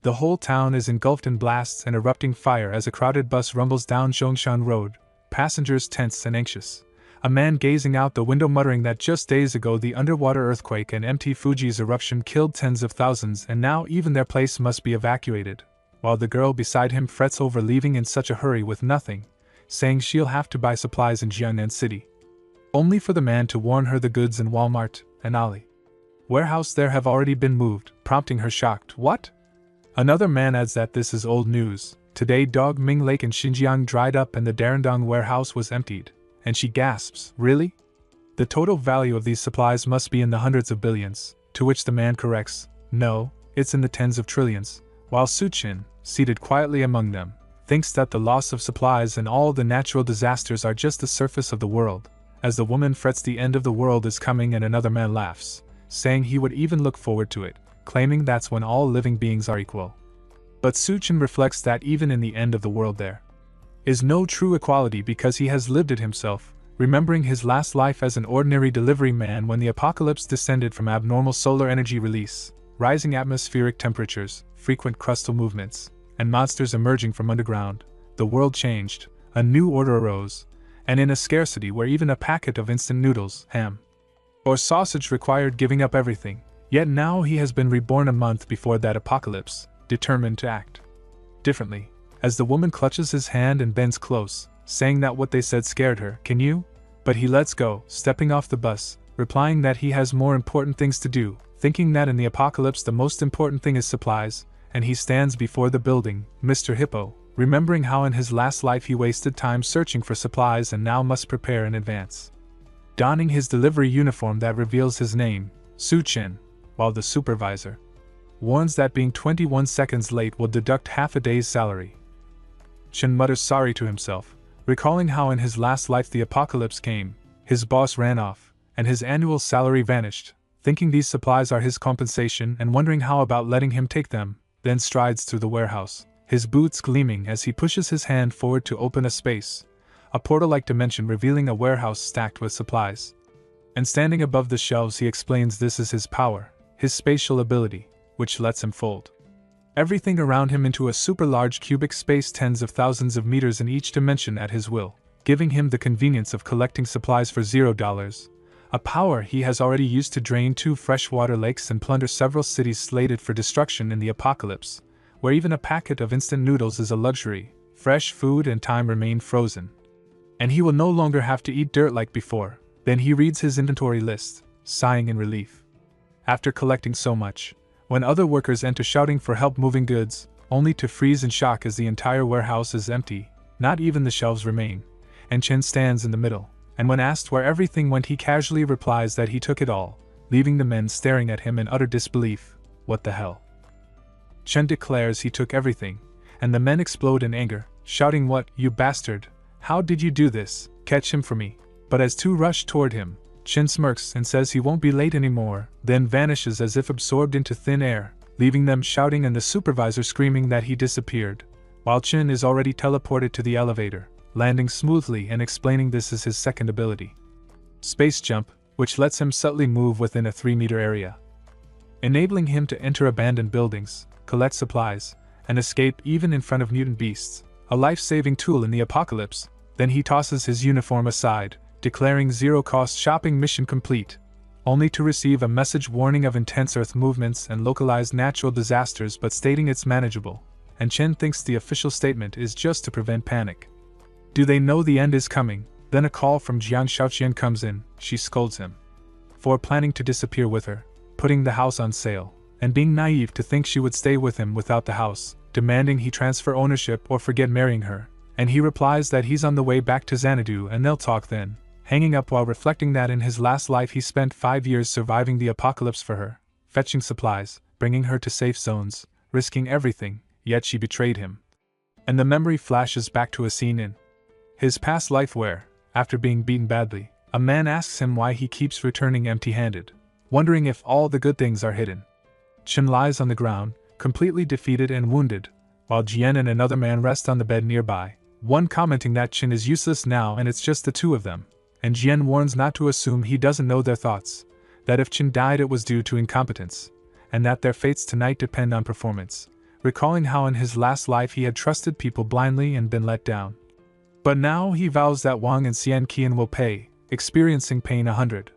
The whole town is engulfed in blasts and erupting fire as a crowded bus rumbles down Zhongshan Road, passengers tense and anxious. A man gazing out the window muttering that just days ago the underwater earthquake and Mt. Fuji's eruption killed tens of thousands and now even their place must be evacuated, while the girl beside him frets over leaving in such a hurry with nothing, saying she'll have to buy supplies in Jiangnan City. Only for the man to warn her the goods in Walmart and Ali warehouse there have already been moved, prompting her shocked, "What?" Another man adds that this is old news. Today Dongming Lake in Xinjiang dried up and the Darendong warehouse was emptied. And she gasps, "Really?" The total value of these supplies must be in the hundreds of billions, to which the man corrects, "No, it's in the tens of trillions," while Suchin, seated quietly among them, thinks that the loss of supplies and all the natural disasters are just the surface of the world, as the woman frets the end of the world is coming and another man laughs, saying he would even look forward to it, claiming that's when all living beings are equal. But Suchin reflects that even in the end of the world there is no true equality because he has lived it himself, remembering his last life as an ordinary delivery man when the apocalypse descended from abnormal solar energy release, rising atmospheric temperatures, frequent crustal movements, and monsters emerging from underground. The world changed, a new order arose, and in a scarcity where even a packet of instant noodles, ham, or sausage required giving up everything. Yet now he has been reborn a month before that apocalypse, determined to act differently. As the woman clutches his hand and bends close, saying that what they said scared her, "Can you?" But he lets go, stepping off the bus, replying that he has more important things to do, thinking that in the apocalypse the most important thing is supplies, and he stands before the building, Mr. Hippo, remembering how in his last life he wasted time searching for supplies and now must prepare in advance. Donning his delivery uniform that reveals his name, Suchin, while the supervisor warns that being 21 seconds late will deduct half a day's salary. Chen mutters sorry to himself, recalling how in his last life the apocalypse came, his boss ran off, and his annual salary vanished, thinking these supplies are his compensation and wondering how about letting him take them, then strides through the warehouse, his boots gleaming as he pushes his hand forward to open a space, a portal-like dimension revealing a warehouse stacked with supplies. And standing above the shelves he explains this is his power, his spatial ability, which lets him fold everything around him into a super-large cubic space tens of thousands of meters in each dimension at his will, giving him the convenience of collecting supplies for $0, a power he has already used to drain 2 freshwater lakes and plunder several cities slated for destruction in the apocalypse, where even a packet of instant noodles is a luxury, fresh food and time remain frozen. And he will no longer have to eat dirt like before. Then he reads his inventory list, sighing in relief. After collecting so much, when other workers enter shouting for help moving goods, only to freeze in shock as the entire warehouse is empty, not even the shelves remain, and Chen stands in the middle, and when asked where everything went he casually replies that he took it all, leaving the men staring at him in utter disbelief. What the hell? Chen declares he took everything, and the men explode in anger, shouting, "What, you bastard? How did you do this? Catch him for me." But as two rush toward him, Chen smirks and says he won't be late anymore, then vanishes as if absorbed into thin air, leaving them shouting and the supervisor screaming that he disappeared, while Chen is already teleported to the elevator, landing smoothly and explaining this is his second ability, Space Jump, which lets him subtly move within a 3-meter area, enabling him to enter abandoned buildings, collect supplies, and escape even in front of mutant beasts, a life-saving tool in the apocalypse. Then he tosses his uniform aside, declaring zero-cost shopping mission complete, only to receive a message warning of intense Earth movements and localized natural disasters but stating it's manageable, and Chen thinks the official statement is just to prevent panic. Do they know the end is coming? Then a call from Jiang Shaoqian comes in. She scolds him for planning to disappear with her, putting the house on sale, and being naive to think she would stay with him without the house, demanding he transfer ownership or forget marrying her, and he replies that he's on the way back to Xanadu and they'll talk then, hanging up while reflecting that in his last life he spent 5 years surviving the apocalypse for her, fetching supplies, bringing her to safe zones, risking everything, yet she betrayed him. And the memory flashes back to a scene in his past life where, after being beaten badly, a man asks him why he keeps returning empty-handed, wondering if all the good things are hidden. Chen lies on the ground, completely defeated and wounded, while Jian and another man rest on the bed nearby, one commenting that Chen is useless now and it's just the two of them, and Jian warns not to assume he doesn't know their thoughts, that if Chen died it was due to incompetence, and that their fates tonight depend on performance, recalling how in his last life he had trusted people blindly and been let down. But now he vows that Wang and Xian Qian will pay, experiencing pain 100,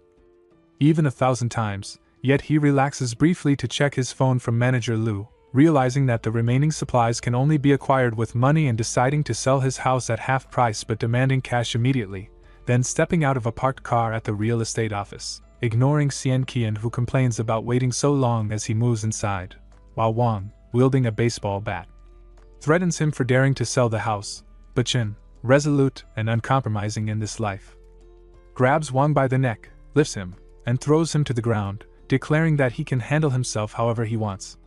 even 1,000 times, yet he relaxes briefly to check his phone from manager Lu, realizing that the remaining supplies can only be acquired with money and deciding to sell his house at half price but demanding cash immediately, then stepping out of a parked car at the real estate office, ignoring Xian Qian who complains about waiting so long as he moves inside, while Wang, wielding a baseball bat, threatens him for daring to sell the house, but Chen, resolute and uncompromising in this life, grabs Wang by the neck, lifts him, and throws him to the ground, declaring that he can handle himself however he wants.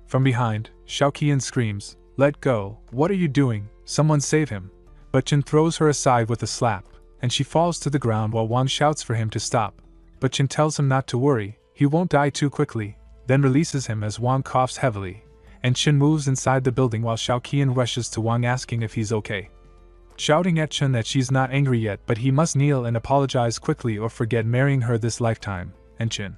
From behind, Xiao Qian screams, "Let go, what are you doing? Someone save him!" But Chen throws her aside with a slap, and she falls to the ground while Wang shouts for him to stop. But Chen tells him not to worry, he won't die too quickly, then releases him as Wang coughs heavily, and Chen moves inside the building while Xiao Qian rushes to Wang asking if he's okay, shouting at Chen that she's not angry yet but he must kneel and apologize quickly or forget marrying her this lifetime, and Chen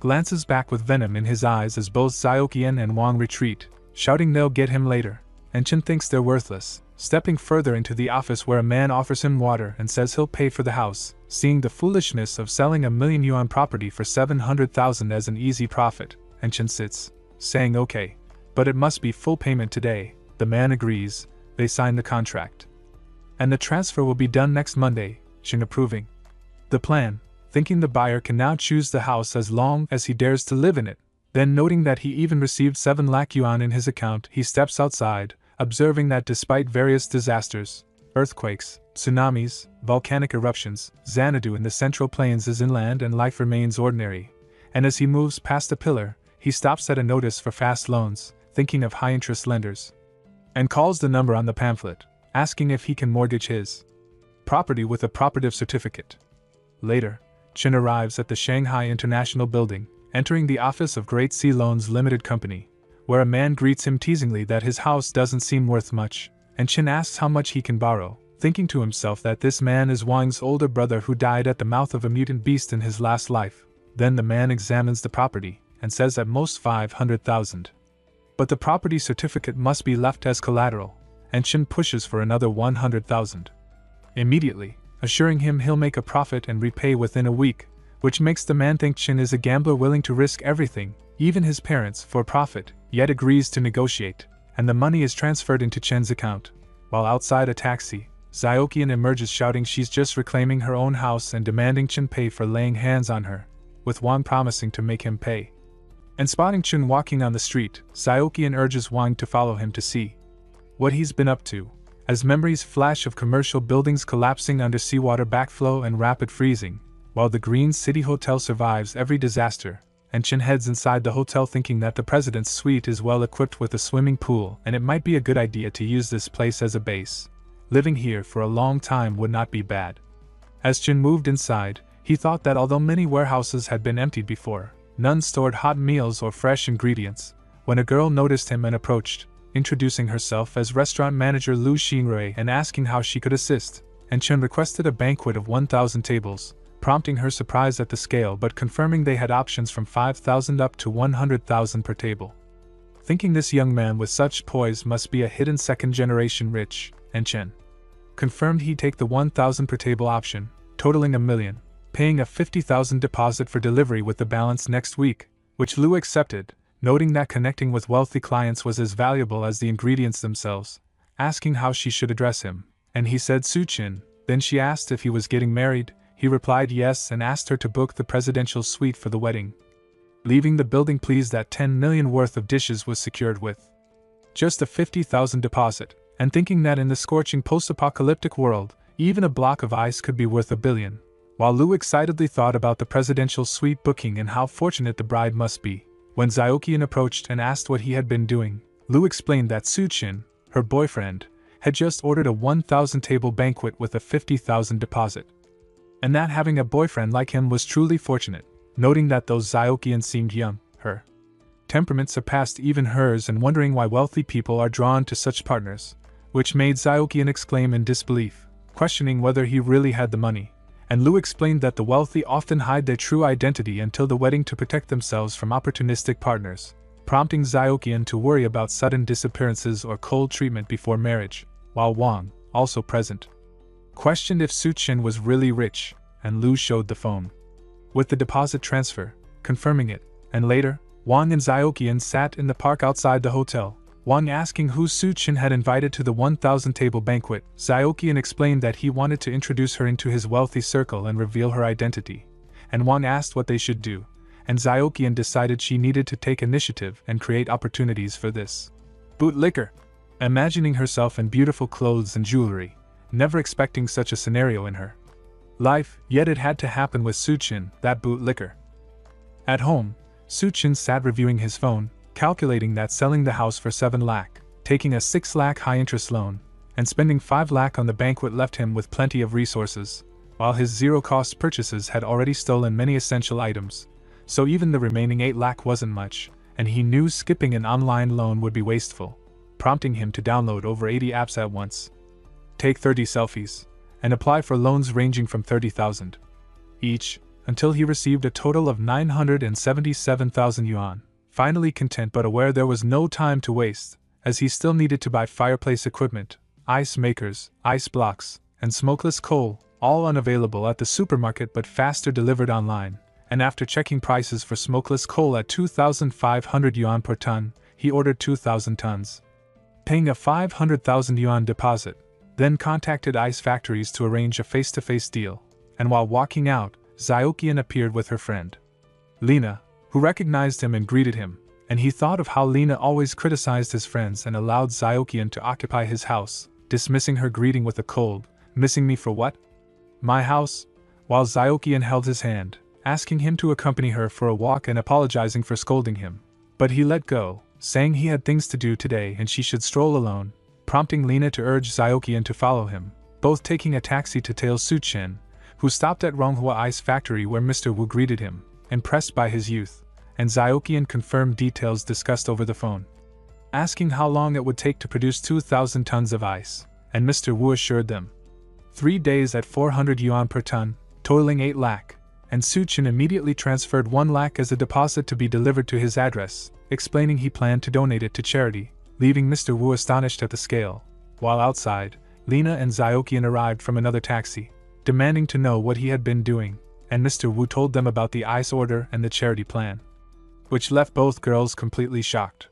glances back with venom in his eyes as both Xiaoqian and Wang retreat, shouting they'll get him later, and Chen thinks they're worthless, stepping further into the office where a man offers him water and says he'll pay for the house, seeing the foolishness of selling 1,000,000 yuan property for 700,000 as an easy profit, and Chen sits, saying okay, but it must be full payment today. The man agrees, they sign the contract, and the transfer will be done next Monday, Chen approving the plan, thinking the buyer can now choose the house as long as he dares to live in it. Then noting that he even received 7 lakh yuan in his account, he steps outside, observing that despite various disasters, earthquakes, tsunamis, volcanic eruptions, Xanadu in the Central Plains is inland and life remains ordinary. And as he moves past a pillar, he stops at a notice for fast loans, thinking of high-interest lenders, and calls the number on the pamphlet, asking if he can mortgage his property with a propertive certificate. Later, Chen arrives at the Shanghai International Building, entering the office of Great Sea Loans Limited Company, where a man greets him teasingly that his house doesn't seem worth much, and Chen asks how much he can borrow, thinking to himself that this man is Wang's older brother who died at the mouth of a mutant beast in his last life. Then the man examines the property, and says at most 500,000. But the property certificate must be left as collateral, and Chen pushes for another 100,000. Immediately, assuring him he'll make a profit and repay within a week, which makes the man think Chen is a gambler willing to risk everything, even his parents, for profit, yet agrees to negotiate, and the money is transferred into Chen's account. While outside a taxi, Xiaoqian emerges shouting she's just reclaiming her own house and demanding Chen pay for laying hands on her, with Wang promising to make him pay. And spotting Chen walking on the street, Xiaoqian urges Wang to follow him to see what he's been up to, as memories flash of commercial buildings collapsing under seawater backflow and rapid freezing, while the Green City Hotel survives every disaster, and Chen heads inside the hotel thinking that the president's suite is well equipped with a swimming pool and it might be a good idea to use this place as a base. Living here for a long time would not be bad. As Chen moved inside, he thought that although many warehouses had been emptied before, none stored hot meals or fresh ingredients, when a girl noticed him and approached, introducing herself as restaurant manager Lu Xingrui and asking how she could assist, and Chen requested a banquet of 1,000 tables, prompting her surprise at the scale but confirming they had options from 5,000 up to 100,000 per table. Thinking this young man with such poise must be a hidden second-generation rich, and Chen confirmed he'd take the 1,000 per table option, totaling 1,000,000, paying a 50,000 deposit for delivery with the balance next week, which Lu accepted, noting that connecting with wealthy clients was as valuable as the ingredients themselves, asking how she should address him, and he said Su Chin. Then she asked if he was getting married. He replied yes and asked her to book the presidential suite for the wedding. Leaving the building pleased that 10 million worth of dishes was secured with just a 50,000 deposit, and thinking that in the scorching post-apocalyptic world, even a block of ice could be worth 1,000,000,000, while Lu excitedly thought about the presidential suite booking and how fortunate the bride must be. When Xiaoqian approached and asked what he had been doing, Lu explained that Su Chin, her boyfriend, had just ordered a 1,000-table banquet with a 50,000 deposit, and that having a boyfriend like him was truly fortunate, noting that though Xiaoqian seemed young, her temperament surpassed even hers and wondering why wealthy people are drawn to such partners, which made Xiaoqian exclaim in disbelief, questioning whether he really had the money. And Lu explained that the wealthy often hide their true identity until the wedding to protect themselves from opportunistic partners, prompting Ziokian to worry about sudden disappearances or cold treatment before marriage, while Wang, also present, questioned if Suchin was really rich, and Lu showed the phone with the deposit transfer, confirming it, and later, Wang and Ziokian sat in the park outside the hotel. Wang asking who Suchin had invited to the 1,000-table banquet. Ziokian explained that he wanted to introduce her into his wealthy circle and reveal her identity, and Wang asked what they should do, and Ziokian decided she needed to take initiative and create opportunities for this. Bootlicker, imagining herself in beautiful clothes and jewelry, never expecting such a scenario in her life, yet it had to happen with Suchin, that bootlicker. At home, Suchin sat reviewing his phone, calculating that selling the house for 7 lakh, taking a 6 lakh high-interest loan, and spending 5 lakh on the banquet left him with plenty of resources, while his zero-cost purchases had already stolen many essential items, so even the remaining 8 lakh wasn't much, and he knew skipping an online loan would be wasteful, prompting him to download over 80 apps at once, take 30 selfies, and apply for loans ranging from 30,000 each, until he received a total of 977,000 yuan. Finally content but aware there was no time to waste, as he still needed to buy fireplace equipment, ice makers, ice blocks, and smokeless coal, all unavailable at the supermarket but faster delivered online, and after checking prices for smokeless coal at 2,500 yuan per ton, he ordered 2,000 tons, paying a 500,000 yuan deposit, then contacted ice factories to arrange a face-to-face deal, and while walking out, Ziokian appeared with her friend Lena, who recognized him and greeted him, and he thought of how Lena always criticized his friends and allowed Ziokian to occupy his house, dismissing her greeting with a cold, "Missing me for what? My house?" while Ziokian held his hand, asking him to accompany her for a walk and apologizing for scolding him. But he let go, saying he had things to do today and she should stroll alone, prompting Lena to urge Ziokian to follow him, both taking a taxi to tail Suchin, who stopped at Ronghua Ice Factory where Mr. Wu greeted him, impressed by his youth, and Ziokian confirmed details discussed over the phone, asking how long it would take to produce 2,000 tons of ice, and Mr. Wu assured them 3 days at 400 yuan per ton, totaling 8 lakh, and Suchin immediately transferred 1 lakh as a deposit to be delivered to his address, explaining he planned to donate it to charity, leaving Mr. Wu astonished at the scale. While outside, Lena and Ziokian arrived from another taxi, demanding to know what he had been doing, and Mr. Wu told them about the ice order and the charity plan, which left both girls completely shocked.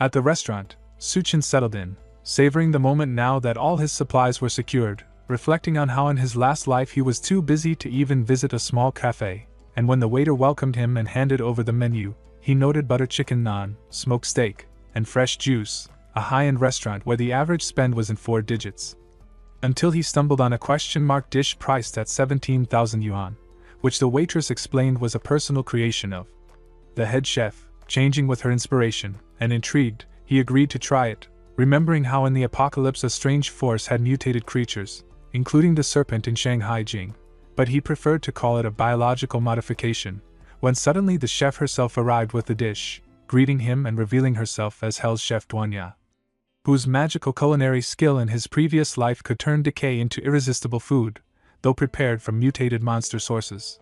At the restaurant, Suchin settled in, savoring the moment now that all his supplies were secured, reflecting on how in his last life he was too busy to even visit a small cafe, and when the waiter welcomed him and handed over the menu, he noted butter chicken naan, smoked steak, and fresh juice, a high-end restaurant where the average spend was in 4 digits. Until he stumbled on a question-mark dish priced at 17,000 yuan, which the waitress explained was a personal creation of the head chef. Changing with her inspiration, and intrigued, he agreed to try it, remembering how in the apocalypse a strange force had mutated creatures, including the serpent in Shanghai Jing, but he preferred to call it a biological modification, when suddenly the chef herself arrived with the dish, greeting him and revealing herself as Hell's chef Duanya, whose magical culinary skill in his previous life could turn decay into irresistible food, though prepared from mutated monster sources.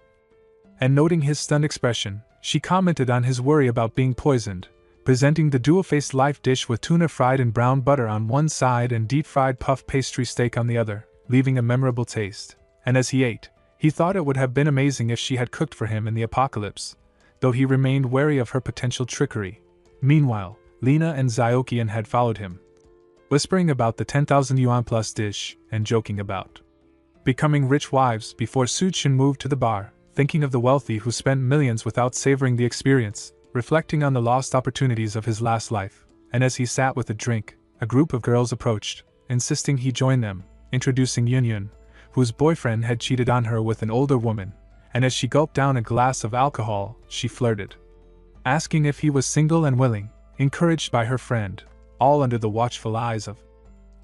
And noting his stunned expression, she commented on his worry about being poisoned, presenting the dual-faced life dish with tuna fried in brown butter on one side and deep-fried puff pastry steak on the other, leaving a memorable taste. And as he ate, he thought it would have been amazing if she had cooked for him in the apocalypse, though he remained wary of her potential trickery. Meanwhile, Lena and Ziokian had followed him, whispering about the 10,000 yuan plus dish, and joking about becoming rich wives before Suchin moved to the bar, thinking of the wealthy who spent millions without savoring the experience, reflecting on the lost opportunities of his last life. And as he sat with a drink, a group of girls approached, insisting he join them, introducing Yunyun, whose boyfriend had cheated on her with an older woman, and as she gulped down a glass of alcohol, she flirted, asking if he was single and willing, encouraged by her friend, all under the watchful eyes of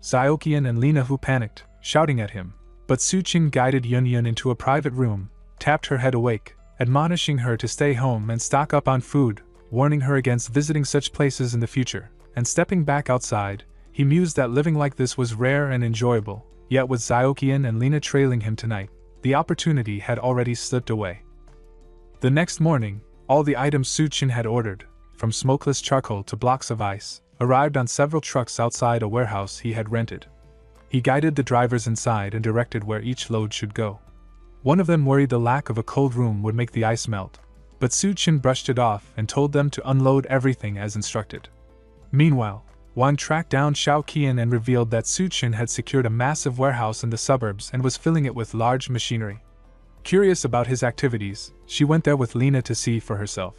Ziokian and Lena, who panicked, shouting at him. But Suchin guided Yunyun into a private room, tapped her head awake, admonishing her to stay home and stock up on food, warning her against visiting such places in the future, and stepping back outside, he mused that living like this was rare and enjoyable, yet with Ziokian and Lena trailing him tonight, the opportunity had already slipped away. The next morning, all the items Suchin had ordered, from smokeless charcoal to blocks of ice, arrived on several trucks outside a warehouse he had rented. He guided the drivers inside and directed where each load should go. One of them worried the lack of a cold room would make the ice melt, but Su-chin brushed it off and told them to unload everything as instructed. Meanwhile, Wang tracked down Xiao Qian and revealed that Su-chin had secured a massive warehouse in the suburbs and was filling it with large machinery. Curious about his activities, she went there with Lena to see for herself.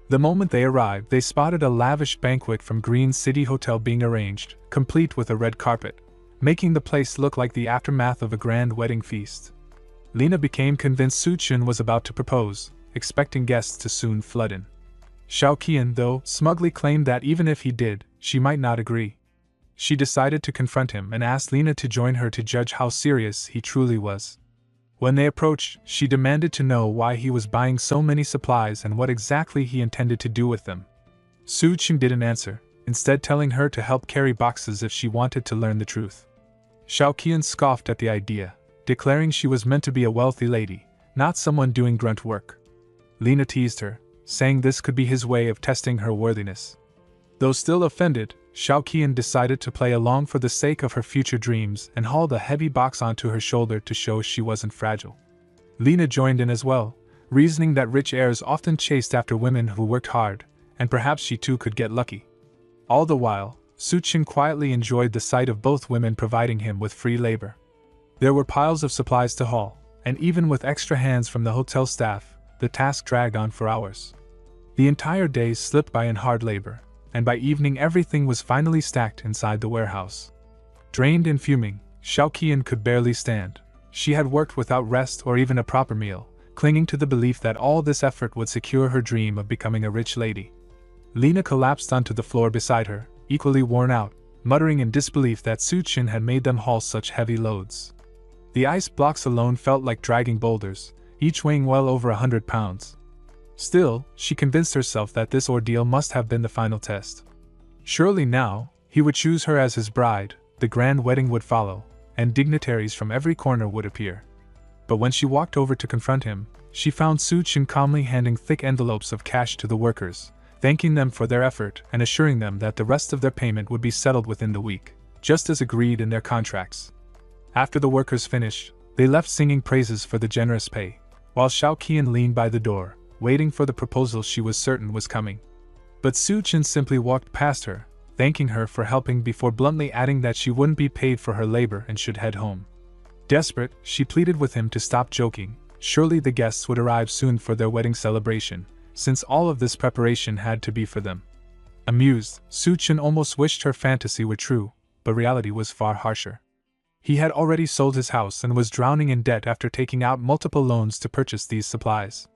The moment they arrived, they spotted a lavish banquet from Green City Hotel being arranged, complete with a red carpet, making the place look like the aftermath of a grand wedding feast. Lena became convinced Su-chin was about to propose, expecting guests to soon flood in. Xiao Qian, though, smugly claimed that even if he did, she might not agree. She decided to confront him and asked Lena to join her to judge how serious he truly was. When they approached, she demanded to know why he was buying so many supplies and what exactly he intended to do with them. Su-chin didn't answer, instead telling her to help carry boxes if she wanted to learn the truth. Xiao Qian scoffed at the idea, declaring she was meant to be a wealthy lady, not someone doing grunt work. Lena teased her, saying this could be his way of testing her worthiness. Though still offended, Xiao Qian decided to play along for the sake of her future dreams and hauled a heavy box onto her shoulder to show she wasn't fragile. Lena joined in as well, reasoning that rich heirs often chased after women who worked hard, and perhaps she too could get lucky. All the while, Su-chin quietly enjoyed the sight of both women providing him with free labor. There were piles of supplies to haul, and even with extra hands from the hotel staff, the task dragged on for hours. The entire day slipped by in hard labor, and by evening everything was finally stacked inside the warehouse. Drained and fuming, Xiao Qian could barely stand. She had worked without rest or even a proper meal, clinging to the belief that all this effort would secure her dream of becoming a rich lady. Lena collapsed onto the floor beside her, equally worn out, muttering in disbelief that Su-chin had made them haul such heavy loads. The ice blocks alone felt like dragging boulders, each weighing well over 100 pounds. Still, she convinced herself that this ordeal must have been the final test. Surely now, he would choose her as his bride, the grand wedding would follow, and dignitaries from every corner would appear. But when she walked over to confront him, she found Su-chin calmly handing thick envelopes of cash to the workers, thanking them for their effort and assuring them that the rest of their payment would be settled within the week, just as agreed in their contracts. After the workers finished, they left singing praises for the generous pay, while Xiao Qian leaned by the door, waiting for the proposal she was certain was coming. But Su-chin simply walked past her, thanking her for helping before bluntly adding that she wouldn't be paid for her labor and should head home. Desperate, she pleaded with him to stop joking. Surely the guests would arrive soon for their wedding celebration, since all of this preparation had to be for them. Amused, Su-chin almost wished her fantasy were true, but reality was far harsher. He had already sold his house and was drowning in debt after taking out multiple loans to purchase these supplies.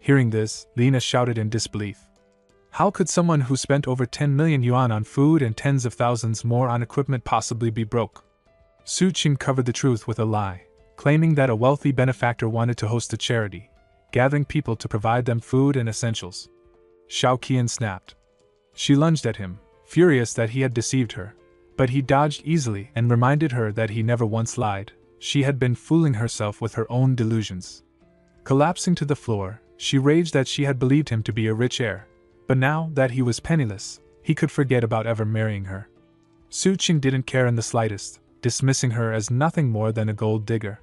Hearing this, Lena shouted in disbelief. How could someone who spent over 10 million yuan on food and tens of thousands more on equipment possibly be broke? Su-chin covered the truth with a lie, claiming that a wealthy benefactor wanted to host a charity, gathering people to provide them food and essentials. Xiao Qian snapped. She lunged at him, furious that he had deceived her, but he dodged easily and reminded her that he never once lied. She had been fooling herself with her own delusions. Collapsing to the floor, she raged that she had believed him to be a rich heir, but now that he was penniless, he could forget about ever marrying her. Su-chin didn't care in the slightest, dismissing her as nothing more than a gold digger.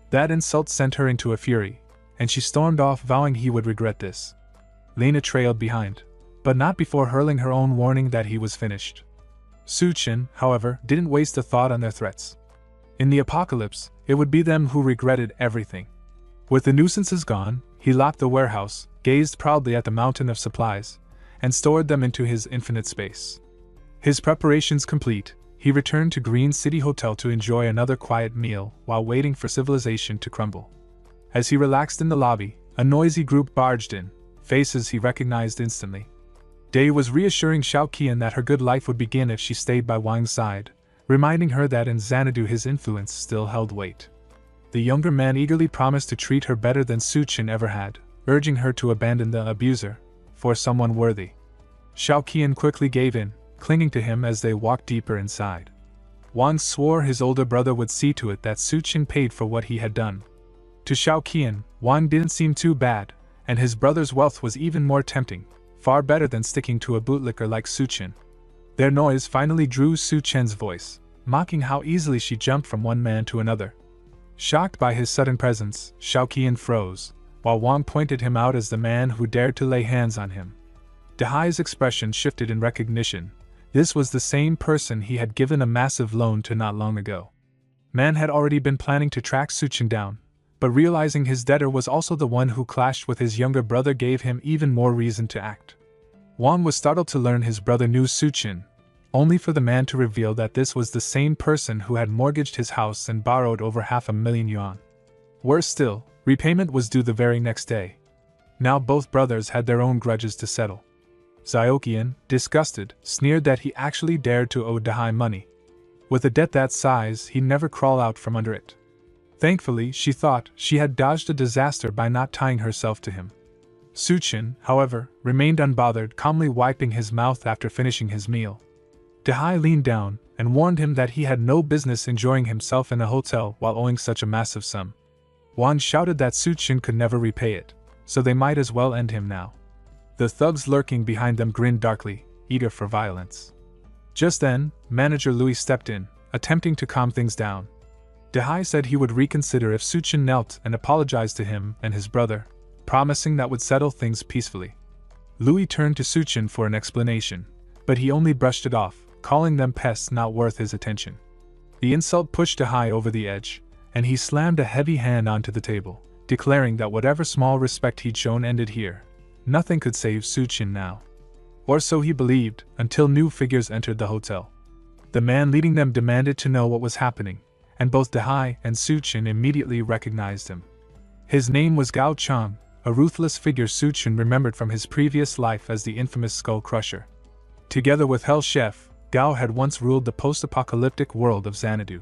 That insult sent her into a fury, and she stormed off vowing he would regret this. Lena trailed behind, but not before hurling her own warning that he was finished. Su-chin, however, didn't waste a thought on their threats. In the apocalypse, it would be them who regretted everything. With the nuisances gone, he locked the warehouse, gazed proudly at the mountain of supplies, and stored them into his infinite space. His preparations complete, he returned to Green City Hotel to enjoy another quiet meal while waiting for civilization to crumble. As he relaxed in the lobby, a noisy group barged in, faces he recognized instantly. Day was reassuring Xiao Qian that her good life would begin if she stayed by Wang's side, reminding her that in Xanadu his influence still held weight. The younger man eagerly promised to treat her better than Su-chin ever had, urging her to abandon the abuser for someone worthy. Xiao Qian quickly gave in, clinging to him as they walked deeper inside. Wang swore his older brother would see to it that Su-chin paid for what he had done. To Xiao Qian, Wang didn't seem too bad, and his brother's wealth was even more tempting, far better than sticking to a bootlicker like Su-chin. Their noise finally drew Su-chen's voice, mocking how easily she jumped from one man to another. Shocked by his sudden presence, Xiao Qian froze, while Wang pointed him out as the man who dared to lay hands on him. Dehai's expression shifted in recognition. This was the same person he had given a massive loan to not long ago. Man had already been planning to track Su-chin down, but realizing his debtor was also the one who clashed with his younger brother gave him even more reason to act. Wang was startled to learn his brother knew Su-chin, only for the man to reveal that this was the same person who had mortgaged his house and borrowed over 500,000 yuan. Worse still, repayment was due the very next day. Now both brothers had their own grudges to settle. Xiaoqian, disgusted, sneered that he actually dared to owe Dehai money. With a debt that size, he'd never crawl out from under it. Thankfully, she thought, she had dodged a disaster by not tying herself to him. Su-chin, however, remained unbothered, calmly wiping his mouth after finishing his meal. Dehai leaned down and warned him that he had no business enjoying himself in a hotel while owing such a massive sum. Wan shouted that Su-chin could never repay it, so they might as well end him now. The thugs lurking behind them grinned darkly, eager for violence. Just then, manager Louis stepped in, attempting to calm things down. Dehai said he would reconsider if Su-chin knelt and apologized to him and his brother, promising that would settle things peacefully. Louis turned to Su-chin for an explanation, but he only brushed it off, calling them pests not worth his attention. The insult pushed Dehai over the edge, and he slammed a heavy hand onto the table, declaring that whatever small respect he'd shown ended here. Nothing could save Su-chin now. Or so he believed, until new figures entered the hotel. The man leading them demanded to know what was happening, and both Dehai and Su-chin immediately recognized him. His name was Gao Chang, a ruthless figure Su-chin remembered from his previous life as the infamous Skull Crusher. Together with Hell Chef, Gao had once ruled the post-apocalyptic world of Xanadu.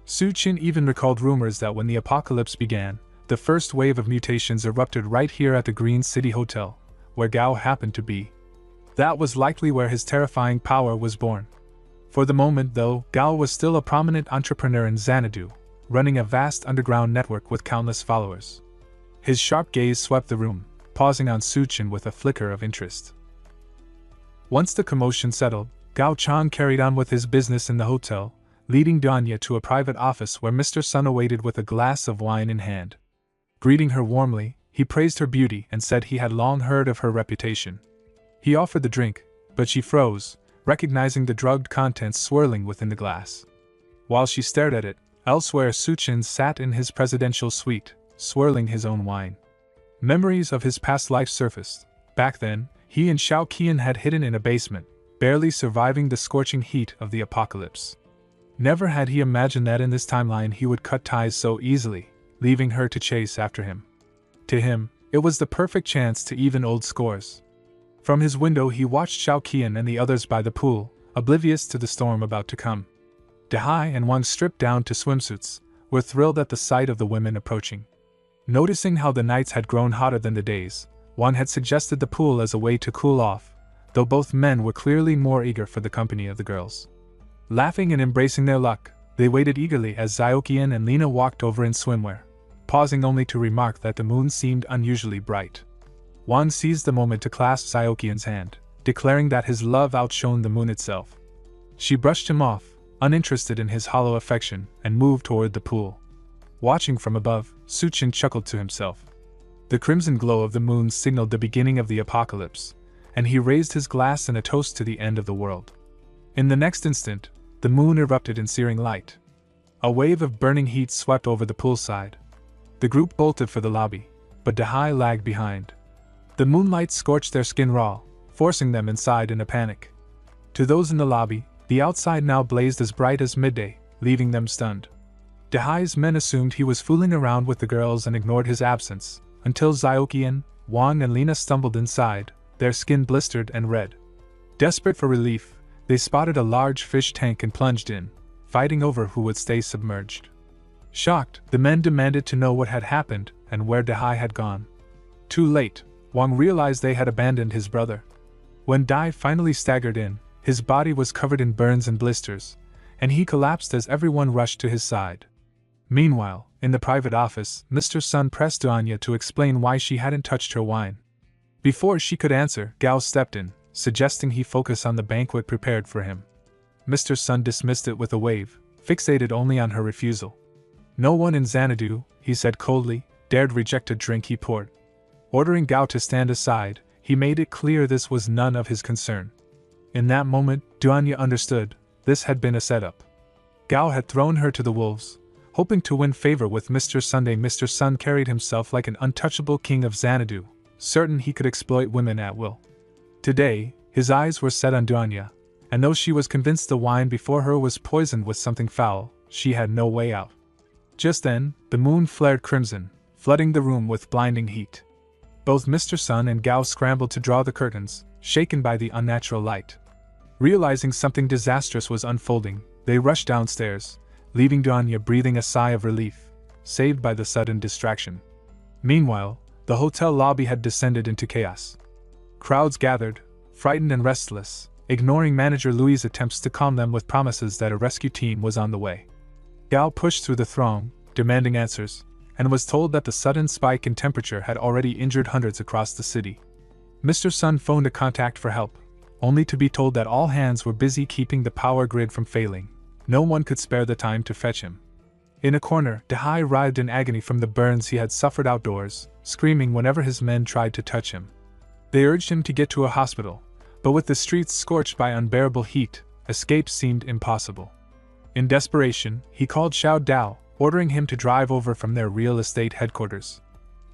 Su-chin even recalled rumors that when the apocalypse began, the first wave of mutations erupted right here at the Green City Hotel, where Gao happened to be. That was likely where his terrifying power was born. For the moment, though, Gao was still a prominent entrepreneur in Xanadu, running a vast underground network with countless followers. His sharp gaze swept the room, pausing on Su-chin with a flicker of interest. Once the commotion settled, Gao Chang carried on with his business in the hotel, leading Danya to a private office where Mr. Sun awaited with a glass of wine in hand. Greeting her warmly, he praised her beauty and said he had long heard of her reputation. He offered the drink, but she froze, recognizing the drugged contents swirling within the glass. While she stared at it, elsewhere Su-chin sat in his presidential suite, swirling his own wine. Memories of his past life surfaced. Back then, he and Xiao Qian had hidden in a basement, barely surviving the scorching heat of the apocalypse. Never had he imagined that in this timeline he would cut ties so easily, leaving her to chase after him. To him, it was the perfect chance to even old scores. From his window he watched Xiao Qian and the others by the pool, oblivious to the storm about to come. Dehai and Wang, stripped down to swimsuits, were thrilled at the sight of the women approaching. Noticing how the nights had grown hotter than the days, Wang had suggested the pool as a way to cool off, though both men were clearly more eager for the company of the girls. Laughing and embracing their luck, they waited eagerly as Xiaoqian and Lina walked over in swimwear, pausing only to remark that the moon seemed unusually bright. Wang seized the moment to clasp Xiaoqian's hand, declaring that his love outshone the moon itself. She brushed him off, uninterested in his hollow affection, and moved toward the pool. Watching from above, Su-chin chuckled to himself. The crimson glow of the moon signaled the beginning of the apocalypse, and he raised his glass in a toast to the end of the world. In the next instant, the moon erupted in searing light. A wave of burning heat swept over the poolside. The group bolted for the lobby, but Dehai lagged behind. The moonlight scorched their skin raw, forcing them inside in a panic. To those in the lobby, the outside now blazed as bright as midday, leaving them stunned. Dehai's men assumed he was fooling around with the girls and ignored his absence, until Xiaoqian, Wang and Lina stumbled inside, their skin blistered and red. Desperate for relief, they spotted a large fish tank and plunged in, fighting over who would stay submerged. Shocked, the men demanded to know what had happened and where Dehai had gone. Too late, Wang realized they had abandoned his brother. When Dai finally staggered in, his body was covered in burns and blisters, and he collapsed as everyone rushed to his side. Meanwhile, in the private office, Mr. Sun pressed Anya to explain why she hadn't touched her wine. Before she could answer, Gao stepped in, suggesting he focus on the banquet prepared for him. Mr. Sun dismissed it with a wave, fixated only on her refusal. No one in Xanadu, he said coldly, dared reject a drink he poured. Ordering Gao to stand aside, he made it clear this was none of his concern. In that moment, Duanya understood, this had been a setup. Gao had thrown her to the wolves, hoping to win favor with Mr. Sunday. Mr. Sun carried himself like an untouchable king of Xanadu, certain he could exploit women at will. Today, his eyes were set on Duanya, and though she was convinced the wine before her was poisoned with something foul, she had no way out. Just then, the moon flared crimson, flooding the room with blinding heat. Both Mr. Sun and Gao scrambled to draw the curtains, shaken by the unnatural light. Realizing something disastrous was unfolding, they rushed downstairs, leaving Duanya breathing a sigh of relief, saved by the sudden distraction. Meanwhile, the hotel lobby had descended into chaos. Crowds gathered, frightened and restless, ignoring Manager Louis' attempts to calm them with promises that a rescue team was on the way. Gao pushed through the throng, demanding answers, and was told that the sudden spike in temperature had already injured hundreds across the city. Mr. Sun phoned a contact for help, only to be told that all hands were busy keeping the power grid from failing. No one could spare the time to fetch him. In a corner, Dehai writhed in agony from the burns he had suffered outdoors, screaming whenever his men tried to touch him. They urged him to get to a hospital, but with the streets scorched by unbearable heat, escape seemed impossible. In desperation, he called Xiao Dao, ordering him to drive over from their real estate headquarters.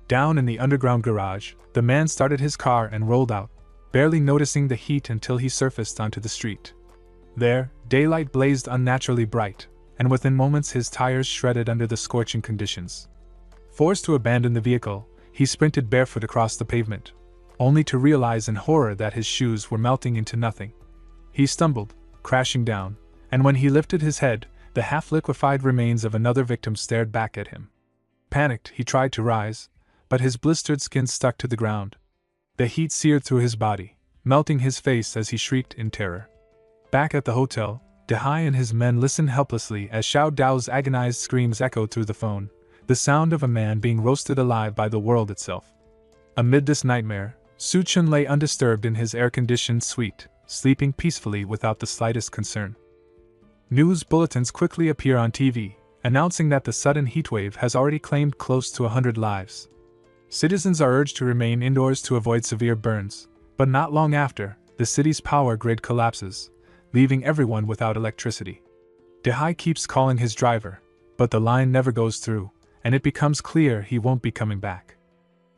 Down in the underground garage, the man started his car and rolled out, barely noticing the heat until he surfaced onto the street. There, daylight blazed unnaturally bright, and within moments his tires shredded under the scorching conditions. Forced to abandon the vehicle, he sprinted barefoot across the pavement, only to realize in horror that his shoes were melting into nothing. He stumbled, crashing down, and when he lifted his head, the half-liquefied remains of another victim stared back at him. Panicked, he tried to rise, but his blistered skin stuck to the ground. The heat seared through his body, melting his face as he shrieked in terror. Back at the hotel, Dehai and his men listened helplessly as Xiao Dao's agonized screams echoed through the phone, the sound of a man being roasted alive by the world itself. Amid this nightmare, Su Chun lay undisturbed in his air-conditioned suite, sleeping peacefully without the slightest concern. News bulletins quickly appear on TV, announcing that the sudden heatwave has already claimed close to 100 lives. Citizens are urged to remain indoors to avoid severe burns, but not long after, the city's power grid collapses, leaving everyone without electricity. Dehai keeps calling his driver, but the line never goes through, and it becomes clear he won't be coming back.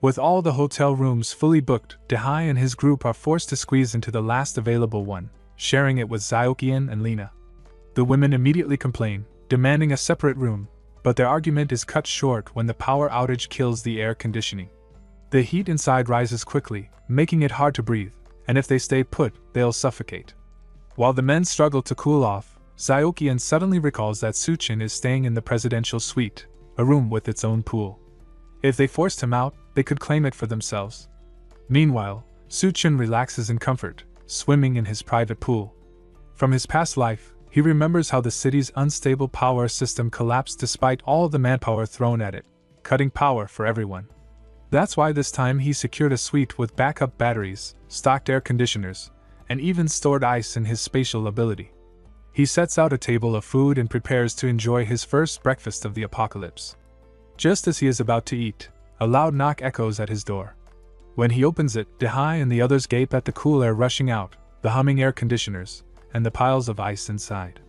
With all the hotel rooms fully booked, Dehai and his group are forced to squeeze into the last available one, sharing it with Xiaoqian and Lina. The women immediately complain, demanding a separate room, but their argument is cut short when the power outage kills the air conditioning. The heat inside rises quickly, making it hard to breathe, and if they stay put, they'll suffocate. While the men struggle to cool off, Xiaoqian suddenly recalls that Su Chin is staying in the presidential suite, a room with its own pool. If they forced him out, they could claim it for themselves. Meanwhile, Su Chin relaxes in comfort, swimming in his private pool. From his past life, he remembers how the city's unstable power system collapsed despite all the manpower thrown at it, cutting power for everyone. That's why this time he secured a suite with backup batteries, stocked air conditioners, and even stored ice in his spatial ability. He sets out a table of food and prepares to enjoy his first breakfast of the apocalypse. Just as he is about to eat, a loud knock echoes at his door. When he opens it, Dehai and the others gape at the cool air rushing out, the humming air conditioners, and the piles of ice inside.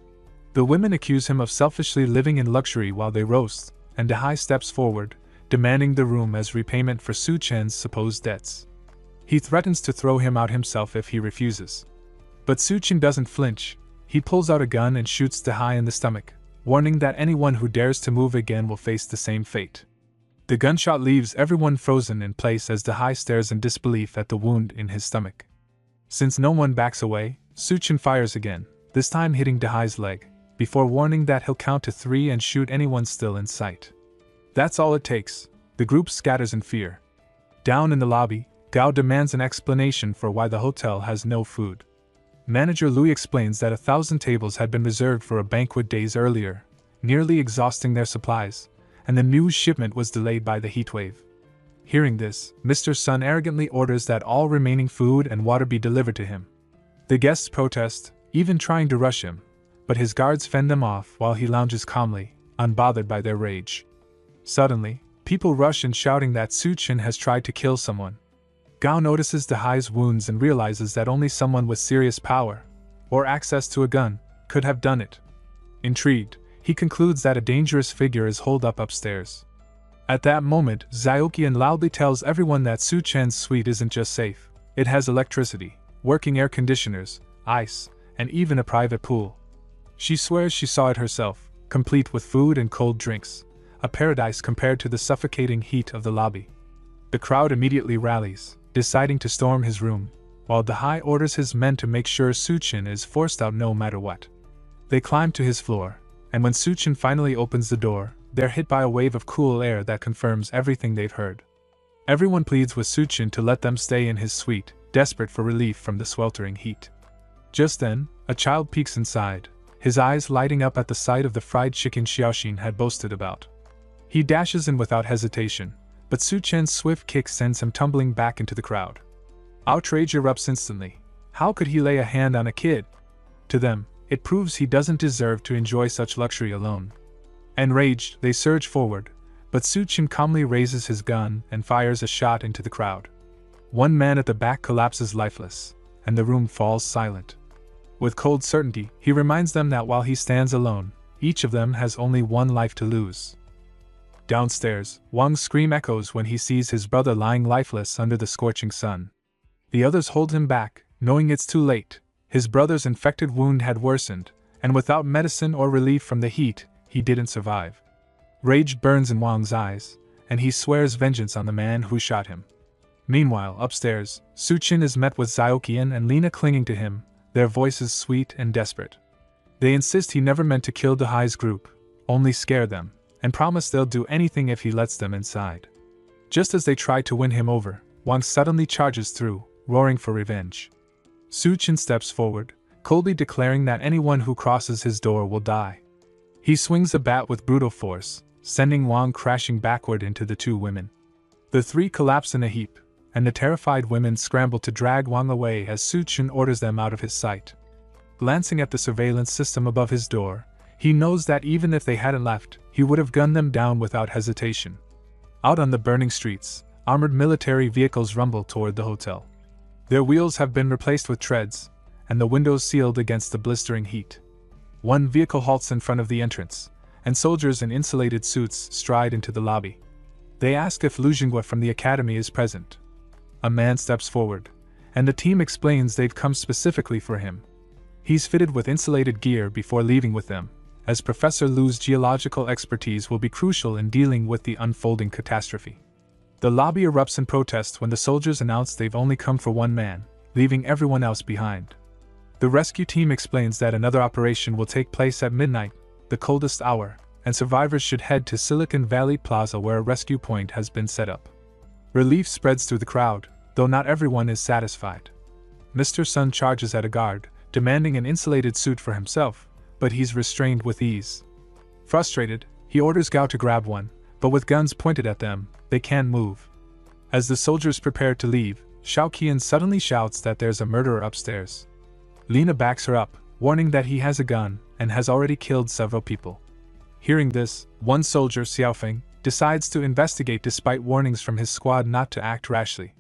The women accuse him of selfishly living in luxury while they roast, and Dehai steps forward, demanding the room as repayment for Su Chen's supposed debts. He threatens to throw him out himself if he refuses. But Su Chen doesn't flinch. He pulls out a gun and shoots Dehai in the stomach, warning that anyone who dares to move again will face the same fate. The gunshot leaves everyone frozen in place as Dehai stares in disbelief at the wound in his stomach. Since no one backs away, Su Chen fires again, this time hitting Dehai's leg, before warning that he'll count to 3 and shoot anyone still in sight. That's all it takes. The group scatters in fear. Down in the lobby, Gao demands an explanation for why the hotel has no food. Manager Louis explains that 1,000 tables had been reserved for a banquet days earlier, nearly exhausting their supplies, and the new shipment was delayed by the heatwave. Hearing this, Mr. Sun arrogantly orders that all remaining food and water be delivered to him. The guests protest, even trying to rush him, but his guards fend them off while he lounges calmly, unbothered by their rage. Suddenly, people rush in shouting that Suchin has tried to kill someone. Gao notices Dehai's wounds and realizes that only someone with serious power, or access to a gun, could have done it. Intrigued, he concludes that a dangerous figure is holed up upstairs. At that moment, Xiaoqian loudly tells everyone that Suchen's suite isn't just safe, it has electricity, working air conditioners, ice, and even a private pool. She swears she saw it herself, complete with food and cold drinks, a paradise compared to the suffocating heat of the lobby. The crowd immediately rallies, deciding to storm his room, while Dehai orders his men to make sure Suchin is forced out no matter what. They climb to his floor, and when Suchin finally opens the door, they're hit by a wave of cool air that confirms everything they've heard. Everyone pleads with Suchin to let them stay in his suite, desperate for relief from the sweltering heat. Just then, a child peeks inside, his eyes lighting up at the sight of the fried chicken Xiaoxin had boasted about. He dashes in without hesitation, but Suchen's swift kick sends him tumbling back into the crowd. Outrage erupts instantly. How could he lay a hand on a kid? To them, it proves he doesn't deserve to enjoy such luxury alone. Enraged, they surge forward, but Suchin calmly raises his gun and fires a shot into the crowd. One man at the back collapses lifeless, and the room falls silent. With cold certainty, he reminds them that while he stands alone, each of them has only one life to lose. Downstairs, Wang's scream echoes when he sees his brother lying lifeless under the scorching sun. The others hold him back, knowing it's too late. His brother's infected wound had worsened, and without medicine or relief from the heat, he didn't survive. Rage burns in Wang's eyes, and he swears vengeance on the man who shot him. Meanwhile, upstairs, Suchin is met with Xiaoqian and Lina clinging to him, their voices sweet and desperate. They insist he never meant to kill Dehai's group, only scare them, and promise they'll do anything if he lets them inside. Just as they try to win him over, Wang suddenly charges through, roaring for revenge. Suchin steps forward, coldly declaring that anyone who crosses his door will die. He swings a bat with brutal force, sending Wang crashing backward into the two women. The three collapse in a heap, and the terrified women scramble to drag Wang away as Suchin orders them out of his sight. Glancing at the surveillance system above his door, he knows that even if they hadn't left, he would have gunned them down without hesitation. Out on the burning streets, armored military vehicles rumble toward the hotel. Their wheels have been replaced with treads, and the windows sealed against the blistering heat. One vehicle halts in front of the entrance, and soldiers in insulated suits stride into the lobby. They ask if Lu Jinghua from the academy is present. A man steps forward, and the team explains they've come specifically for him. He's fitted with insulated gear before leaving with them, as Professor Lu's geological expertise will be crucial in dealing with the unfolding catastrophe. The lobby erupts in protest when the soldiers announce they've only come for one man, leaving everyone else behind. The rescue team explains that another operation will take place at midnight, the coldest hour, and survivors should head to Silicon Valley Plaza where a rescue point has been set up. Relief spreads through the crowd, though not everyone is satisfied. Mr. Sun charges at a guard, demanding an insulated suit for himself, but he's restrained with ease. Frustrated, he orders Gao to grab one, but with guns pointed at them, they can't move. As the soldiers prepare to leave, Xiaoqian suddenly shouts that there's a murderer upstairs. Lina backs her up, warning that he has a gun and has already killed several people. Hearing this, one soldier, Xiaofeng, decides to investigate despite warnings from his squad not to act rashly.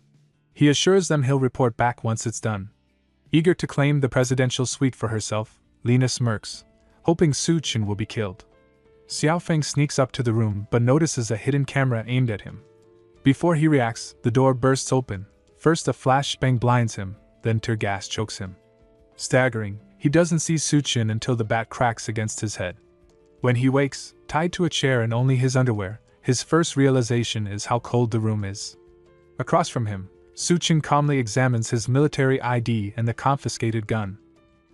He assures them he'll report back once it's done. Eager to claim the presidential suite for herself, Lina smirks, hoping Suchin will be killed. Xiaofeng sneaks up to the room but notices a hidden camera aimed at him. Before he reacts, the door bursts open. First a flashbang blinds him, then tear gas chokes him. Staggering, he doesn't see Suchin until the bat cracks against his head. When he wakes, tied to a chair in only his underwear, his first realization is how cold the room is. Across from him, Suchin calmly examines his military ID and the confiscated gun.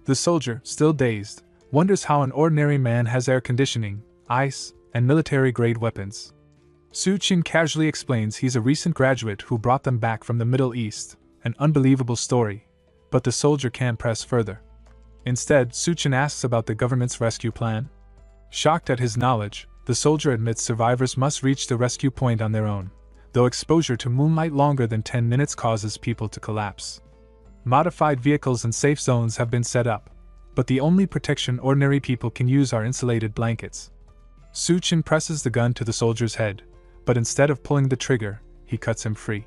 The soldier, still dazed, wonders how an ordinary man has air conditioning, ice, and military-grade weapons. Suchin casually explains he's a recent graduate who brought them back from the Middle East, an unbelievable story, but the soldier can't press further. Instead, Suchin asks about the government's rescue plan. Shocked at his knowledge, the soldier admits survivors must reach the rescue point on their own, though exposure to moonlight longer than 10 minutes causes people to collapse. Modified vehicles and safe zones have been set up, but the only protection ordinary people can use are insulated blankets. Suchin presses the gun to the soldier's head, but instead of pulling the trigger, he cuts him free.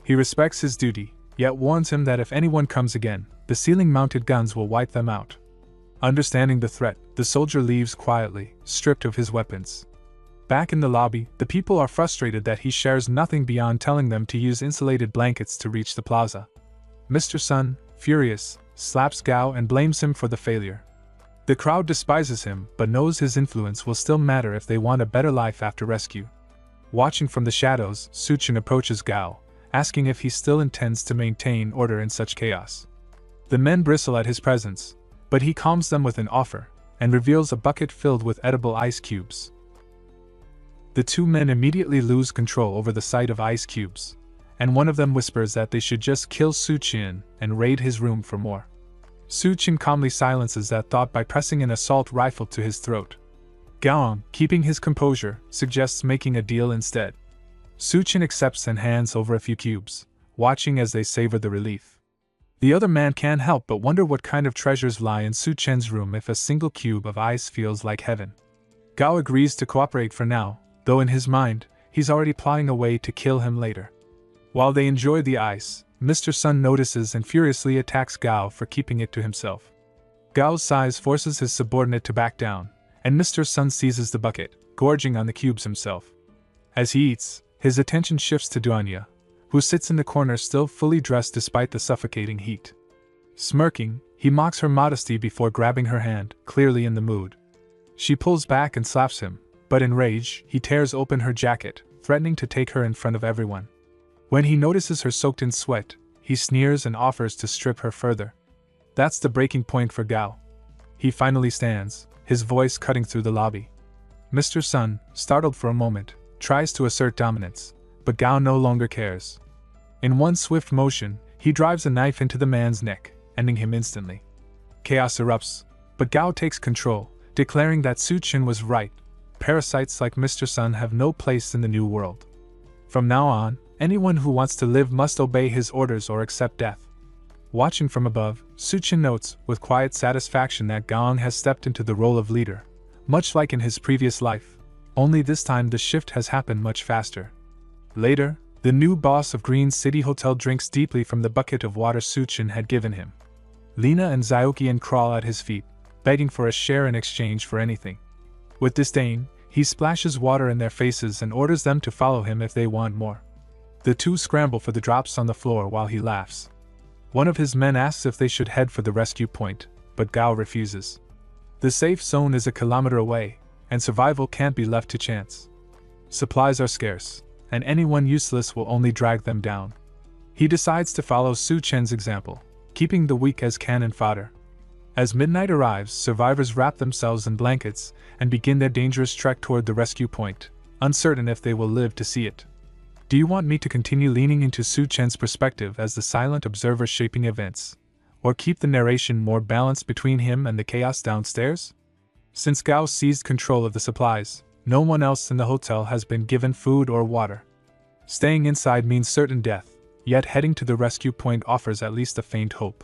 He respects his duty, yet warns him that if anyone comes again, the ceiling-mounted guns will wipe them out. Understanding the threat, the soldier leaves quietly, stripped of his weapons. Back in the lobby, the people are frustrated that he shares nothing beyond telling them to use insulated blankets to reach the plaza. Mr. Sun, furious, slaps Gao and blames him for the failure. The crowd despises him, but knows his influence will still matter if they want a better life after rescue. Watching from the shadows, Suchin approaches Gao, asking if he still intends to maintain order in such chaos. The men bristle at his presence, but he calms them with an offer, and reveals a bucket filled with edible ice cubes. The two men immediately lose control over the sight of ice cubes, and one of them whispers that they should just kill Suchin and raid his room for more. Suchin calmly silences that thought by pressing an assault rifle to his throat. Gao, keeping his composure, suggests making a deal instead. Suchin accepts and hands over a few cubes, watching as they savor the relief. The other man can't help but wonder what kind of treasures lie in Suchin's room if a single cube of ice feels like heaven. Gao agrees to cooperate for now, though in his mind, he's already plotting a way to kill him later. While they enjoy the ice, Mr. Sun notices and furiously attacks Gao for keeping it to himself. Gao's size forces his subordinate to back down, and Mr. Sun seizes the bucket, gorging on the cubes himself. As he eats, his attention shifts to Duanya, who sits in the corner still fully dressed despite the suffocating heat. Smirking, he mocks her modesty before grabbing her hand, clearly in the mood. She pulls back and slaps him, but in rage, he tears open her jacket, threatening to take her in front of everyone. When he notices her soaked in sweat, he sneers and offers to strip her further. That's the breaking point for Gao. He finally stands, his voice cutting through the lobby. Mr. Sun, startled for a moment, tries to assert dominance, but Gao no longer cares. In one swift motion, he drives a knife into the man's neck, ending him instantly. Chaos erupts, but Gao takes control, declaring that Suchin was right. Parasites like Mr. Sun have no place in the new world. From now on, anyone who wants to live must obey his orders or accept death. Watching from above, Suchin notes with quiet satisfaction that Gao has stepped into the role of leader, much like in his previous life, only this time the shift has happened much faster. Later, the new boss of Green City Hotel drinks deeply from the bucket of water Suchin had given him. Lena and Zhaoqian crawl at his feet, begging for a share in exchange for anything. With disdain, he splashes water in their faces and orders them to follow him if they want more. The two scramble for the drops on the floor while he laughs. One of his men asks if they should head for the rescue point, but Gao refuses. The safe zone is a kilometer away, and survival can't be left to chance. Supplies are scarce, and anyone useless will only drag them down. He decides to follow Suchin's example, keeping the weak as cannon fodder. As midnight arrives, survivors wrap themselves in blankets and begin their dangerous trek toward the rescue point, uncertain if they will live to see it. Do you want me to continue leaning into Suchin's perspective as the silent observer shaping events, or keep the narration more balanced between him and the chaos downstairs? Since Gao seized control of the supplies, no one else in the hotel has been given food or water. Staying inside means certain death, yet heading to the rescue point offers at least a faint hope.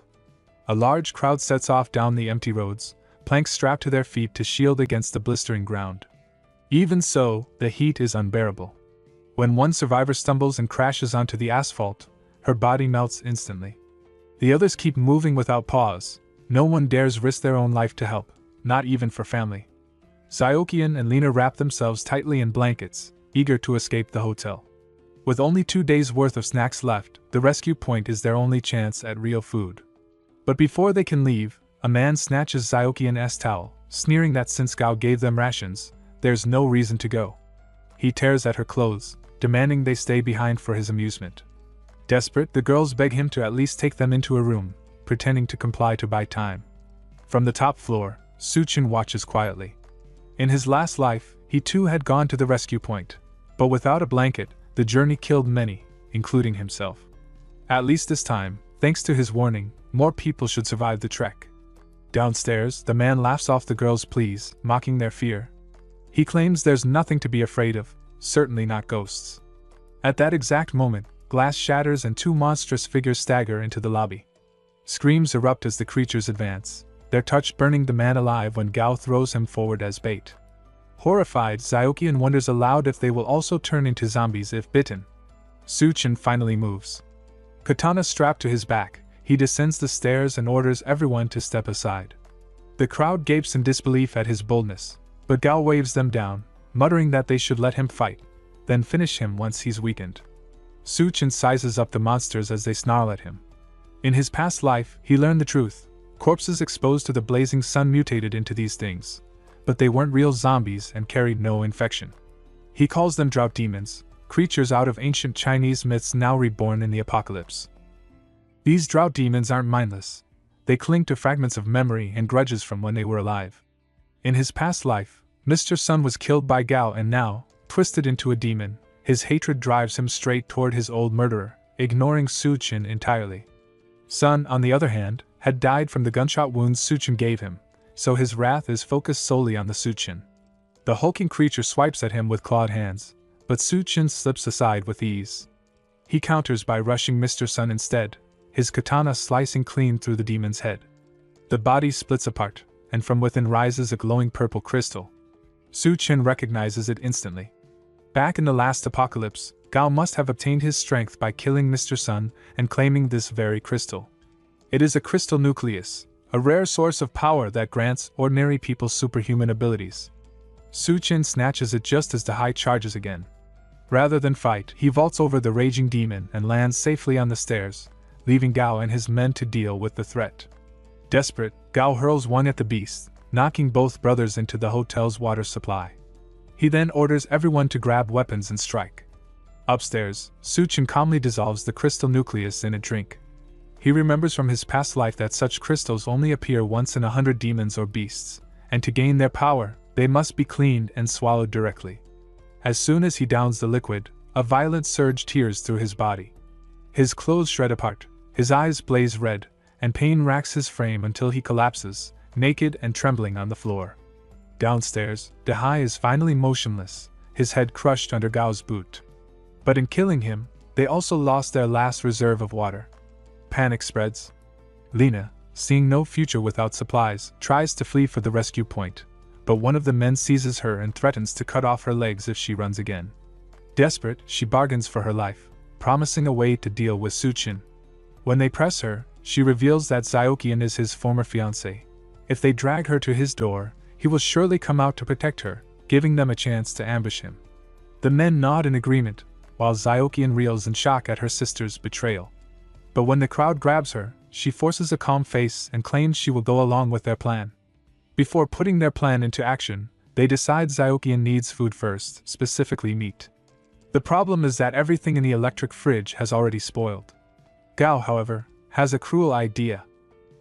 A large crowd sets off down the empty roads, planks strapped to their feet to shield against the blistering ground. Even so, the heat is unbearable. When one survivor stumbles and crashes onto the asphalt, her body melts instantly. The others keep moving without pause. No one dares risk their own life to help, not even for family. Zhaoqian and Lena wrap themselves tightly in blankets, eager to escape the hotel. With only 2 days' worth of snacks left, the rescue point is their only chance at real food. But before they can leave, a man snatches Zhaoqian's towel, sneering that since Gao gave them rations, there's no reason to go. He tears at her clothes, demanding they stay behind for his amusement. Desperate, the girls beg him to at least take them into a room, pretending to comply to buy time. From the top floor, Suchin watches quietly. In his last life, he too had gone to the rescue point, but without a blanket, the journey killed many, including himself. At least this time, thanks to his warning, more people should survive the trek. Downstairs, the man laughs off the girls' pleas, mocking their fear. He claims there's nothing to be afraid of, certainly not ghosts. At that exact moment, glass shatters and two monstrous figures stagger into the lobby. Screams erupt as the creatures advance, their touch burning the man alive when Gao throws him forward as bait. Horrified, Xiaoqian wonders aloud if they will also turn into zombies if bitten. Su Chen finally moves. Katana strapped to his back, he descends the stairs and orders everyone to step aside. The crowd gapes in disbelief at his boldness, but Gao waves them down, muttering that they should let him fight, then finish him once he's weakened. Su Chen sizes up the monsters as they snarl at him. In his past life, he learned the truth. Corpses exposed to the blazing sun mutated into these things, but they weren't real zombies and carried no infection. He calls them drought demons, creatures out of ancient Chinese myths now reborn in the apocalypse. These drought demons aren't mindless. They cling to fragments of memory and grudges from when they were alive. In his past life, Mr. Sun was killed by Gao and now, twisted into a demon, his hatred drives him straight toward his old murderer, ignoring Su Chen entirely. Sun, on the other hand, had died from the gunshot wounds Su Chen gave him, so his wrath is focused solely on the Su Chen. The hulking creature swipes at him with clawed hands, but Su Chen slips aside with ease. He counters by rushing Mr. Sun instead, his katana slicing clean through the demon's head. The body splits apart, and from within rises a glowing purple crystal. Su Chen recognizes it instantly. Back in the last apocalypse, Gao must have obtained his strength by killing Mr. Sun and claiming this very crystal. It is a crystal nucleus, a rare source of power that grants ordinary people superhuman abilities. Su Chen snatches it just as the high charges again. Rather than fight, he vaults over the raging demon and lands safely on the stairs, leaving Gao and his men to deal with the threat. Desperate, Gao hurls one at the beast, knocking both brothers into the hotel's water supply. He then orders everyone to grab weapons and strike. Upstairs, Su Chen calmly dissolves the crystal nucleus in a drink. He remembers from his past life that such crystals only appear once in 100 demons or beasts, and to gain their power, they must be cleaned and swallowed directly. As soon as he downs the liquid, a violent surge tears through his body. His clothes shred apart, his eyes blaze red, and pain racks his frame until he collapses, naked and trembling on the floor. Downstairs, Dehai is finally motionless, his head crushed under Gao's boot. But in killing him, they also lost their last reserve of water. Panic spreads. Lena, seeing no future without supplies, tries to flee for the rescue point, but one of the men seizes her and threatens to cut off her legs if she runs again. Desperate, she bargains for her life, promising a way to deal with Su Chen. When they press her, she reveals that Xiaoqian is his former fiancé. If they drag her to his door, he will surely come out to protect her, giving them a chance to ambush him. The men nod in agreement, while Xiaoqian reels in shock at her sister's betrayal. But when the crowd grabs her, she forces a calm face and claims she will go along with their plan. Before putting their plan into action, they decide Xiaoqian needs food first, specifically meat. The problem is that everything in the electric fridge has already spoiled. Gao, however, has a cruel idea.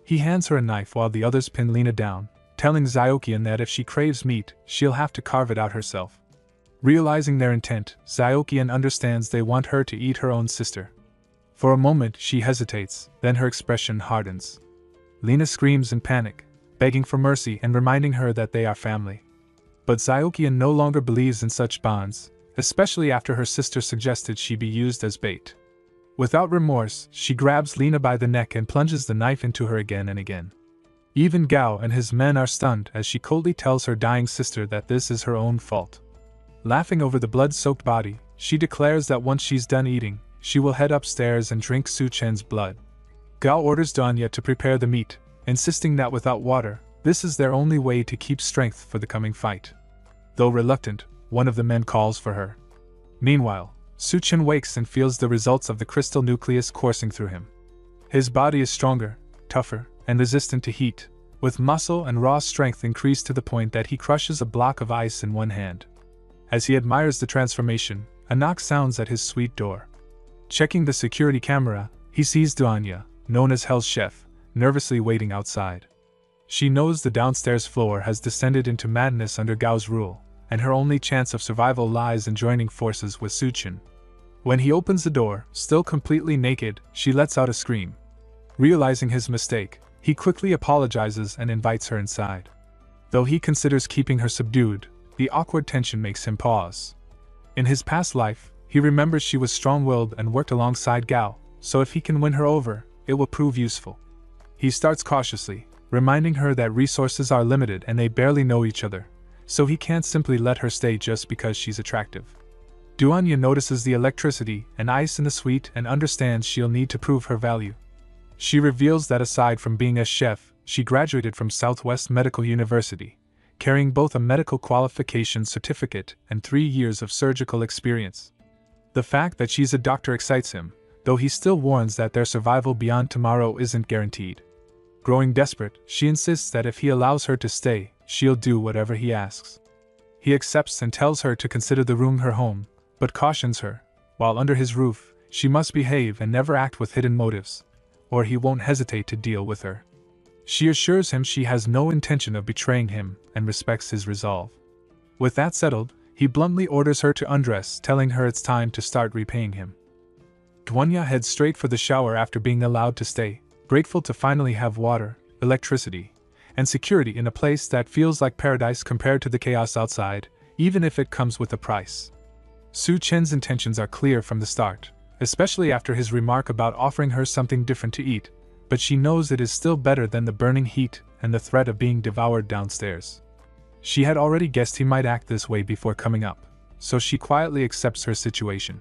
He hands her a knife while the others pin Lena down, telling Xiaoqian that if she craves meat, she'll have to carve it out herself. Realizing their intent, Xiaoqian understands they want her to eat her own sister. For a moment she hesitates, then her expression hardens. Lena screams in panic, begging for mercy and reminding her that they are family. But Xiaoqian no longer believes in such bonds, especially after her sister suggested she be used as bait. Without remorse, she grabs Lena by the neck and plunges the knife into her again and again. Even Gao and his men are stunned as she coldly tells her dying sister that this is her own fault. Laughing over the blood-soaked body, she declares that once she's done eating, she will head upstairs and drink Su Chen's blood. Gao orders Danya to prepare the meat, insisting that without water, this is their only way to keep strength for the coming fight. Though reluctant, one of the men calls for her. Meanwhile, Su Chen wakes and feels the results of the crystal nucleus coursing through him. His body is stronger, tougher, and resistant to heat, with muscle and raw strength increased to the point that he crushes a block of ice in one hand. As he admires the transformation, a knock sounds at his suite door. Checking the security camera, he sees Duanya, known as Hell's Chef, nervously waiting outside. She knows the downstairs floor has descended into madness under Gao's rule, and her only chance of survival lies in joining forces with Su Chen. When he opens the door, still completely naked, she lets out a scream. Realizing his mistake, he quickly apologizes and invites her inside. Though he considers keeping her subdued, the awkward tension makes him pause. In his past life, he He remembers she was strong-willed and worked alongside Gao, so if he can win her over, it will prove useful. He starts cautiously, reminding her that resources are limited and they barely know each other, so he can't simply let her stay just because she's attractive. Duanya notices the electricity and ice in the suite and understands she'll need to prove her value. She reveals that aside from being a chef, she graduated from Southwest Medical University, carrying both a medical qualification certificate and 3 years of surgical experience. The fact that she's a doctor excites him, though he still warns that their survival beyond tomorrow isn't guaranteed. Growing desperate, she insists that if he allows her to stay, she'll do whatever he asks. He accepts and tells her to consider the room her home, but cautions her, while under his roof, she must behave and never act with hidden motives, or he won't hesitate to deal with her. She assures him she has no intention of betraying him and respects his resolve. With that settled, he bluntly orders her to undress, telling her it's time to start repaying him. Duanya heads straight for the shower after being allowed to stay, grateful to finally have water, electricity, and security in a place that feels like paradise compared to the chaos outside, even if it comes with a price. Su Chen's intentions are clear from the start, especially after his remark about offering her something different to eat, but she knows it is still better than the burning heat and the threat of being devoured downstairs. She had already guessed he might act this way before coming up, so she quietly accepts her situation.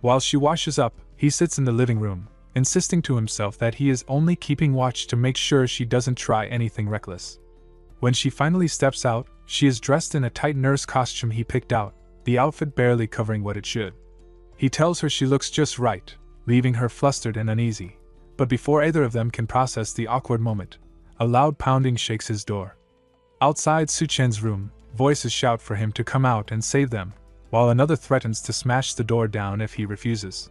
While she washes up, he sits in the living room, insisting to himself that he is only keeping watch to make sure she doesn't try anything reckless. When she finally steps out, she is dressed in a tight nurse costume he picked out, the outfit barely covering what it should. He tells her she looks just right, leaving her flustered and uneasy, but before either of them can process the awkward moment, a loud pounding shakes his door. Outside Su Chen's room, voices shout for him to come out and save them, while another threatens to smash the door down if he refuses.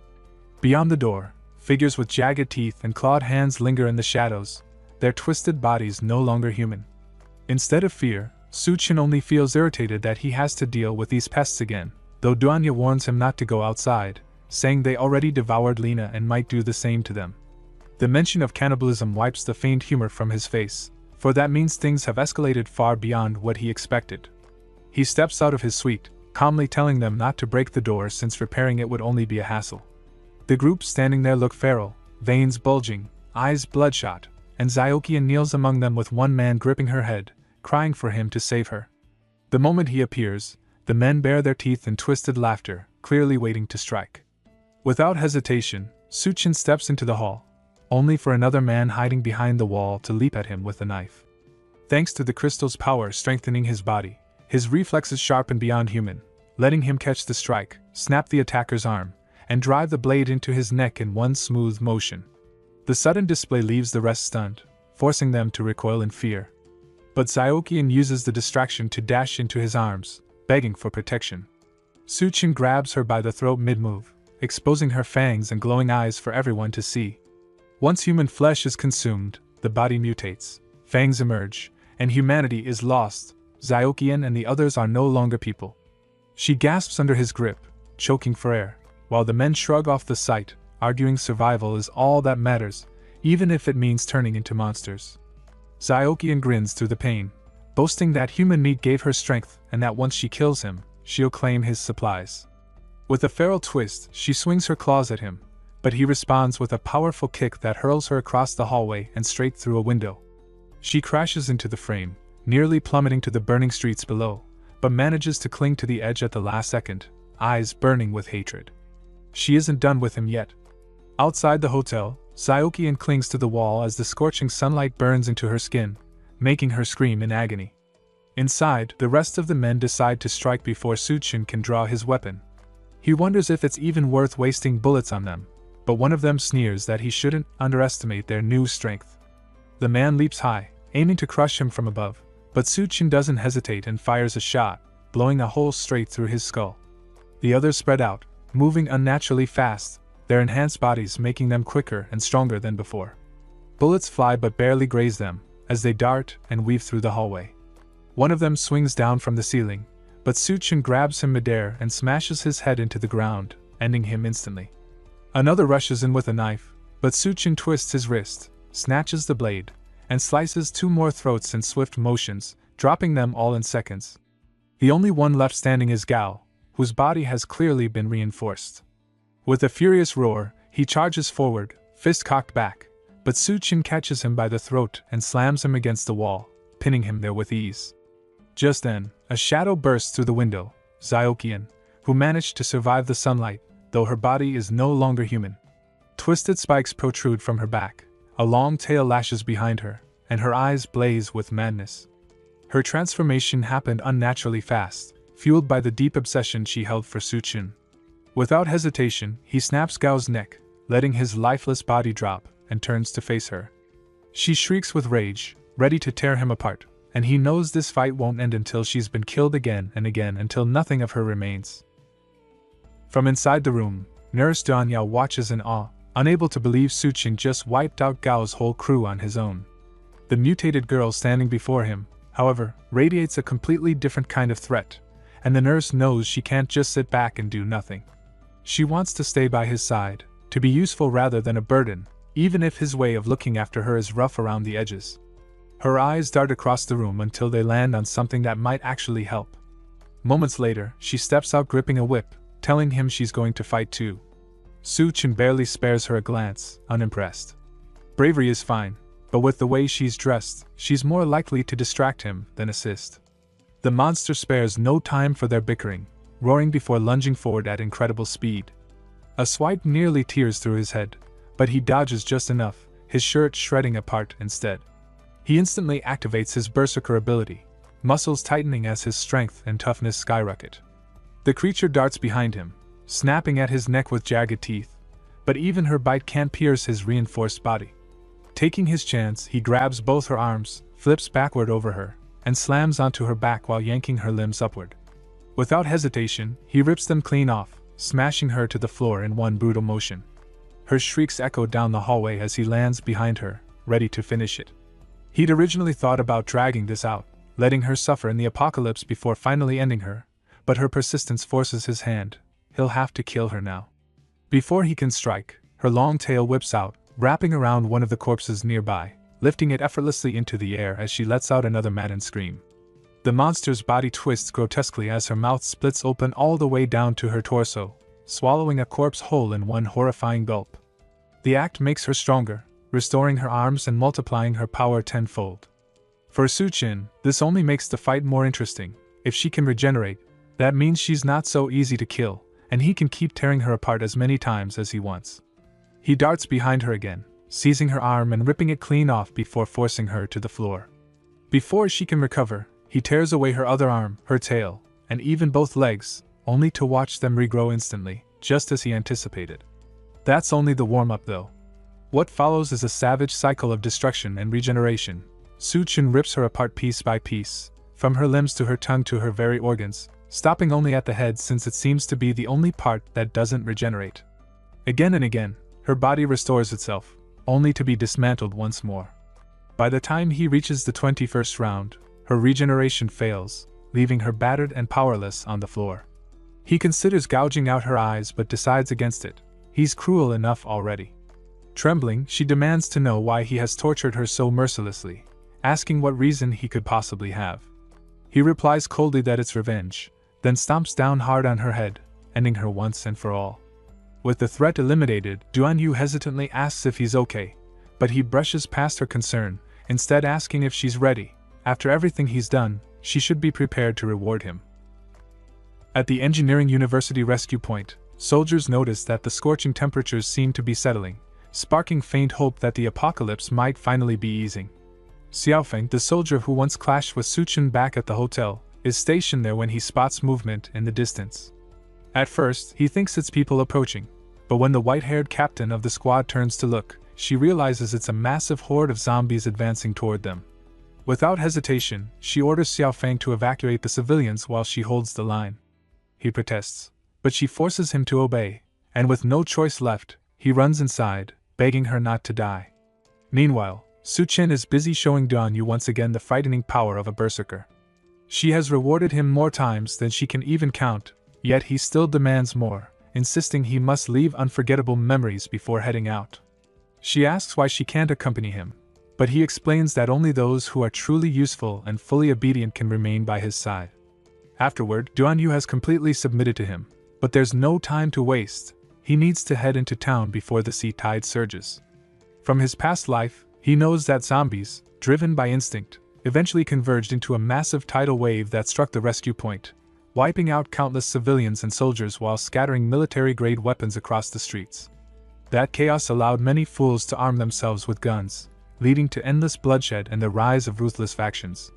Beyond the door, figures with jagged teeth and clawed hands linger in the shadows, their twisted bodies no longer human. Instead of fear, Su Chen only feels irritated that he has to deal with these pests again, though Duanya warns him not to go outside, saying they already devoured Lena and might do the same to them. The mention of cannibalism wipes the faint humor from his face, for that means things have escalated far beyond what he expected. He steps out of his suite, calmly telling them not to break the door since repairing it would only be a hassle. The group standing there look feral, veins bulging, eyes bloodshot, and Xiaoqian kneels among them with one man gripping her head, crying for him to save her. The moment he appears, the men bare their teeth in twisted laughter, clearly waiting to strike. Without hesitation, Su Chen steps into the hall, only for another man hiding behind the wall to leap at him with a knife. Thanks to the crystal's power strengthening his body, his reflexes sharpen beyond human, letting him catch the strike, snap the attacker's arm, and drive the blade into his neck in one smooth motion. The sudden display leaves the rest stunned, forcing them to recoil in fear. But Xiaoqian uses the distraction to dash into his arms, begging for protection. Su Chen grabs her by the throat mid-move, exposing her fangs and glowing eyes for everyone to see. Once human flesh is consumed, the body mutates, fangs emerge, and humanity is lost. Xiaoqian and the others are no longer people. She gasps under his grip, choking for air, while the men shrug off the sight, arguing survival is all that matters, even if it means turning into monsters. Xiaoqian grins through the pain, boasting that human meat gave her strength and that once she kills him, she'll claim his supplies. With a feral twist, she swings her claws at him, but he responds with a powerful kick that hurls her across the hallway and straight through a window. She crashes into the frame, nearly plummeting to the burning streets below, but manages to cling to the edge at the last second, eyes burning with hatred. She isn't done with him yet. Outside the hotel, Xiaoqian clings to the wall as the scorching sunlight burns into her skin, making her scream in agony. Inside, the rest of the men decide to strike before Su Chen can draw his weapon. He wonders if it's even worth wasting bullets on them, but one of them sneers that he shouldn't underestimate their new strength. The man leaps high, aiming to crush him from above, but Su Chen doesn't hesitate and fires a shot, blowing a hole straight through his skull. The others spread out, moving unnaturally fast, their enhanced bodies making them quicker and stronger than before. Bullets fly but barely graze them, as they dart and weave through the hallway. One of them swings down from the ceiling, but Su Chen grabs him midair and smashes his head into the ground, ending him instantly. Another rushes in with a knife, but Su Chen twists his wrist, snatches the blade, and slices 2 more throats in swift motions, dropping them all in seconds. The only one left standing is Gao, whose body has clearly been reinforced. With a furious roar, he charges forward, fist cocked back, but Su-chin catches him by the throat and slams him against the wall, pinning him there with ease. Just then, a shadow bursts through the window, Zyokian, who managed to survive the sunlight, though her body is no longer human. Twisted spikes protrude from her back, a long tail lashes behind her, and her eyes blaze with madness. Her transformation happened unnaturally fast, fueled by the deep obsession she held for Su-chin. Without hesitation, he snaps Gao's neck, letting his lifeless body drop, and turns to face her. She shrieks with rage, ready to tear him apart, and he knows this fight won't end until she's been killed again and again until nothing of her remains. From inside the room, Nurse Danyao watches in awe, unable to believe Su-chin just wiped out Gao's whole crew on his own. The mutated girl standing before him, however, radiates a completely different kind of threat, and the nurse knows she can't just sit back and do nothing. She wants to stay by his side, to be useful rather than a burden, even if his way of looking after her is rough around the edges. Her eyes dart across the room until they land on something that might actually help. Moments later, she steps out gripping a whip, telling him she's going to fight too. Su-chin barely spares her a glance, unimpressed. Bravery is fine, but with the way she's dressed, she's more likely to distract him than assist. The monster spares no time for their bickering, roaring before lunging forward at incredible speed. A swipe nearly tears through his head, but he dodges just enough, his shirt shredding apart instead. He instantly activates his berserker ability, muscles tightening as his strength and toughness skyrocket. The creature darts behind him, snapping at his neck with jagged teeth, but even her bite can't pierce his reinforced body. Taking his chance, he grabs both her arms, flips backward over her, and slams onto her back while yanking her limbs upward. Without hesitation, he rips them clean off, smashing her to the floor in one brutal motion. Her shrieks echo down the hallway as he lands behind her, ready to finish it. He'd originally thought about dragging this out, letting her suffer in the apocalypse before finally ending her, but her persistence forces his hand. He'll have to kill her now. Before he can strike, her long tail whips out, wrapping around one of the corpses nearby, lifting it effortlessly into the air as she lets out another maddened scream. The monster's body twists grotesquely as her mouth splits open all the way down to her torso, swallowing a corpse whole in one horrifying gulp. The act makes her stronger, restoring her arms and multiplying her power tenfold. For Su-chin, this only makes the fight more interesting. If she can regenerate, that means she's not so easy to kill, and he can keep tearing her apart as many times as he wants. He darts behind her again, seizing her arm and ripping it clean off before forcing her to the floor. Before she can recover, he tears away her other arm, her tail, and even both legs, only to watch them regrow instantly, just as he anticipated. That's only the warm-up though. What follows is a savage cycle of destruction and regeneration. Su-chin rips her apart piece by piece, from her limbs to her tongue to her very organs, stopping only at the head since it seems to be the only part that doesn't regenerate. Again and again, her body restores itself, only to be dismantled once more. By the time he reaches the 21st round, her regeneration fails, leaving her battered and powerless on the floor. He considers gouging out her eyes but decides against it. He's cruel enough already. Trembling, she demands to know why he has tortured her so mercilessly, asking what reason he could possibly have. He replies coldly that it's revenge, then stomps down hard on her head, ending her once and for all. With the threat eliminated, Duan Yu hesitantly asks if he's okay, but he brushes past her concern, instead asking if she's ready. After everything he's done, she should be prepared to reward him. At the Engineering University rescue point, soldiers notice that the scorching temperatures seem to be settling, sparking faint hope that the apocalypse might finally be easing. Xiaofeng, the soldier who once clashed with Su-chin back at the hotel, is stationed there when he spots movement in the distance. At first, he thinks it's people approaching, but when the white-haired captain of the squad turns to look, she realizes it's a massive horde of zombies advancing toward them. Without hesitation, she orders Xiaofeng to evacuate the civilians while she holds the line. He protests, but she forces him to obey, and with no choice left, he runs inside, begging her not to die. Meanwhile, Su-chin is busy showing Duan Yu once again the frightening power of a berserker. She has rewarded him more times than she can even count, yet he still demands more, insisting he must leave unforgettable memories before heading out. She asks why she can't accompany him, but he explains that only those who are truly useful and fully obedient can remain by his side. Afterward, Duan Yu has completely submitted to him, but there's no time to waste. He needs to head into town before the sea tide surges. From his past life, he knows that zombies, driven by instinct, eventually converged into a massive tidal wave that struck the rescue point, wiping out countless civilians and soldiers while scattering military-grade weapons across the streets. That chaos allowed many fools to arm themselves with guns, leading to endless bloodshed and the rise of ruthless factions.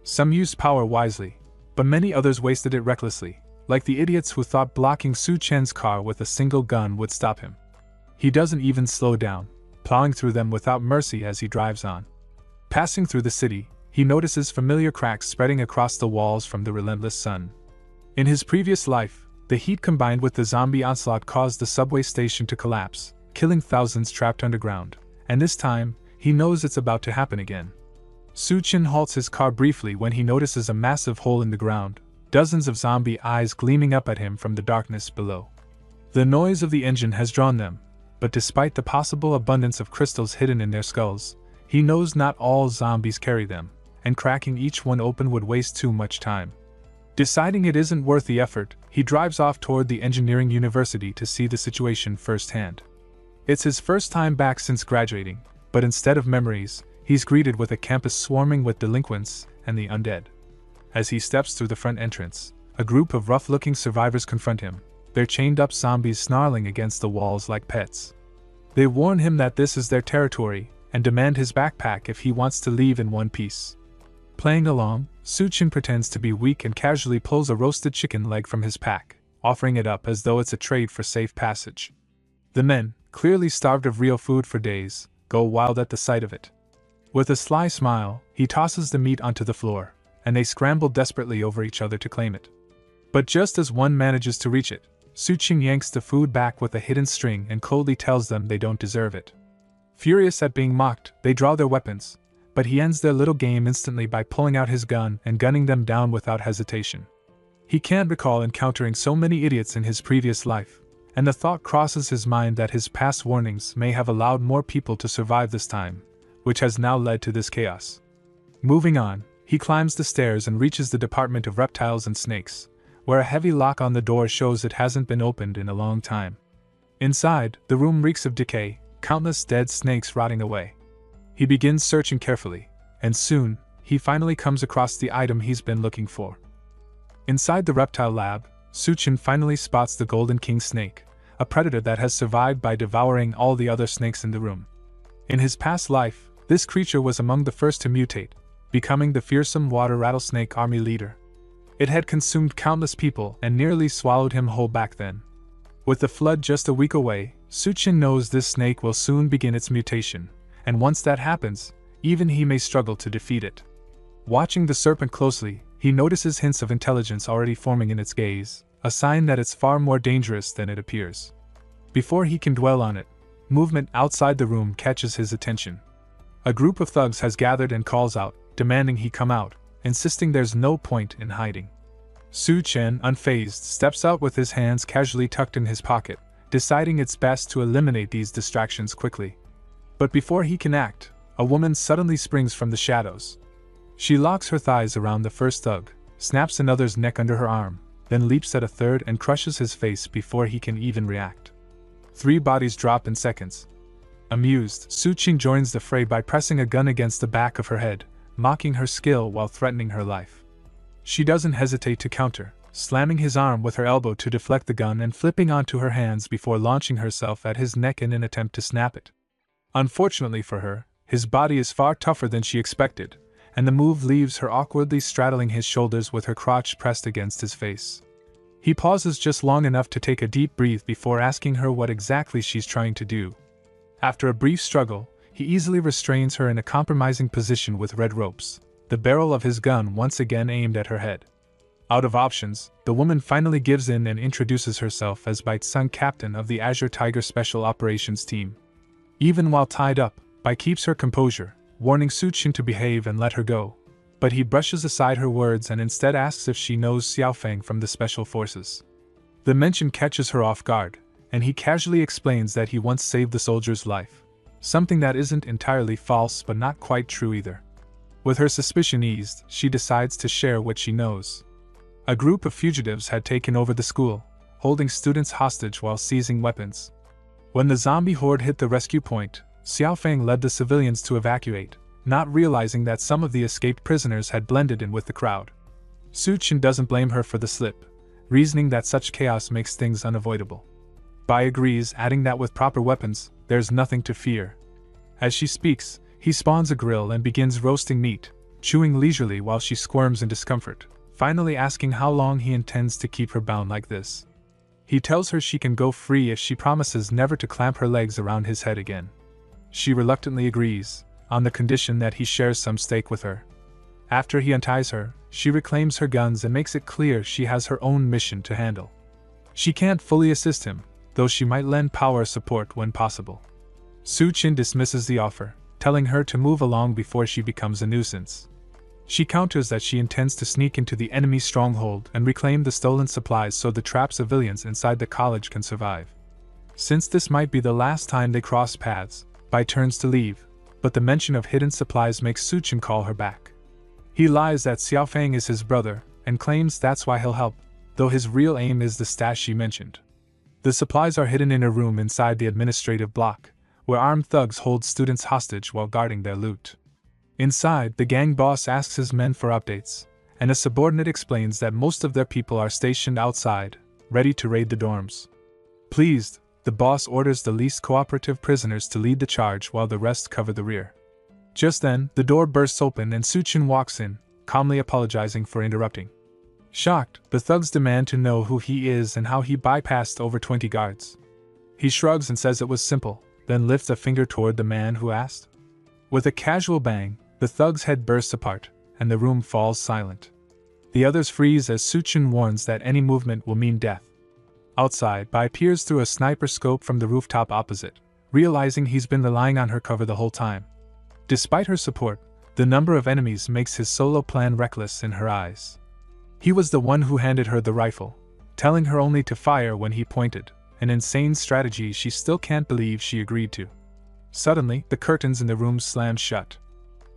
Some used power wisely, but many others wasted it recklessly, like the idiots who thought blocking Su Chen's car with a single gun would stop him. He doesn't even slow down, plowing through them without mercy as he drives on. Passing through the city, he notices familiar cracks spreading across the walls from the relentless sun. In his previous life, the heat combined with the zombie onslaught caused the subway station to collapse, killing thousands trapped underground, and this time, he knows it's about to happen again. Su Chen halts his car briefly when he notices a massive hole in the ground, dozens of zombie eyes gleaming up at him from the darkness below. The noise of the engine has drawn them, but despite the possible abundance of crystals hidden in their skulls, he knows not all zombies carry them, and cracking each one open would waste too much time. Deciding it isn't worth the effort, he drives off toward the engineering university to see the situation firsthand. It's his first time back since graduating, but instead of memories, he's greeted with a campus swarming with delinquents and the undead. As he steps through the front entrance, a group of rough-looking survivors confront him, their chained-up zombies snarling against the walls like pets. They warn him that this is their territory and demand his backpack if he wants to leave in one piece. Playing along, Su Chen pretends to be weak and casually pulls a roasted chicken leg from his pack, offering it up as though it's a trade for safe passage. The men, clearly starved of real food for days, go wild at the sight of it. With a sly smile, he tosses the meat onto the floor, and they scramble desperately over each other to claim it. But just as one manages to reach it, Su Chen yanks the food back with a hidden string and coldly tells them they don't deserve it. Furious at being mocked, they draw their weapons, but he ends their little game instantly by pulling out his gun and gunning them down without hesitation. He can't recall encountering so many idiots in his previous life, and the thought crosses his mind that his past warnings may have allowed more people to survive this time, which has now led to this chaos. Moving on, he climbs the stairs and reaches the Department of Reptiles and Snakes, where a heavy lock on the door shows it hasn't been opened in a long time. Inside, the room reeks of decay, countless dead snakes rotting away. He begins searching carefully, and soon, he finally comes across the item he's been looking for. Inside the reptile lab, Su Chen finally spots the Golden King snake, a predator that has survived by devouring all the other snakes in the room. In his past life, this creature was among the first to mutate, becoming the fearsome water rattlesnake army leader. It had consumed countless people and nearly swallowed him whole back then. With the flood just a week away, Su Chen knows this snake will soon begin its mutation, and once that happens, even he may struggle to defeat it. Watching the serpent closely, he notices hints of intelligence already forming in its gaze, a sign that it's far more dangerous than it appears. Before he can dwell on it, movement outside the room catches his attention. A group of thugs has gathered and calls out, demanding he come out, insisting there's no point in hiding. Su Chen, unfazed, steps out with his hands casually tucked in his pocket, deciding it's best to eliminate these distractions quickly. But before he can act, a woman suddenly springs from the shadows. She locks her thighs around the first thug, snaps another's neck under her arm, then leaps at a third and crushes his face before he can even react. 3 bodies drop in seconds. Amused, Su Chen joins the fray by pressing a gun against the back of her head, mocking her skill while threatening her life. She doesn't hesitate to counter, slamming his arm with her elbow to deflect the gun and flipping onto her hands before launching herself at his neck in an attempt to snap it. Unfortunately for her, his body is far tougher than she expected, and the move leaves her awkwardly straddling his shoulders with her crotch pressed against his face. He pauses just long enough to take a deep breath before asking her what exactly she's trying to do. After a brief struggle, he easily restrains her in a compromising position with red ropes, the barrel of his gun once again aimed at her head. Out of options, the woman finally gives in and introduces herself as Bai Tsung, captain of the Azure Tiger Special Operations Team. Even while tied up, Bai keeps her composure, warning Su Chen to behave and let her go, but he brushes aside her words and instead asks if she knows Xiaofeng from the Special Forces. The mention catches her off guard, and he casually explains that he once saved the soldier's life, something that isn't entirely false but not quite true either. With her suspicion eased, she decides to share what she knows. A group of fugitives had taken over the school, holding students hostage while seizing weapons. When the zombie horde hit the rescue point, Xiaofeng led the civilians to evacuate, not realizing that some of the escaped prisoners had blended in with the crowd. Su Chen doesn't blame her for the slip, reasoning that such chaos makes things unavoidable. Bai agrees, adding that with proper weapons, there's nothing to fear. As she speaks, he spawns a grill and begins roasting meat, chewing leisurely while she squirms in discomfort, finally asking how long he intends to keep her bound like this. He tells her she can go free if she promises never to clamp her legs around his head again. She reluctantly agrees, on the condition that he shares some steak with her. After he unties her, she reclaims her guns and makes it clear she has her own mission to handle. She can't fully assist him, though she might lend power support when possible. Su Chen dismisses the offer, telling her to move along before she becomes a nuisance. She counters that she intends to sneak into the enemy stronghold and reclaim the stolen supplies so the trapped civilians inside the college can survive. Since this might be the last time they cross paths, Bai turns to leave, but the mention of hidden supplies makes Su Chen call her back. He lies that Xiaofeng is his brother, and claims that's why he'll help, though his real aim is the stash she mentioned. The supplies are hidden in a room inside the administrative block, where armed thugs hold students hostage while guarding their loot. Inside, the gang boss asks his men for updates, and a subordinate explains that most of their people are stationed outside, ready to raid the dorms. Pleased, the boss orders the least cooperative prisoners to lead the charge while the rest cover the rear. Just then, the door bursts open and Su Chen walks in, calmly apologizing for interrupting. Shocked, the thugs demand to know who he is and how he bypassed over 20 guards. He shrugs and says it was simple, then lifts a finger toward the man who asked. With a casual bang, the thug's head bursts apart, and the room falls silent. The others freeze as Su Chen warns that any movement will mean death. Outside, Bai peers through a sniper scope from the rooftop opposite, realizing he's been relying on her cover the whole time. Despite her support, the number of enemies makes his solo plan reckless in her eyes. He was the one who handed her the rifle, telling her only to fire when he pointed, an insane strategy she still can't believe she agreed to. Suddenly, the curtains in the room slam shut.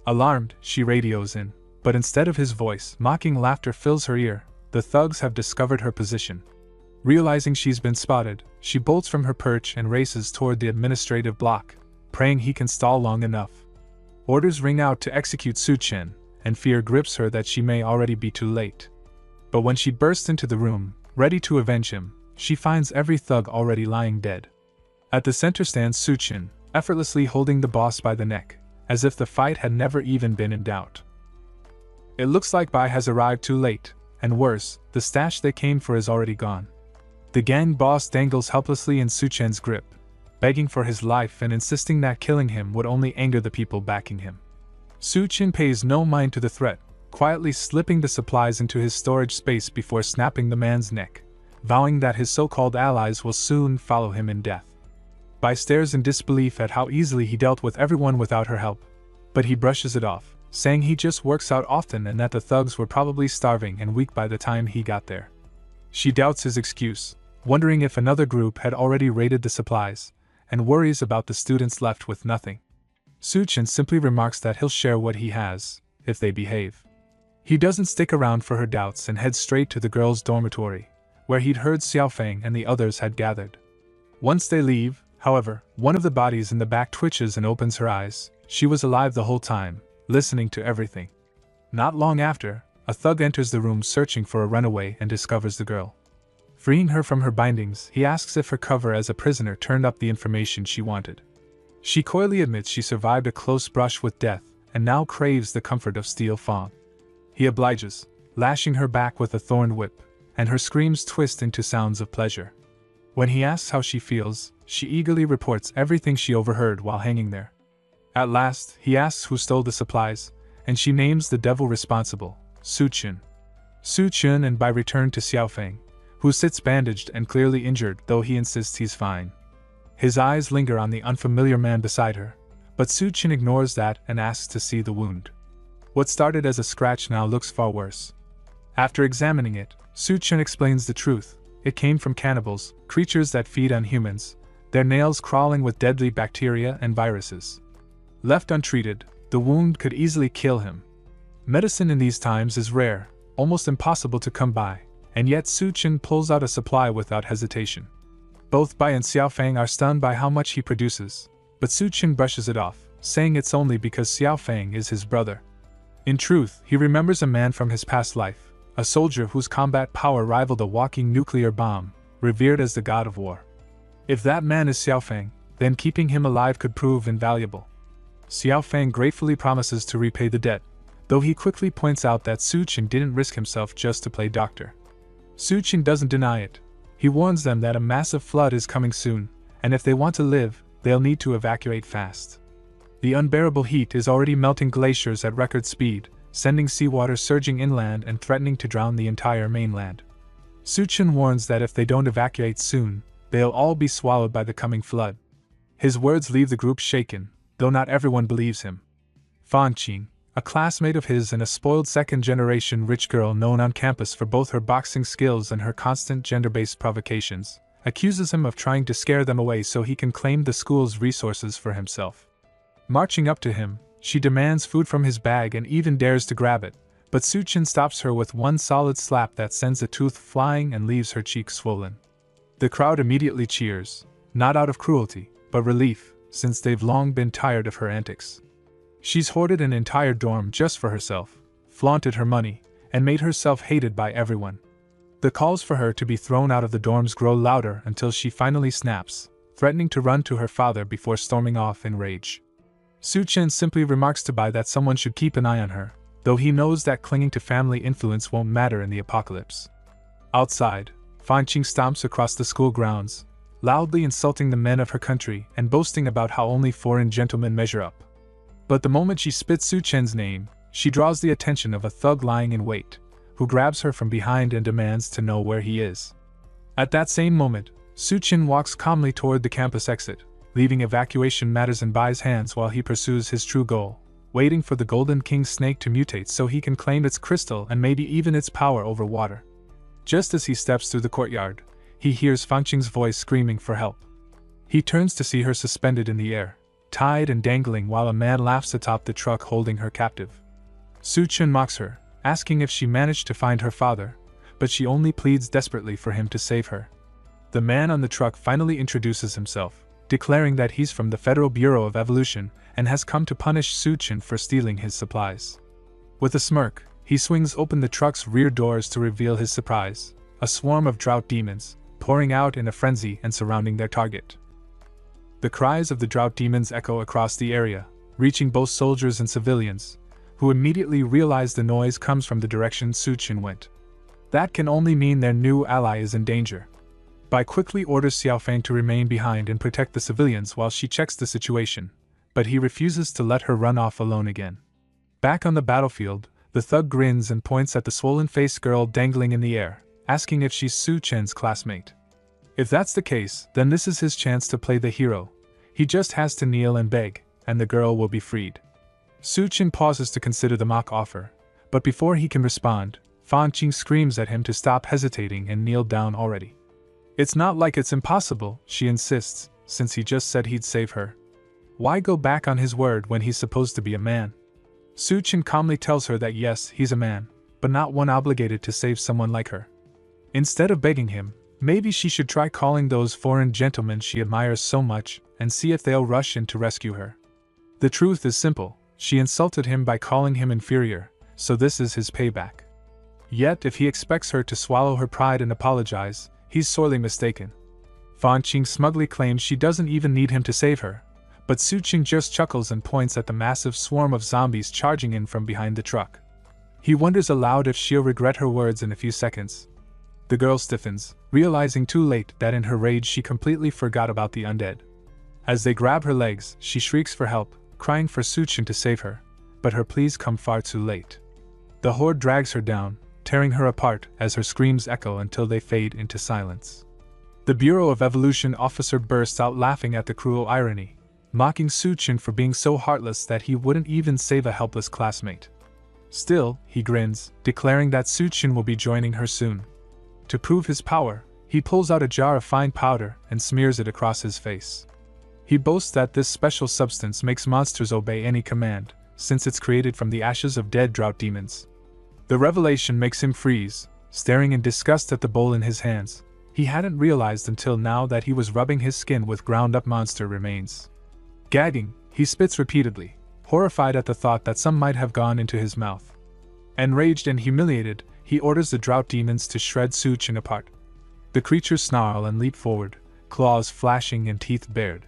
Alarmed, she radios in, but instead of his voice, mocking laughter fills her ear. The thugs have discovered her position. Realizing she's been spotted, she bolts from her perch and races toward the administrative block, praying he can stall long enough. Orders ring out to execute Su Chen, and fear grips her that she may already be too late. But when she bursts into the room, ready to avenge him, she finds every thug already lying dead. At the center stands Su Chen, effortlessly holding the boss by the neck, as if the fight had never even been in doubt. It looks like Bai has arrived too late, and worse, the stash they came for is already gone. The gang boss dangles helplessly in Su Chen's grip, begging for his life and insisting that killing him would only anger the people backing him. Su Chen pays no mind to the threat, quietly slipping the supplies into his storage space before snapping the man's neck, vowing that his so-called allies will soon follow him in death. Bai stares in disbelief at how easily he dealt with everyone without her help, but he brushes it off, saying he just works out often and that the thugs were probably starving and weak by the time he got there. She doubts his excuse, wondering if another group had already raided the supplies, and worries about the students left with nothing. Su Chen simply remarks that he'll share what he has, if they behave. He doesn't stick around for her doubts and heads straight to the girls' dormitory, where he'd heard Xiaofeng and the others had gathered. Once they leave, however, one of the bodies in the back twitches and opens her eyes. She was alive the whole time, listening to everything. Not long after, a thug enters the room searching for a runaway and discovers the girl. Freeing her from her bindings, he asks if her cover as a prisoner turned up the information she wanted. She coyly admits she survived a close brush with death and now craves the comfort of steel fang. He obliges, lashing her back with a thorn whip, and her screams twist into sounds of pleasure. When he asks how she feels, she eagerly reports everything she overheard while hanging there. At last, he asks who stole the supplies, and she names the devil responsible, Su Chen. Su Chen and Bai return to Xiaofeng, who sits bandaged and clearly injured, though he insists he's fine. His eyes linger on the unfamiliar man beside her, but Su Chen ignores that and asks to see the wound. What started as a scratch now looks far worse. After examining it, Su Chen explains the truth. It came from cannibals, creatures that feed on humans, their nails crawling with deadly bacteria and viruses. Left untreated, the wound could easily kill him. Medicine in these times is rare, almost impossible to come by, and yet Su Chen pulls out a supply without hesitation. Both Bai and Xiao Fang are stunned by how much he produces, but Su Chen brushes it off, saying it's only because Xiao Fang is his brother. In truth, he remembers a man from his past life, a soldier whose combat power rivaled a walking nuclear bomb, revered as the god of war. If that man is Xiao Fang, then keeping him alive could prove invaluable. Xiao Fang gratefully promises to repay the debt, though he quickly points out that Su Chen didn't risk himself just to play doctor. Su Chen doesn't deny it. He warns them that a massive flood is coming soon, and if they want to live, they'll need to evacuate fast. The unbearable heat is already melting glaciers at record speed, sending seawater surging inland and threatening to drown the entire mainland. Su Chen warns that if they don't evacuate soon, they'll all be swallowed by the coming flood. His words leave the group shaken, though not everyone believes him. Fan Qing, a classmate of his and a spoiled second-generation rich girl known on campus for both her boxing skills and her constant gender-based provocations, accuses him of trying to scare them away so he can claim the school's resources for himself. Marching up to him, she demands food from his bag and even dares to grab it, but Su Chen stops her with one solid slap that sends a tooth flying and leaves her cheek swollen. The crowd immediately cheers, not out of cruelty, but relief, since they've long been tired of her antics. She's hoarded an entire dorm just for herself, flaunted her money, and made herself hated by everyone. The calls for her to be thrown out of the dorms grow louder until she finally snaps, threatening to run to her father before storming off in rage. Su Chen simply remarks to Bai that someone should keep an eye on her, though he knows that clinging to family influence won't matter in the apocalypse. Outside, Fan Qing stomps across the school grounds, loudly insulting the men of her country and boasting about how only foreign gentlemen measure up. But the moment she spits Su Chen's name, she draws the attention of a thug lying in wait, who grabs her from behind and demands to know where he is. At that same moment, Su Chen walks calmly toward the campus exit, leaving evacuation matters in Bai's hands while he pursues his true goal, waiting for the Golden King snake to mutate so he can claim its crystal and maybe even its power over water. Just as he steps through the courtyard, he hears Fan Qing's voice screaming for help. He turns to see her suspended in the air, tied and dangling while a man laughs atop the truck holding her captive. Su Chen mocks her, asking if she managed to find her father, but she only pleads desperately for him to save her. The man on the truck finally introduces himself, declaring that he's from the Federal Bureau of Evolution and has come to punish Su Chen for stealing his supplies. With a smirk, he swings open the truck's rear doors to reveal his surprise, a swarm of drought demons, pouring out in a frenzy and surrounding their target. The cries of the drought demons echo across the area, reaching both soldiers and civilians, who immediately realize the noise comes from the direction Su Chen went. That can only mean their new ally is in danger. Bai quickly orders Xiao Fang to remain behind and protect the civilians while she checks the situation, but he refuses to let her run off alone again. Back on the battlefield, the thug grins and points at the swollen-faced girl dangling in the air, asking if she's Su Chen's classmate. If that's the case, then this is his chance to play the hero. He just has to kneel and beg, and the girl will be freed. Su Chen pauses to consider the mock offer, but before he can respond, Fan Qing screams at him to stop hesitating and kneel down already. It's not like it's impossible, she insists, since he just said he'd save her. Why go back on his word when he's supposed to be a man? Su Chen calmly tells her that yes, he's a man, but not one obligated to save someone like her. Instead of begging him, maybe she should try calling those foreign gentlemen she admires so much and see if they'll rush in to rescue her. The truth is simple, she insulted him by calling him inferior, so this is his payback. Yet if he expects her to swallow her pride and apologize, he's sorely mistaken. Fan Qing smugly claims she doesn't even need him to save her, but Su Chen just chuckles and points at the massive swarm of zombies charging in from behind the truck. He wonders aloud if she'll regret her words in a few seconds. The girl stiffens, realizing too late that in her rage she completely forgot about the undead. As they grab her legs, she shrieks for help, crying for Su Chen to save her, but her pleas come far too late. The horde drags her down, tearing her apart as her screams echo until they fade into silence. The Bureau of Evolution officer bursts out laughing at the cruel irony, mocking Su Chen for being so heartless that he wouldn't even save a helpless classmate. Still, he grins, declaring that Su Chen will be joining her soon. To prove his power, he pulls out a jar of fine powder and smears it across his face. He boasts that this special substance makes monsters obey any command, since it's created from the ashes of dead drought demons. The revelation makes him freeze, staring in disgust at the bowl in his hands. He hadn't realized until now that he was rubbing his skin with ground-up monster remains. Gagging, he spits repeatedly, horrified at the thought that some might have gone into his mouth. Enraged and humiliated, he orders the drought demons to shred Suchin apart. The creatures snarl and leap forward, claws flashing and teeth bared.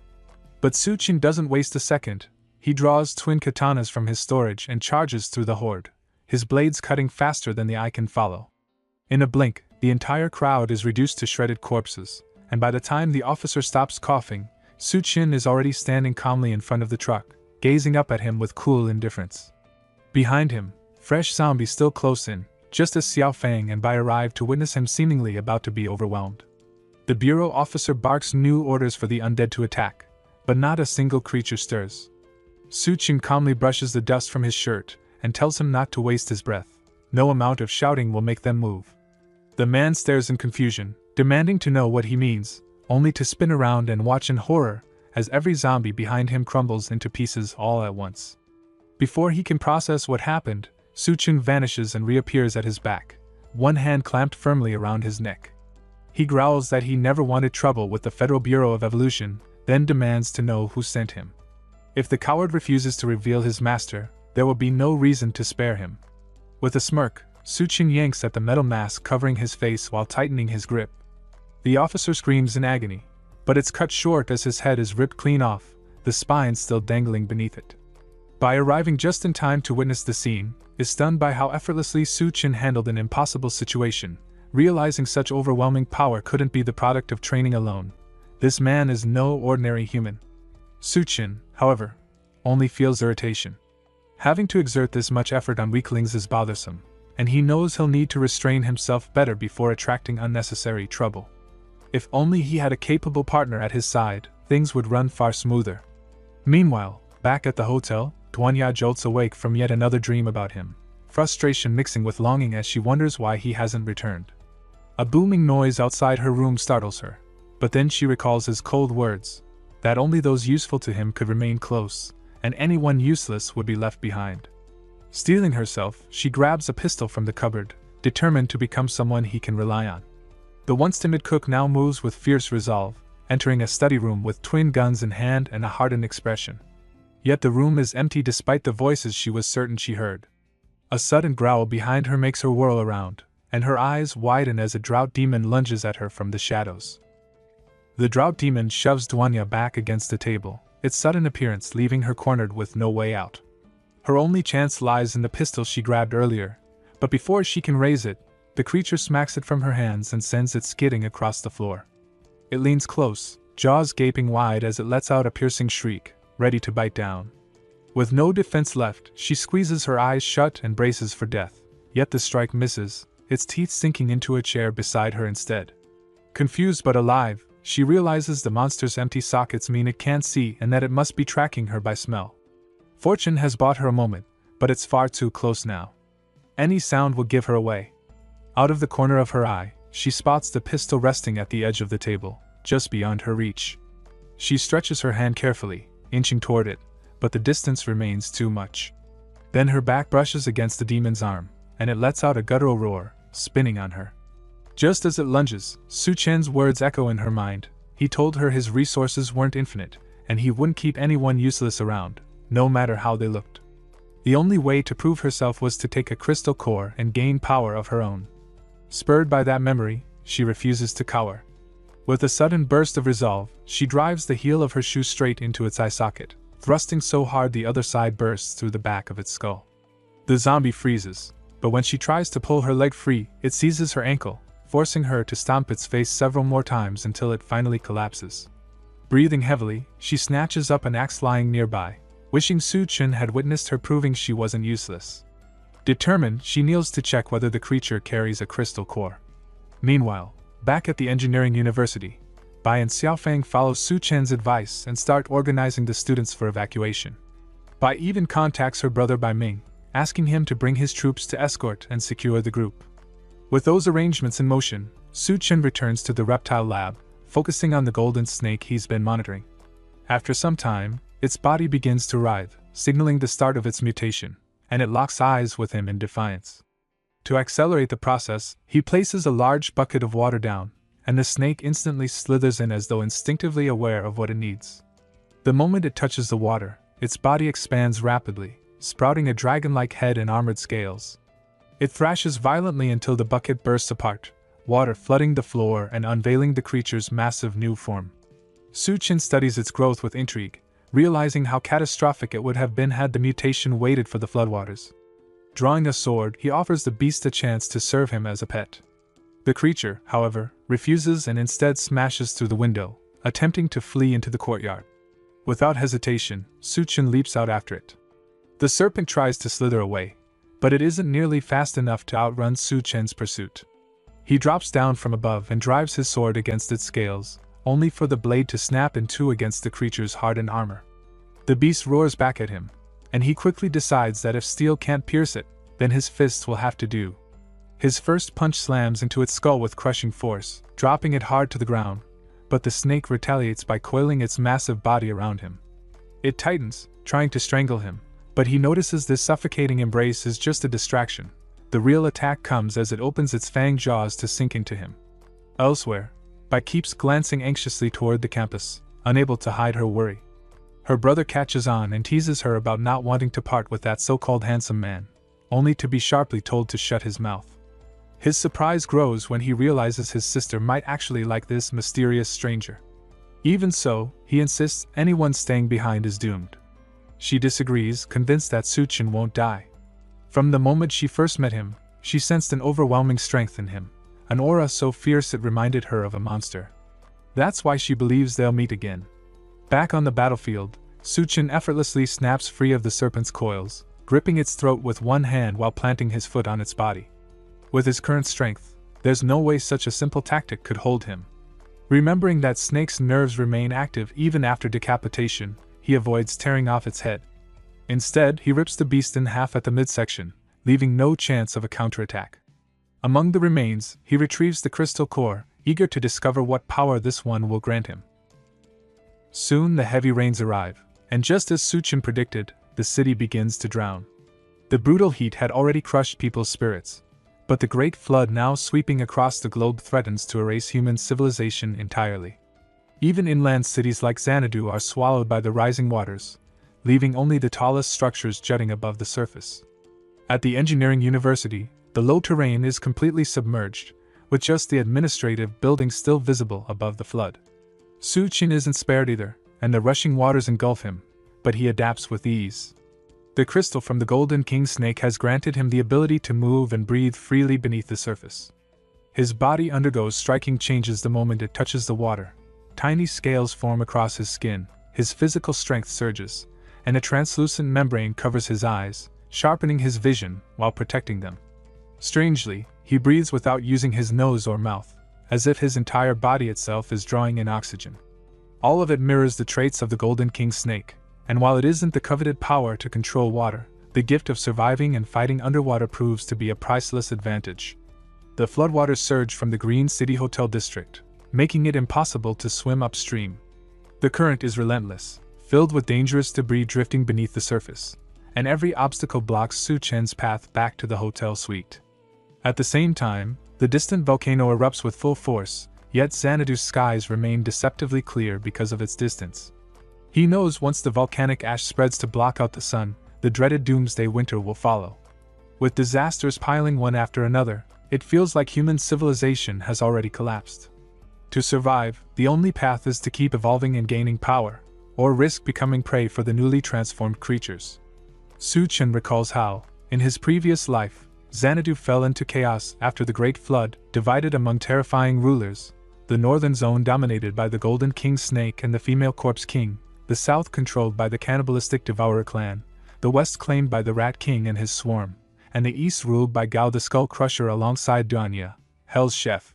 But Suchin doesn't waste a second. He draws twin katanas from his storage and charges through the horde, his blades cutting faster than the eye can follow. In a blink, the entire crowd is reduced to shredded corpses, and by the time the officer stops coughing, Suchin is already standing calmly in front of the truck, gazing up at him with cool indifference. Behind him, fresh zombies still close in, just as Xiao Fang and Bai arrive to witness him seemingly about to be overwhelmed. The bureau officer barks new orders for the undead to attack, but not a single creature stirs. Suchin calmly brushes the dust from his shirt and tells him not to waste his breath. No amount of shouting will make them move. The man stares in confusion, demanding to know what he means, only to spin around and watch in horror as every zombie behind him crumbles into pieces all at once. Before he can process what happened, Suchin vanishes and reappears at his back, one hand clamped firmly around his neck. He growls that he never wanted trouble with the Federal Bureau of Evolution, then demands to know who sent him. If the coward refuses to reveal his master, there will be no reason to spare him. With a smirk, Suchin yanks at the metal mask covering his face while tightening his grip. The officer screams in agony, but it's cut short as his head is ripped clean off, the spine still dangling beneath it. Bai, arriving just in time to witness the scene, is stunned by how effortlessly Suchin handled an impossible situation, realizing such overwhelming power couldn't be the product of training alone. This man is no ordinary human. Suchin, however, only feels irritation. Having to exert this much effort on weaklings is bothersome, and he knows he'll need to restrain himself better before attracting unnecessary trouble. If only he had a capable partner at his side, things would run far smoother. Meanwhile, back at the hotel, Duanya jolts awake from yet another dream about him, frustration mixing with longing as she wonders why he hasn't returned. A booming noise outside her room startles her, but then she recalls his cold words, that only those useful to him could remain close, and anyone useless would be left behind. Steeling herself, she grabs a pistol from the cupboard, determined to become someone he can rely on. The once timid cook now moves with fierce resolve, entering a study room with twin guns in hand and a hardened expression. Yet the room is empty despite the voices she was certain she heard. A sudden growl behind her makes her whirl around, and her eyes widen as a drought demon lunges at her from the shadows. The drought demon shoves Duanya back against the table, its sudden appearance leaving her cornered with no way out. Her only chance lies in the pistol she grabbed earlier, but before she can raise it, the creature smacks it from her hands and sends it skidding across the floor. It leans close, jaws gaping wide as it lets out a piercing shriek, ready to bite down. With no defense left, she squeezes her eyes shut and braces for death, yet the strike misses, its teeth sinking into a chair beside her instead. Confused but alive, she realizes the monster's empty sockets mean it can't see and that it must be tracking her by smell. Fortune has bought her a moment, but it's far too close now. Any sound will give her away. Out of the corner of her eye, she spots the pistol resting at the edge of the table, just beyond her reach. She stretches her hand carefully, inching toward it, but the distance remains too much. Then her back brushes against the demon's arm, and it lets out a guttural roar, spinning on her. Just as it lunges, Suchin's words echo in her mind. He told her his resources weren't infinite, and he wouldn't keep anyone useless around, no matter how they looked. The only way to prove herself was to take a crystal core and gain power of her own. Spurred by that memory, she refuses to cower. With a sudden burst of resolve, she drives the heel of her shoe straight into its eye socket, thrusting so hard the other side bursts through the back of its skull. The zombie freezes, but when she tries to pull her leg free, it seizes her ankle, forcing her to stomp its face several more times until it finally collapses. Breathing heavily, she snatches up an axe lying nearby, wishing Suchin had witnessed her proving she wasn't useless. Determined, she kneels to check whether the creature carries a crystal core. Meanwhile, back at the engineering university, Bai and Xiaofang follow Suchin's advice and start organizing the students for evacuation. Bai even contacts her brother Bai Ming, asking him to bring his troops to escort and secure the group. With those arrangements in motion, Suchin returns to the reptile lab, focusing on the golden snake he's been monitoring. After some time, its body begins to writhe, signaling the start of its mutation, and it locks eyes with him in defiance. To accelerate the process, he places a large bucket of water down, and the snake instantly slithers in as though instinctively aware of what it needs. The moment it touches the water, its body expands rapidly, sprouting a dragon-like head and armored scales. It thrashes violently until the bucket bursts apart, water flooding the floor and unveiling the creature's massive new form. Su-chin studies its growth with intrigue, realizing how catastrophic it would have been had the mutation waited for the floodwaters. Drawing a sword, he offers the beast a chance to serve him as a pet. The creature, however, refuses and instead smashes through the window, attempting to flee into the courtyard. Without hesitation, Su-chin leaps out after it. The serpent tries to slither away, but it isn't nearly fast enough to outrun Su-chin's pursuit. He drops down from above and drives his sword against its scales, only for the blade to snap in two against the creature's hardened armor. The beast roars back at him, and he quickly decides that if steel can't pierce it, then his fists will have to do. His first punch slams into its skull with crushing force, dropping it hard to the ground, but the snake retaliates by coiling its massive body around him. It tightens, trying to strangle him, but he notices this suffocating embrace is just a distraction. The real attack comes as it opens its fanged jaws to sink into him. Elsewhere, Bai keeps glancing anxiously toward the campus, unable to hide her worry. Her brother catches on and teases her about not wanting to part with that so-called handsome man, only to be sharply told to shut his mouth. His surprise grows when he realizes his sister might actually like this mysterious stranger. Even so, he insists anyone staying behind is doomed. She disagrees, convinced that Su-chin won't die. From the moment she first met him, she sensed an overwhelming strength in him, an aura so fierce it reminded her of a monster. That's why she believes they'll meet again. Back on the battlefield, Su-chin effortlessly snaps free of the serpent's coils, gripping its throat with one hand while planting his foot on its body. With his current strength, there's no way such a simple tactic could hold him. Remembering that snake's nerves remain active even after decapitation, he avoids tearing off its head. Instead, he rips the beast in half at the midsection, leaving no chance of a counterattack. Among the remains, he retrieves the crystal core, eager to discover what power this one will grant him. Soon the heavy rains arrive, and just as Su-chin predicted, the city begins to drown. The brutal heat had already crushed people's spirits, but the great flood now sweeping across the globe threatens to erase human civilization entirely. Even inland cities like Xanadu are swallowed by the rising waters, leaving only the tallest structures jutting above the surface. At the engineering university, the low terrain is completely submerged, with just the administrative buildings still visible above the flood. Su-chin isn't spared either, and the rushing waters engulf him, but he adapts with ease. The crystal from the Golden King snake has granted him the ability to move and breathe freely beneath the surface. His body undergoes striking changes the moment it touches the water. Tiny scales form across his skin, his physical strength surges, and a translucent membrane covers his eyes, sharpening his vision while protecting them. Strangely, he breathes without using his nose or mouth, as if his entire body itself is drawing in oxygen. All of it mirrors the traits of the Golden King snake, and while it isn't the coveted power to control water, the gift of surviving and fighting underwater proves to be a priceless advantage. The floodwaters surge from the Green City Hotel district, making it impossible to swim upstream. The current is relentless, filled with dangerous debris drifting beneath the surface, and every obstacle blocks Su-chin's path back to the hotel suite. At the same time, the distant volcano erupts with full force, yet Xanadu's skies remain deceptively clear because of its distance. He knows once the volcanic ash spreads to block out the sun, the dreaded doomsday winter will follow. With disasters piling one after another, it feels like human civilization has already collapsed. To survive, the only path is to keep evolving and gaining power, or risk becoming prey for the newly transformed creatures. Su-chin recalls how, in his previous life, Xanadu fell into chaos after the Great Flood, divided among terrifying rulers, the northern zone dominated by the Golden King snake and the female Corpse King, the south controlled by the cannibalistic Devourer clan, the west claimed by the Rat King and his swarm, and the east ruled by Gao the Skull Crusher alongside Duanya, Hell's chef.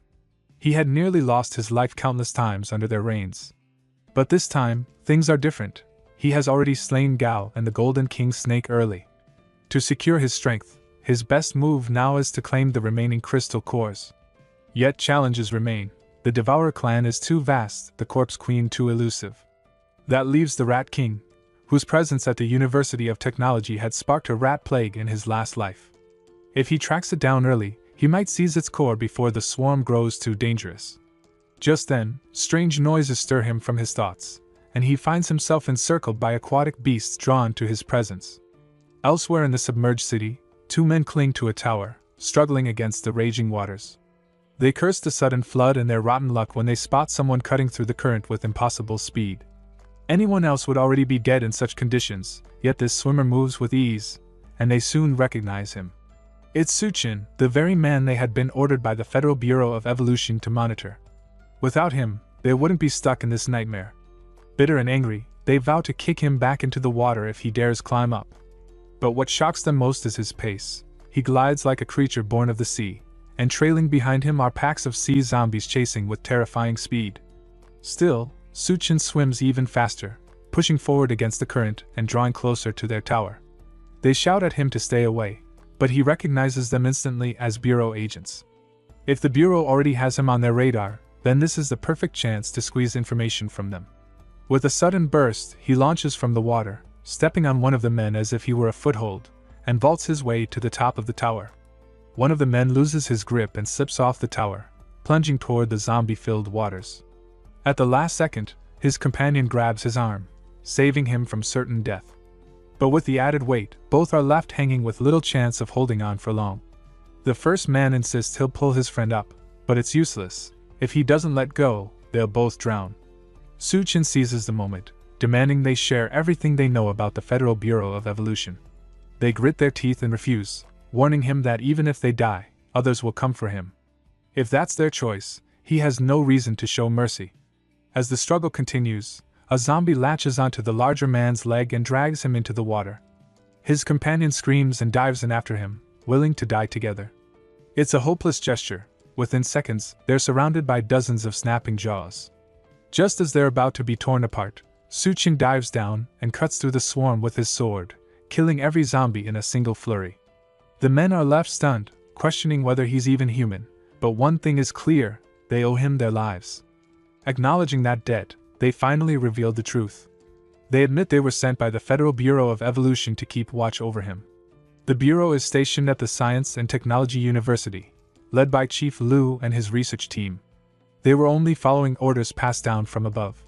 He had nearly lost his life countless times under their reigns. But this time, things are different. He has already slain Gao and the Golden King snake early. To secure his strength, his best move now is to claim the remaining crystal cores. Yet challenges remain. The Devourer clan is too vast, the Corpse Queen too elusive. That leaves the Rat King, whose presence at the University of Technology had sparked a rat plague in his last life. If he tracks it down early, he might seize its core before the swarm grows too dangerous. Just then, strange noises stir him from his thoughts, and he finds himself encircled by aquatic beasts drawn to his presence. Elsewhere in the submerged city, two men cling to a tower, struggling against the raging waters. They curse the sudden flood and their rotten luck when they spot someone cutting through the current with impossible speed. Anyone else would already be dead in such conditions, yet this swimmer moves with ease, and they soon recognize him. It's Suchin, the very man they had been ordered by the Federal Bureau of Evolution to monitor. Without him, they wouldn't be stuck in this nightmare. Bitter and angry, they vow to kick him back into the water if he dares climb up. But what shocks them most is his pace. He glides like a creature born of the sea, and trailing behind him are packs of sea zombies chasing with terrifying speed. Still, Suchin swims even faster, pushing forward against the current and drawing closer to their tower. They shout at him to stay away, but he recognizes them instantly as Bureau agents. If the Bureau already has him on their radar, then this is the perfect chance to squeeze information from them. With a sudden burst, he launches from the water, stepping on one of the men as if he were a foothold, and vaults his way to the top of the tower. One of the men loses his grip and slips off the tower, plunging toward the zombie-filled waters. At the last second, his companion grabs his arm, saving him from certain death. But with the added weight, both are left hanging with little chance of holding on for long. The first man insists he'll pull his friend up, but it's useless. If he doesn't let go, they'll both drown. Suchin seizes the moment, demanding they share everything they know about the Federal Bureau of Evolution. They grit their teeth and refuse, warning him that even if they die, others will come for him. If that's their choice, he has no reason to show mercy. As the struggle continues, a zombie latches onto the larger man's leg and drags him into the water. His companion screams and dives in after him, willing to die together. It's a hopeless gesture. Within seconds, they're surrounded by dozens of snapping jaws. Just as they're about to be torn apart, Suchin dives down and cuts through the swarm with his sword, killing every zombie in a single flurry. The men are left stunned, questioning whether he's even human, but one thing is clear: they owe him their lives. Acknowledging that debt, they finally revealed the truth. They admit they were sent by the Federal Bureau of Evolution to keep watch over him. The Bureau is stationed at the Science and Technology University, led by Chief Liu and his research team. They were only following orders passed down from above.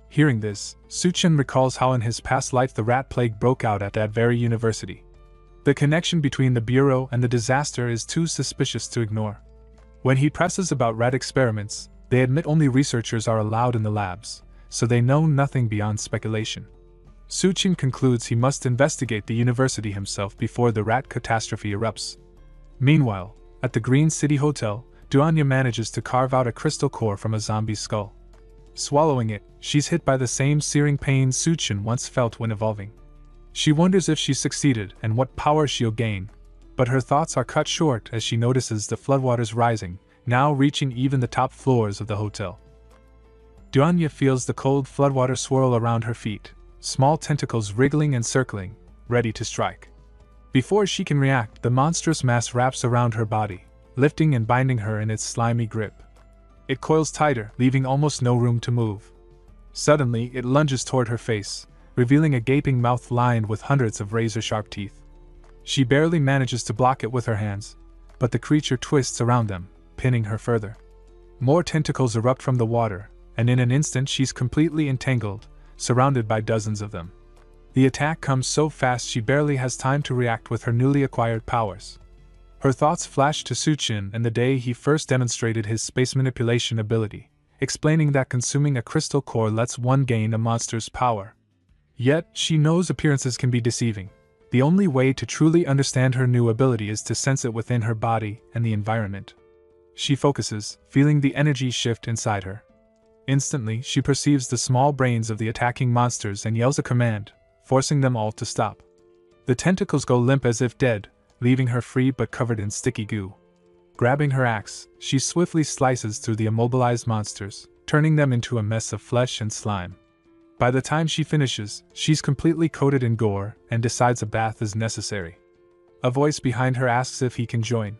Hearing this, Suchin recalls how in his past life the rat plague broke out at that very university. The connection between the Bureau and the disaster is too suspicious to ignore. When he presses about rat experiments, they admit only researchers are allowed in the labs, so they know nothing beyond speculation. Suchin concludes he must investigate the university himself before the rat catastrophe erupts. Meanwhile, at the Green City Hotel, Duanya manages to carve out a crystal core from a zombie's skull. Swallowing it, she's hit by the same searing pain Suchin once felt when evolving. She wonders if she succeeded and what power she'll gain, but her thoughts are cut short as she notices the floodwaters rising, now reaching even the top floors of the hotel. Duanya feels the cold floodwater swirl around her feet, small tentacles wriggling and circling, ready to strike. Before she can react, the monstrous mass wraps around her body, lifting and binding her in its slimy grip. It coils tighter, leaving almost no room to move. Suddenly, it lunges toward her face, revealing a gaping mouth lined with hundreds of razor-sharp teeth. She barely manages to block it with her hands, but the creature twists around them, pinning her further. More tentacles erupt from the water, and in an instant she's completely entangled, surrounded by dozens of them. The attack comes so fast she barely has time to react with her newly acquired powers. Her thoughts flash to Suchin and the day he first demonstrated his space manipulation ability, explaining that consuming a crystal core lets one gain a monster's power. Yet, she knows appearances can be deceiving. The only way to truly understand her new ability is to sense it within her body and the environment. She focuses, feeling the energy shift inside her. Instantly, she perceives the small brains of the attacking monsters and yells a command, forcing them all to stop. The tentacles go limp as if dead, leaving her free but covered in sticky goo. Grabbing her axe, she swiftly slices through the immobilized monsters, turning them into a mess of flesh and slime. By the time she finishes, she's completely coated in gore and decides a bath is necessary. A voice behind her asks if he can join.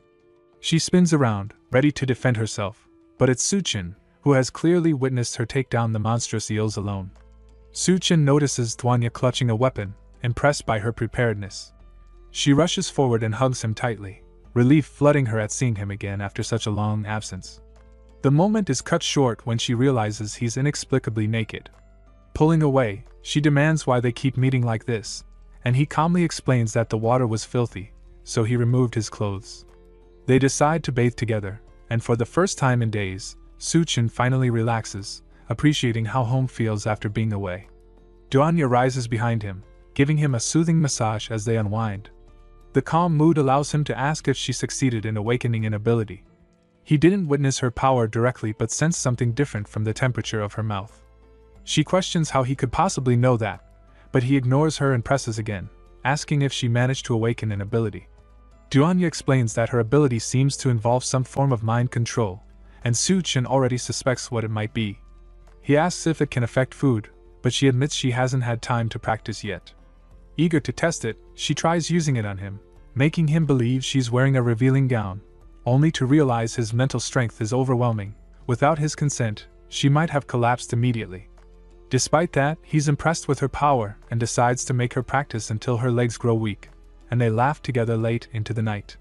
She spins around, ready to defend herself, but it's Suchin, who has clearly witnessed her take down the monstrous eels alone. Suchin notices Duanya clutching a weapon, impressed by her preparedness. She rushes forward and hugs him tightly, relief flooding her at seeing him again after such a long absence. The moment is cut short when she realizes he's inexplicably naked. Pulling away, she demands why they keep meeting like this, and he calmly explains that the water was filthy, so he removed his clothes. They decide to bathe together, and for the first time in days, Suchin finally relaxes, appreciating how home feels after being away. Duanya rises behind him, giving him a soothing massage as they unwind. The calm mood allows him to ask if she succeeded in awakening an ability. He didn't witness her power directly but sensed something different from the temperature of her mouth. She questions how he could possibly know that, but he ignores her and presses again, asking if she managed to awaken an ability. Duanya explains that her ability seems to involve some form of mind control, and Suchin already suspects what it might be. He asks if it can affect food, but she admits she hasn't had time to practice yet. Eager to test it, she tries using it on him, making him believe she's wearing a revealing gown, only to realize his mental strength is overwhelming. Without his consent, she might have collapsed immediately. Despite that, he's impressed with her power and decides to make her practice until her legs grow weak, and they laugh together late into the night.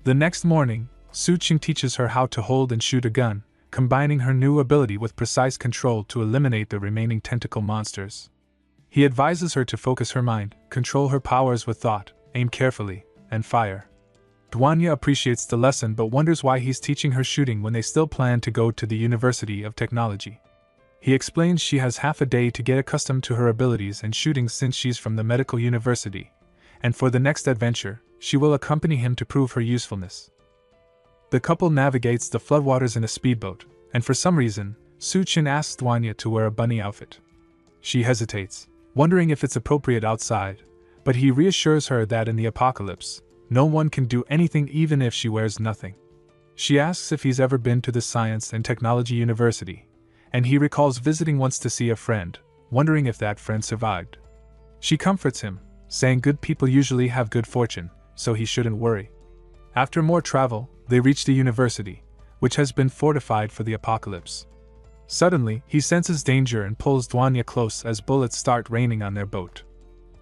The next morning, Suchin teaches her how to hold and shoot a gun, combining her new ability with precise control to eliminate the remaining tentacle monsters. He advises her to focus her mind, control her powers with thought, aim carefully, and fire. Duanya appreciates the lesson but wonders why he's teaching her shooting when they still plan to go to the University of Technology. He explains she has half a day to get accustomed to her abilities and shooting since she's from the medical university, and for the next adventure, she will accompany him to prove her usefulness. The couple navigates the floodwaters in a speedboat, and for some reason, Suchin asks Duanya to wear a bunny outfit. She hesitates, wondering if it's appropriate outside, but he reassures her that in the apocalypse, no one can do anything even if she wears nothing. She asks if he's ever been to the Science and Technology University, and he recalls visiting once to see a friend, wondering if that friend survived. She comforts him, saying good people usually have good fortune, so he shouldn't worry. After more travel, they reach the university, which has been fortified for the apocalypse. Suddenly, he senses danger and pulls Duanya close as bullets start raining on their boat.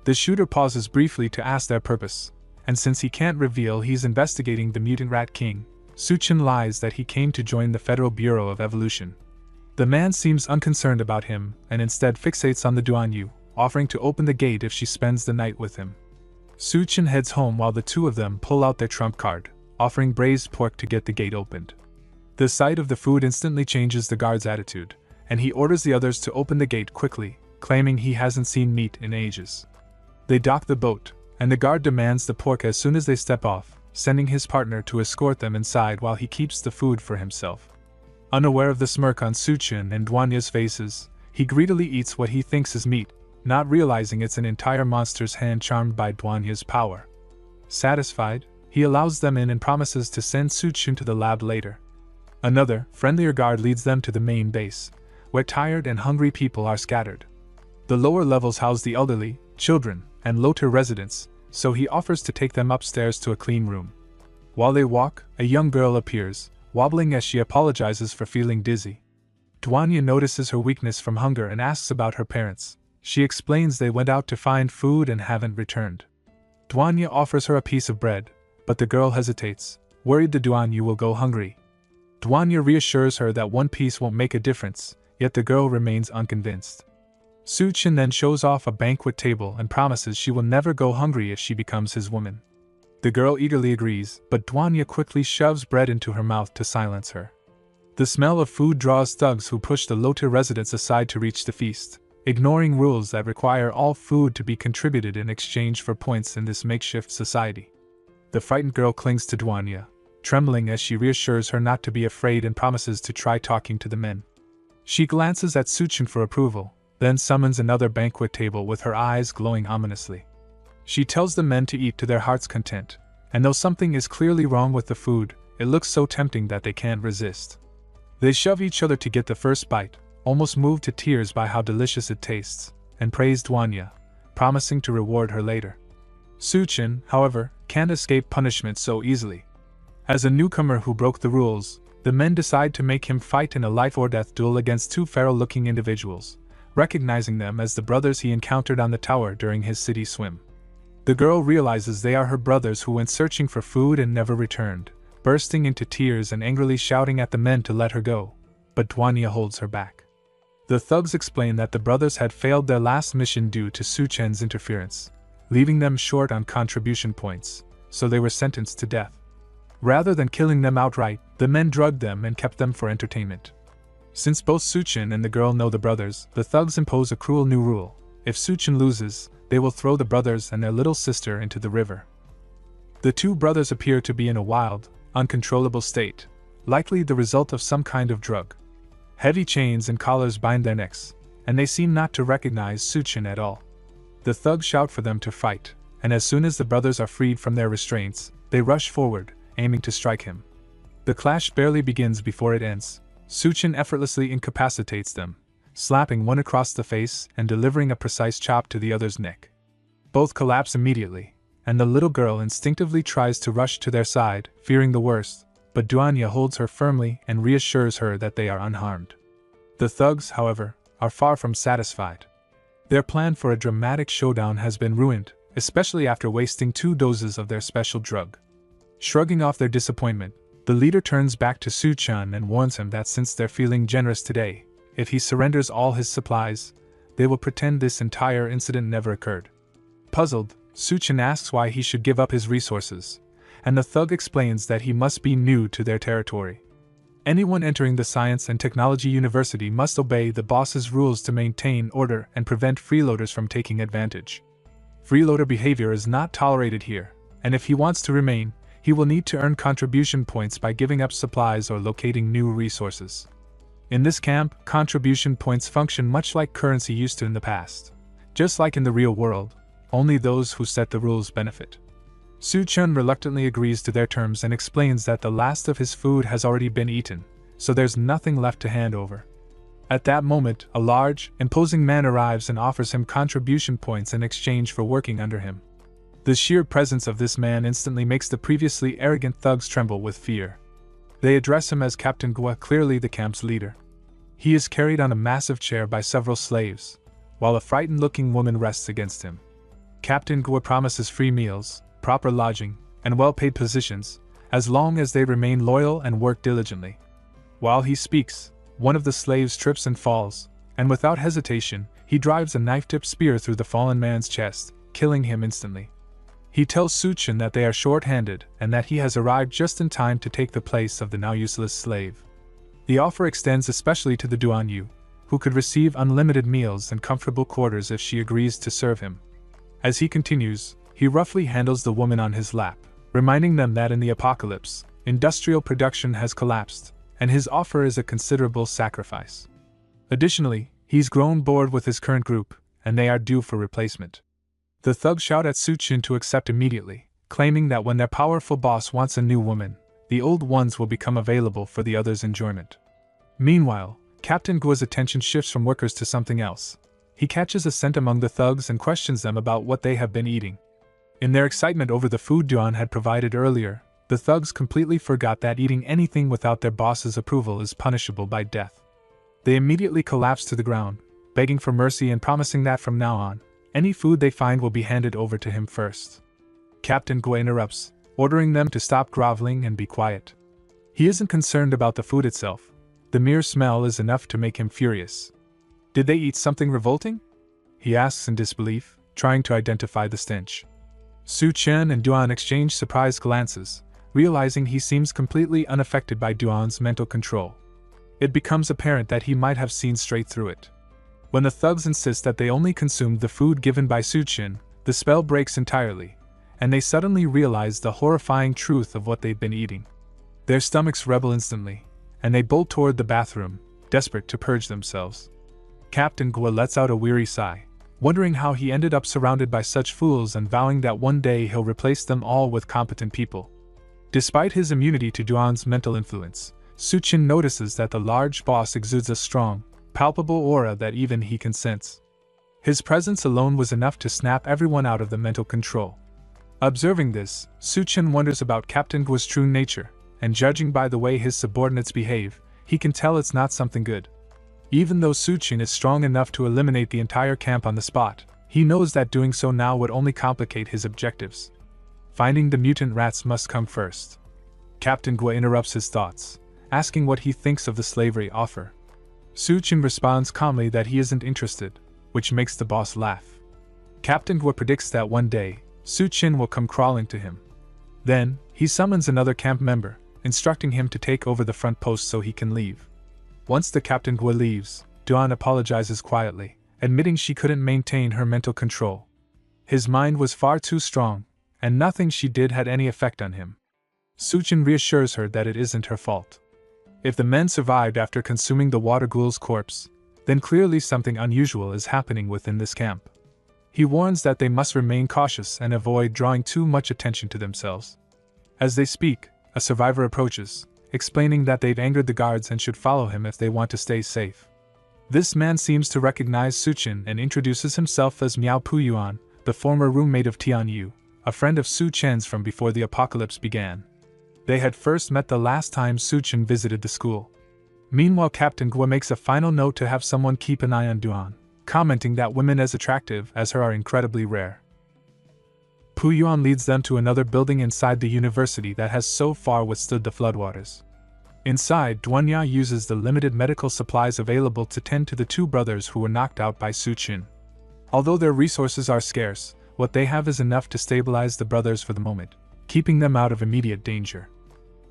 The shooter pauses briefly to ask their purpose, and since he can't reveal he's investigating the mutant rat king, Suchin lies that he came to join the Federal Bureau of Evolution. The man seems unconcerned about him and instead fixates on the Duanyu, offering to open the gate if she spends the night with him. Suchin heads home while the two of them pull out their trump card, offering braised pork to get the gate opened. The sight of the food instantly changes the guard's attitude, and he orders the others to open the gate quickly, claiming he hasn't seen meat in ages. They dock the boat, and the guard demands the pork as soon as they step off, sending his partner to escort them inside while he keeps the food for himself. Unaware of the smirk on Suchin and Duanya's faces, he greedily eats what he thinks is meat, not realizing it's an entire monster's hand charmed by Duanya's power. Satisfied, he allows them in and promises to send Suchin to the lab later. Another, friendlier guard leads them to the main base, where tired and hungry people are scattered. The lower levels house the elderly, children, and low-tier residents, so he offers to take them upstairs to a clean room. While they walk, a young girl appears, wobbling as she apologizes for feeling dizzy. Duanya notices her weakness from hunger and asks about her parents. She explains they went out to find food and haven't returned. Duanya offers her a piece of bread, but the girl hesitates, worried the Duanyu will go hungry. Duanya reassures her that one piece won't make a difference, yet the girl remains unconvinced. Suchin then shows off a banquet table and promises she will never go hungry if she becomes his woman. The girl eagerly agrees, but Duanya quickly shoves bread into her mouth to silence her. The smell of food draws thugs who push the low-tier residents aside to reach the feast, ignoring rules that require all food to be contributed in exchange for points in this makeshift society. The frightened girl clings to Duanya, trembling as she reassures her not to be afraid and promises to try talking to the men. She glances at Suchin for approval, then summons another banquet table with her eyes glowing ominously. She tells the men to eat to their heart's content, and though something is clearly wrong with the food, it looks so tempting that they can't resist. They shove each other to get the first bite, almost moved to tears by how delicious it tastes, and praise Duanya, promising to reward her later. Suchin, however, can't escape punishment so easily. As a newcomer who broke the rules, the men decide to make him fight in a life-or-death duel against two feral-looking individuals, recognizing them as the brothers he encountered on the tower during his city swim. The girl realizes they are her brothers who went searching for food and never returned, bursting into tears and angrily shouting at the men to let her go, but Duanya holds her back. The thugs explain that the brothers had failed their last mission due to Suchen's interference, leaving them short on contribution points, so they were sentenced to death. Rather than killing them outright, the men drugged them and kept them for entertainment. Since both Suchen and the girl know the brothers, the thugs impose a cruel new rule. If Suchen loses, they will throw the brothers and their little sister into the river. The two brothers appear to be in a wild, uncontrollable state, likely the result of some kind of drug. Heavy chains and collars bind their necks, and they seem not to recognize Suchen at all. The thugs shout for them to fight, and as soon as the brothers are freed from their restraints, they rush forward, aiming to strike him. The clash barely begins before it ends. Suchen effortlessly incapacitates them, slapping one across the face and delivering a precise chop to the other's neck. Both collapse immediately, and the little girl instinctively tries to rush to their side, fearing the worst, but Duanya holds her firmly and reassures her that they are unharmed. The thugs, however, are far from satisfied. Their plan for a dramatic showdown has been ruined, especially after wasting 2 doses of their special drug. Shrugging off their disappointment, the leader turns back to Suchen and warns him that since they're feeling generous today, if he surrenders all his supplies, they will pretend this entire incident never occurred. Puzzled, Suchen asks why he should give up his resources, and the thug explains that he must be new to their territory. Anyone entering the Science and Technology University must obey the boss's rules to maintain order and prevent freeloaders from taking advantage. Freeloader behavior is not tolerated here, and if he wants to remain, he will need to earn contribution points by giving up supplies or locating new resources. In this camp, contribution points function much like currency used to in the past. Just like in the real world, only those who set the rules benefit. Suchen reluctantly agrees to their terms and explains that the last of his food has already been eaten, so there's nothing left to hand over. At that moment, a large, imposing man arrives and offers him contribution points in exchange for working under him. The sheer presence of this man instantly makes the previously arrogant thugs tremble with fear. They address him as Captain Gua, clearly the camp's leader. He is carried on a massive chair by several slaves, while a frightened-looking woman rests against him. Captain Gua promises free meals, proper lodging, and well-paid positions, as long as they remain loyal and work diligently. While he speaks, one of the slaves trips and falls, and without hesitation, he drives a knife-tipped spear through the fallen man's chest, killing him instantly. He tells Suchen that they are short-handed and that he has arrived just in time to take the place of the now useless slave. The offer extends especially to the Duanyu, who could receive unlimited meals and comfortable quarters if she agrees to serve him. As he continues, he roughly handles the woman on his lap, reminding them that in the apocalypse, industrial production has collapsed, and his offer is a considerable sacrifice. Additionally, he's grown bored with his current group, and they are due for replacement. The thugs shout at Suchen to accept immediately, claiming that when their powerful boss wants a new woman, the old ones will become available for the others' enjoyment. Meanwhile, Captain Gua's attention shifts from workers to something else. He catches a scent among the thugs and questions them about what they have been eating. In their excitement over the food Duan had provided earlier, the thugs completely forgot that eating anything without their boss's approval is punishable by death. They immediately collapse to the ground, begging for mercy and promising that from now on, any food they find will be handed over to him first. Captain Gua interrupts, ordering them to stop groveling and be quiet. He isn't concerned about the food itself. The mere smell is enough to make him furious. Did they eat something revolting? He asks in disbelief, trying to identify the stench. Suchen and Duan exchange surprised glances, realizing he seems completely unaffected by Duan's mental control. It becomes apparent that he might have seen straight through it. When the thugs insist that they only consumed the food given by Suchen, the spell breaks entirely, and they suddenly realize the horrifying truth of what they've been eating. Their stomachs rebel instantly, and they bolt toward the bathroom, desperate to purge themselves. Captain Gua lets out a weary sigh, wondering how he ended up surrounded by such fools and vowing that one day he'll replace them all with competent people. Despite his immunity to Duan's mental influence, Suchen notices that the large boss exudes a strong, palpable aura that even he can sense. His presence alone was enough to snap everyone out of the mental control. Observing this, Suchen wonders about Captain Gua's true nature, and judging by the way his subordinates behave, he can tell it's not something good. Even though Suchen is strong enough to eliminate the entire camp on the spot, He knows that doing so now would only complicate his objectives. Finding the mutant rats must come first. Captain Gua interrupts his thoughts, asking what he thinks of the slavery offer. Su-chin responds calmly that he isn't interested, which makes the boss laugh. Captain Gua predicts that one day, Su-chin will come crawling to him. Then, he summons another camp member, instructing him to take over the front post so he can leave. Once the Captain Gua leaves, Duan apologizes quietly, admitting she couldn't maintain her mental control. His mind was far too strong, and nothing she did had any effect on him. Su-chin reassures her that it isn't her fault. If the men survived after consuming the water ghoul's corpse, then clearly something unusual is happening within this camp. He warns that they must remain cautious and avoid drawing too much attention to themselves. As they speak, a survivor approaches, explaining that they've angered the guards and should follow him if they want to stay safe. This man seems to recognize Su-chin and introduces himself as Miao Puyuan, the former roommate of Tian Yu, a friend of Su-chen's from before the apocalypse began. They had first met the last time Su-chin visited the school. Meanwhile, Captain Gua makes a final note to have someone keep an eye on Duan, commenting that women as attractive as her are incredibly rare. Puyuan leads them to another building inside the university that has so far withstood the floodwaters. Inside, Duanya uses the limited medical supplies available to tend to the two brothers who were knocked out by Su-chin. Although their resources are scarce, what they have is enough to stabilize the brothers for the moment, keeping them out of immediate danger.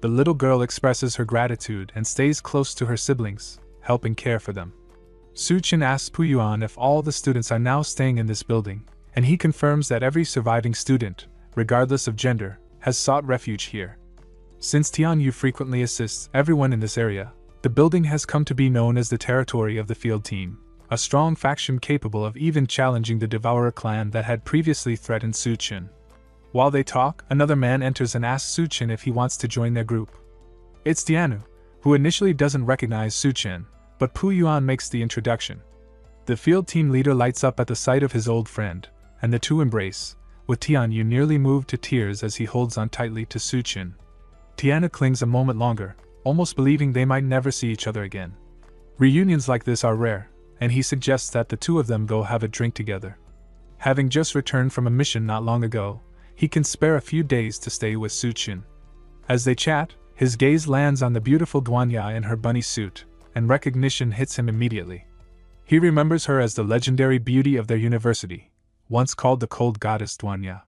The little girl expresses her gratitude and stays close to her siblings, helping care for them. Su-chin asks Puyuan if all the students are now staying in this building, and he confirms that every surviving student, regardless of gender, has sought refuge here. Since Tian Yu frequently assists everyone in this area, the building has come to be known as the territory of the field team, a strong faction capable of even challenging the Devourer clan that had previously threatened Su-chin. While they talk, another man enters and asks Su-chin if he wants to join their group. It's Tianu, who initially doesn't recognize Su-chin, but Puyuan makes the introduction. The field team leader lights up at the sight of his old friend, and the two embrace, with Tian Yu nearly moved to tears as he holds on tightly to Su-chin. Tiana clings a moment longer, almost believing they might never see each other again. Reunions like this are rare, and he suggests that the two of them go have a drink together. Having just returned from a mission not long ago, he can spare a few days to stay with Su-chin. As they chat, his gaze lands on the beautiful Duanya in her bunny suit, and recognition hits him immediately. He remembers her as the legendary beauty of their university, once called the cold goddess Duanya.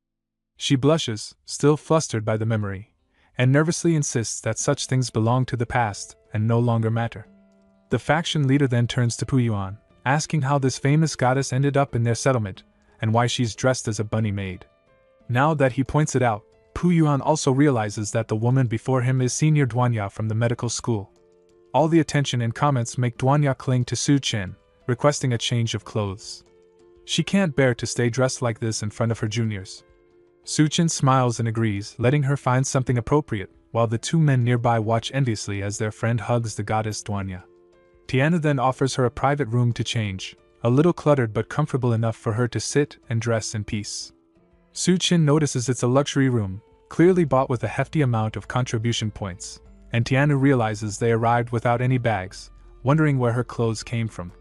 She blushes, still flustered by the memory, and nervously insists that such things belong to the past and no longer matter. The faction leader then turns to Puyuan, asking how this famous goddess ended up in their settlement, and why she's dressed as a bunny maid. Now that he points it out, Puyuan also realizes that the woman before him is Senior Duanya from the medical school. All the attention and comments make Duanya cling to Su-chin, requesting a change of clothes. She can't bear to stay dressed like this in front of her juniors. Su-chin smiles and agrees, letting her find something appropriate, while the two men nearby watch enviously as their friend hugs the goddess Duanya. Tiana then offers her a private room to change, a little cluttered but comfortable enough for her to sit and dress in peace. Su-chin notices it's a luxury room, clearly bought with a hefty amount of contribution points, and Tiana realizes they arrived without any bags, wondering where her clothes came from.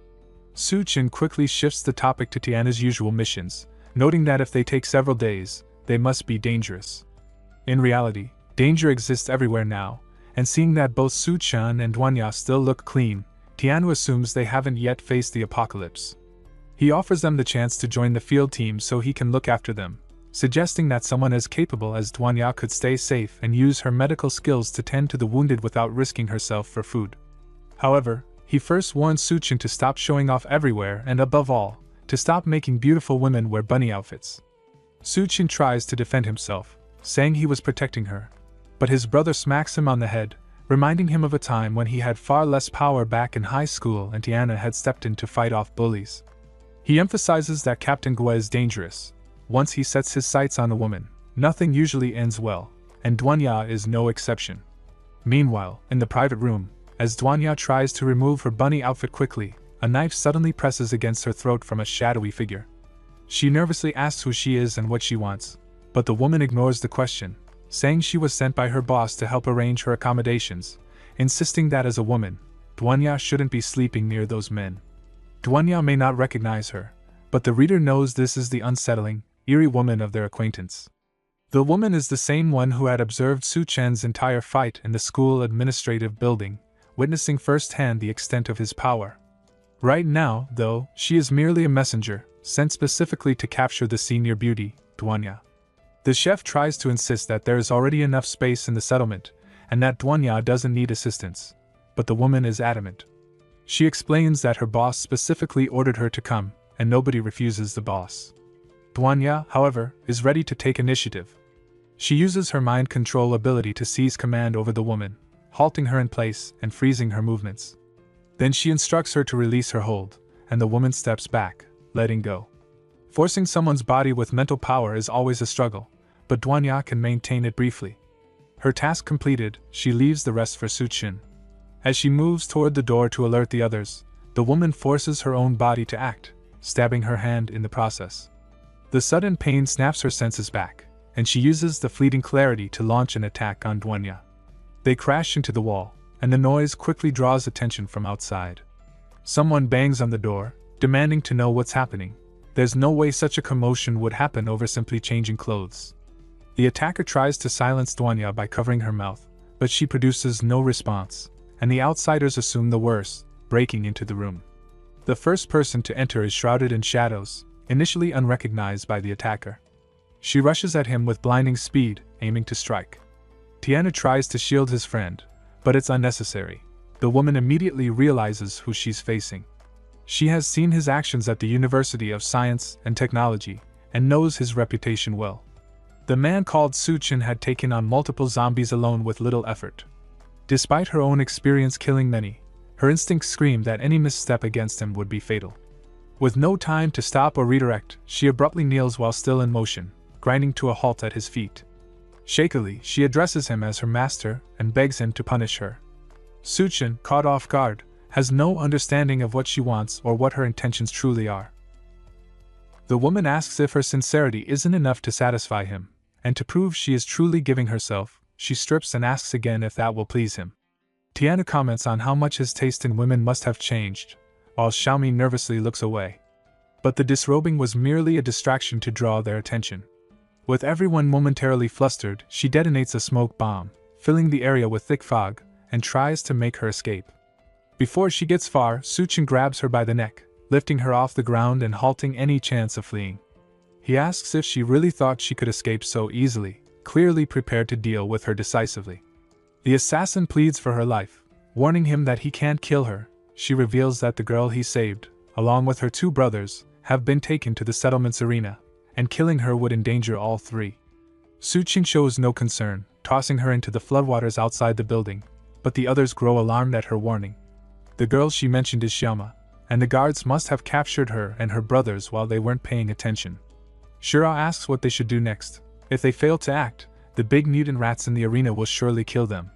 Su-chin quickly shifts the topic to Tiana's usual missions, noting that if they take several days, they must be dangerous. In reality, danger exists everywhere now, and seeing that both Su-chan and Duanya still look clean, Tianu assumes they haven't yet faced the apocalypse. He offers them the chance to join the field team so he can look after them, suggesting that someone as capable as Duanya could stay safe and use her medical skills to tend to the wounded without risking herself for food. However, he first warns Su-chin to stop showing off everywhere and above all, to stop making beautiful women wear bunny outfits. Su-chin tries to defend himself, saying he was protecting her, but his brother smacks him on the head, reminding him of a time when he had far less power back in high school and Tiana had stepped in to fight off bullies. He emphasizes that Captain Gua is dangerous. Once he sets his sights on a woman, nothing usually ends well, and Duanya is no exception. Meanwhile, in the private room, as Duanya tries to remove her bunny outfit quickly, a knife suddenly presses against her throat from a shadowy figure. She nervously asks who she is and what she wants, but the woman ignores the question, saying she was sent by her boss to help arrange her accommodations, insisting that as a woman, Duanya shouldn't be sleeping near those men. Duanya may not recognize her, but the reader knows this is the unsettling, eerie woman of their acquaintance. The woman is the same one who had observed Su Chen's entire fight in the school administrative building, witnessing firsthand the extent of his power. Right now, though, she is merely a messenger, sent specifically to capture the senior beauty, Duanya. The chef tries to insist that there is already enough space in the settlement, and that Duanya doesn't need assistance, but the woman is adamant. She explains that her boss specifically ordered her to come, and nobody refuses the boss. Duanya, however, is ready to take initiative. She uses her mind control ability to seize command over the woman, halting her in place and freezing her movements. Then she instructs her to release her hold, and the woman steps back, letting go. Forcing someone's body with mental power is always a struggle, but Duanya can maintain it briefly. Her task completed, she leaves the rest for Su Chen. As she moves toward the door to alert the others, the woman forces her own body to act, stabbing her hand in the process. The sudden pain snaps her senses back, and she uses the fleeting clarity to launch an attack on Duanya. They crash into the wall, and the noise quickly draws attention from outside. Someone bangs on the door, demanding to know what's happening. There's no way such a commotion would happen over simply changing clothes. The attacker tries to silence Duanya by covering her mouth, but she produces no response, and the outsiders assume the worst, breaking into the room. The first person to enter is shrouded in shadows, initially unrecognized by the attacker. She rushes at him with blinding speed, aiming to strike. Tiana tries to shield his friend, but it's unnecessary. The woman immediately realizes who she's facing. She has seen his actions at the University of Science and Technology, and knows his reputation well. The man called Su Chen had taken on multiple zombies alone with little effort. Despite her own experience killing many, her instincts screamed that any misstep against him would be fatal. With no time to stop or redirect, she abruptly kneels while still in motion, grinding to a halt at his feet. Shakily, she addresses him as her master and begs him to punish her. Su Chen, caught off guard, has no understanding of what she wants or what her intentions truly are. The woman asks if her sincerity isn't enough to satisfy him, and to prove she is truly giving herself, she strips and asks again if that will please him. Tiana comments on how much his taste in women must have changed, while Xiaomi nervously looks away. But the disrobing was merely a distraction to draw their attention. With everyone momentarily flustered, she detonates a smoke bomb, filling the area with thick fog, and tries to make her escape. Before she gets far, Su Chen grabs her by the neck, lifting her off the ground and halting any chance of fleeing. He asks if she really thought she could escape so easily, clearly prepared to deal with her decisively. The assassin pleads for her life, warning him that he can't kill her. She reveals that the girl he saved, along with her two brothers, have been taken to the settlement's arena, and killing her would endanger all three. Su Chen shows no concern, tossing her into the floodwaters outside the building, but the others grow alarmed at her warning. The girl she mentioned is Xiaoma, and the guards must have captured her and her brothers while they weren't paying attention. Shura asks what they should do next. If they fail to act, the big mutant rats in the arena will surely kill them.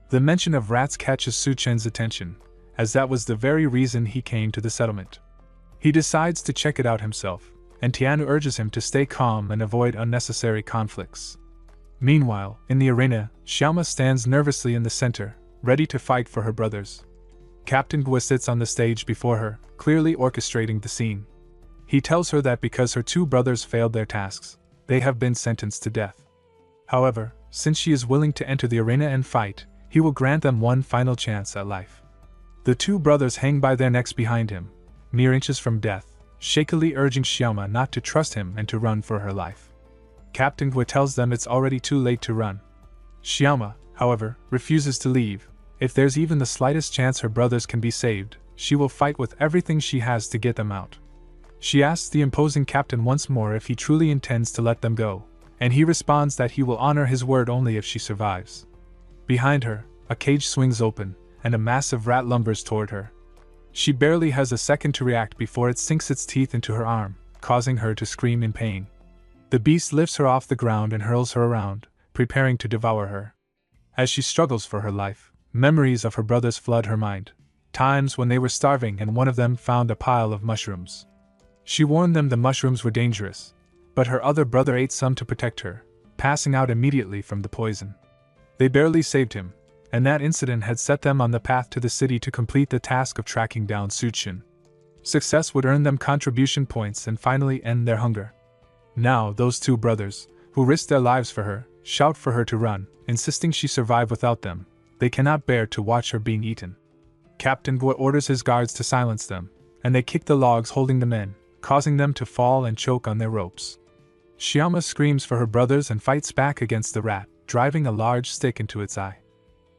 The mention of rats catches Su Chen's attention, as that was the very reason he came to the settlement. He decides to check it out himself, and Tianu urges him to stay calm and avoid unnecessary conflicts. Meanwhile, in the arena, Xiaoma stands nervously in the center, ready to fight for her brothers. Captain Gua sits on the stage before her, clearly orchestrating the scene. He tells her that because her two brothers failed their tasks, they have been sentenced to death. However, since she is willing to enter the arena and fight, he will grant them one final chance at life. The two brothers hang by their necks behind him, mere inches from death, shakily urging Xiaoma not to trust him and to run for her life. Captain Gua tells them it's already too late to run. Xiaoma, however, refuses to leave. If there's even the slightest chance her brothers can be saved, she will fight with everything she has to get them out. She asks the imposing captain once more if he truly intends to let them go, and he responds that he will honor his word only if she survives. Behind her, a cage swings open, and a massive rat lumbers toward her. She barely has a second to react before it sinks its teeth into her arm, causing her to scream in pain. The beast lifts her off the ground and hurls her around, preparing to devour her. As she struggles for her life, memories of her brothers flood her mind. Times when they were starving and one of them found a pile of mushrooms. She warned them the mushrooms were dangerous, but her other brother ate some to protect her, passing out immediately from the poison. They barely saved him, and that incident had set them on the path to the city to complete the task of tracking down Su Chen. Success would earn them contribution points and finally end their hunger. Now, those two brothers, who risked their lives for her, shout for her to run, insisting she survive without them. They cannot bear to watch her being eaten. Captain Guo orders his guards to silence them, and they kick the logs holding the men, causing them to fall and choke on their ropes. Xiaoma screams for her brothers and fights back against the rat, driving a large stick into its eye.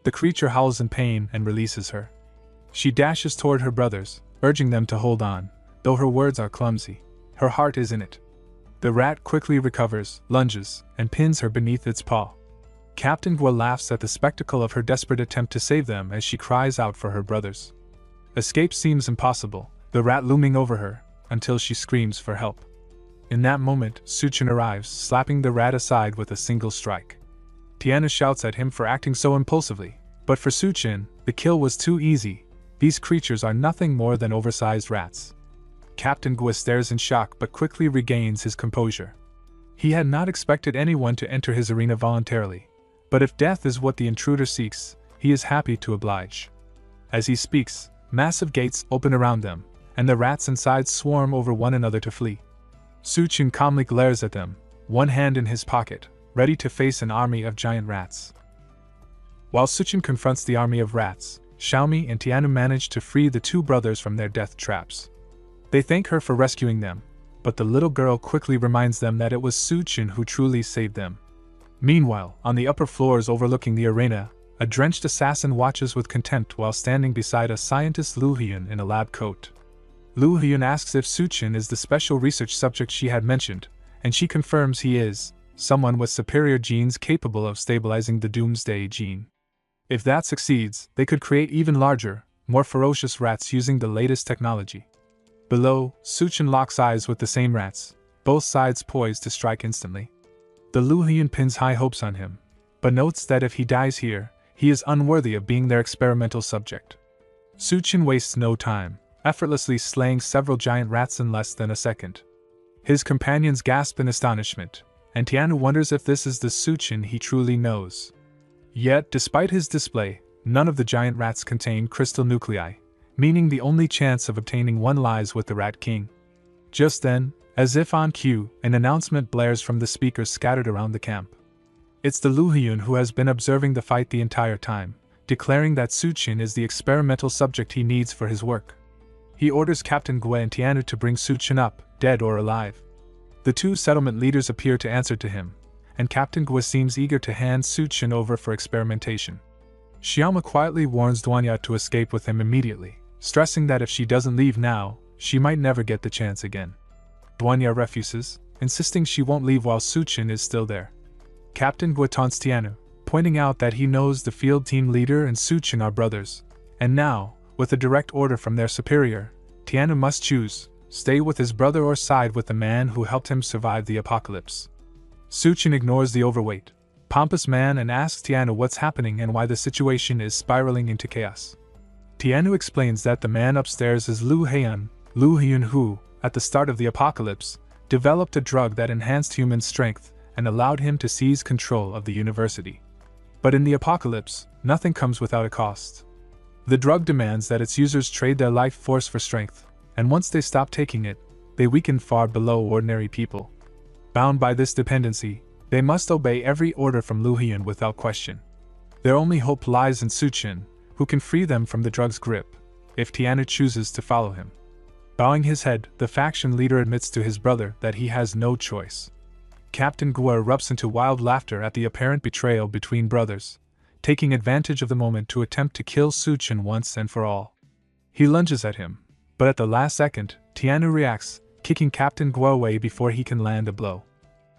The creature howls in pain and releases her. She dashes toward her brothers, urging them to hold on, though her words are clumsy. Her heart is in it. The rat quickly recovers, lunges, and pins her beneath its paw. Captain Guo laughs at the spectacle of her desperate attempt to save them as she cries out for her brothers. Escape seems impossible, the rat looming over her, until she screams for help. In that moment, Suchin arrives, slapping the rat aside with a single strike. Tiana shouts at him for acting so impulsively, but for Suchin, the kill was too easy. These creatures are nothing more than oversized rats. Captain Guo stares in shock but quickly regains his composure. He had not expected anyone to enter his arena voluntarily, but if death is what the intruder seeks, he is happy to oblige. As he speaks, massive gates open around them, and the rats inside swarm over one another to flee. Suchin calmly glares at them, one hand in his pocket, ready to face an army of giant rats. While Suchin confronts the army of rats, Xiaomi and Tianu manage to free the two brothers from their death traps. They thank her for rescuing them, but the little girl quickly reminds them that it was Suchin who truly saved them. Meanwhile, on the upper floors overlooking the arena, a drenched assassin watches with contempt while standing beside a scientist Lu Hyun in a lab coat. Lu Hyun asks if Suchin is the special research subject she had mentioned, and she confirms he is, someone with superior genes capable of stabilizing the Doomsday gene. If that succeeds, they could create even larger, more ferocious rats using the latest technology. Below, Suchin locks eyes with the same rats, both sides poised to strike instantly. The Lu Hyun pins high hopes on him, but notes that if he dies here, he is unworthy of being their experimental subject. Suchin wastes no time, effortlessly slaying several giant rats in less than a second. His companions gasp in astonishment, and Tianu wonders if this is the Suchin he truly knows. Yet, despite his display, none of the giant rats contain crystal nuclei, meaning the only chance of obtaining one lies with the Rat King. Just then, as if on cue, an announcement blares from the speakers scattered around the camp. It's the Lu Hyun who has been observing the fight the entire time, declaring that Suchin is the experimental subject he needs for his work. He orders Captain Guo and Tianu to bring Suchin up, dead or alive. The two settlement leaders appear to answer to him, and Captain Guo seems eager to hand Suchin over for experimentation. Xiaoma quietly warns Duanya to escape with him immediately, stressing that if she doesn't leave now, she might never get the chance again. Duanya refuses, insisting she won't leave while Suchin is still there. Captain Guo taunts Tianu, pointing out that he knows the field team leader and Suchin are brothers, and now, with a direct order from their superior, Tianu must choose, stay with his brother or side with the man who helped him survive the apocalypse. Suchin ignores the overweight, pompous man and asks Tianu what's happening and why the situation is spiraling into chaos. Tianu explains that the man upstairs is Lu Hyun who, at the start of the apocalypse, developed a drug that enhanced human strength and allowed him to seize control of the university. But in the apocalypse, nothing comes without a cost. The drug demands that its users trade their life force for strength, and once they stop taking it, they weaken far below ordinary people. Bound by this dependency, they must obey every order from Lu Hyun without question. Their only hope lies in Suchin, who can free them from the drug's grip, if Tianu chooses to follow him. Bowing his head, the faction leader admits to his brother that he has no choice. Captain Guo erupts into wild laughter at the apparent betrayal between brothers, taking advantage of the moment to attempt to kill Suchin once and for all. He lunges at him, but at the last second, Tianu reacts, kicking Captain Guo away before he can land a blow.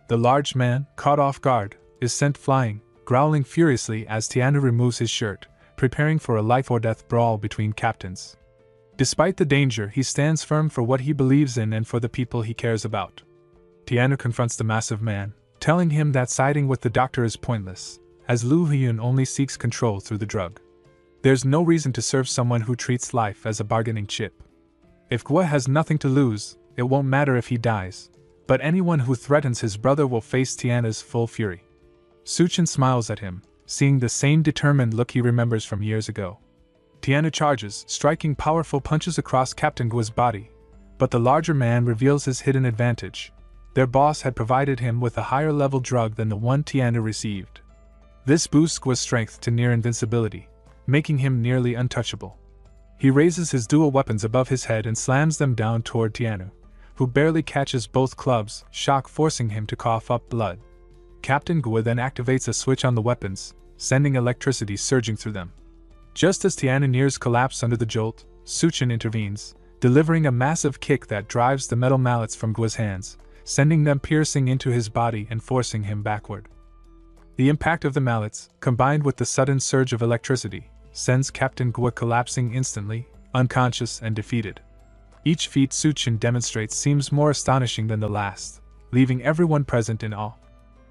The large man, caught off guard, is sent flying, growling furiously as Tianu removes his shirt, preparing for a life-or-death brawl between captains. Despite the danger, he stands firm for what he believes in and for the people he cares about. Tianu confronts the massive man, telling him that siding with the doctor is pointless, as Lu Hyun only seeks control through the drug. There's no reason to serve someone who treats life as a bargaining chip. If Guo has nothing to lose, it won't matter if he dies, but anyone who threatens his brother will face Tiana's full fury. Suchin smiles at him, seeing the same determined look he remembers from years ago. Tianu charges, striking powerful punches across Captain Guo's body, But the larger man reveals his hidden advantage. Their boss had provided him with a higher level drug than the one Tiana received. This boost was strength to near invincibility, making him nearly untouchable. He raises his dual weapons above his head and slams them down toward Tianu, who barely catches both clubs, shock forcing him to cough up blood. Captain Gua then activates a switch on the weapons, sending electricity surging through them. Just as Tianu nears collapse under the jolt, Suchin intervenes, delivering a massive kick that drives the metal mallets from Gua's hands, sending them piercing into his body and forcing him backward. The impact of the mallets, combined with the sudden surge of electricity, sends Captain Gua collapsing instantly, unconscious and defeated. Each feat Suchin demonstrates seems more astonishing than the last, leaving everyone present in awe.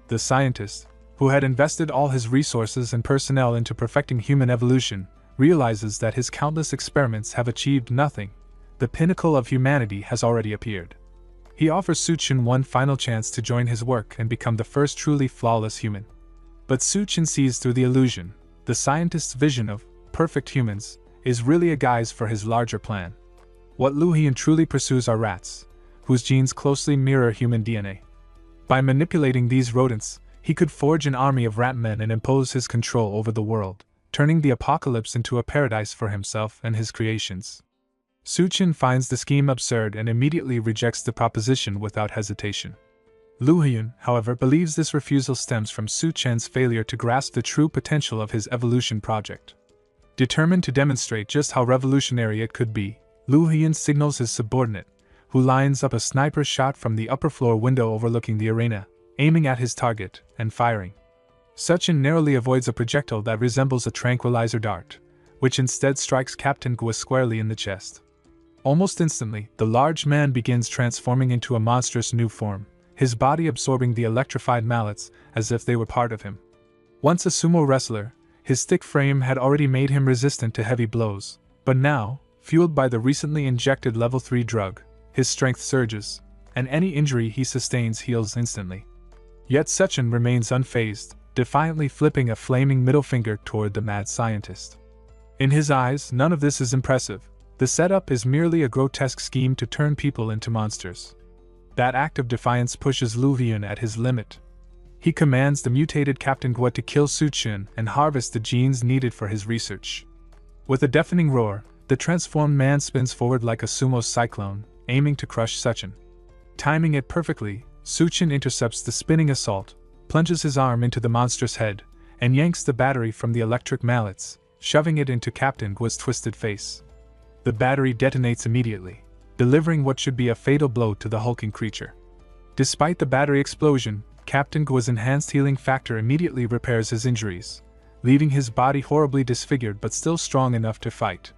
The scientist, who had invested all his resources and personnel into perfecting human evolution, realizes that his countless experiments have achieved nothing. The pinnacle of humanity has already appeared. He offers Suchin one final chance to join his work and become the first truly flawless human. But Suchin sees through the illusion. The scientist's vision of perfect humans is really a guise for his larger plan. What Lu Hian truly pursues are rats, whose genes closely mirror human DNA. By manipulating these rodents, he could forge an army of rat men and impose his control over the world, turning the apocalypse into a paradise for himself and his creations. Suchin finds the scheme absurd and immediately rejects the proposition without hesitation. Lu Hian, however, believes this refusal stems from Suchin's failure to grasp the true potential of his evolution project. Determined to demonstrate just how revolutionary it could be, Lu Hian signals his subordinate, who lines up a sniper shot from the upper floor window overlooking the arena, aiming at his target and firing. Suchin narrowly avoids a projectile that resembles a tranquilizer dart, which instead strikes Captain Gua squarely in the chest. Almost instantly, the large man begins transforming into a monstrous new form, his body absorbing the electrified mallets as if they were part of him. Once a sumo wrestler, his thick frame had already made him resistant to heavy blows, but now, fueled by the recently injected level 3 drug, his strength surges, and any injury he sustains heals instantly. Yet Suchin remains unfazed, defiantly flipping a flaming middle finger toward the mad scientist. In his eyes, none of this is impressive. The setup is merely a grotesque scheme to turn people into monsters. That act of defiance pushes Lu Hian at his limit. He commands the mutated Captain Gua to kill Suchin and harvest the genes needed for his research. With a deafening roar, the transformed man spins forward like a sumo cyclone, aiming to crush Suchin. Timing it perfectly, Suchin intercepts the spinning assault, plunges his arm into the monster's head, and yanks the battery from the electric mallets, shoving it into Captain Gua's twisted face. The battery detonates immediately, delivering what should be a fatal blow to the hulking creature. Despite the battery explosion, Captain Gua's enhanced healing factor immediately repairs his injuries, leaving his body horribly disfigured but still strong enough to fight.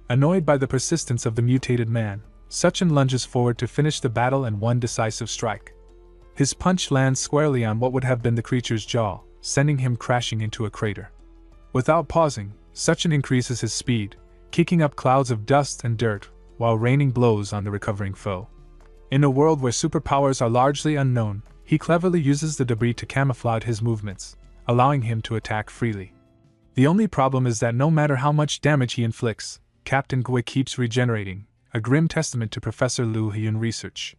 Annoyed by the persistence of the mutated man, Suchin lunges forward to finish the battle in one decisive strike. His punch lands squarely on what would have been the creature's jaw, sending him crashing into a crater. Without pausing, Suchin increases his speed, kicking up clouds of dust and dirt, while raining blows on the recovering foe. In a world where superpowers are largely unknown, he cleverly uses the debris to camouflage his movements, allowing him to attack freely. The only problem is that no matter how much damage he inflicts, Captain Gua keeps regenerating, a grim testament to Professor Lu Hian research.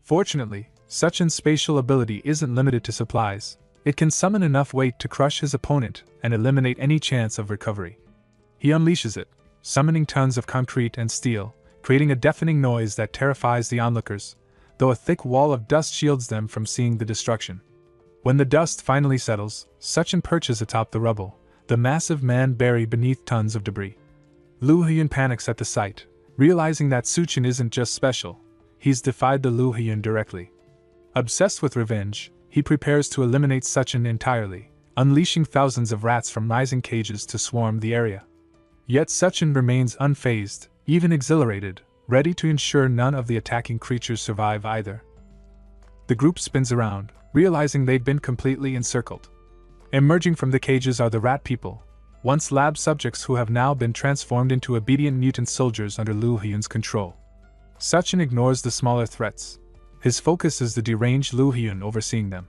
Fortunately, Suchin's spatial ability isn't limited to supplies. It can summon enough weight to crush his opponent and eliminate any chance of recovery. He unleashes it, summoning tons of concrete and steel, creating a deafening noise that terrifies the onlookers, though a thick wall of dust shields them from seeing the destruction. When the dust finally settles, Suchin perches atop the rubble, the massive man buried beneath tons of debris. Lu Hian panics at the sight, realizing that Suchin isn't just special, he's defied the Lu Hian directly. Obsessed with revenge, he prepares to eliminate Suchin entirely, unleashing thousands of rats from rising cages to swarm the area. Yet Suchin remains unfazed, even exhilarated, ready to ensure none of the attacking creatures survive either. The group spins around, realizing they'd been completely encircled. Emerging from the cages are the rat people, once lab subjects who have now been transformed into obedient mutant soldiers under Lu Hian's control. Suchin ignores the smaller threats. His focus is the deranged Lu Hian overseeing them.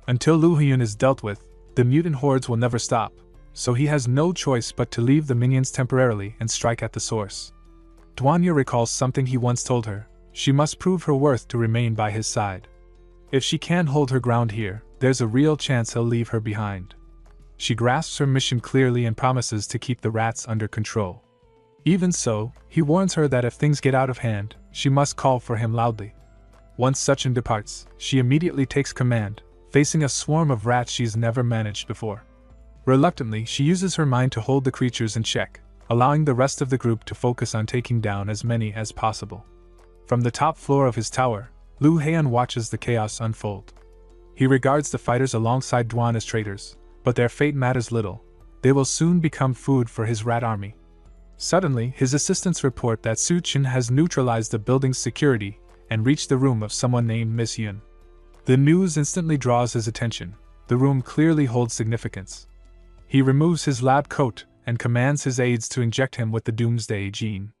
Until Lu Hian is dealt with, the mutant hordes will never stop, so he has no choice but to leave the minions temporarily and strike at the source. Duanya recalls something he once told her: She must prove her worth to remain by his side. If she can't hold her ground here, there's a real chance he'll leave her behind. She grasps her mission clearly and promises to keep the rats under control. Even so, he warns her that if things get out of hand, she must call for him loudly. Once Suchin departs, she immediately takes command, facing a swarm of rats she's never managed before. Reluctantly, she uses her mind to hold the creatures in check, allowing the rest of the group to focus on taking down as many as possible. From the top floor of his tower, Lu Heian watches the chaos unfold. He regards the fighters alongside Duan as traitors, but their fate matters little. They will soon become food for his rat army. Suddenly, his assistants report that Su Chen has neutralized the building's security and reached the room of someone named Miss Yun. The news instantly draws his attention. The room clearly holds significance. He removes his lab coat and commands his aides to inject him with the Doomsday gene.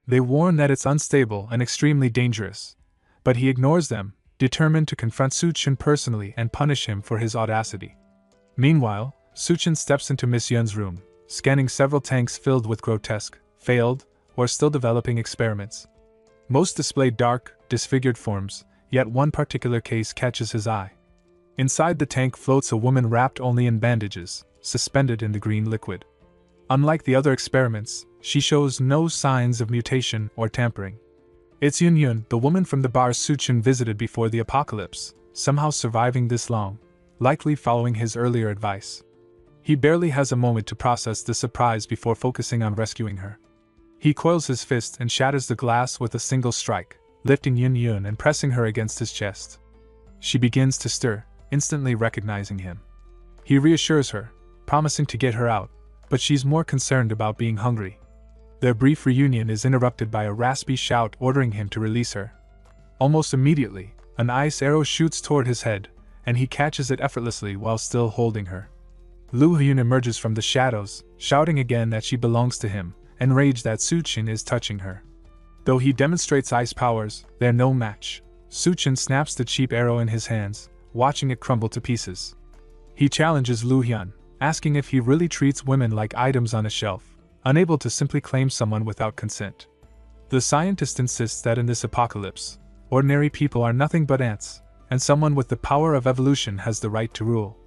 They warn that it's unstable and extremely dangerous, but he ignores them, determined to confront Su Chen personally and punish him for his audacity. Meanwhile, Su Chen steps into Miss Yun's room, scanning several tanks filled with grotesque, failed, or still developing experiments. Most display dark, disfigured forms, yet one particular case catches his eye. Inside the tank floats a woman wrapped only in bandages, suspended in the green liquid. Unlike the other experiments, she shows no signs of mutation or tampering. It's Yun Yun, the woman from the bar Su Chen visited before the apocalypse, somehow surviving this long, likely following his earlier advice. He barely has a moment to process the surprise before focusing on rescuing her. He coils his fist and shatters the glass with a single strike, lifting Yun Yun and pressing her against his chest. She begins to stir, instantly recognizing him. He reassures her, promising to get her out, but she's more concerned about being hungry. Their brief reunion is interrupted by a raspy shout ordering him to release her. Almost immediately, an ice arrow shoots toward his head, and he catches it effortlessly while still holding her. Lu Hyun emerges from the shadows, shouting again that she belongs to him, enraged that Su Chen is touching her. Though he demonstrates ice powers, they're no match. Su Chen snaps the cheap arrow in his hands, watching it crumble to pieces. He challenges Lu Hyun, asking if he really treats women like items on a shelf, unable to simply claim someone without consent. The scientist insists that in this apocalypse, ordinary people are nothing but ants, and someone with the power of evolution has the right to rule.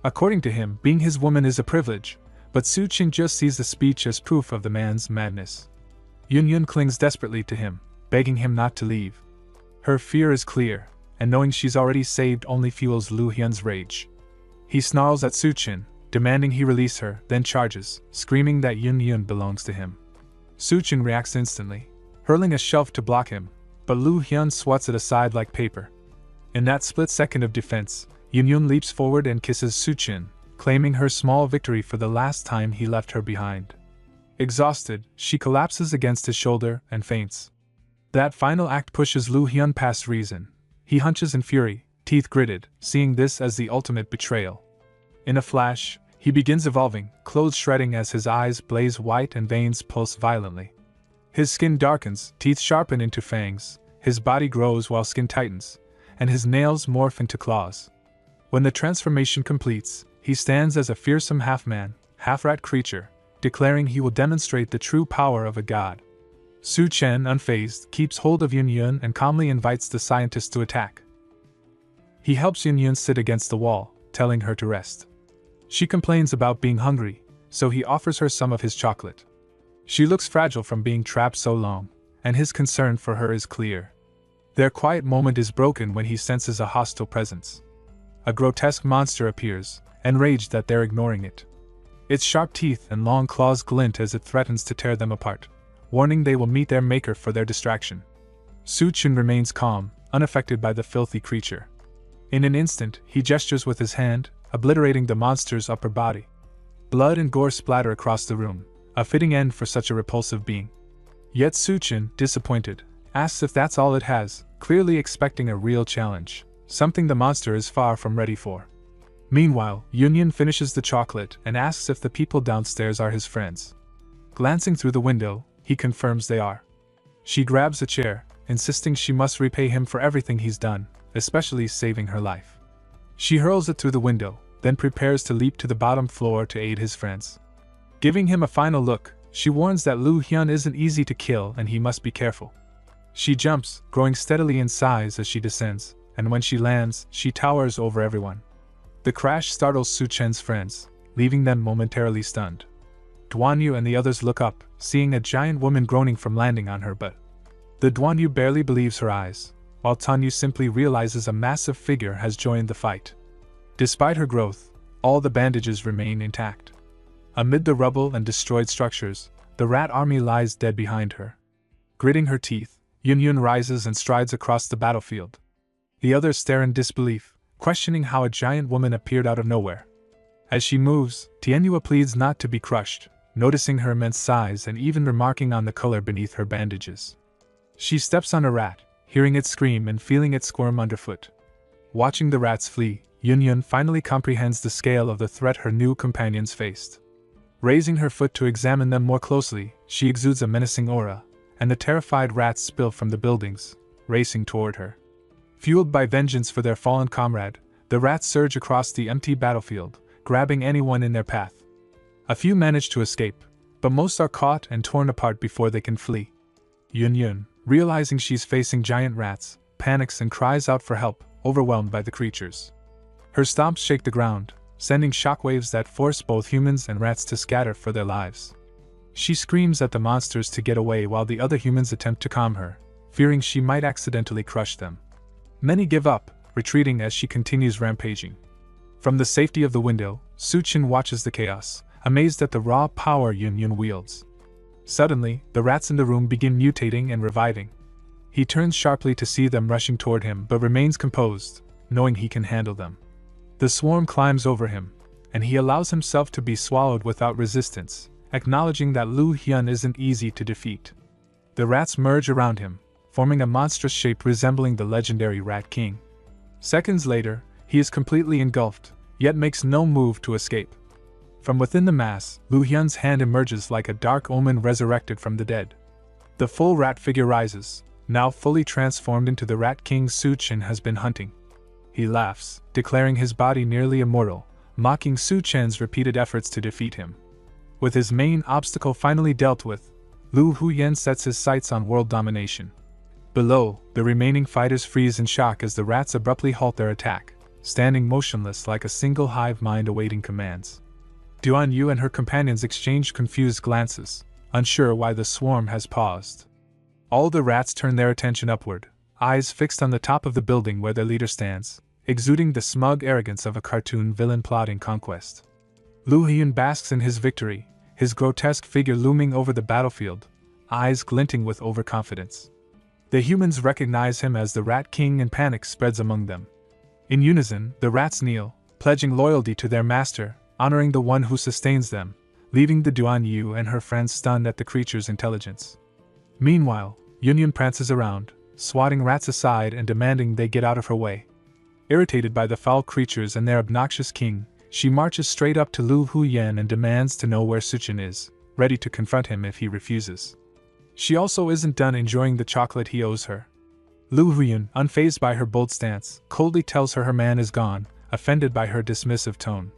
According to him, being his woman is a privilege, but Su Chen just sees the speech as proof of the man's madness. Yun Yun clings desperately to him, begging him not to leave. Her fear is clear, and knowing she's already saved only fuels Lu Hyun's rage. He snarls at Su Chen, demanding he release her, then charges, screaming that Yun Yun belongs to him. Su Chen reacts instantly, hurling a shelf to block him, but Lu Hyun swats it aside like paper. In that split second of defense, Yun Yun leaps forward and kisses Su Chen, claiming her small victory for the last time he left her behind. Exhausted, she collapses against his shoulder and faints. That final act pushes Lu Hyun past reason. He hunches in fury, teeth gritted, seeing this as the ultimate betrayal. In a flash, he begins evolving, clothes shredding as his eyes blaze white and veins pulse violently. His skin darkens, teeth sharpen into fangs, his body grows while skin tightens, and his nails morph into claws. When the transformation completes, he stands as a fearsome half-man, half-rat creature, declaring he will demonstrate the true power of a god. Su Chen, unfazed, keeps hold of Yun Yun and calmly invites the scientist to attack. He helps Yun Yun sit against the wall, telling her to rest. She complains about being hungry, so he offers her some of his chocolate. She looks fragile from being trapped so long, and his concern for her is clear. Their quiet moment is broken when he senses a hostile presence. A grotesque monster appears, enraged that they're ignoring it. Its sharp teeth and long claws glint as it threatens to tear them apart, warning they will meet their maker for their distraction. Su Chen remains calm, unaffected by the filthy creature. In an instant, he gestures with his hand, obliterating the monster's upper body. Blood and gore splatter across the room, a fitting end for such a repulsive being. Yet Su Chen, disappointed, asks if that's all it has, clearly expecting a real challenge, something the monster is far from ready for. Meanwhile, Yun Yun finishes the chocolate and asks if the people downstairs are his friends. Glancing through the window, he confirms they are. She grabs a chair, insisting she must repay him for everything he's done, especially saving her life. She hurls it through the window, then prepares to leap to the bottom floor to aid his friends. Giving him a final look, she warns that Lu Hyun isn't easy to kill and he must be careful. She jumps, growing steadily in size as she descends, and when she lands, she towers over everyone. The crash startles Su Chen's friends, leaving them momentarily stunned. Duanyu and the others look up, seeing a giant woman groaning from landing on her butt. The Duanyu barely believes her eyes, while Tanyu simply realizes a massive figure has joined the fight. Despite her growth, all the bandages remain intact. Amid the rubble and destroyed structures, the rat army lies dead behind her. Gritting her teeth, Yun rises and strides across the battlefield. The others stare in disbelief, questioning how a giant woman appeared out of nowhere. As she moves, Tianhua pleads not to be crushed, noticing her immense size and even remarking on the color beneath her bandages. She steps on a rat, hearing it scream and feeling it squirm underfoot. Watching the rats flee, Yun finally comprehends the scale of the threat her new companions faced. Raising her foot to examine them more closely, she exudes a menacing aura, and the terrified rats spill from the buildings, racing toward her. Fueled by vengeance for their fallen comrade, the rats surge across the empty battlefield, grabbing anyone in their path. A few manage to escape, but most are caught and torn apart before they can flee. Yun, realizing she's facing giant rats, panics and cries out for help, overwhelmed by the creatures. Her stomps shake the ground, sending shockwaves that force both humans and rats to scatter for their lives. She screams at the monsters to get away while the other humans attempt to calm her, fearing she might accidentally crush them. Many give up, retreating as she continues rampaging. From the safety of the window, Su Chen watches the chaos, amazed at the raw power Yun wields. Suddenly, the rats in the room begin mutating and reviving. He turns sharply to see them rushing toward him but remains composed, knowing he can handle them. The swarm climbs over him, and he allows himself to be swallowed without resistance, acknowledging that Lu Hyun isn't easy to defeat. The rats merge around him, forming a monstrous shape resembling the legendary Rat King. Seconds later, he is completely engulfed, yet makes no move to escape. From within the mass, Lu Hyun's hand emerges like a dark omen resurrected from the dead. The full rat figure rises, now fully transformed into the Rat King Su Chen has been hunting. He laughs, declaring his body nearly immortal, mocking Su Chen's repeated efforts to defeat him. With his main obstacle finally dealt with, Lu Huyen sets his sights on world domination. Below, the remaining fighters freeze in shock as the rats abruptly halt their attack, standing motionless like a single hive mind awaiting commands. Duanyu and her companions exchange confused glances, unsure why the swarm has paused. All the rats turn their attention upward, eyes fixed on the top of the building where their leader stands, exuding the smug arrogance of a cartoon villain plotting conquest. Lu Hyun basks in his victory, his grotesque figure looming over the battlefield, eyes glinting with overconfidence. The humans recognize him as the Rat King and panic spreads among them. In unison, the rats kneel, pledging loyalty to their master, honoring the one who sustains them, leaving the Duanyu and her friends stunned at the creature's intelligence. Meanwhile, Yun prances around, swatting rats aside and demanding they get out of her way. Irritated by the foul creatures and their obnoxious king, she marches straight up to Lu Huyen and demands to know where Su Chen is, ready to confront him if he refuses. She also isn't done enjoying the chocolate he owes her. Lu Huyen, unfazed by her bold stance, coldly tells her man is gone, offended by her dismissive tone.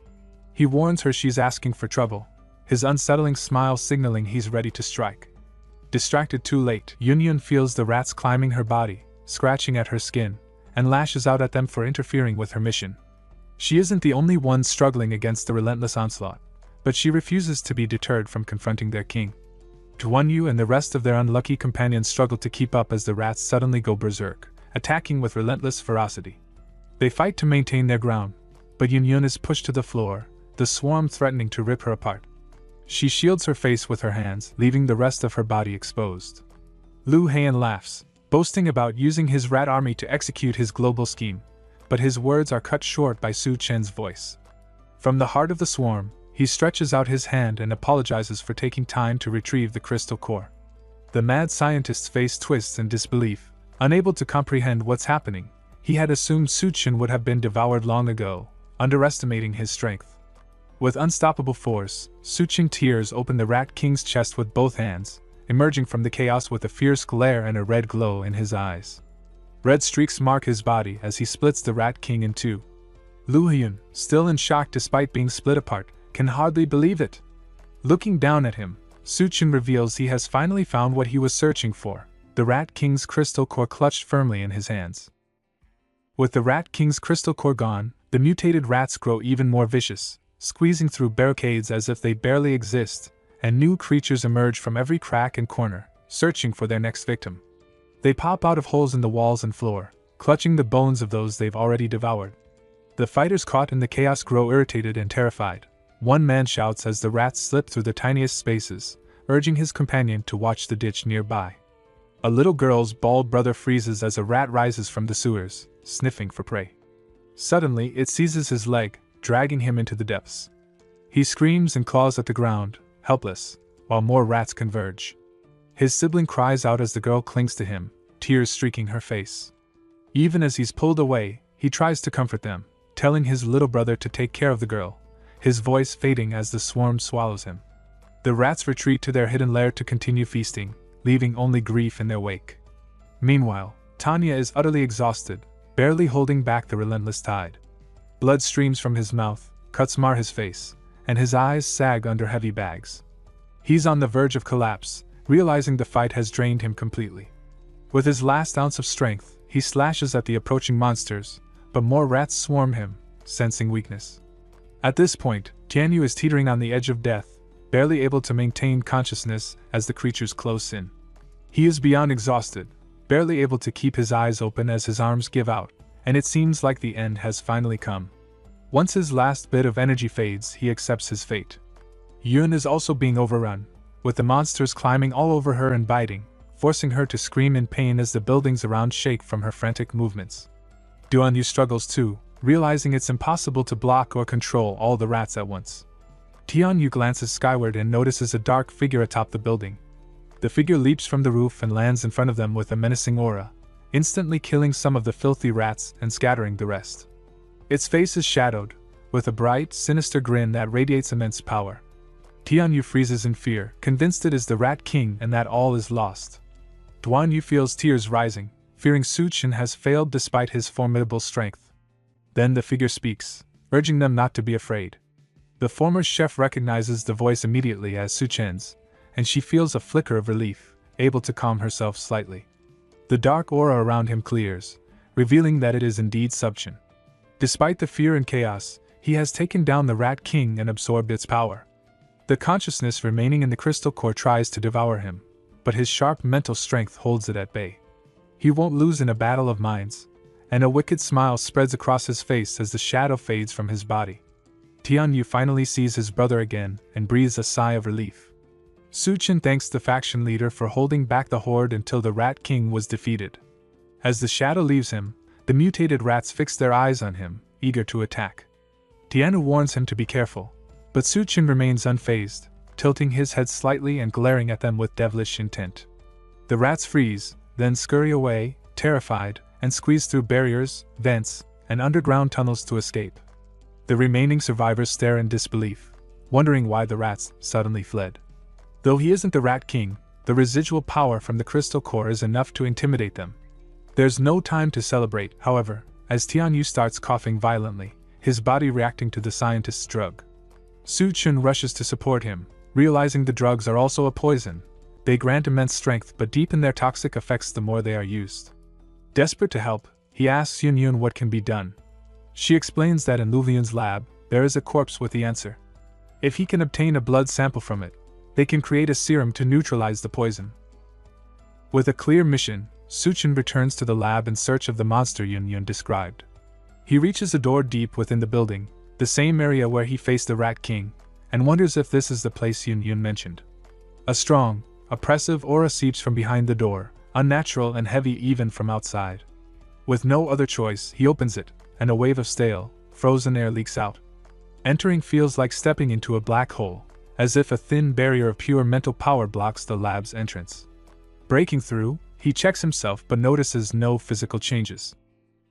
He warns her she's asking for trouble, his unsettling smile signaling he's ready to strike. Distracted too late, Yun feels the rats climbing her body, scratching at her skin, and lashes out at them for interfering with her mission. She isn't the only one struggling against the relentless onslaught, but she refuses to be deterred from confronting their king. Duanyu and the rest of their unlucky companions struggle to keep up as the rats suddenly go berserk, attacking with relentless ferocity. They fight to maintain their ground, but Yun is pushed to the floor, the swarm threatening to rip her apart. She shields her face with her hands, leaving the rest of her body exposed. Lu Heian laughs, boasting about using his rat army to execute his global scheme, but his words are cut short by Su Chen's voice. From the heart of the swarm, he stretches out his hand and apologizes for taking time to retrieve the crystal core. The mad scientist's face twists in disbelief, unable to comprehend what's happening. He had assumed Su Chen would have been devoured long ago, underestimating his strength. With unstoppable force, Su Chen tears open the Rat King's chest with both hands, emerging from the chaos with a fierce glare and a red glow in his eyes. Red streaks mark his body as he splits the Rat King in two. Lu Hyun, still in shock despite being split apart, can hardly believe it. Looking down at him, Su Chen reveals he has finally found what he was searching for, the Rat King's crystal core clutched firmly in his hands. With the Rat King's crystal core gone, the mutated rats grow even more vicious, squeezing through barricades as if they barely exist, and new creatures emerge from every crack and corner, searching for their next victim. They pop out of holes in the walls and floor, clutching the bones of those they've already devoured. The fighters caught in the chaos grow irritated and terrified. One man shouts as the rats slip through the tiniest spaces, urging his companion to watch the ditch nearby. A little girl's bald brother freezes as a rat rises from the sewers, sniffing for prey. Suddenly, it seizes his leg, dragging him into the depths. He screams and claws at the ground, helpless, while more rats converge. His sibling cries out as the girl clings to him, tears streaking her face. Even as he's pulled away, he tries to comfort them, telling his little brother to take care of the girl, his voice fading as the swarm swallows him. The rats retreat to their hidden lair to continue feasting, leaving only grief in their wake. Meanwhile, Tanya is utterly exhausted, barely holding back the relentless tide. Blood streams from his mouth, cuts mar his face, and his eyes sag under heavy bags. He's on the verge of collapse, realizing the fight has drained him completely. With his last ounce of strength, he slashes at the approaching monsters, but more rats swarm him, sensing weakness. At this point, Tianyu is teetering on the edge of death, barely able to maintain consciousness as the creatures close in. He is beyond exhausted, barely able to keep his eyes open as his arms give out, and it seems like the end has finally come. Once his last bit of energy fades, he accepts his fate. Yun is also being overrun, with the monsters climbing all over her and biting, forcing her to scream in pain as the buildings around shake from her frantic movements. Duanyu struggles too, realizing it's impossible to block or control all the rats at once. Tianyu glances skyward and notices a dark figure atop the building. The figure leaps from the roof and lands in front of them with a menacing aura, instantly killing some of the filthy rats and scattering the rest. Its face is shadowed, with a bright, sinister grin that radiates immense power. Tianyu freezes in fear, convinced it is the Rat King and that all is lost. Duanyu feels tears rising, fearing Su Chen has failed despite his formidable strength. Then the figure speaks, urging them not to be afraid. The former chef recognizes the voice immediately as Su Chen's, and she feels a flicker of relief, able to calm herself slightly. The dark aura around him clears, revealing that it is indeed Su Chen. Despite the fear and chaos, he has taken down the Rat King and absorbed its power. The consciousness remaining in the crystal core tries to devour him, but his sharp mental strength holds it at bay. He won't lose in a battle of minds, and a wicked smile spreads across his face as the shadow fades from his body. Tianyu finally sees his brother again and breathes a sigh of relief. Su Chen thanks the faction leader for holding back the horde until the Rat King was defeated. As the shadow leaves him, the mutated rats fix their eyes on him, eager to attack. Tianyu warns him to be careful, but Su Chen remains unfazed, tilting his head slightly and glaring at them with devilish intent. The rats freeze, then scurry away, terrified, and squeeze through barriers, vents, and underground tunnels to escape. The remaining survivors stare in disbelief, wondering why the rats suddenly fled. Though he isn't the Rat King, the residual power from the crystal core is enough to intimidate them. There's no time to celebrate, however, as Tianyu starts coughing violently, his body reacting to the scientist's drug. Su Chen rushes to support him, realizing the drugs are also a poison. They grant immense strength but deepen their toxic effects the more they are used. Desperate to help, he asks Yun what can be done. She explains that in Luvian's lab, there is a corpse with the answer. If he can obtain a blood sample from it, they can create a serum to neutralize the poison. With a clear mission, Su Chen returns to the lab in search of the monster Yun described. He reaches a door deep within the building, the same area where he faced the Rat King, and wonders if this is the place Yun mentioned. A strong, oppressive aura seeps from behind the door, unnatural and heavy even from outside. With no other choice, he opens it, and a wave of stale, frozen air leaks out. Entering feels like stepping into a black hole, as if a thin barrier of pure mental power blocks the lab's entrance. Breaking through, he checks himself but notices no physical changes.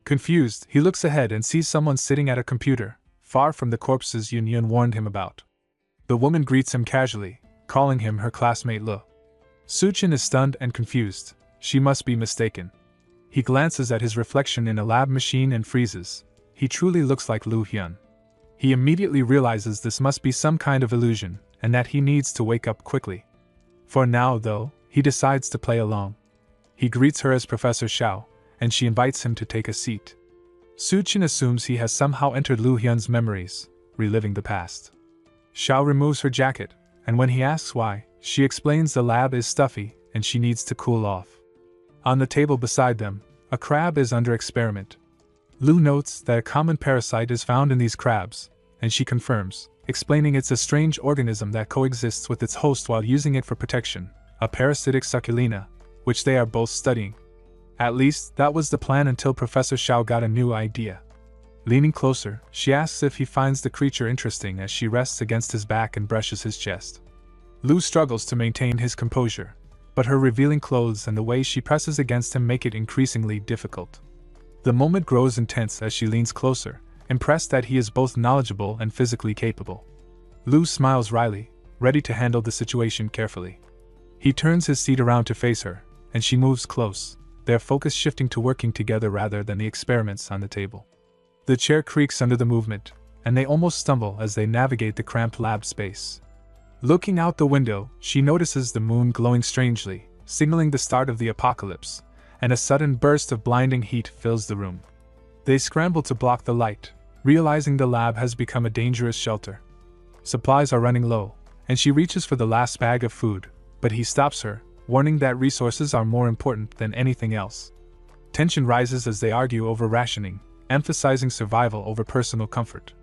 Confused, he looks ahead and sees someone sitting at a computer, far from the corpses Yun warned him about. The woman greets him casually, calling him her classmate Le. Su Chen is stunned and confused. She must be mistaken. He glances at his reflection in a lab machine and freezes. He truly looks like Lu Hyun. He immediately realizes this must be some kind of illusion, and that he needs to wake up quickly. For now, though, he decides to play along. He greets her as Professor Xiao, and she invites him to take a seat. Suchin assumes he has somehow entered Lu Hyun's memories, reliving the past. Xiao removes her jacket, and when he asks why, she explains the lab is stuffy and she needs to cool off. On the table beside them, a crab is under experiment. Lu notes that a common parasite is found in these crabs, and she confirms, explaining it's a strange organism that coexists with its host while using it for protection, a parasitic succulina, which they are both studying. At least, that was the plan until Professor Xiao got a new idea. Leaning closer, she asks if he finds the creature interesting as she rests against his back and brushes his chest. Lu struggles to maintain his composure, but her revealing clothes and the way she presses against him make it increasingly difficult. The moment grows intense as she leans closer, impressed that he is both knowledgeable and physically capable. Lu smiles wryly, ready to handle the situation carefully. He turns his seat around to face her, and she moves close, their focus shifting to working together rather than the experiments on the table. The chair creaks under the movement, and they almost stumble as they navigate the cramped lab space. Looking out the window, she notices the moon glowing strangely, signaling the start of the apocalypse, and a sudden burst of blinding heat fills the room. They scramble to block the light, realizing the lab has become a dangerous shelter. Supplies are running low, and she reaches for the last bag of food, but he stops her, warning that resources are more important than anything else. Tension rises as they argue over rationing, emphasizing survival over personal comfort.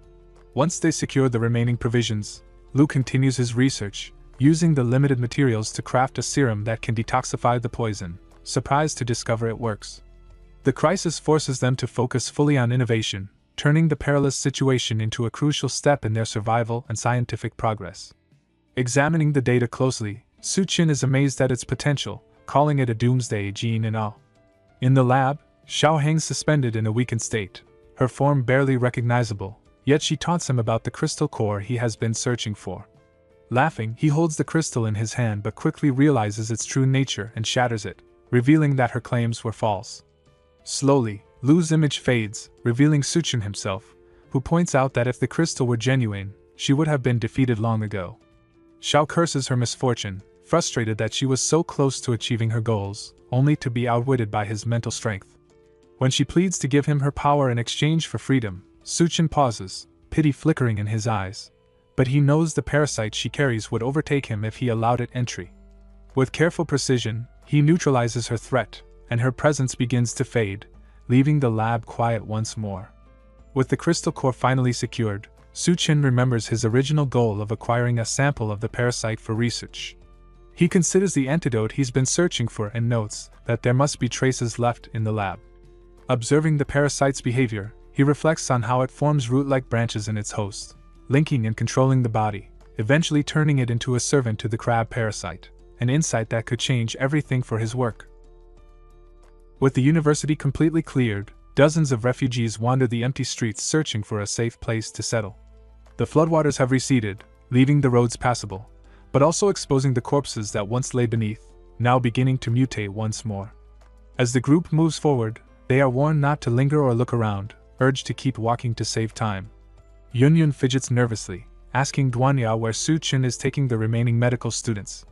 Once they secure the remaining provisions, Lu continues his research, using the limited materials to craft a serum that can detoxify the poison, surprised to discover it works. The crisis forces them to focus fully on innovation, turning the perilous situation into a crucial step in their survival and scientific progress. Examining the data closely, Suchin is amazed at its potential, calling it a doomsday gene in awe. In the lab, Xiao hangs suspended in a weakened state, her form barely recognizable, yet she taunts him about the crystal core he has been searching for. Laughing, he holds the crystal in his hand but quickly realizes its true nature and shatters it, revealing that her claims were false. Slowly, Lu's image fades, revealing Suchin himself, who points out that if the crystal were genuine, she would have been defeated long ago. Xiao curses her misfortune, frustrated that she was so close to achieving her goals, only to be outwitted by his mental strength. When she pleads to give him her power in exchange for freedom, Suchin pauses, pity flickering in his eyes. But he knows the parasite she carries would overtake him if he allowed it entry. With careful precision, he neutralizes her threat, and her presence begins to fade, leaving the lab quiet once more. With the crystal core finally secured, Suchin remembers his original goal of acquiring a sample of the parasite for research. He considers the antidote he's been searching for and notes that there must be traces left in the lab. Observing the parasite's behavior, he reflects on how it forms root-like branches in its host, linking and controlling the body, eventually turning it into a servant to the crab parasite, an insight that could change everything for his work. With the university completely cleared, dozens of refugees wander the empty streets searching for a safe place to settle. The floodwaters have receded, leaving the roads passable, but also exposing the corpses that once lay beneath, now beginning to mutate once more. As the group moves forward, they are warned not to linger or look around, urged to keep walking to save time. Yunyun fidgets nervously, asking Duanya where Suchin is taking the remaining medical students.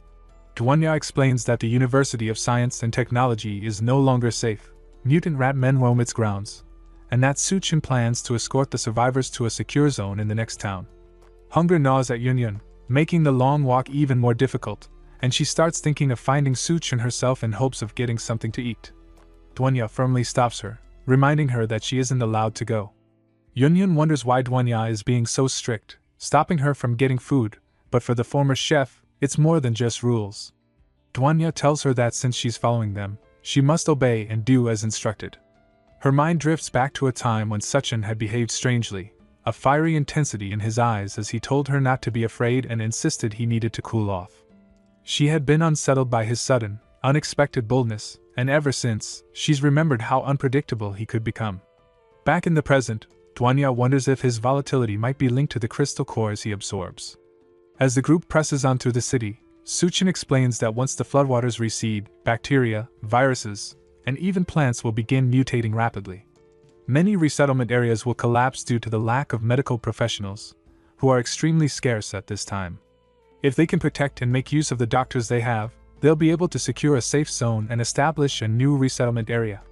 Duanya explains that the University of Science and Technology is no longer safe, mutant rat men roam its grounds, and that Suchin plans to escort the survivors to a secure zone in the next town. Hunger gnaws at Yunyun, making the long walk even more difficult, and she starts thinking of finding Suchin herself in hopes of getting something to eat. Duanya firmly stops her, reminding her that she isn't allowed to go. Yunyun wonders why Duanya is being so strict, stopping her from getting food, but for the former chef, it's more than just rules. Duanya tells her that since she's following them, she must obey and do as instructed. Her mind drifts back to a time when Suchin had behaved strangely, a fiery intensity in his eyes as he told her not to be afraid and insisted he needed to cool off. She had been unsettled by his sudden, unexpected boldness, and ever since, she's remembered how unpredictable he could become. Back in the present, Duanya wonders if his volatility might be linked to the crystal cores he absorbs. As the group presses on through the city, Suchin explains that once the floodwaters recede, bacteria, viruses, and even plants will begin mutating rapidly. Many resettlement areas will collapse due to the lack of medical professionals, who are extremely scarce at this time. If they can protect and make use of the doctors they have, They'll be able to secure a safe zone and establish a new resettlement area.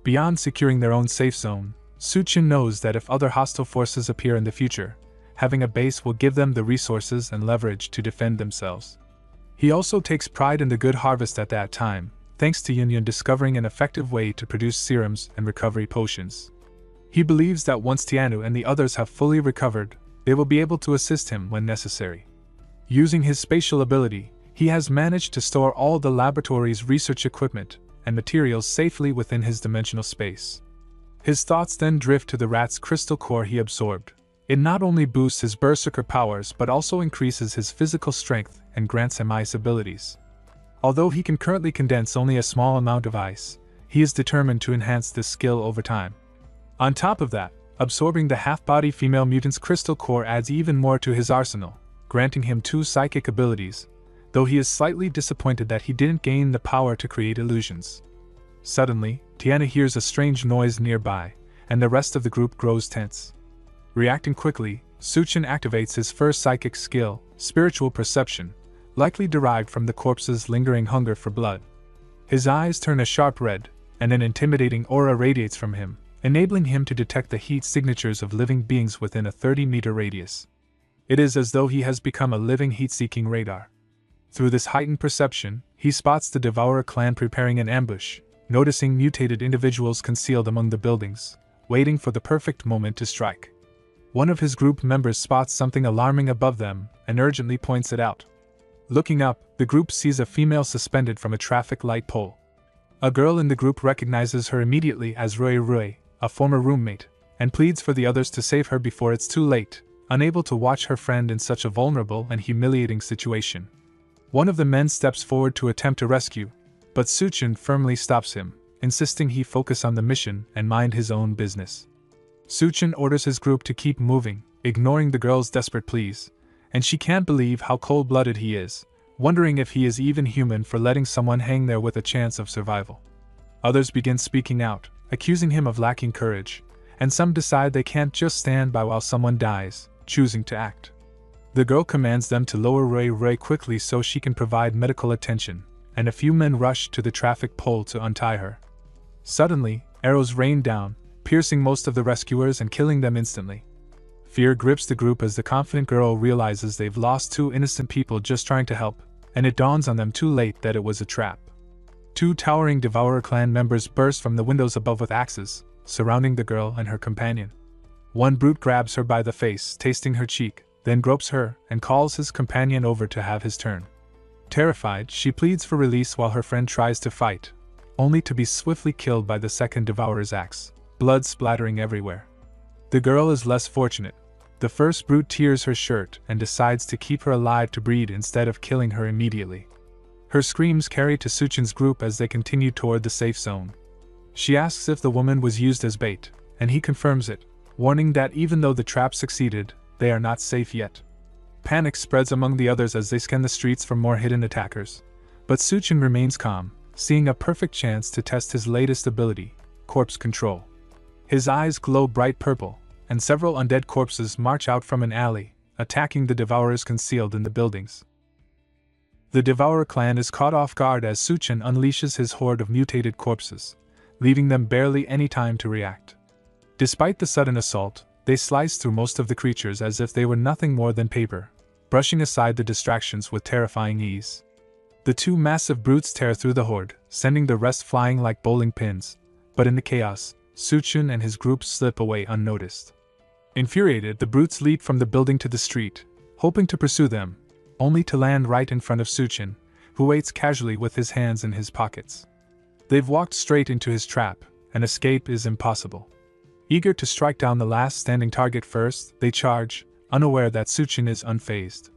Beyond securing their own safe zone, Suchin knows that if other hostile forces appear in the future, having a base will give them the resources and leverage to defend themselves. He also takes pride in the good harvest at that time, thanks to Yunyun discovering an effective way to produce serums and recovery potions. He believes that once Tianu and the others have fully recovered, they will be able to assist him when necessary. Using his spatial ability, he has managed to store all the laboratory's research equipment and materials safely within his dimensional space. His thoughts then drift to the rat's crystal core he absorbed. It not only boosts his berserker powers but also increases his physical strength and grants him ice abilities. Although he can currently condense only a small amount of ice, he is determined to enhance this skill over time. On top of that, absorbing the half-body female mutant's crystal core adds even more to his arsenal, granting him 2 psychic abilities, though he is slightly disappointed that he didn't gain the power to create illusions. Suddenly, Tiana hears a strange noise nearby, and the rest of the group grows tense. Reacting quickly, Suchin activates his first psychic skill, spiritual perception, likely derived from the corpse's lingering hunger for blood. His eyes turn a sharp red, and an intimidating aura radiates from him, enabling him to detect the heat signatures of living beings within a 30-meter radius. It is as though he has become a living heat-seeking radar. Through this heightened perception, he spots the Devourer clan preparing an ambush, noticing mutated individuals concealed among the buildings, waiting for the perfect moment to strike. One of his group members spots something alarming above them and urgently points it out. Looking up, the group sees a female suspended from a traffic light pole. A girl in the group recognizes her immediately as Rui Rui, a former roommate, and pleads for the others to save her before it's too late, unable to watch her friend in such a vulnerable and humiliating situation. One of the men steps forward to attempt to rescue, but Suchin firmly stops him, insisting he focus on the mission and mind his own business. Suchin orders his group to keep moving, ignoring the girl's desperate pleas, and she can't believe how cold-blooded he is, wondering if he is even human for letting someone hang there with a chance of survival. Others begin speaking out, accusing him of lacking courage, and some decide they can't just stand by while someone dies, choosing to act. The girl commands them to lower Rui Rui quickly so she can provide medical attention, and a few men rush to the traffic pole to untie her. Suddenly, arrows rain down, piercing most of the rescuers and killing them instantly. Fear grips the group as the confident girl realizes they've lost 2 innocent people just trying to help, and it dawns on them too late that it was a trap. 2 towering Devourer clan members burst from the windows above with axes, surrounding the girl and her companion. One brute grabs her by the face, tasting her cheek, then gropes her and calls his companion over to have his turn. Terrified, she pleads for release while her friend tries to fight, only to be swiftly killed by the second Devourer's axe, blood splattering everywhere. The girl is less fortunate. The first brute tears her shirt and decides to keep her alive to breed instead of killing her immediately. Her screams carry to Suchin's group as they continue toward the safe zone. She asks if the woman was used as bait, and he confirms it, warning that even though the trap succeeded, they are not safe yet. Panic spreads among the others as they scan the streets for more hidden attackers, but Suchin remains calm, seeing a perfect chance to test his latest ability, corpse control. His eyes glow bright purple, and several undead corpses march out from an alley, attacking the Devourers concealed in the buildings. The Devourer clan is caught off guard as Suchin unleashes his horde of mutated corpses, leaving them barely any time to react. Despite the sudden assault, they slice through most of the creatures as if they were nothing more than paper, brushing aside the distractions with terrifying ease. The 2 massive brutes tear through the horde, sending the rest flying like bowling pins, but in the chaos, Suchin and his group slip away unnoticed. Infuriated, the brutes leap from the building to the street, hoping to pursue them, only to land right in front of Suchin, who waits casually with his hands in his pockets. They've walked straight into his trap, and escape is impossible. Eager to strike down the last standing target first, they charge, unaware that Suchin is unfazed.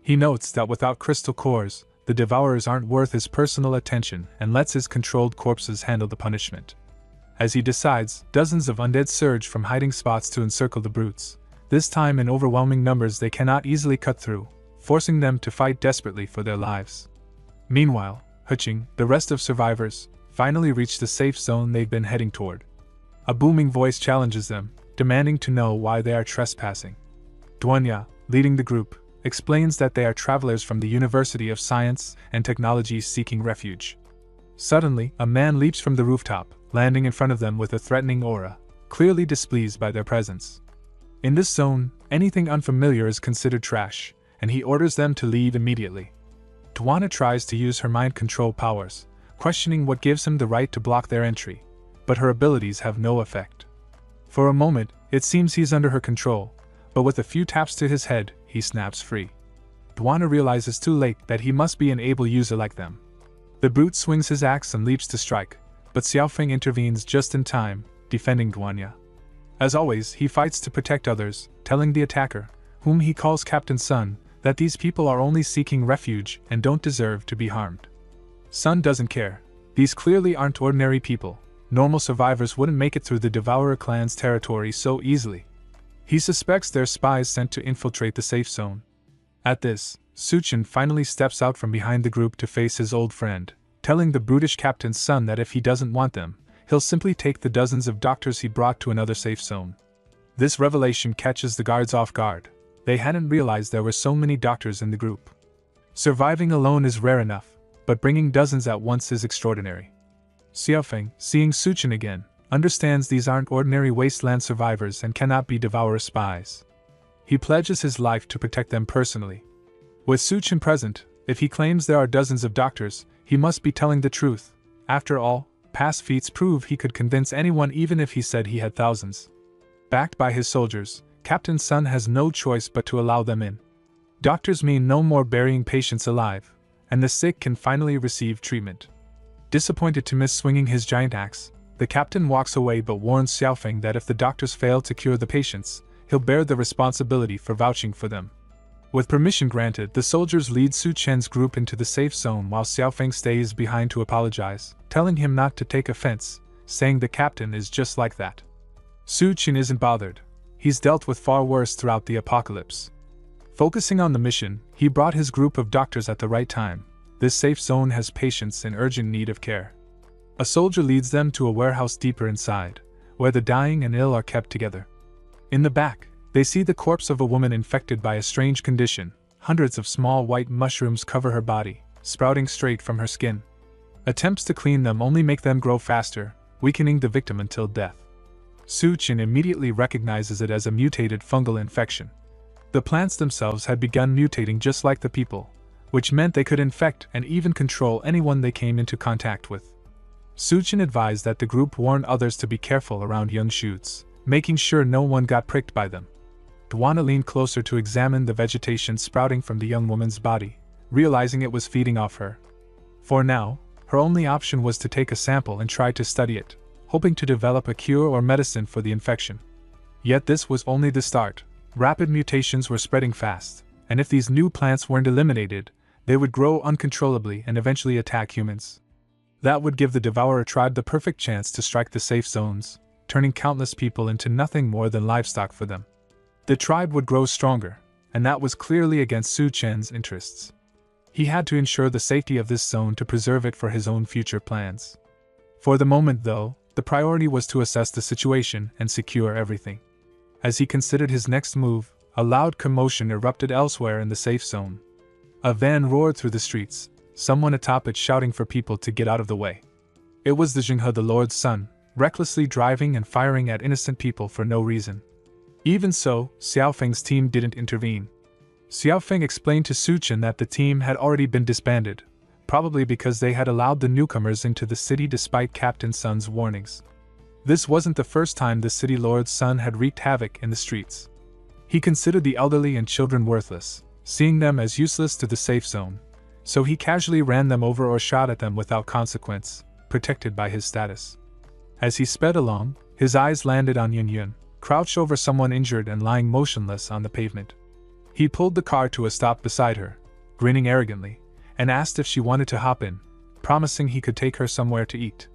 He notes that without crystal cores, the Devourers aren't worth his personal attention and lets his controlled corpses handle the punishment. As he decides, dozens of undead surge from hiding spots to encircle the brutes, this time in overwhelming numbers they cannot easily cut through, forcing them to fight desperately for their lives. Meanwhile, Huching, the rest of survivors, finally reach the safe zone they've been heading toward. A booming voice challenges them, demanding to know why they are trespassing. Duanya, leading the group, explains that they are travelers from the University of Science and Technology seeking refuge. Suddenly, a man leaps from the rooftop, landing in front of them with a threatening aura, clearly displeased by their presence. In this zone, anything unfamiliar is considered trash, and he orders them to leave immediately. Dwana tries to use her mind control powers, questioning what gives him the right to block their entry, but her abilities have no effect. For a moment, it seems he's under her control, but with a few taps to his head, he snaps free. Dwana realizes too late that he must be an able user like them. The brute swings his axe and leaps to strike, but Xiaofeng intervenes just in time, defending Dwana. As always, he fights to protect others, telling the attacker, whom he calls Captain Sun, that these people are only seeking refuge and don't deserve to be harmed. Sun doesn't care. These clearly aren't ordinary people. Normal survivors wouldn't make it through the Devourer clan's territory so easily. He suspects they're spies sent to infiltrate the safe zone. At this, Suchin finally steps out from behind the group to face his old friend, telling the brutish Captain's son that if he doesn't want them, he'll simply take the dozens of doctors he brought to another safe zone. This revelation catches the guards off guard. They hadn't realized there were so many doctors in the group. Surviving alone is rare enough, but bringing dozens at once is extraordinary. Xiaofeng, seeing Suchin again, understands these aren't ordinary wasteland survivors and cannot be Devourer spies. He pledges his life to protect them personally. With Suchin present, if he claims there are dozens of doctors, he must be telling the truth. After all, past feats prove he could convince anyone even if he said he had thousands. Backed by his soldiers, Captain Sun has no choice but to allow them in. Doctors mean no more burying patients alive, and the sick can finally receive treatment. Disappointed to miss swinging his giant axe, the captain walks away but warns Xiaofeng that if the doctors fail to cure the patients, he'll bear the responsibility for vouching for them. With permission granted, the soldiers lead Su Chen's group into the safe zone while Xiaofeng stays behind to apologize, telling him not to take offense, saying the captain is just like that. Su Chen isn't bothered. He's dealt with far worse throughout the apocalypse. Focusing on the mission, he brought his group of doctors at the right time. This safe zone has patients in urgent need of care. A soldier leads them to a warehouse deeper inside, where the dying and ill are kept together. In the back, they see the corpse of a woman infected by a strange condition. Hundreds of small white mushrooms cover her body, sprouting straight from her skin. Attempts to clean them only make them grow faster, weakening the victim until death. Su Chen immediately recognizes it as a mutated fungal infection. The plants themselves had begun mutating just like the people, which meant they could infect and even control anyone they came into contact with. Su Chen advised that the group warn others to be careful around young shoots, making sure no one got pricked by them. Dwana leaned closer to examine the vegetation sprouting from the young woman's body, realizing it was feeding off her. For now, her only option was to take a sample and try to study it, hoping to develop a cure or medicine for the infection. Yet this was only the start. Rapid mutations were spreading fast, and if these new plants weren't eliminated, they would grow uncontrollably and eventually attack humans. That would give the Devourer tribe the perfect chance to strike the safe zones, turning countless people into nothing more than livestock for them. The tribe would grow stronger, and that was clearly against Su Chen's interests. He had to ensure the safety of this zone to preserve it for his own future plans. For the moment, though, the priority was to assess the situation and secure everything. As he considered his next move, a loud commotion erupted elsewhere in the safe zone. A van roared through the streets, someone atop it shouting for people to get out of the way. It was the Jinghe, the Lord's son, recklessly driving and firing at innocent people for no reason. Even so, Xiaofeng's team didn't intervene. Xiaofeng explained to Su Chen that the team had already been disbanded, probably because they had allowed the newcomers into the city despite Captain Sun's warnings. This wasn't the first time the city lord's son had wreaked havoc in the streets. He considered the elderly and children worthless, seeing them as useless to the safe zone, so he casually ran them over or shot at them without consequence, protected by his status. As he sped along, his eyes landed on Yun Yun, crouched over someone injured and lying motionless on the pavement. He pulled the car to a stop beside her, grinning arrogantly, and asked if she wanted to hop in, promising he could take her somewhere to eat.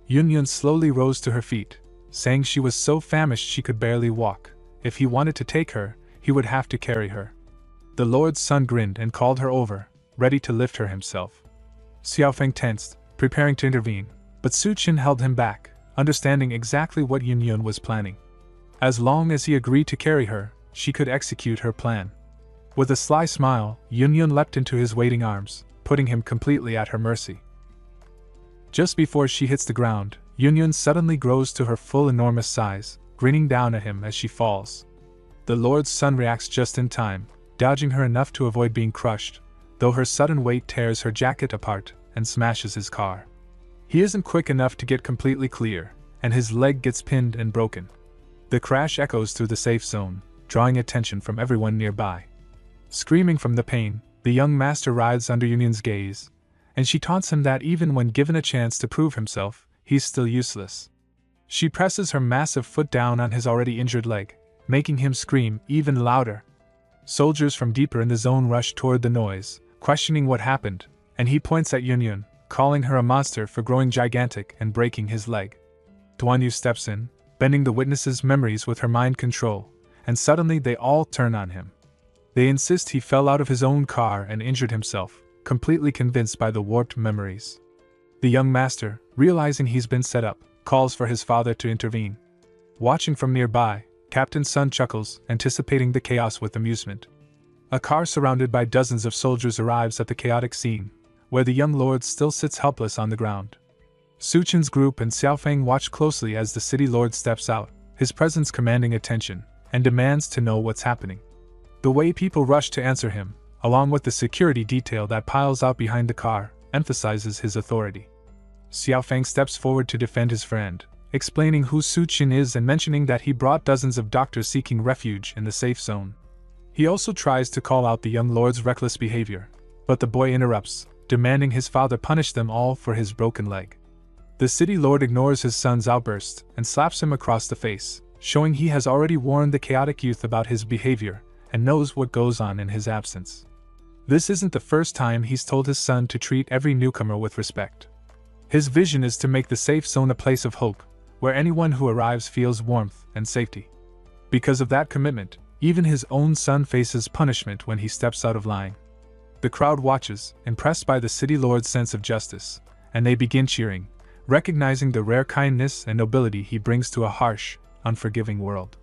Yun Yun slowly rose to her feet, saying she was so famished she could barely walk. If he wanted to take her, he would have to carry her. The Lord's son grinned and called her over, ready to lift her himself. Xiaofeng tensed, preparing to intervene, but Su Chen held him back, understanding exactly what Yun Yun was planning. As long as he agreed to carry her, she could execute her plan. With a sly smile, Yun leapt into his waiting arms, putting him completely at her mercy. Just before she hits the ground, Yun suddenly grows to her full enormous size, grinning down at him as she falls. The Lord's son reacts just in time, dodging her enough to avoid being crushed, though her sudden weight tears her jacket apart and smashes his car. He isn't quick enough to get completely clear, and his leg gets pinned and broken. The crash echoes through the safe zone, drawing attention from everyone nearby. Screaming from the pain, the young master writhes under Yun's gaze, and she taunts him that even when given a chance to prove himself, he's still useless. She presses her massive foot down on his already injured leg, making him scream even louder. Soldiers from deeper in the zone rush toward the noise, questioning what happened, and he points at Yun, calling her a monster for growing gigantic and breaking his leg. Duanyu steps in, bending the witnesses' memories with her mind control, and suddenly they all turn on him. They insist he fell out of his own car and injured himself, completely convinced by the warped memories. The young master, realizing he's been set up, calls for his father to intervene. Watching from nearby, Captain Sun chuckles, anticipating the chaos with amusement. A car surrounded by dozens of soldiers arrives at the chaotic scene, where the young lord still sits helpless on the ground. Suchin's group and Xiaofeng watch closely as the city lord steps out, his presence commanding attention, and demands to know what's happening. The way people rush to answer him, along with the security detail that piles out behind the car, emphasizes his authority. Xiaofeng steps forward to defend his friend, explaining who Suchin is and mentioning that he brought dozens of doctors seeking refuge in the safe zone. He also tries to call out the young lord's reckless behavior, but the boy interrupts, demanding his father punish them all for his broken leg. The city lord ignores his son's outburst and slaps him across the face, showing he has already warned the chaotic youth about his behavior and knows what goes on in his absence. This isn't the first time he's told his son to treat every newcomer with respect. His vision is to make the safe zone a place of hope, where anyone who arrives feels warmth and safety. Because of that commitment, even his own son faces punishment when he steps out of line. The crowd watches, impressed by the city lord's sense of justice, and they begin cheering, recognizing the rare kindness and nobility he brings to a harsh, unforgiving world.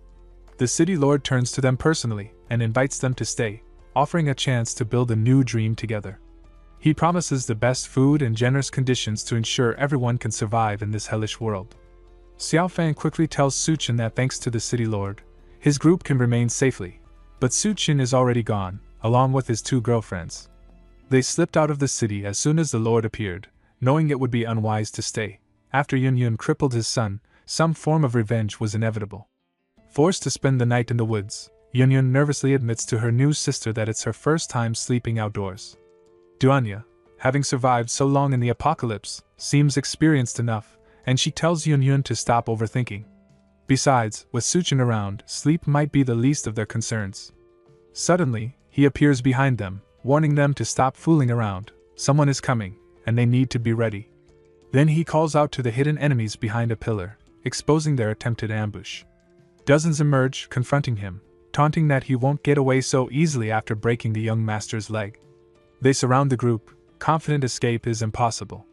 The city lord turns to them personally and invites them to stay, offering a chance to build a new dream together. He promises the best food and generous conditions to ensure everyone can survive in this hellish world. Xiaofeng quickly tells Suchin that thanks to the city lord, his group can remain safely, but Suchin is already gone, along with his two girlfriends. They slipped out of the city as soon as the lord appeared, knowing it would be unwise to stay. After Yun crippled his son, some form of revenge was inevitable. Forced to spend the night in the woods, Yun nervously admits to her new sister that it's her first time sleeping outdoors. Duanya, having survived so long in the apocalypse, seems experienced enough, and she tells Yun to stop overthinking. Besides, with Suchin around, sleep might be the least of their concerns. Suddenly, he appears behind them, warning them to stop fooling around. Someone is coming, and they need to be ready. Then he calls out to the hidden enemies behind a pillar, exposing their attempted ambush. Dozens emerge, confronting him, taunting that he won't get away so easily after breaking the young master's leg. They surround the group, confident escape is impossible.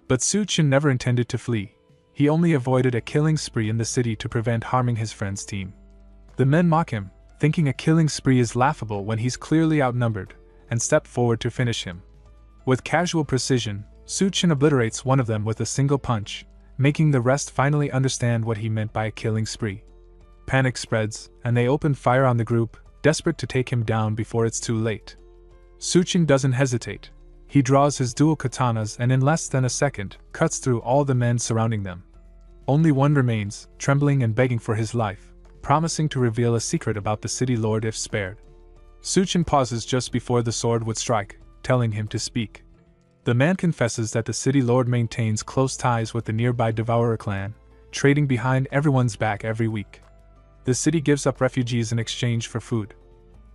But Suchin never intended to flee. He only avoided a killing spree in the city to prevent harming his friend's team. The men mock him, thinking a killing spree is laughable when he's clearly outnumbered, and step forward to finish him. With casual precision, Suchin obliterates one of them with a single punch, making the rest finally understand what he meant by a killing spree. Panic spreads, and they open fire on the group, desperate to take him down before it's too late. Suchin doesn't hesitate. He draws his dual katanas and in less than a second, cuts through all the men surrounding them. Only one remains, trembling and begging for his life, promising to reveal a secret about the city lord if spared. Suchin pauses just before the sword would strike, telling him to speak. The man confesses that the city lord maintains close ties with the nearby Devourer clan, trading behind everyone's back every week. The city gives up refugees in exchange for food.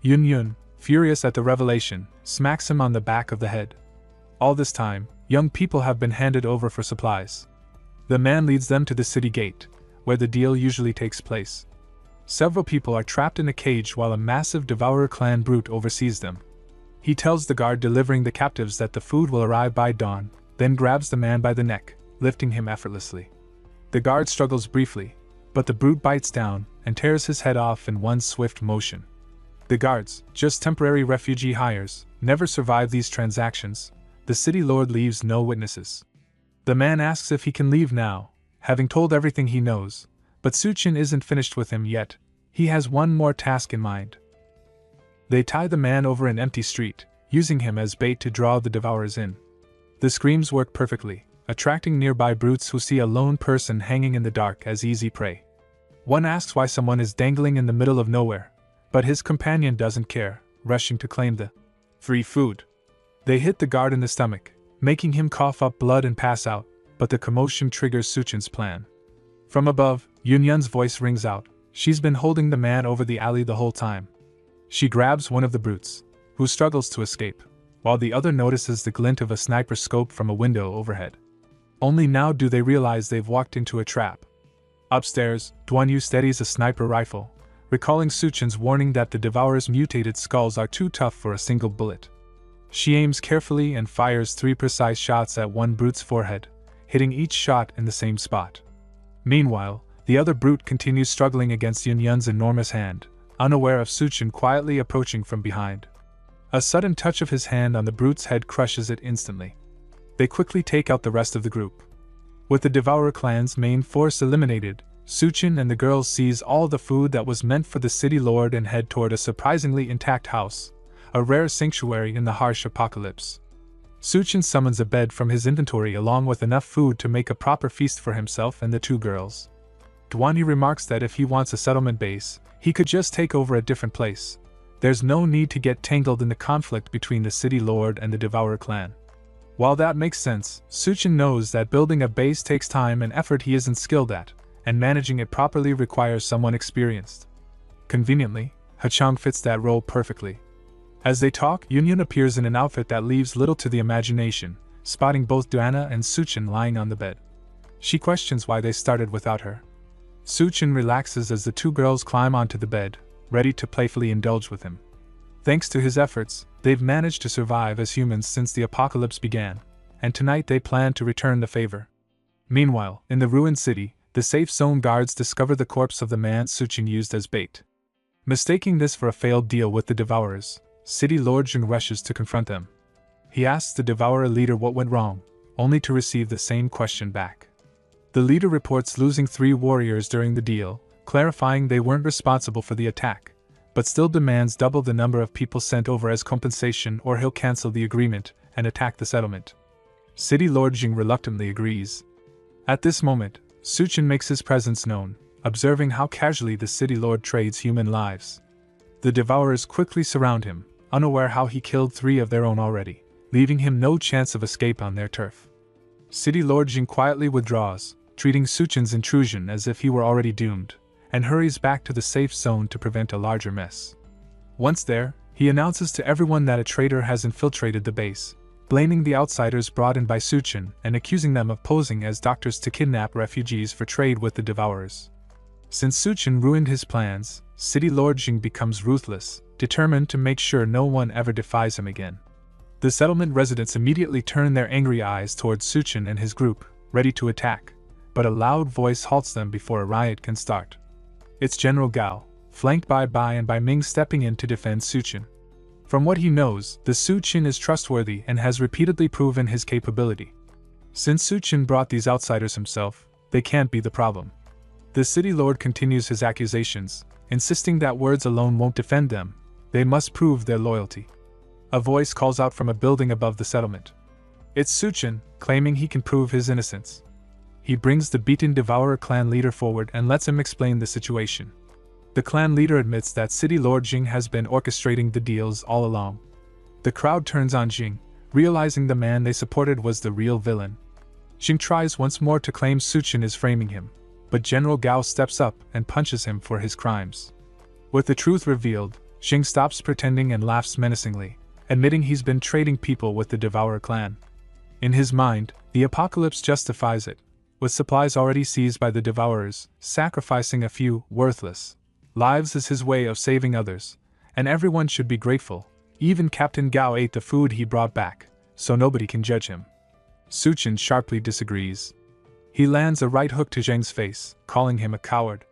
Yun, furious at the revelation, smacks him on the back of the head. All this time, young people have been handed over for supplies. The man leads them to the city gate, where the deal usually takes place. Several people are trapped in a cage while a massive Devourer clan brute oversees them. He tells the guard delivering the captives that the food will arrive by dawn, then grabs the man by the neck, lifting him effortlessly. The guard struggles briefly, but the brute bites down and tears his head off in one swift motion. The guards, just temporary refugee hires, never survive these transactions. The city lord leaves no witnesses. The man asks if he can leave now, having told everything he knows, but Suchin isn't finished with him yet. He has one more task in mind. They tie the man over an empty street, using him as bait to draw the devourers in. The screams work perfectly, attracting nearby brutes who see a lone person hanging in the dark as easy prey. One asks why someone is dangling in the middle of nowhere, but his companion doesn't care, rushing to claim the free food. They hit the guard in the stomach, making him cough up blood and pass out, but the commotion triggers Suchin's plan. From above, Yunyun's voice rings out. She's been holding the man over the alley the whole time. She grabs one of the brutes, who struggles to escape, while the other notices the glint of a sniper scope from a window overhead. Only now do they realize they've walked into a trap. Upstairs, Duanyu steadies a sniper rifle, recalling Suchin's warning that the devourer's mutated skulls are too tough for a single bullet. She aims carefully and fires 3 precise shots at one brute's forehead, hitting each shot in the same spot. Meanwhile, the other brute continues struggling against Yunyun's enormous hand, unaware of Suchin quietly approaching from behind. A sudden touch of his hand on the brute's head crushes it instantly. They quickly take out the rest of the group. With the Devourer clan's main force eliminated, Suchin and the girls seize all the food that was meant for the city lord and head toward a surprisingly intact house, a rare sanctuary in the harsh apocalypse. Suchin summons a bed from his inventory along with enough food to make a proper feast for himself and the 2 girls. Duanyu remarks that if he wants a settlement base, he could just take over a different place. There's no need to get tangled in the conflict between the city lord and the Devourer clan. While that makes sense, Suchin knows that building a base takes time and effort he isn't skilled at, and managing it properly requires someone experienced. Conveniently, Hachang fits that role perfectly. As they talk, Yunyun appears in an outfit that leaves little to the imagination, spotting both Duanna and Suchin lying on the bed. She questions why they started without her. Suchin relaxes as the 2 girls climb onto the bed, ready to playfully indulge with him. Thanks to his efforts, they've managed to survive as humans since the apocalypse began, and tonight they plan to return the favor. Meanwhile, in the ruined city, the safe zone guards discover the corpse of the man Suchin used as bait. Mistaking this for a failed deal with the Devourers, City Lord Jing rushes to confront them. He asks the Devourer leader what went wrong, only to receive the same question back. The leader reports losing 3 warriors during the deal, clarifying they weren't responsible for the attack, but still demands double the number of people sent over as compensation or he'll cancel the agreement and attack the settlement. City Lord Jing reluctantly agrees. At this moment, Suchin makes his presence known, observing how casually the city lord trades human lives. The Devourers quickly surround him, unaware how he killed 3 of their own already, leaving him no chance of escape on their turf. City Lord Jing quietly withdraws, treating Suchin's intrusion as if he were already doomed, and hurries back to the safe zone to prevent a larger mess. Once there, he announces to everyone that a traitor has infiltrated the base, blaming the outsiders brought in by Suchin and accusing them of posing as doctors to kidnap refugees for trade with the Devourers. Since Suchin ruined his plans, City Lord Jing becomes ruthless, determined to make sure no one ever defies him again. The settlement residents immediately turn their angry eyes towards Suchin and his group, ready to attack, but a loud voice halts them before a riot can start. It's General Gao, flanked by Bai and by Ming stepping in to defend Suchin. From what he knows, the Suchin is trustworthy and has repeatedly proven his capability. Since Suchin brought these outsiders himself, they can't be the problem. The city lord continues his accusations, insisting that words alone won't defend them, they must prove their loyalty. A voice calls out from a building above the settlement. It's Suchin, claiming he can prove his innocence. He brings the beaten Devourer clan leader forward and lets him explain the situation. The clan leader admits that City Lord Jing has been orchestrating the deals all along. The crowd turns on Jing, realizing the man they supported was the real villain. Jing tries once more to claim Suchin is framing him, but General Gao steps up and punches him for his crimes. With the truth revealed, Jing stops pretending and laughs menacingly, admitting he's been trading people with the Devourer clan. In his mind, the apocalypse justifies it, with supplies already seized by the Devourers, sacrificing a few worthless lives is his way of saving others, and everyone should be grateful. Even Captain Gao ate the food he brought back, so nobody can judge him. Suchin sharply disagrees. He lands a right hook to Zheng's face, calling him a coward.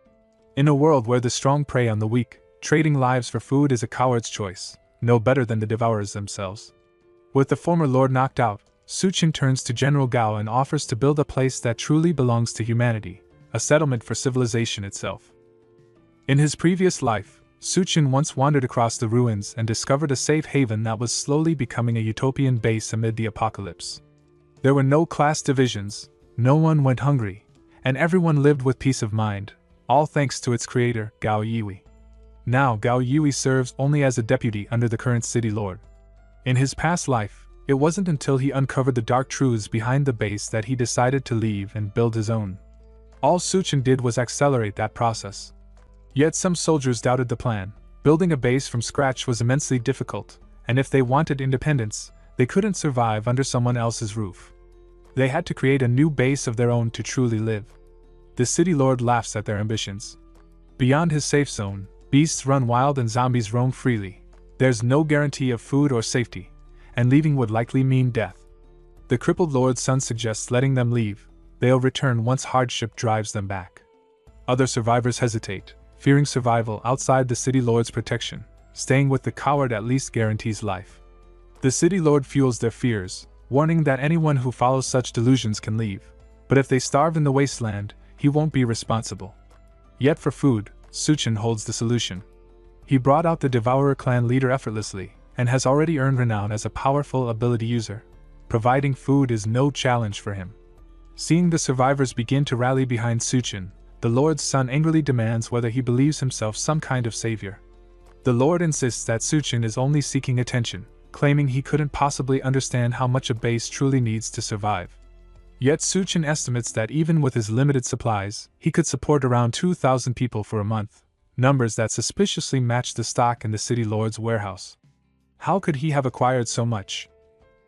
In a world where the strong prey on the weak, Trading lives for food is a coward's choice, no better than the devourers themselves. With the former lord knocked out, Suchin turns to General Gao and offers to build a place that truly belongs to humanity, a settlement for civilization itself. In his previous life, Suchin once wandered across the ruins and discovered a safe haven that was slowly becoming a utopian base amid the apocalypse. There were no class divisions, no one went hungry, and everyone lived with peace of mind, all thanks to its creator, Gao Yihui. Now Gao Yihui serves only as a deputy under the current city lord. In his past life, it wasn't until he uncovered the dark truths behind the base that he decided to leave and build his own. All Suchin did was accelerate that process. Yet some soldiers doubted the plan. Building a base from scratch was immensely difficult, and if they wanted independence, they couldn't survive under someone else's roof. They had to create a new base of their own to truly live. The city lord laughs at their ambitions. Beyond his safe zone, beasts run wild and zombies roam freely. There's no guarantee of food or safety, and leaving would likely mean death. The crippled lord's son suggests letting them leave. They'll return once hardship drives them back. Other survivors hesitate, fearing survival outside the city lord's protection. Staying with the coward at least guarantees life. The city lord fuels their fears, warning that anyone who follows such delusions can leave. But if they starve in the wasteland, he won't be responsible. Yet for food, Suchin holds the solution. He brought out the Devourer clan leader effortlessly, and has already earned renown as a powerful ability user. Providing food is no challenge for him. Seeing the survivors begin to rally behind Suchin, the Lord's son angrily demands whether he believes himself some kind of savior. The Lord insists that Suchin is only seeking attention, claiming he couldn't possibly understand how much a base truly needs to survive. Yet Suchin estimates that even with his limited supplies, he could support around 2,000 people for a month, numbers that suspiciously match the stock in the city lord's warehouse. How could he have acquired so much?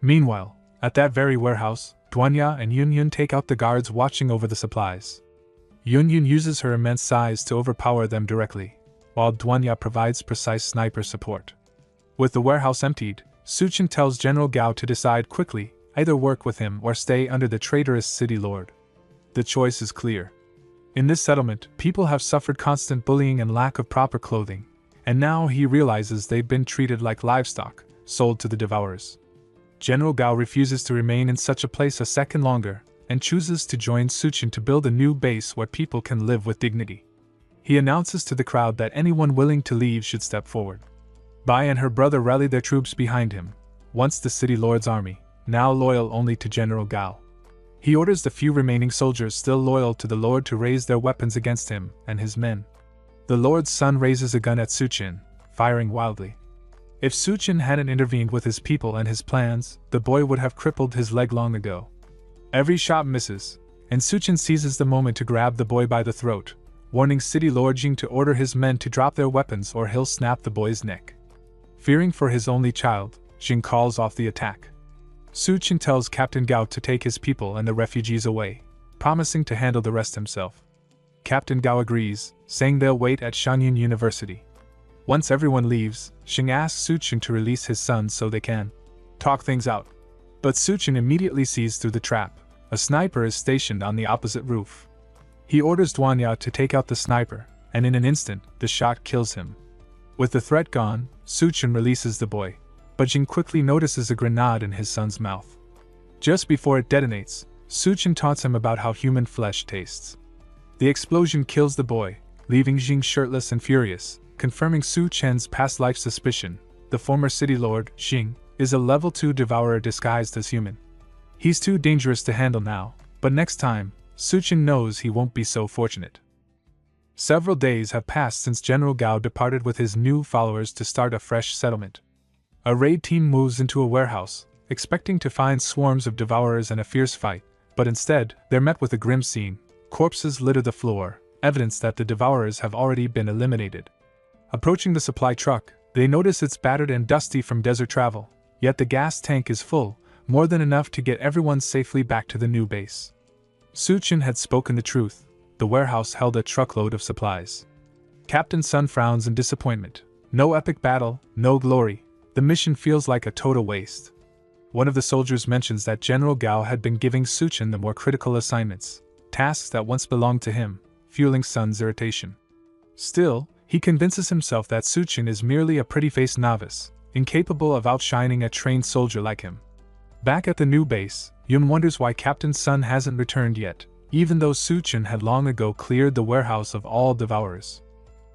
Meanwhile, at that very warehouse, Duanya and Yunyun take out the guards watching over the supplies. Yunyun uses her immense size to overpower them directly, while Duanya provides precise sniper support. With the warehouse emptied, Suchin tells General Gao to decide quickly, either work with him or stay under the traitorous city lord. The choice is clear. In this settlement, people have suffered constant bullying and lack of proper clothing, and now he realizes they've been treated like livestock, sold to the devourers. General Gao refuses to remain in such a place a second longer, and chooses to join Suchin to build a new base where people can live with dignity. He announces to the crowd that anyone willing to leave should step forward. Bai and her brother rally their troops behind him, once the city lord's army, now loyal only to General Gao. He orders the few remaining soldiers still loyal to the lord to raise their weapons against him and his men. The lord's son raises a gun at Suchin, firing wildly. If Suchin hadn't intervened with his people and his plans, the boy would have crippled his leg long ago. Every shot misses, and Suchin seizes the moment to grab the boy by the throat, warning City Lord Jing to order his men to drop their weapons or he'll snap the boy's neck. Fearing for his only child, Jing calls off the attack. Suchin tells Captain Gao to take his people and the refugees away, promising to handle the rest himself. Captain Gao agrees, saying they'll wait at Shanyun University. Once everyone leaves, Xing asks Suchin to release his sons so they can talk things out. But Suchin immediately sees through the trap. A sniper is stationed on the opposite roof. He orders Duanya to take out the sniper, and in an instant, the shot kills him. With the threat gone, Suchin releases the boy, but Jing quickly notices a grenade in his son's mouth. Just before it detonates, Suchin taunts him about how human flesh tastes. The explosion kills the boy, leaving Jing shirtless and furious, confirming Suchin's past life suspicion. The former city lord, Jing, is a level 2 devourer disguised as human. He's too dangerous to handle now, but next time, Suchin knows he won't be so fortunate. Several days have passed since General Gao departed with his new followers to start a fresh settlement. A raid team moves into a warehouse, expecting to find swarms of devourers and a fierce fight, but instead, they're met with a grim scene. Corpses litter the floor, evidence that the devourers have already been eliminated. Approaching the supply truck, they notice it's battered and dusty from desert travel, yet the gas tank is full, more than enough to get everyone safely back to the new base. Suchin had spoken the truth. The warehouse held a truckload of supplies. Captain Sun frowns in disappointment. No epic battle, no glory. The mission feels like a total waste. One of the soldiers mentions that General Gao had been giving Suchin the more critical assignments, tasks that once belonged to him, fueling Sun's irritation. Still, He convinces himself that Suchin is merely a pretty-faced novice, incapable of outshining a trained soldier like him. Back at the new base, Yun wonders why Captain Sun hasn't returned yet, even though Suchin had long ago cleared the warehouse of all devourers.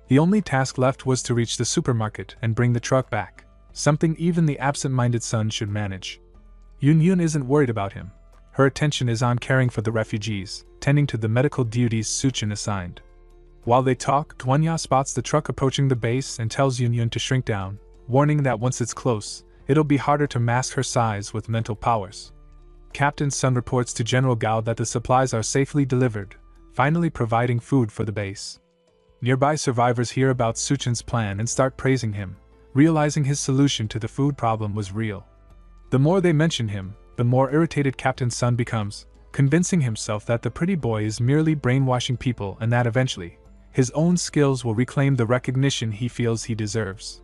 The only task left was to reach the supermarket and bring the truck back, something even the absent-minded Sun should manage. Yun isn't worried about him. Her attention is on caring for the refugees, tending to the medical duties Suchin assigned. While they talk, Dwanya spots the truck approaching the base and tells Yun to shrink down, warning that once it's close, it'll be harder to mask her size with mental powers. Captain Sun reports to General Gao that the supplies are safely delivered, finally providing food for the base. Nearby survivors hear about Suchin's plan and start praising him, realizing his solution to the food problem was real. The more they mention him, the more irritated Captain Sun becomes, convincing himself that the pretty boy is merely brainwashing people and that eventually, his own skills will reclaim the recognition he feels he deserves.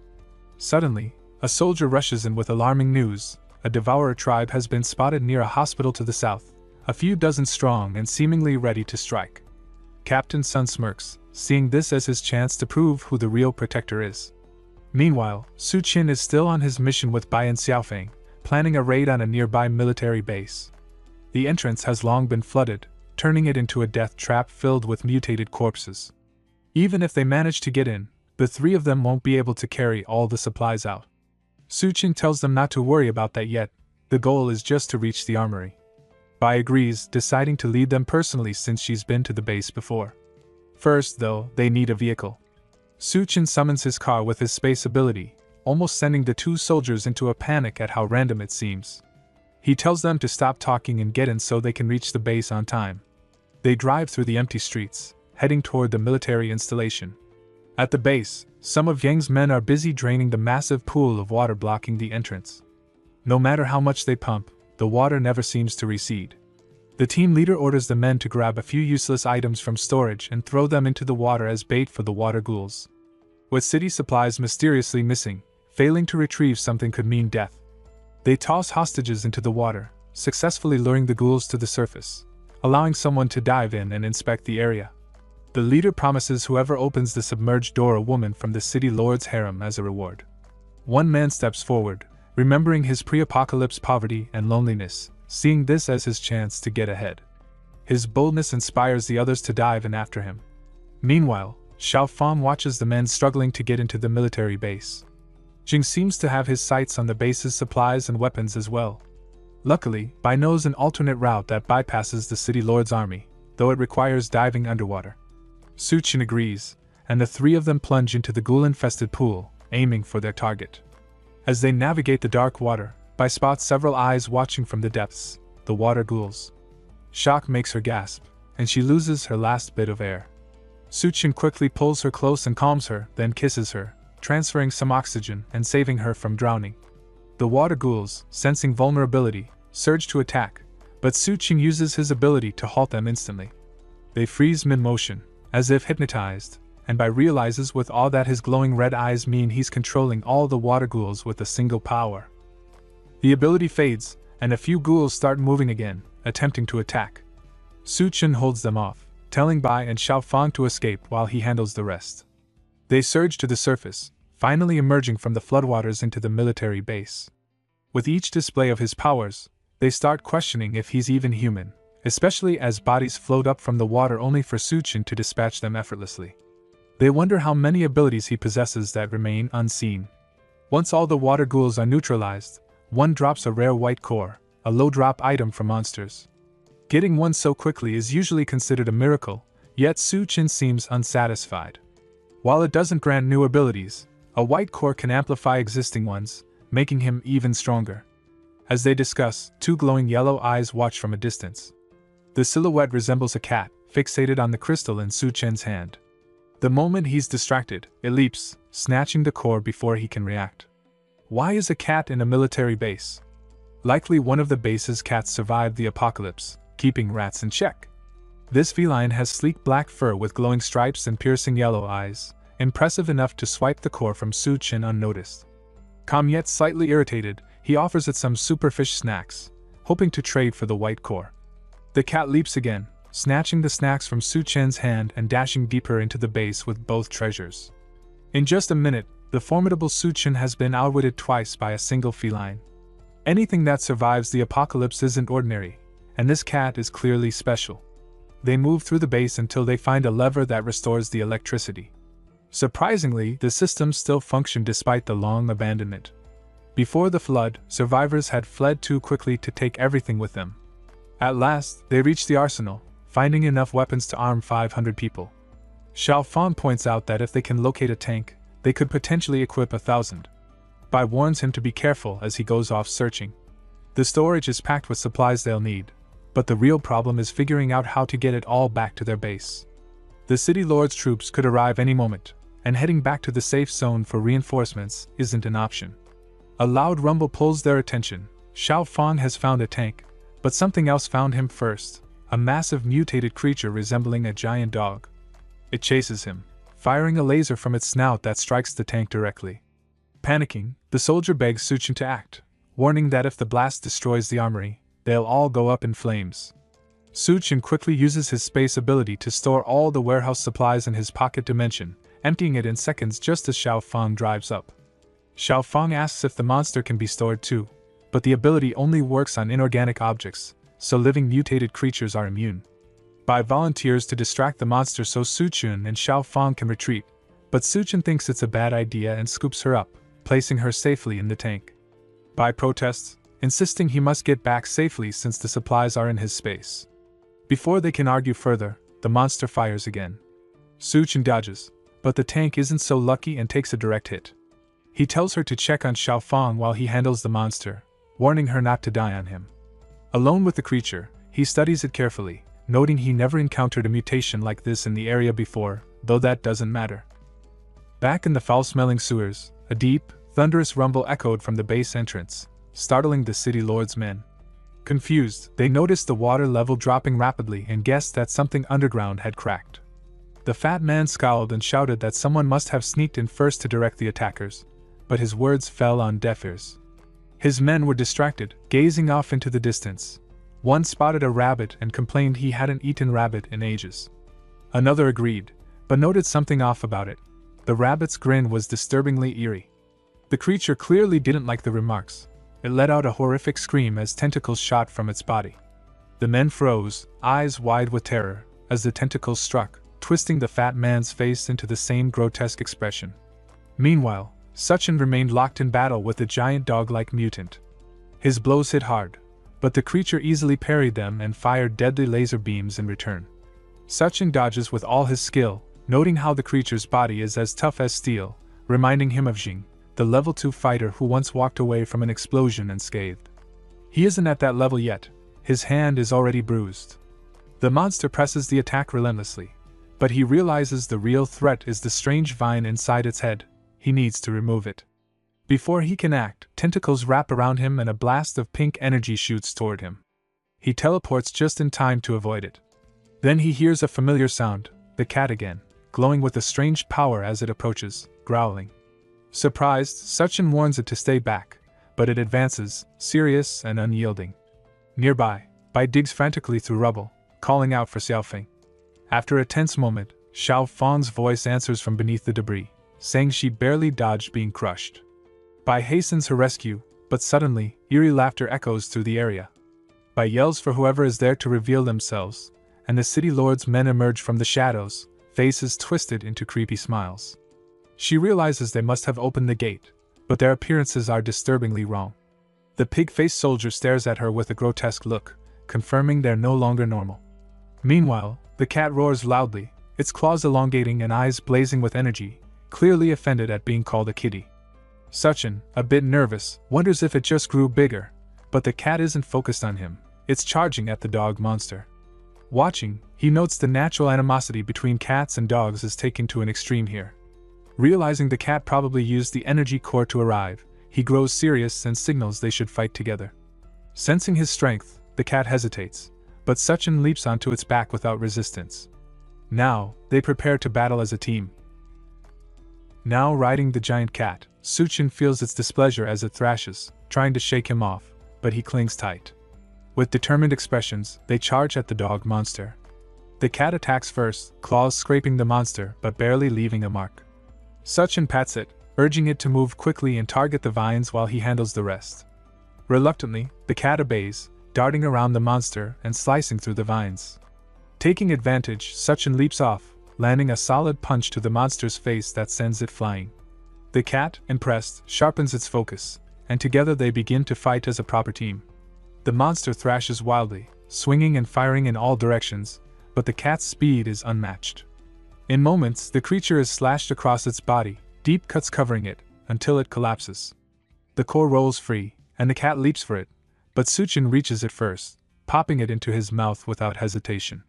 Suddenly, a soldier rushes in with alarming news. A devourer tribe has been spotted near a hospital to the south, a few dozen strong and seemingly ready to strike. Captain Sun smirks, seeing this as his chance to prove who the real protector is. Meanwhile, Suchin is still on his mission with Bai and Xiaofeng, planning a raid on a nearby military base. The entrance has long been flooded, turning it into a death trap filled with mutated corpses. Even if they manage to get in, the three of them won't be able to carry all the supplies out. Suchin tells them not to worry about that yet, the goal is just to reach the armory. Bai agrees, deciding to lead them personally since she's been to the base before. First, though, they need a vehicle. Suchin summons his car with his space ability, almost sending the two soldiers into a panic at how random it seems. He tells them to stop talking and get in so they can reach the base on time. They drive through the empty streets, heading toward the military installation. At the base, some of Yang's men are busy draining the massive pool of water blocking the entrance. No matter how much they pump, the water never seems to recede. The team leader orders the men to grab a few useless items from storage and throw them into the water as bait for the water ghouls. With city supplies mysteriously missing, failing to retrieve something could mean death. They toss hostages into the water, successfully luring the ghouls to the surface, allowing someone to dive in and inspect the area. The leader promises whoever opens the submerged door a woman from the city lord's harem as a reward. One man steps forward, remembering his pre-apocalypse poverty and loneliness, seeing this as his chance to get ahead. His boldness inspires the others to dive in after him. Meanwhile, Xiao Fan watches the men struggling to get into the military base. Jing seems to have his sights on the base's supplies and weapons as well. Luckily, Bai knows an alternate route that bypasses the city lord's army, though it requires diving underwater. Suchin agrees, and the three of them plunge into the ghoul-infested pool, aiming for their target. As they navigate the dark water, Bai spots several eyes watching from the depths, the water ghouls. Shock makes her gasp, and she loses her last bit of air. Suchin quickly pulls her close and calms her, then kisses her, transferring some oxygen and saving her from drowning. The water ghouls, sensing vulnerability, surge to attack, but Suchin uses his ability to halt them instantly. They freeze mid-motion, as if hypnotized, and Bai realizes with awe that his glowing red eyes mean he's controlling all the water ghouls with a single power. The ability fades, and a few ghouls start moving again, attempting to attack. Suchin holds them off, telling Bai and Xiao Fan to escape while he handles the rest. They surge to the surface, finally emerging from the floodwaters into the military base. With each display of his powers, they start questioning if he's even human, especially as bodies float up from the water only for Suchin to dispatch them effortlessly. They wonder how many abilities he possesses that remain unseen. Once all the water ghouls are neutralized, one drops a rare white core, a low-drop item for monsters. Getting one so quickly is usually considered a miracle, yet Suchin seems unsatisfied. While it doesn't grant new abilities, a white core can amplify existing ones, making him even stronger. As they discuss, two glowing yellow eyes watch from a distance. The silhouette resembles a cat, fixated on the crystal in Suchin's hand. The moment he's distracted, it leaps, snatching the core before he can react. Why is a cat in a military base? Likely one of the base's cats survived the apocalypse, keeping rats in check. This feline has sleek black fur with glowing stripes and piercing yellow eyes, impressive enough to swipe the core from Suchin unnoticed. Calm yet slightly irritated, he offers it some superfish snacks, hoping to trade for the white core. The cat leaps again, snatching the snacks from Suchin's hand and dashing deeper into the base with both treasures. In just a minute, the formidable Suchin has been outwitted twice by a single feline. Anything that survives the apocalypse isn't ordinary, and this cat is clearly special. They move through the base until they find a lever that restores the electricity. Surprisingly, the systems still function despite the long abandonment. Before the flood, survivors had fled too quickly to take everything with them. At last, they reach the arsenal, finding enough weapons to arm 500 people. Xiao Fang points out that if they can locate a tank, they could potentially equip 1,000. Bai warns him to be careful as he goes off searching. The storage is packed with supplies they'll need, but the real problem is figuring out how to get it all back to their base. The city lord's troops could arrive any moment, and heading back to the safe zone for reinforcements isn't an option. A loud rumble pulls their attention. Xiao Fang has found a tank, but something else found him first, a massive mutated creature resembling a giant dog. It chases him, firing a laser from its snout that strikes the tank directly. Panicking, the soldier begs Suchin to act, warning that if the blast destroys the armory, they'll all go up in flames. Suchin quickly uses his space ability to store all the warehouse supplies in his pocket dimension, emptying it in seconds just as Xiao Fang drives up. Xiao Fang asks if the monster can be stored too, but the ability only works on inorganic objects, so living mutated creatures are immune. Bai volunteers to distract the monster so Suchin and Xiao Fang can retreat, but Suchin thinks it's a bad idea and scoops her up, placing her safely in the tank. Bai protests, insisting he must get back safely since the supplies are in his space. Before they can argue further, the monster fires again. Suchin dodges, but the tank isn't so lucky and takes a direct hit. He tells her to check on Xiao Fang while he handles the monster, warning her not to die on him. Alone with the creature, he studies it carefully, noting he never encountered a mutation like this in the area before, though that doesn't matter. Back in the foul-smelling sewers, a deep, thunderous rumble echoed from the base entrance, startling the city lord's men. Confused, they noticed the water level dropping rapidly and guessed that something underground had cracked. The fat man scowled and shouted that someone must have sneaked in first to direct the attackers, but his words fell on deaf ears. His men were distracted, gazing off into the distance. One spotted a rabbit and complained he hadn't eaten rabbit in ages. Another agreed, but noted something off about it. The rabbit's grin was disturbingly eerie. The creature clearly didn't like the remarks. It let out a horrific scream as tentacles shot from its body. The men froze, eyes wide with terror, as the tentacles struck, twisting the fat man's face into the same grotesque expression. Meanwhile, Suchin remained locked in battle with the giant dog-like mutant. His blows hit hard, but the creature easily parried them and fired deadly laser beams in return. Suchin dodges with all his skill, noting how the creature's body is as tough as steel, reminding him of Jing, the level 2 fighter who once walked away from an explosion unscathed. He isn't at that level yet, his hand is already bruised. The monster presses the attack relentlessly, but he realizes the real threat is the strange vine inside its head. He needs to remove it. Before he can act, tentacles wrap around him and a blast of pink energy shoots toward him. He teleports just in time to avoid it. Then he hears a familiar sound, the cat again, glowing with a strange power as it approaches, growling. Surprised, Suchin warns it to stay back, but it advances, serious and unyielding. Nearby, Bai digs frantically through rubble, calling out for Xiaofeng. After a tense moment, Xiao Fang's voice answers from beneath the debris, saying she barely dodged being crushed. Bai hastens her rescue, but suddenly, eerie laughter echoes through the area. Bai yells for whoever is there to reveal themselves, and the city lord's men emerge from the shadows, faces twisted into creepy smiles. She realizes they must have opened the gate, but their appearances are disturbingly wrong. The pig-faced soldier stares at her with a grotesque look, confirming they're no longer normal. Meanwhile, the cat roars loudly, its claws elongating and eyes blazing with energy, clearly offended at being called a kitty. Suchin, a bit nervous, wonders if it just grew bigger, but the cat isn't focused on him, it's charging at the dog monster. Watching, he notes the natural animosity between cats and dogs is taken to an extreme here. Realizing the cat probably used the energy core to arrive, he grows serious and signals they should fight together. Sensing his strength, the cat hesitates, but Suchin leaps onto its back without resistance. Now, they prepare to battle as a team. Now riding the giant cat, Suchin feels its displeasure as it thrashes, trying to shake him off, but he clings tight. With determined expressions, they charge at the dog monster. The cat attacks first, claws scraping the monster but barely leaving a mark. Suchin pats it, urging it to move quickly and target the vines while he handles the rest. Reluctantly, the cat obeys, darting around the monster and slicing through the vines. Taking advantage, Suchin leaps off, landing a solid punch to the monster's face that sends it flying. The cat, impressed, sharpens its focus, and together they begin to fight as a proper team. The monster thrashes wildly, swinging and firing in all directions, but the cat's speed is unmatched. In moments, the creature is slashed across its body, deep cuts covering it, until it collapses. The core rolls free, and the cat leaps for it, but Suchin reaches it first, popping it into his mouth without hesitation.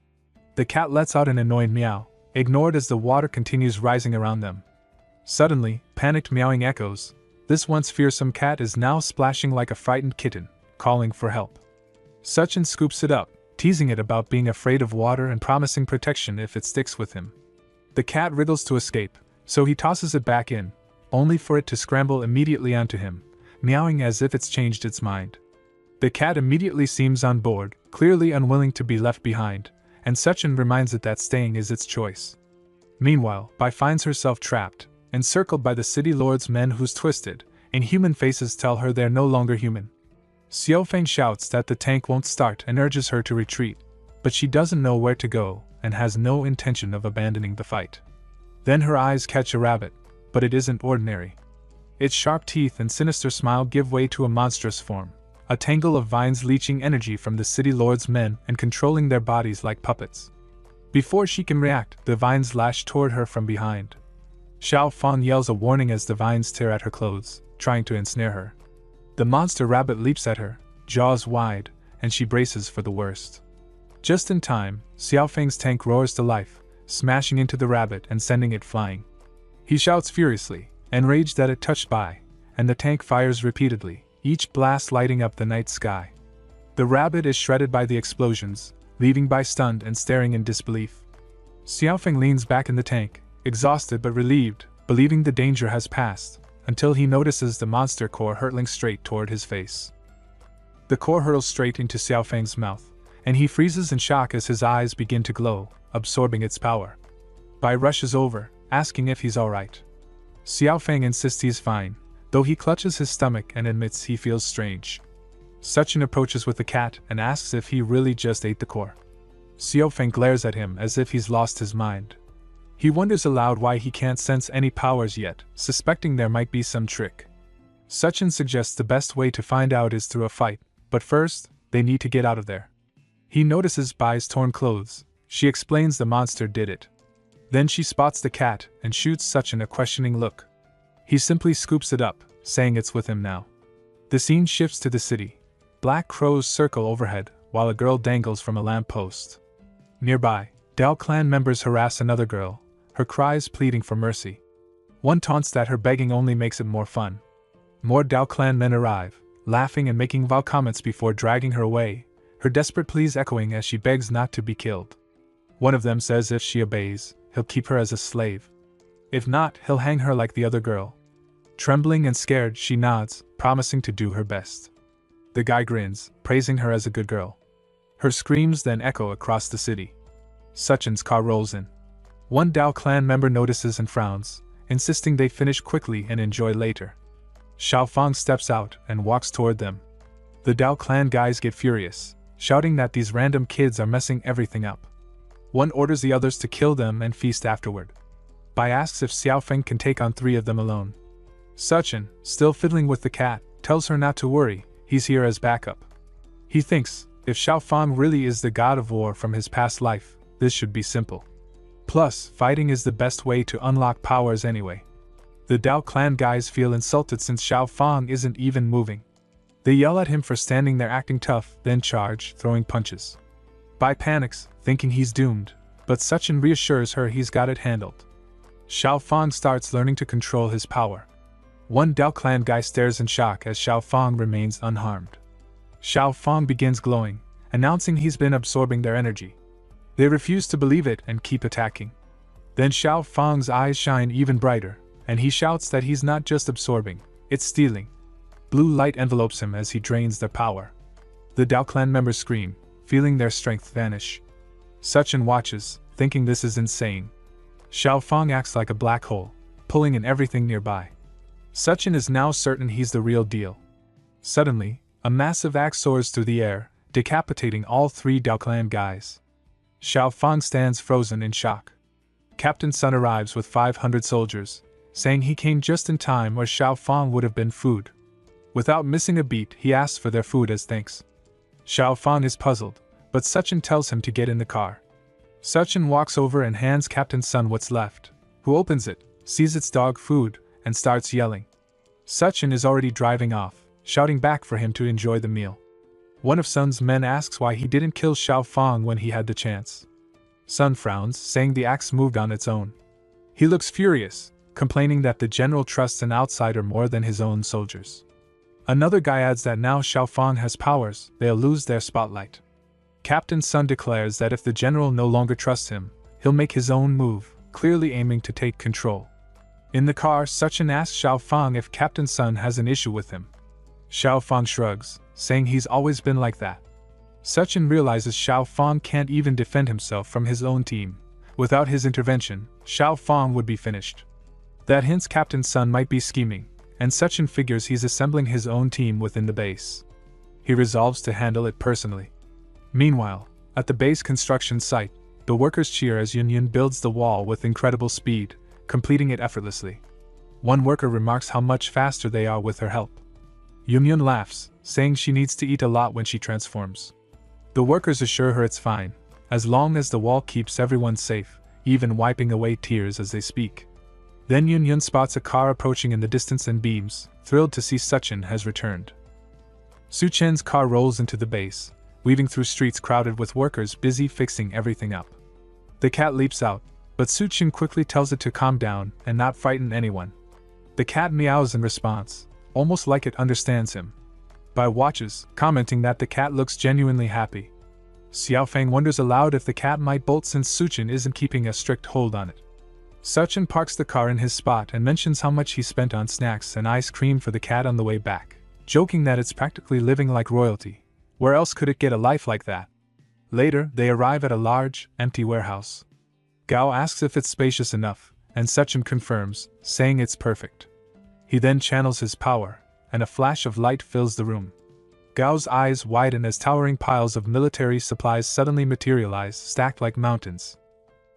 The cat lets out an annoyed meow, ignored as the water continues rising around them. Suddenly, panicked meowing echoes. This once fearsome cat is now splashing like a frightened kitten, calling for help. Suchin scoops it up, teasing it about being afraid of water and promising protection if it sticks with him. The cat wriggles to escape, so he tosses it back in, only for it to scramble immediately onto him, meowing as if it's changed its mind. The cat immediately seems on board, clearly unwilling to be left behind, and Suchin reminds it that staying is its choice. Meanwhile, Bai finds herself trapped, encircled by the city lord's men whose twisted, inhuman faces tell her they're no longer human. Xiaofeng shouts that the tank won't start and urges her to retreat, but she doesn't know where to go and has no intention of abandoning the fight. Then her eyes catch a rabbit, but it isn't ordinary. Its sharp teeth and sinister smile give way to a monstrous form, a tangle of vines leeching energy from the city lord's men and controlling their bodies like puppets. Before she can react, the vines lash toward her from behind. Xiao Fang yells a warning as the vines tear at her clothes, trying to ensnare her. The monster rabbit leaps at her, jaws wide, and she braces for the worst. Just in time, Xiaofeng's tank roars to life, smashing into the rabbit and sending it flying. He shouts furiously, enraged that it touched Bai, and the tank fires repeatedly, each blast lighting up the night sky. The rabbit is shredded by the explosions, leaving Bai stunned and staring in disbelief. Xiaofeng leans back in the tank, exhausted but relieved, believing the danger has passed, until he notices the monster core hurtling straight toward his face. The core hurtles straight into Xiaofeng's mouth, and he freezes in shock as his eyes begin to glow, absorbing its power. Bai rushes over, asking if he's alright. Xiaofeng insists he's fine, though he clutches his stomach and admits he feels strange. Suchin approaches with the cat and asks if he really just ate the core. Xiaofeng glares at him as if he's lost his mind. He wonders aloud why he can't sense any powers yet, suspecting there might be some trick. Suchin suggests the best way to find out is through a fight, but first, they need to get out of there. He notices Bai's torn clothes. She explains the monster did it. Then she spots the cat and shoots Suchin a questioning look. He simply scoops it up, saying it's with him now. The scene shifts to the city. Black crows circle overhead, while a girl dangles from a lamppost. Nearby, Dao clan members harass another girl, her cries pleading for mercy. One taunts that her begging only makes it more fun. More Dao clan men arrive, laughing and making vile comments before dragging her away, her desperate pleas echoing as she begs not to be killed. One of them says if she obeys, he'll keep her as a slave. If not, he'll hang her like the other girl. Trembling and scared, she nods, promising to do her best. The guy grins, praising her as a good girl. Her screams then echo across the city. Suchin's car rolls in. One Dao clan member notices and frowns, insisting they finish quickly and enjoy later. Xiaofang steps out and walks toward them. The Dao clan guys get furious, shouting that these random kids are messing everything up. One orders the others to kill them and feast afterward. Bai asks if Xiaofeng can take on 3 of them alone. Suchin, still fiddling with the cat, tells her not to worry, he's here as backup. He thinks, if Xiaofang really is the god of war from his past life, this should be simple. Plus, fighting is the best way to unlock powers anyway. The Dao clan guys feel insulted since Xiaofang isn't even moving. They yell at him for standing there acting tough, then charge, throwing punches. Bai panics, thinking he's doomed, but Suchin reassures her he's got it handled. Xiaofang starts learning to control his power. One Dao clan guy stares in shock as Xiaofang remains unharmed. Xiaofang begins glowing, announcing he's been absorbing their energy. They refuse to believe it and keep attacking. Then Xiaofang's eyes shine even brighter, and he shouts that he's not just absorbing, it's stealing. Blue light envelopes him as he drains their power. The Dao clan members scream, feeling their strength vanish. Suchin watches, thinking this is insane. Xiaofang acts like a black hole, pulling in everything nearby. Suchin is now certain he's the real deal. Suddenly, a massive axe soars through the air, decapitating all 3 Dao Clan guys. Xiao Fang stands frozen in shock. Captain Sun arrives with 500 soldiers, saying he came just in time or Xiao Fang would have been food. Without missing a beat, he asks for their food as thanks. Xiao Fang is puzzled, but Suchin tells him to get in the car. Suchin walks over and hands Captain Sun what's left, who opens it, sees it's dog food, and starts yelling. Suchin is already driving off, shouting back for him to enjoy the meal. One of Sun's men asks why he didn't kill Xiao Fang when he had the chance. Sun frowns, saying the axe moved on its own. He looks furious, complaining that the general trusts an outsider more than his own soldiers. Another guy adds that now Xiao Fang has powers, they'll lose their spotlight. Captain Sun declares that if the general no longer trusts him, he'll make his own move, clearly aiming to take control. In the car, Suchin asks Xiao Fang if Captain Sun has an issue with him. Xiao Fang shrugs, saying he's always been like that. Suchin realizes Xiao Fang can't even defend himself from his own team. Without his intervention, Xiao Fang would be finished. That hints Captain Sun might be scheming, and Suchin figures he's assembling his own team within the base. He resolves to handle it personally. Meanwhile, at the base construction site, the workers cheer as Yun builds the wall with incredible speed, completing it effortlessly. One worker remarks how much faster they are with her help. Yun laughs, saying she needs to eat a lot when she transforms. The workers assure her it's fine, as long as the wall keeps everyone safe, even wiping away tears as they speak. Then Yun spots a car approaching in the distance and beams, thrilled to see Suchin has returned. Suchin's car rolls into the base, weaving through streets crowded with workers busy fixing everything up. The cat leaps out, but Suchin quickly tells it to calm down and not frighten anyone. The cat meows in response, almost like it understands him. Bai watches, commenting that the cat looks genuinely happy. Xiaofang wonders aloud if the cat might bolt since Suchin isn't keeping a strict hold on it. Suchin parks the car in his spot and mentions how much he spent on snacks and ice cream for the cat on the way back, joking that it's practically living like royalty. Where else could it get a life like that? Later, they arrive at a large, empty warehouse. Gao asks if it's spacious enough, and Suchin confirms, saying it's perfect. He then channels his power, and a flash of light fills the room. Gao's eyes widen as towering piles of military supplies suddenly materialize, stacked like mountains.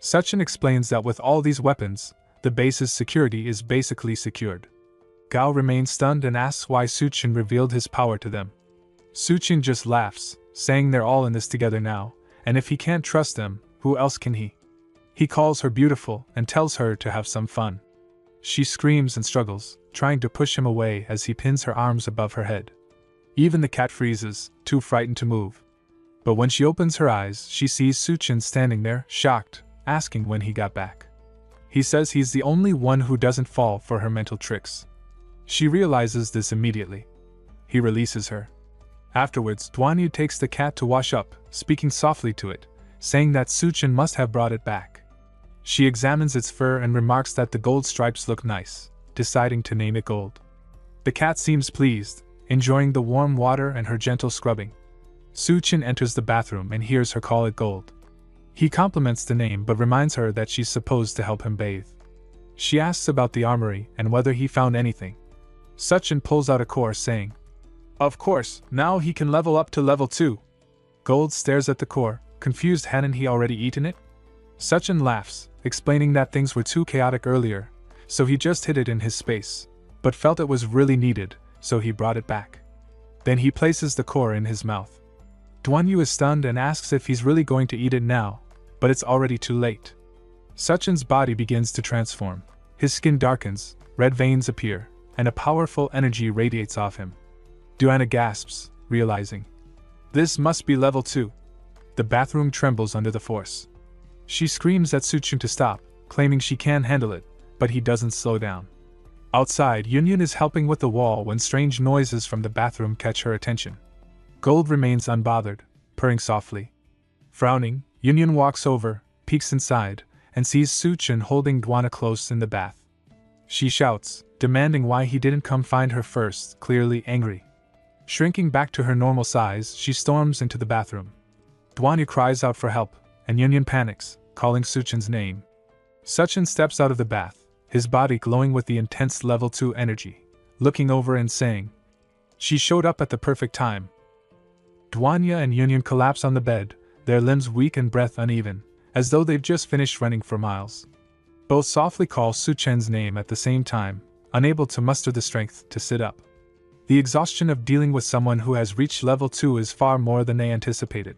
Suchin explains that with all these weapons, the base's security is basically secured. Gao remains stunned and asks why Suchin revealed his power to them. Suchin just laughs, saying they're all in this together now, and if he can't trust them, who else can he? He calls her beautiful and tells her to have some fun. She screams and struggles, trying to push him away as he pins her arms above her head. Even the cat freezes, too frightened to move. But when she opens her eyes, she sees Suchin standing there, shocked, asking when he got back. He says he's the only one who doesn't fall for her mental tricks. She realizes this immediately. He releases her. Afterwards, Duanyu takes the cat to wash up, speaking softly to it, saying that Suchin must have brought it back. She examines its fur and remarks that the gold stripes look nice, deciding to name it Gold. The cat seems pleased, enjoying the warm water and her gentle scrubbing. Suchin enters the bathroom and hears her call it Gold. He compliments the name but reminds her that she's supposed to help him bathe. She asks about the armory and whether he found anything. Suchin pulls out a core, saying, "Of course, now he can level up to level 2. Gold stares at the core, confused. Hadn't he already eaten it? Suchin laughs, explaining that things were too chaotic earlier, so he just hid it in his space, but felt it was really needed, so he brought it back. Then he places the core in his mouth. Duanyu is stunned and asks if he's really going to eat it now, but it's already too late. Suchin's body begins to transform. His skin darkens, red veins appear, and a powerful energy radiates off him. Duanyu gasps, realizing, this must be level 2. The bathroom trembles under the force. She screams at Suchin to stop, claiming she can handle it, but he doesn't slow down. Outside, Yun is helping with the wall when strange noises from the bathroom catch her attention. Gold remains unbothered, purring softly. Frowning, Yun walks over, peeks inside, and sees Suchin holding Duanyu close in the bath. She shouts, demanding why he didn't come find her first, clearly angry. Shrinking back to her normal size, she storms into the bathroom. Duanyu cries out for help, and Yun panics, calling Suchin's name. Suchin steps out of the bath, his body glowing with the intense level 2 energy, looking over and saying, "She showed up at the perfect time." Duanya and Yunyan collapse on the bed, their limbs weak and breath uneven, as though they've just finished running for miles. Both softly call Su Chen's name at the same time, unable to muster the strength to sit up. The exhaustion of dealing with someone who has reached level 2 is far more than they anticipated.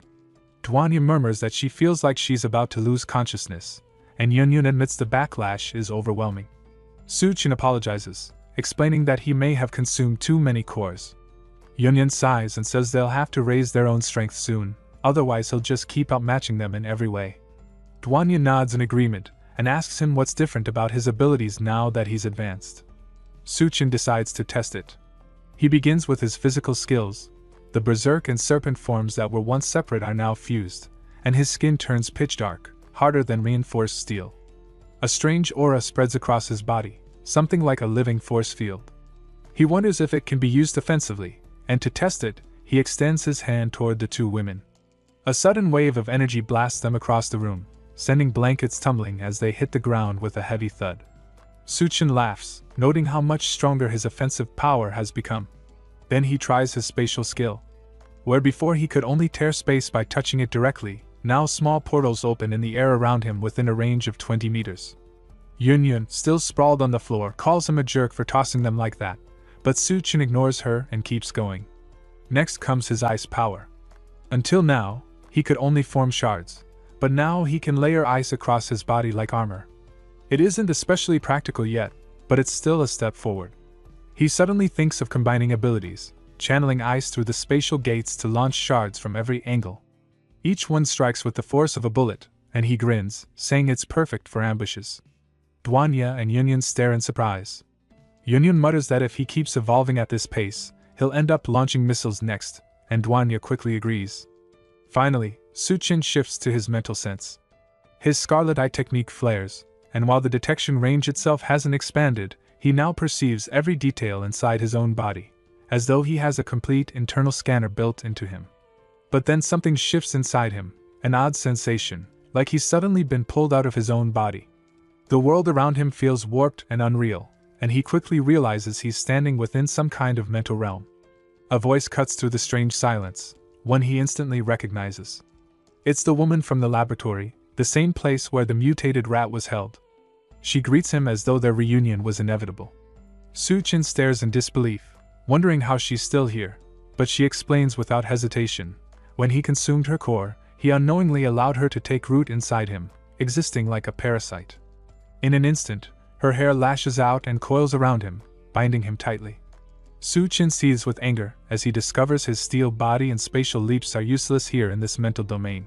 Duanya murmurs that she feels like she's about to lose consciousness, and Yunyan admits the backlash is overwhelming. Su Chen apologizes, explaining that he may have consumed too many cores. Yunyan sighs and says they'll have to raise their own strength soon, otherwise he'll just keep outmatching them in every way. Duanya nods in agreement, and asks him what's different about his abilities now that he's advanced. Su Chen decides to test it. He begins with his physical skills. The berserk and serpent forms that were once separate are now fused, and his skin turns pitch dark, harder than reinforced steel. A strange aura spreads across his body, something like a living force field. He wonders if it can be used offensively, and to test it, he extends his hand toward the two women. A sudden wave of energy blasts them across the room, sending blankets tumbling as they hit the ground with a heavy thud. Su Chen laughs, noting how much stronger his offensive power has become. Then he tries his spatial skill. Where before he could only tear space by touching it directly, now small portals open in the air around him within a range of 20 meters. Yunyan, still sprawled on the floor, calls him a jerk for tossing them like that, but Su Chen ignores her and keeps going. Next comes his ice power. Until now, he could only form shards, but now he can layer ice across his body like armor. It isn't especially practical yet, but it's still a step forward. He suddenly thinks of combining abilities, channeling ice through the spatial gates to launch shards from every angle. Each one strikes with the force of a bullet, and he grins, saying it's perfect for ambushes. Duanya and Yunyan stare in surprise. Yunyan mutters that if he keeps evolving at this pace, he'll end up launching missiles next, and Duanya quickly agrees. Finally, Su Chen shifts to his mental sense. His Scarlet Eye technique flares, and while the detection range itself hasn't expanded, he now perceives every detail inside his own body, as though he has a complete internal scanner built into him. But then something shifts inside him, an odd sensation, like he's suddenly been pulled out of his own body. The world around him feels warped and unreal, and he quickly realizes he's standing within some kind of mental realm. A voice cuts through the strange silence, one he instantly recognizes. It's the woman from the laboratory, the same place where the mutated rat was held. She greets him as though their reunion was inevitable. Su Chen stares in disbelief, wondering how she's still here, but she explains without hesitation. When he consumed her core, he unknowingly allowed her to take root inside him, existing like a parasite. In an instant, her hair lashes out and coils around him, binding him tightly. Su Chen seethes with anger as he discovers his steel body and spatial leaps are useless here in this mental domain.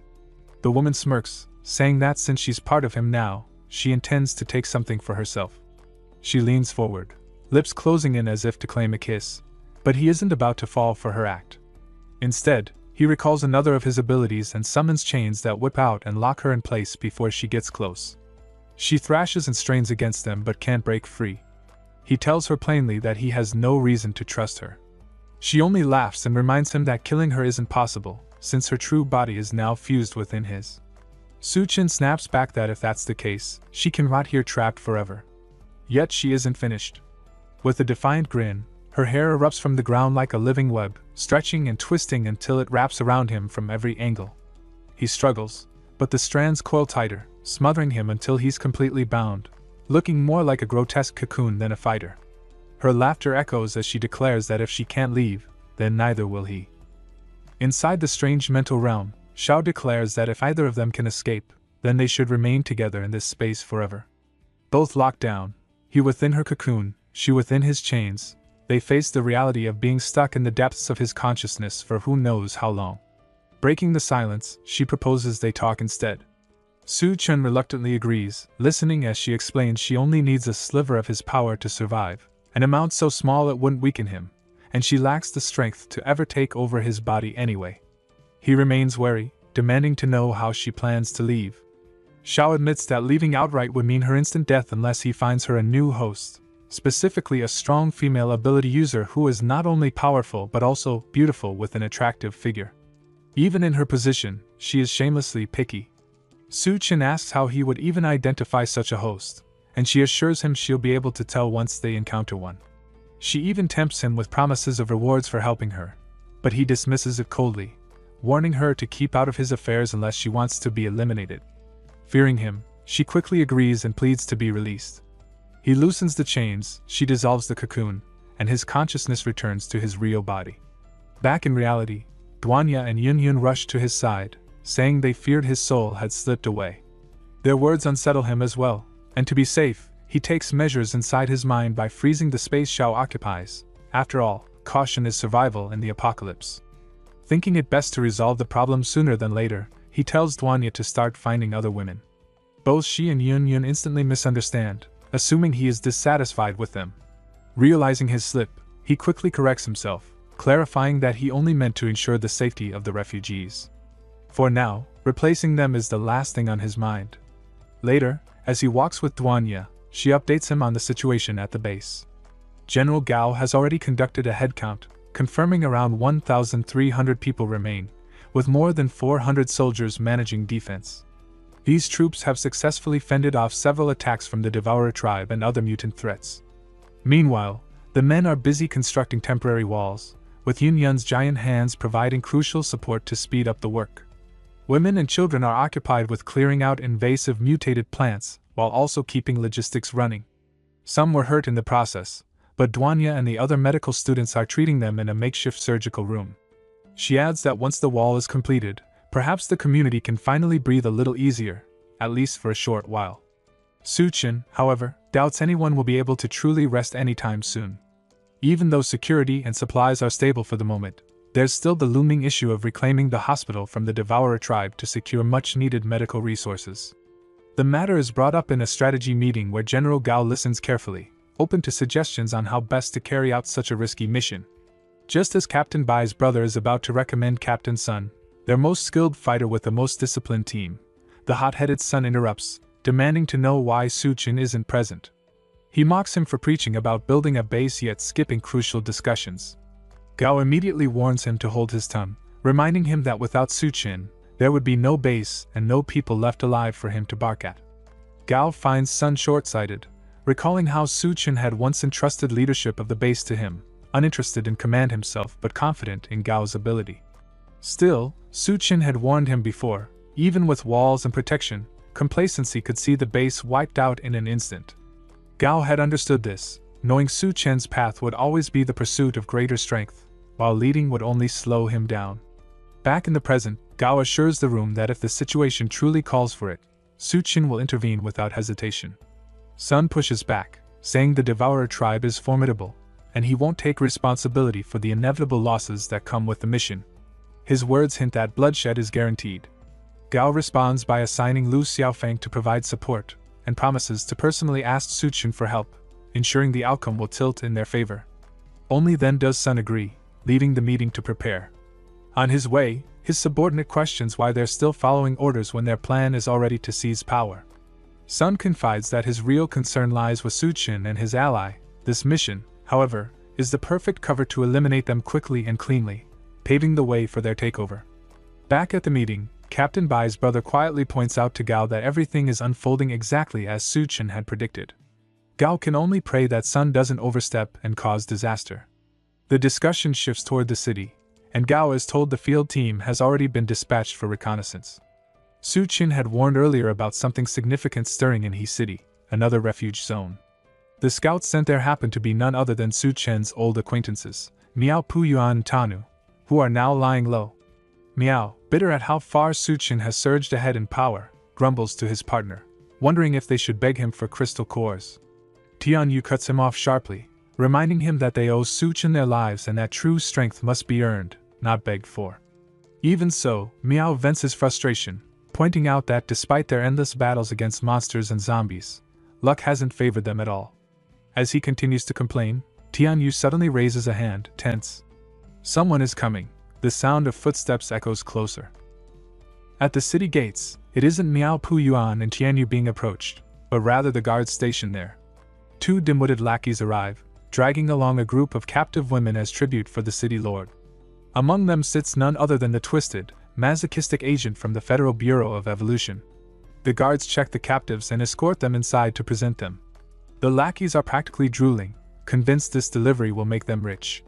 The woman smirks, saying that since she's part of him now, she intends to take something for herself. She leans forward, lips closing in as if to claim a kiss, but he isn't about to fall for her act. Instead, he recalls another of his abilities and summons chains that whip out and lock her in place before she gets close. She thrashes and strains against them but can't break free. He tells her plainly that he has no reason to trust her. She only laughs and reminds him that killing her isn't possible, since her true body is now fused within his. Su Chen snaps back that if that's the case, she can rot here trapped forever. Yet she isn't finished. With a defiant grin, her hair erupts from the ground like a living web, stretching and twisting until it wraps around him from every angle. He struggles, but the strands coil tighter, smothering him until he's completely bound, looking more like a grotesque cocoon than a fighter. Her laughter echoes as she declares that if she can't leave, then neither will he. Inside the strange mental realm, Xiao declares that if either of them can escape, then they should remain together in this space forever. Both locked down, he within her cocoon, she within his chains, they face the reality of being stuck in the depths of his consciousness for who knows how long. Breaking the silence, she proposes they talk instead. Su Chen reluctantly agrees, listening as she explains she only needs a sliver of his power to survive, an amount so small it wouldn't weaken him, and she lacks the strength to ever take over his body anyway. He remains wary, demanding to know how she plans to leave. Xiao admits that leaving outright would mean her instant death unless he finds her a new host, specifically a strong female ability user who is not only powerful but also beautiful with an attractive figure. Even in her position, she is shamelessly picky. Su Chen asks how he would even identify such a host, and she assures him she'll be able to tell once they encounter one. She even tempts him with promises of rewards for helping her, but he dismisses it coldly, warning her to keep out of his affairs unless she wants to be eliminated. Fearing him, she quickly agrees and pleads to be released. He loosens the chains, she dissolves the cocoon, and his consciousness returns to his real body. Back in reality, Dwanya and Yun rush to his side, saying they feared his soul had slipped away. Their words unsettle him as well, and to be safe, he takes measures inside his mind by freezing the space Xiao occupies. After all, caution is survival in the apocalypse. Thinking it best to resolve the problem sooner than later, he tells Dwanya to start finding other women. Both she and Yun instantly misunderstand, assuming he is dissatisfied with them. Realizing his slip, he quickly corrects himself, clarifying that he only meant to ensure the safety of the refugees. For now, replacing them is the last thing on his mind. Later, as he walks with Dwanya, she updates him on the situation at the base. General Gao has already conducted a headcount, confirming around 1,300 people remain, with more than 400 soldiers managing defense. These troops have successfully fended off several attacks from the Devourer tribe and other mutant threats. Meanwhile, the men are busy constructing temporary walls, with Yun's giant hands providing crucial support to speed up the work. Women and children are occupied with clearing out invasive mutated plants, while also keeping logistics running. Some were hurt in the process, but Dwanya and the other medical students are treating them in a makeshift surgical room. She adds that once the wall is completed, perhaps the community can finally breathe a little easier, at least for a short while. Suchin, however, doubts anyone will be able to truly rest anytime soon. Even though security and supplies are stable for the moment, there's still the looming issue of reclaiming the hospital from the Devourer tribe to secure much-needed medical resources. The matter is brought up in a strategy meeting where General Gao listens carefully, open to suggestions on how best to carry out such a risky mission. Just as Captain Bai's brother is about to recommend Captain Sun, their most skilled fighter with the most disciplined team, the hot-headed Sun interrupts, demanding to know why Suchin isn't present. He mocks him for preaching about building a base yet skipping crucial discussions. Gao immediately warns him to hold his tongue, reminding him that without Suchin, there would be no base and no people left alive for him to bark at. Gao finds Sun short-sighted, recalling how Suchin had once entrusted leadership of the base to him, uninterested in command himself but confident in Gao's ability. Still, Suchin had warned him before, even with walls and protection, complacency could see the base wiped out in an instant. Gao had understood this, knowing Suchin's path would always be the pursuit of greater strength, while leading would only slow him down. Back in the present, Gao assures the room that if the situation truly calls for it, Suchin will intervene without hesitation. Sun pushes back, saying the Devourer tribe is formidable, and he won't take responsibility for the inevitable losses that come with the mission. His words hint that bloodshed is guaranteed. Gao responds by assigning Lu Xiaofeng to provide support, and promises to personally ask Suchin for help, ensuring the outcome will tilt in their favor. Only then does Sun agree, leaving the meeting to prepare. On his way, his subordinate questions why they're still following orders when their plan is already to seize power. Sun confides that his real concern lies with Suchin and his ally. This mission, however, is the perfect cover to eliminate them quickly and cleanly, paving the way for their takeover. Back at the meeting, Captain Bai's brother quietly points out to Gao that everything is unfolding exactly as Suchin had predicted. Gao can only pray that Sun doesn't overstep and cause disaster. The discussion shifts toward the city, and Gao is told the field team has already been dispatched for reconnaissance. Suchin had warned earlier about something significant stirring in He City, another refuge zone. The scouts sent there happened to be none other than Suchin's old acquaintances, Miao Puyuan and Tanu, who are now lying low. Miao, bitter at how far Suchin has surged ahead in power, grumbles to his partner, wondering if they should beg him for crystal cores. Tianyu cuts him off sharply, reminding him that they owe Suchin their lives and that true strength must be earned, not begged for. Even so, Miao vents his frustration, pointing out that despite their endless battles against monsters and zombies, luck hasn't favored them at all. As he continues to complain, Tianyu suddenly raises a hand, tense. Someone is coming. The sound of footsteps echoes closer. At the city gates, it isn't Miao Puyuan and Tianyu being approached, but rather the guards stationed there. Two dim-witted lackeys arrive, dragging along a group of captive women as tribute for the city lord. Among them sits none other than the twisted, masochistic agent from the Federal Bureau of Evolution. The guards check the captives and escort them inside to present them, The lackeys are practically drooling, convinced this delivery will make them rich.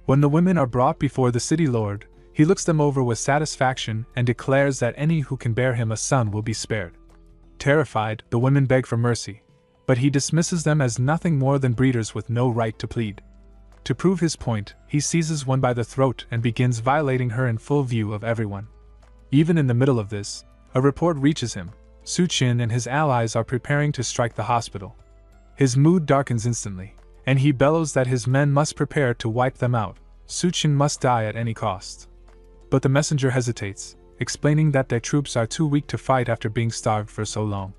When the women are brought before the city lord, he looks them over with satisfaction and declares that any who can bear him a son will be spared. Terrified, the women beg for mercy, but he dismisses them as nothing more than breeders with no right to plead. To prove his point, he seizes one by the throat and begins violating her in full view of everyone. Even in the middle of this, a report reaches him. Su-chin and his allies are preparing to strike the hospital. His mood darkens instantly, and he bellows that his men must prepare to wipe them out. Su-chin must die at any cost. But the messenger hesitates, explaining that their troops are too weak to fight after being starved for so long.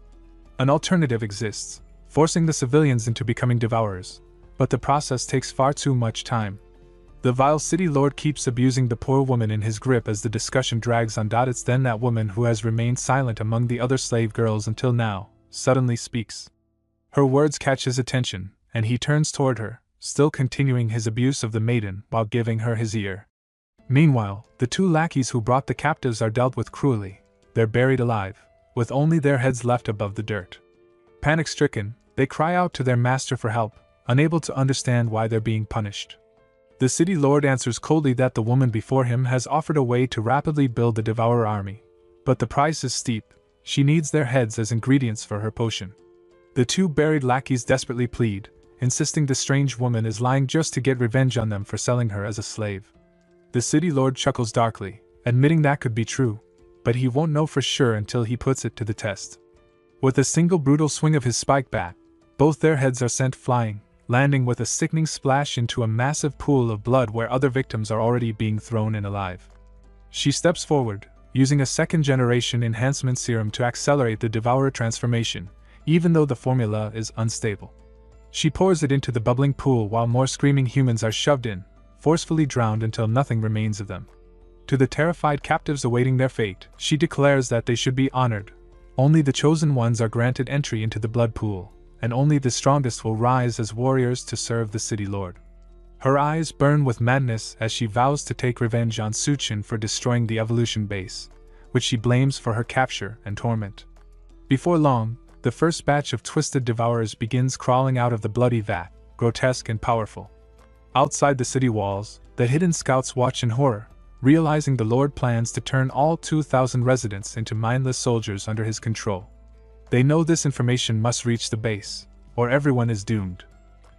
An alternative exists, forcing the civilians into becoming devourers, but the process takes far too much time. The vile city lord keeps abusing the poor woman in his grip as the discussion drags on. It's then that woman who has remained silent among the other slave girls until now, suddenly speaks. Her words catch his attention, and he turns toward her, still continuing his abuse of the maiden while giving her his ear. Meanwhile, the two lackeys who brought the captives are dealt with cruelly. They're buried alive, with only their heads left above the dirt. Panic-stricken, they cry out to their master for help, unable to understand why they're being punished. The city lord answers coldly that the woman before him has offered a way to rapidly build the devourer army. But the price is steep. She needs their heads as ingredients for her potion. The two buried lackeys desperately plead, insisting the strange woman is lying just to get revenge on them for selling her as a slave. The city lord chuckles darkly, admitting that could be true, but he won't know for sure until he puts it to the test. With a single brutal swing of his spike bat, both their heads are sent flying, landing with a sickening splash into a massive pool of blood where other victims are already being thrown in alive. She steps forward, using a second-generation enhancement serum to accelerate the devourer transformation, even though the formula is unstable. She pours it into the bubbling pool while more screaming humans are shoved in, forcefully drowned until nothing remains of them. To the terrified captives awaiting their fate, she declares that they should be honored. Only the chosen ones are granted entry into the blood pool, and only the strongest will rise as warriors to serve the city lord. Her eyes burn with madness as she vows to take revenge on Su-chin for destroying the evolution base, which she blames for her capture and torment. Before long, the first batch of twisted devourers begins crawling out of the bloody vat, grotesque and powerful. Outside the city walls, the hidden scouts watch in horror, realizing the Lord plans to turn all 2,000 residents into mindless soldiers under his control. They know this information must reach the base, or everyone is doomed.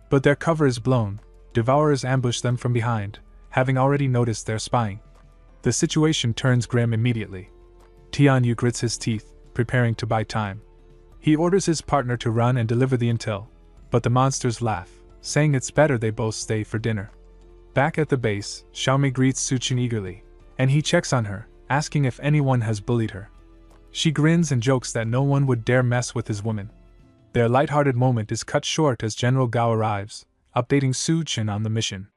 But their cover is blown. Devourers ambush them from behind, having already noticed their spying. The situation turns grim immediately. Tianyu grits his teeth, preparing to buy time. He orders his partner to run and deliver the intel, but the monsters laugh, saying it's better they both stay for dinner. Back at the base, Xiaomei greets Su-chin eagerly, and he checks on her, asking if anyone has bullied her. She grins and jokes that no one would dare mess with his woman. Their lighthearted moment is cut short as General Gao arrives, updating Su-chin on the mission.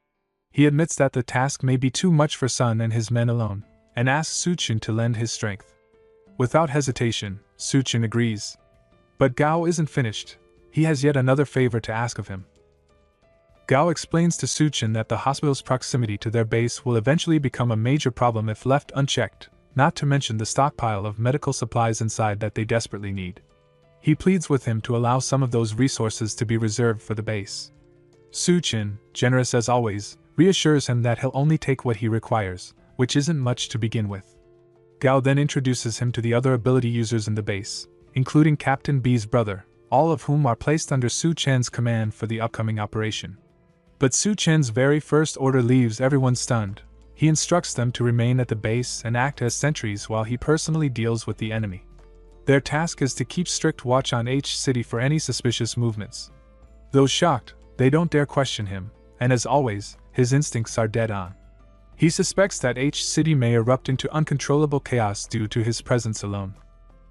He admits that the task may be too much for Sun and his men alone, and asks Su-chin to lend his strength. Without hesitation, Su-chin agrees. But Gao isn't finished. He has yet another favor to ask of him. Gao explains to Su-chin that the hospital's proximity to their base will eventually become a major problem if left unchecked, not to mention the stockpile of medical supplies inside that they desperately need. He pleads with him to allow some of those resources to be reserved for the base. Su-chin, generous as always, reassures him that he'll only take what he requires, which isn't much to begin with. Gao then introduces him to the other ability users in the base, including Captain B's brother, all of whom are placed under Su-chin's command for the upcoming operation. But Su-chin's very first order leaves everyone stunned. He instructs them to remain at the base and act as sentries while he personally deals with the enemy. Their task is to keep strict watch on H City for any suspicious movements. Though shocked, they don't dare question him, and as always, his instincts are dead on. He suspects that H City may erupt into uncontrollable chaos due to his presence alone.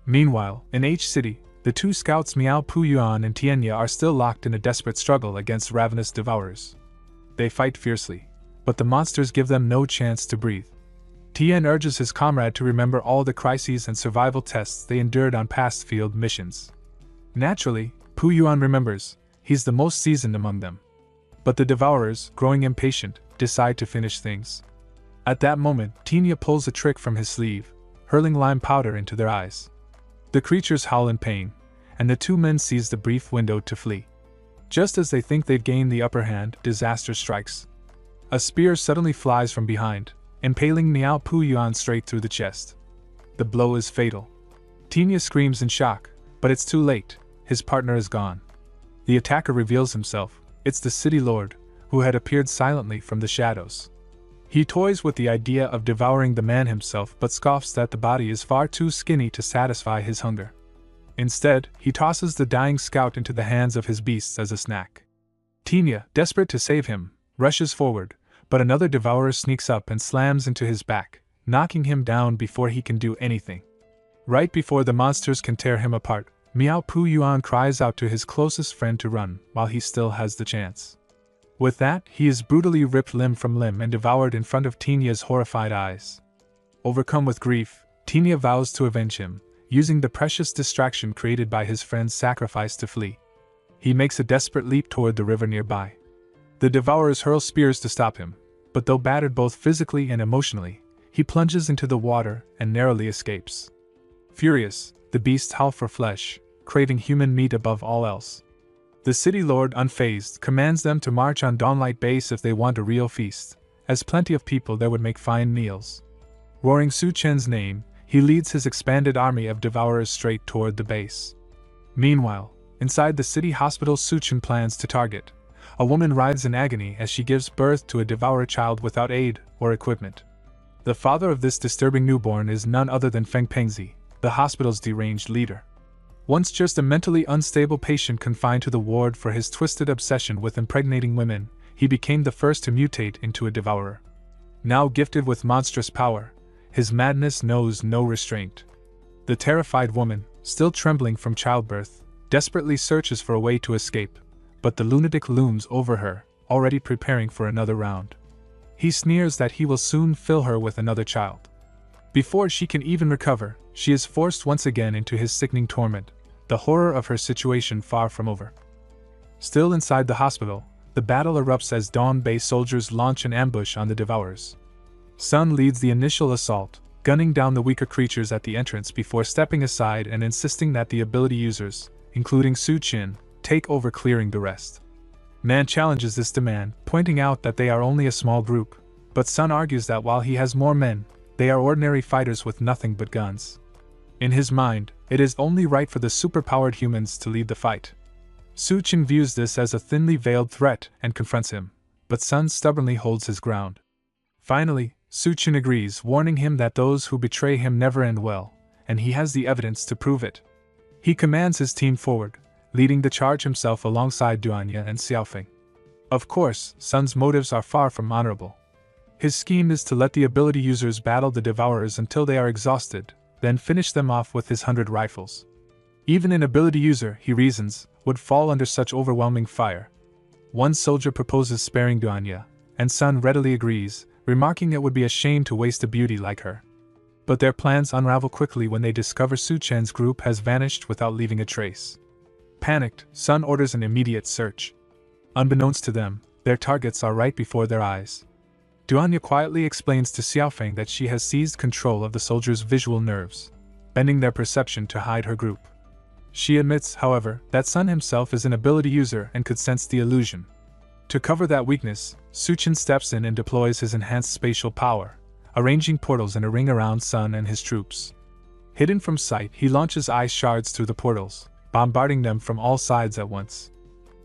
Meanwhile, in H City, the two scouts Miao Puyuan and Tianya are still locked in a desperate struggle against ravenous devourers. They fight fiercely, but the monsters give them no chance to breathe. Tien urges his comrade to remember all the crises and survival tests they endured on past field missions. Naturally, Puyuan remembers. He's the most seasoned among them. But the devourers, growing impatient, decide to finish things. At that moment, Tinya pulls a trick from his sleeve, hurling lime powder into their eyes. The creatures howl in pain, and the two men seize the brief window to flee. Just as they think they've gained the upper hand, disaster strikes. A spear suddenly flies from behind, impaling Miao Pu Yuan straight through the chest. The blow is fatal. Tinya screams in shock, but it's too late. His partner is gone. The attacker reveals himself. It's the city lord, who had appeared silently from the shadows. He toys with the idea of devouring the man himself but scoffs that the body is far too skinny to satisfy his hunger. Instead, he tosses the dying scout into the hands of his beasts as a snack. Tinya, desperate to save him, rushes forward, but another devourer sneaks up and slams into his back, knocking him down before he can do anything. Right before the monsters can tear him apart, Miao Pu Yuan cries out to his closest friend to run while he still has the chance. With that, he is brutally ripped limb from limb and devoured in front of Tinya's horrified eyes. Overcome with grief, Tinya vows to avenge him, using the precious distraction created by his friend's sacrifice to flee. He makes a desperate leap toward the river nearby. The devourers hurl spears to stop him, but though battered both physically and emotionally, he plunges into the water and narrowly escapes. Furious, the beasts howl for flesh, craving human meat above all else. The city lord, unfazed, commands them to march on Dawnlight Base if they want a real feast, as plenty of people there would make fine meals. Roaring Su Chen's name, he leads his expanded army of devourers straight toward the base. Meanwhile, inside the city hospital, Su Chen plans to target. A woman writhes in agony as she gives birth to a devourer child without aid or equipment. The father of this disturbing newborn is none other than Feng Pengzi, the hospital's deranged leader. Once just a mentally unstable patient confined to the ward for his twisted obsession with impregnating women, he became the first to mutate into a devourer. Now gifted with monstrous power, his madness knows no restraint. The terrified woman, still trembling from childbirth, desperately searches for a way to escape, but the lunatic looms over her, already preparing for another round. He sneers that he will soon fill her with another child. Before she can even recover, she is forced once again into his sickening torment, the horror of her situation far from over. Still inside the hospital, the battle erupts as Dawn Base soldiers launch an ambush on the devourers. Sun leads the initial assault, gunning down the weaker creatures at the entrance before stepping aside and insisting that the ability users, including Su Chen, take over, clearing the rest. Man challenges this demand, pointing out that they are only a small group, but Sun argues that while he has more men, they are ordinary fighters with nothing but guns. In his mind, it is only right for the superpowered humans to lead the fight. Su Chen views this as a thinly veiled threat and confronts him, but Sun stubbornly holds his ground. Finally, Su Chen agrees, warning him that those who betray him never end well, and he has the evidence to prove it. He commands his team forward, leading the charge himself alongside Duanya and Xiaofeng. Of course, Sun's motives are far from honorable. His scheme is to let the ability users battle the devourers until they are exhausted, then finish them off with his 100 rifles. Even an ability user, he reasons, would fall under such overwhelming fire. One soldier proposes sparing Duanya, and Sun readily agrees, remarking it would be a shame to waste a beauty like her. But their plans unravel quickly when they discover Su Chen's group has vanished without leaving a trace. Panicked, Sun orders an immediate search. Unbeknownst to them, their targets are right before their eyes. Duanya quietly explains to Xiaofeng that she has seized control of the soldiers' visual nerves, bending their perception to hide her group. She admits, however, that Sun himself is an ability user and could sense the illusion. To cover that weakness, Su Chen steps in and deploys his enhanced spatial power, arranging portals in a ring around Sun and his troops. Hidden from sight, he launches ice shards through the portals, bombarding them from all sides at once.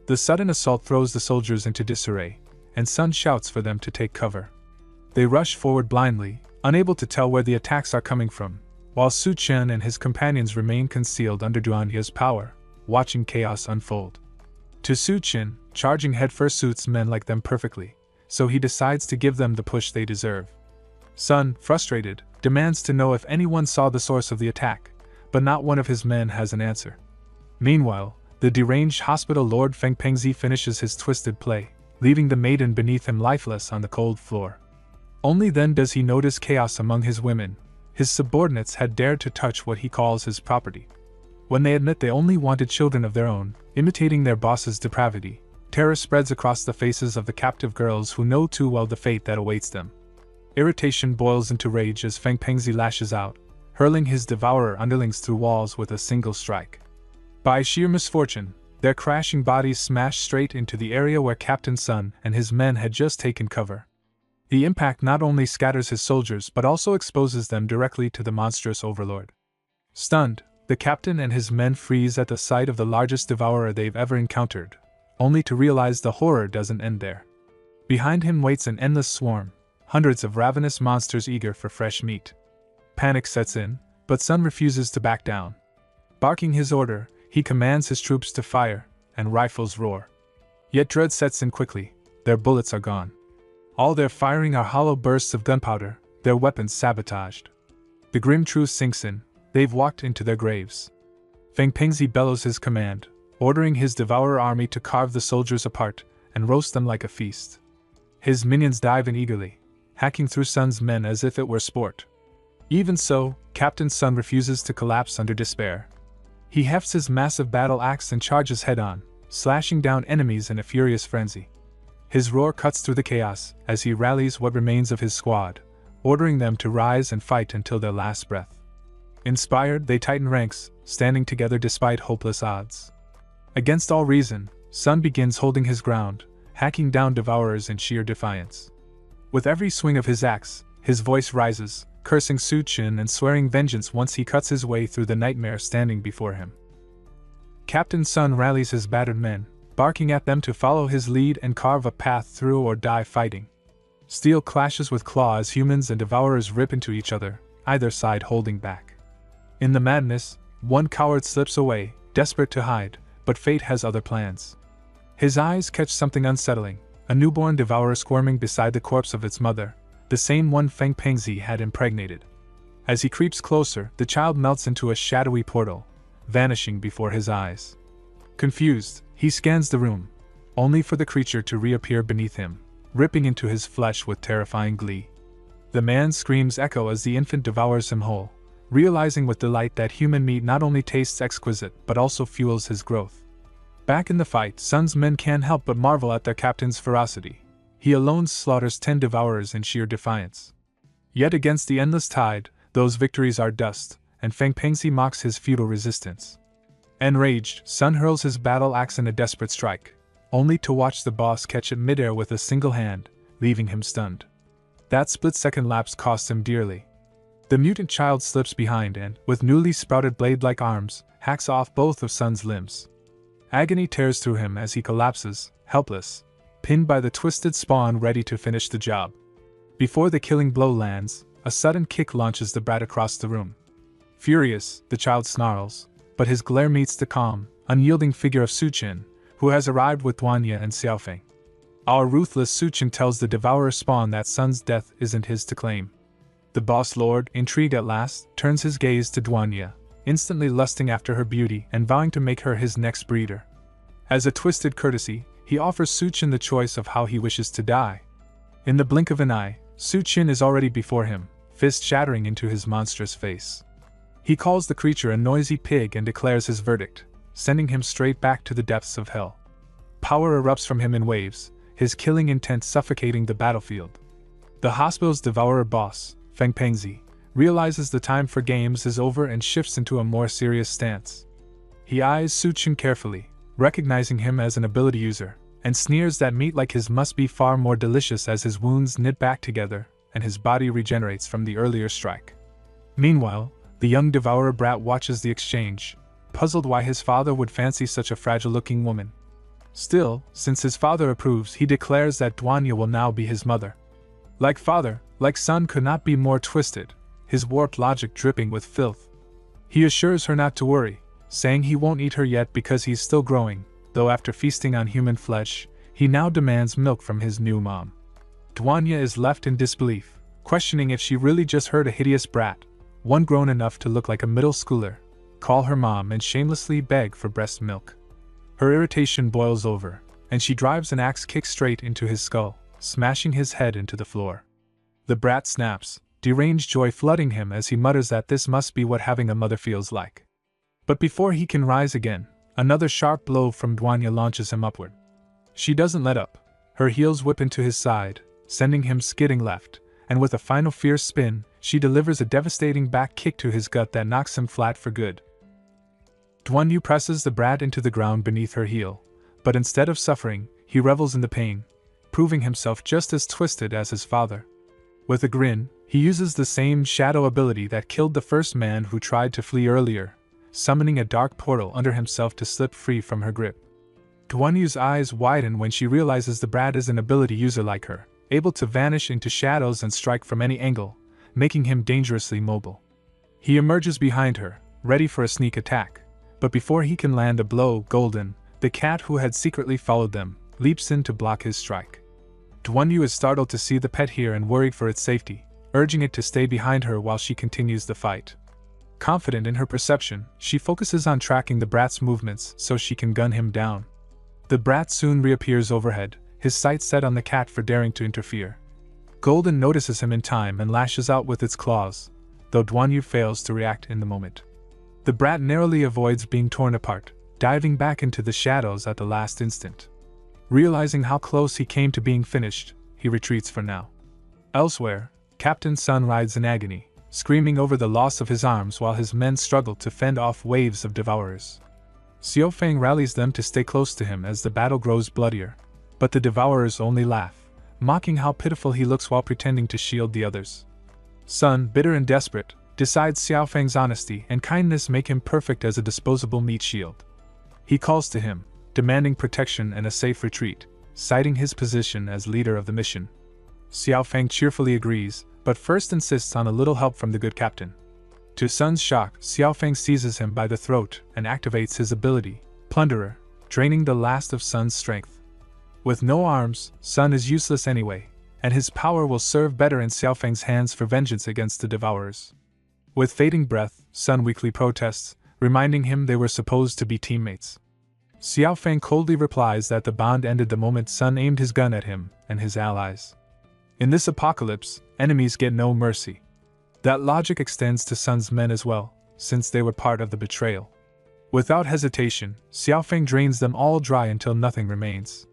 The sudden assault throws the soldiers into disarray, and Sun shouts for them to take cover. They rush forward blindly, unable to tell where the attacks are coming from, while Su Chen and his companions remain concealed under Duanya's power, watching chaos unfold. To Su Chen, charging headfirst suits men like them perfectly, so he decides to give them the push they deserve. Sun, frustrated, demands to know if anyone saw the source of the attack, but not one of his men has an answer. Meanwhile, the deranged hospital lord Feng Pengzi finishes his twisted play, leaving the maiden beneath him lifeless on the cold floor. Only then does he notice chaos among his women. His subordinates had dared to touch what he calls his property. When they admit they only wanted children of their own, imitating their boss's depravity, terror spreads across the faces of the captive girls who know too well the fate that awaits them. Irritation boils into rage as Feng Pengzi lashes out, hurling his devourer underlings through walls with a single strike. By sheer misfortune, Their crashing bodies smash straight into the area where Captain Sun and his men had just taken cover. The impact not only scatters his soldiers but also exposes them directly to the monstrous overlord. Stunned, the captain and his men freeze at the sight of the largest devourer they've ever encountered, only to realize the horror doesn't end there. Behind him waits an endless swarm, hundreds of ravenous monsters eager for fresh meat. Panic sets in, but Sun refuses to back down. Barking his order, he commands his troops to fire, and rifles roar. Yet dread sets in quickly. Their bullets are gone. All their firing are hollow bursts of gunpowder, their weapons sabotaged. The grim truth sinks in. They've walked into their graves. Feng Pingzi bellows his command, ordering his devourer army to carve the soldiers apart and roast them like a feast. His minions dive in eagerly, hacking through Sun's men as if it were sport. Even so, Captain Sun refuses to collapse under despair. He hefts his massive battle axe and charges head-on, slashing down enemies in a furious frenzy. His roar cuts through the chaos as he rallies what remains of his squad, ordering them to rise and fight until their last breath. Inspired, they tighten ranks, standing together despite hopeless odds. Against all reason, Sun begins holding his ground, hacking down devourers in sheer defiance. With every swing of his axe, his voice rises, cursing Su Qin and swearing vengeance once he cuts his way through the nightmare standing before him. Captain Sun rallies his battered men, barking at them to follow his lead and carve a path through or die fighting. Steel clashes with claw as humans and devourers rip into each other, either side holding back. In the madness, one coward slips away, desperate to hide, but fate has other plans. His eyes catch something unsettling, a newborn devourer squirming beside the corpse of its mother, the same one Feng Pingzi had impregnated. As he creeps closer, the child melts into a shadowy portal, vanishing before his eyes. Confused, he scans the room, only for the creature to reappear beneath him, ripping into his flesh with terrifying glee. The man's screams echo as the infant devours him whole, realizing with delight that human meat not only tastes exquisite but also fuels his growth. Back in the fight, Sun's men can't help but marvel at their captain's ferocity. He alone slaughters 10 devourers in sheer defiance. Yet against the endless tide, those victories are dust, and Feng Pingzi mocks his futile resistance. Enraged, Sun hurls his battle axe in a desperate strike, only to watch the boss catch it midair with a single hand, leaving him stunned. That split-second lapse costs him dearly. The mutant child slips behind and, with newly sprouted blade-like arms, hacks off both of Sun's limbs. Agony tears through him as he collapses, helpless, pinned by the twisted spawn ready to finish the job. Before the killing blow lands, a sudden kick launches the brat across the room. Furious, the child snarls, but his glare meets the calm, unyielding figure of Su Qin, who has arrived with Duanya and Xiaofeng. Our ruthless Su Qin tells the devourer spawn that Sun's death isn't his to claim. The boss lord, intrigued at last, turns his gaze to Duanya, instantly lusting after her beauty and vowing to make her his next breeder. As a twisted courtesy, he offers Su Qin the choice of how he wishes to die. In the blink of an eye, Su Qin is already before him, fist shattering into his monstrous face. He calls the creature a noisy pig and declares his verdict, sending him straight back to the depths of hell. Power erupts from him in waves, his killing intent suffocating the battlefield. The hospital's devourer boss, Feng Pingzi, realizes the time for games is over and shifts into a more serious stance. He eyes Su Qin carefully, recognizing him as an ability user, and sneers that meat like his must be far more delicious as his wounds knit back together and his body regenerates from the earlier strike. Meanwhile, the young devourer brat watches the exchange, puzzled why his father would fancy such a fragile-looking woman. Still, since his father approves, he declares that Duanya will now be his mother. Like father, like son could not be more twisted, his warped logic dripping with filth. He assures her not to worry, saying he won't eat her yet because he's still growing, though after feasting on human flesh, he now demands milk from his new mom. Duanya is left in disbelief, questioning if she really just heard a hideous brat, one grown enough to look like a middle schooler, call her mom and shamelessly beg for breast milk. Her irritation boils over, and she drives an axe kick straight into his skull, smashing his head into the floor. The brat snaps, deranged joy flooding him as he mutters that this must be what having a mother feels like. But before he can rise again, another sharp blow from Duanya launches him upward. She doesn't let up. Her heels whip into his side, sending him skidding left, and with a final fierce spin, she delivers a devastating back kick to his gut that knocks him flat for good. Duan Yu presses the brat into the ground beneath her heel, but instead of suffering, he revels in the pain, proving himself just as twisted as his father. With a grin, he uses the same shadow ability that killed the first man who tried to flee earlier, summoning a dark portal under himself to slip free from her grip. Duan Yu's eyes widen when she realizes the brat is an ability user like her, able to vanish into shadows and strike from any angle, making him dangerously mobile. He emerges behind her, ready for a sneak attack, but before he can land a blow, Golden, the cat who had secretly followed them, leaps in to block his strike. Duan Yu is startled to see the pet here and worried for its safety, urging it to stay behind her while she continues the fight. Confident in her perception, she focuses on tracking the brat's movements so she can gun him down. The brat soon reappears overhead, his sights set on the cat for daring to interfere. Golden notices him in time and lashes out with its claws, though Duan Yu fails to react in the moment. The brat narrowly avoids being torn apart, diving back into the shadows at the last instant. Realizing how close he came to being finished, he retreats for now. Elsewhere, Captain Sun rides in agony, screaming over the loss of his arms while his men struggle to fend off waves of devourers. Xiao Fang rallies them to stay close to him as the battle grows bloodier, but the devourers only laugh, mocking how pitiful he looks while pretending to shield the others. Sun, bitter and desperate, decides Xiao Fang's honesty and kindness make him perfect as a disposable meat shield. He calls to him, demanding protection and a safe retreat, citing his position as leader of the mission. Xiao Fang cheerfully agrees, but first insists on a little help from the good captain. To Sun's shock, Xiao Fang seizes him by the throat and activates his ability, Plunderer, draining the last of Sun's strength. With no arms, Sun is useless anyway, and his power will serve better in Xiao Fang's hands for vengeance against the devourers. With fading breath, Sun weakly protests, reminding him they were supposed to be teammates. Xiao Fang coldly replies that the bond ended the moment Sun aimed his gun at him and his allies. In this apocalypse, enemies get no mercy. That logic extends to Sun's men as well, since they were part of the betrayal. Without hesitation, Xiao Fang drains them all dry until nothing remains.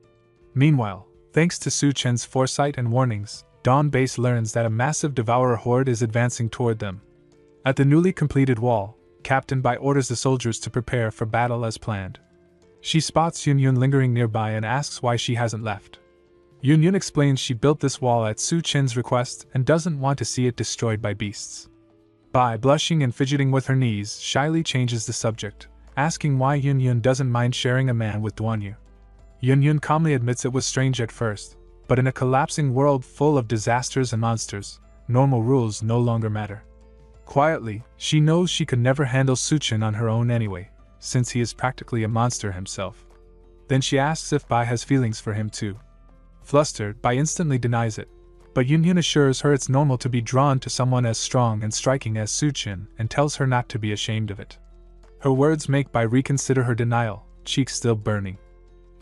Meanwhile, thanks to Su Chen's foresight and warnings, Dawn Base learns that a massive devourer horde is advancing toward them. At the newly completed wall, Captain Bai orders the soldiers to prepare for battle as planned. She spots Yun Yun lingering nearby and asks why she hasn't left. Yun Yun explains she built this wall at Su Chen's request and doesn't want to see it destroyed by beasts. Bai, blushing and fidgeting with her knees, shyly changes the subject, asking why Yun Yun doesn't mind sharing a man with Duan Yu. Yun Yun calmly admits it was strange at first, but in a collapsing world full of disasters and monsters, normal rules no longer matter. Quietly, she knows she could never handle Su Chen on her own anyway, since he is practically a monster himself. Then she asks if Bai has feelings for him too. Flustered, Bai instantly denies it, but Yun Yun assures her it's normal to be drawn to someone as strong and striking as Su Chen and tells her not to be ashamed of it. Her words make Bai reconsider her denial, cheeks still burning.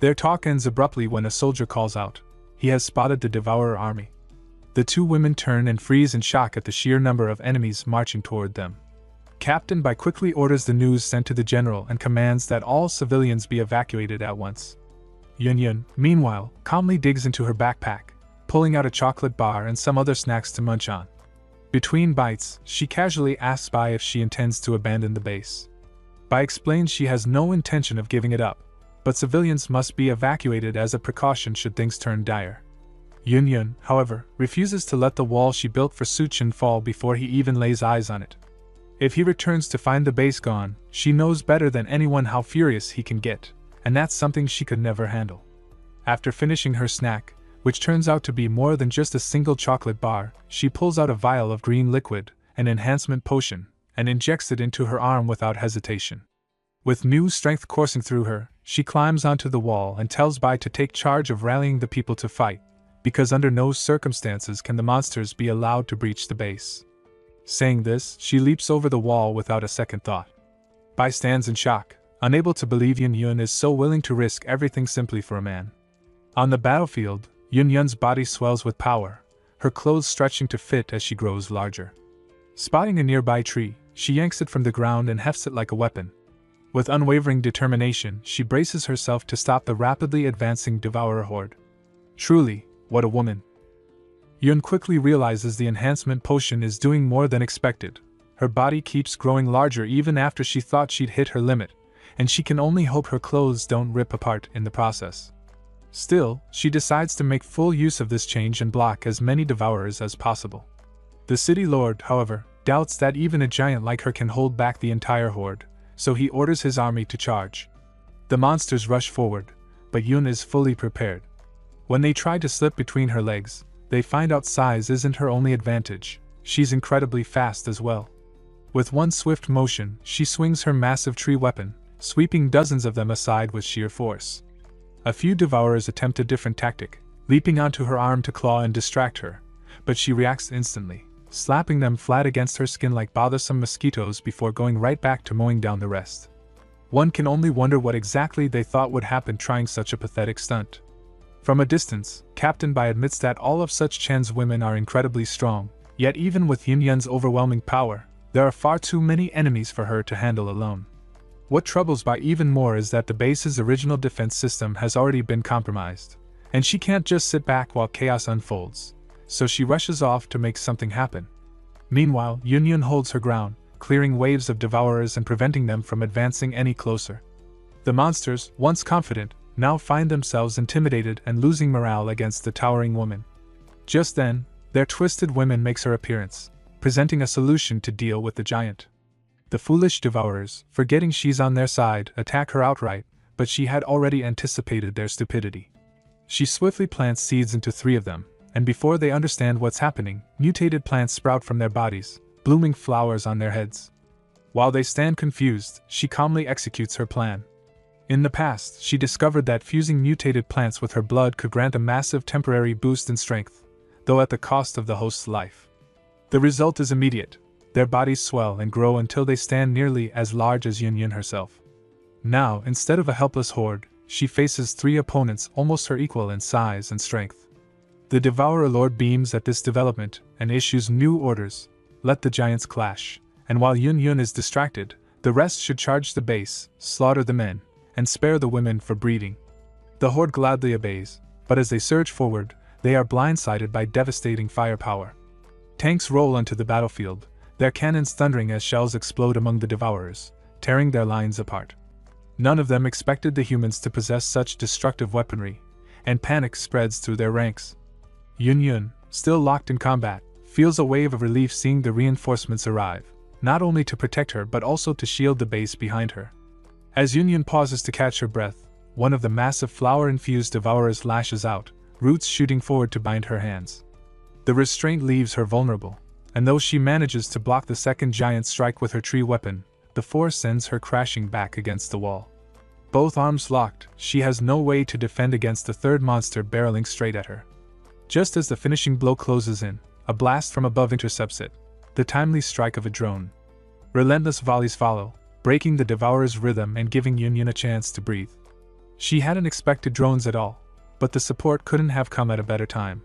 Their talk ends abruptly when a soldier calls out. He has spotted the Devourer army. The two women turn and freeze in shock at the sheer number of enemies marching toward them. Captain Bai quickly orders the news sent to the general and commands that all civilians be evacuated at once. Yun Yun, meanwhile, calmly digs into her backpack, pulling out a chocolate bar and some other snacks to munch on. Between bites, she casually asks Bai if she intends to abandon the base. Bai explains she has no intention of giving it up, but civilians must be evacuated as a precaution should things turn dire. Yun Yun, however, refuses to let the wall she built for Su Chen fall before he even lays eyes on it. If he returns to find the base gone, she knows better than anyone how furious he can get, and that's something she could never handle. After finishing her snack, which turns out to be more than just a single chocolate bar, she pulls out a vial of green liquid, an enhancement potion, and injects it into her arm without hesitation. With new strength coursing through her, she climbs onto the wall and tells Bai to take charge of rallying the people to fight, because under no circumstances can the monsters be allowed to breach the base. Saying this, she leaps over the wall without a second thought. Bai stands in shock, unable to believe Yun Yun is so willing to risk everything simply for a man. On the battlefield, Yun Yun's body swells with power, her clothes stretching to fit as she grows larger. Spotting a nearby tree, she yanks it from the ground and hefts it like a weapon. With unwavering determination, she braces herself to stop the rapidly advancing devourer horde. Truly, what a woman. Yun quickly realizes the enhancement potion is doing more than expected. Her body keeps growing larger even after she thought she'd hit her limit, and she can only hope her clothes don't rip apart in the process. Still, she decides to make full use of this change and block as many devourers as possible. The city lord, however, doubts that even a giant like her can hold back the entire horde, so he orders his army to charge. The monsters rush forward, but Yun is fully prepared. When they try to slip between her legs, they find out size isn't her only advantage, she's incredibly fast as well. With one swift motion, she swings her massive tree weapon, sweeping dozens of them aside with sheer force. A few devourers attempt a different tactic, leaping onto her arm to claw and distract her, but she reacts instantly, slapping them flat against her skin like bothersome mosquitoes before going right back to mowing down the rest. One can only wonder what exactly they thought would happen trying such a pathetic stunt. From a distance, Captain Bai admits that all of such Chen's women are incredibly strong, yet even with Yin Yun's overwhelming power, there are far too many enemies for her to handle alone. What troubles Bai even more is that the base's original defense system has already been compromised, and she can't just sit back while chaos unfolds, so she rushes off to make something happen. Meanwhile, Yun Yun holds her ground, clearing waves of devourers and preventing them from advancing any closer. The monsters, once confident, now find themselves intimidated and losing morale against the towering woman. Just then, their twisted woman makes her appearance, presenting a solution to deal with the giant. The foolish devourers, forgetting she's on their side, attack her outright, but she had already anticipated their stupidity. She swiftly plants seeds into 3 of them, and before they understand what's happening, mutated plants sprout from their bodies, blooming flowers on their heads. While they stand confused, she calmly executes her plan. In the past, she discovered that fusing mutated plants with her blood could grant a massive temporary boost in strength, though at the cost of the host's life. The result is immediate. Their bodies swell and grow until they stand nearly as large as Yun Yun herself. Now, instead of a helpless horde, she faces 3 opponents almost her equal in size and strength. The Devourer Lord beams at this development and issues new orders: let the giants clash, and while Yun Yun is distracted, the rest should charge the base, slaughter the men, and spare the women for breeding. The horde gladly obeys, but as they surge forward, they are blindsided by devastating firepower. Tanks roll onto the battlefield, their cannons thundering as shells explode among the devourers, tearing their lines apart. None of them expected the humans to possess such destructive weaponry, and panic spreads through their ranks. Yun Yun, still locked in combat, feels a wave of relief seeing the reinforcements arrive, not only to protect her but also to shield the base behind her. As Yun Yun pauses to catch her breath, one of the massive flower-infused devourers lashes out, roots shooting forward to bind her hands. The restraint leaves her vulnerable, and though she manages to block the second giant's strike with her tree weapon, the force sends her crashing back against the wall. Both arms locked, she has no way to defend against the third monster barreling straight at her. Just as the finishing blow closes in, a blast from above intercepts it, the timely strike of a drone. Relentless volleys follow, breaking the devourer's rhythm and giving Yun Yun a chance to breathe. She hadn't expected drones at all, but the support couldn't have come at a better time.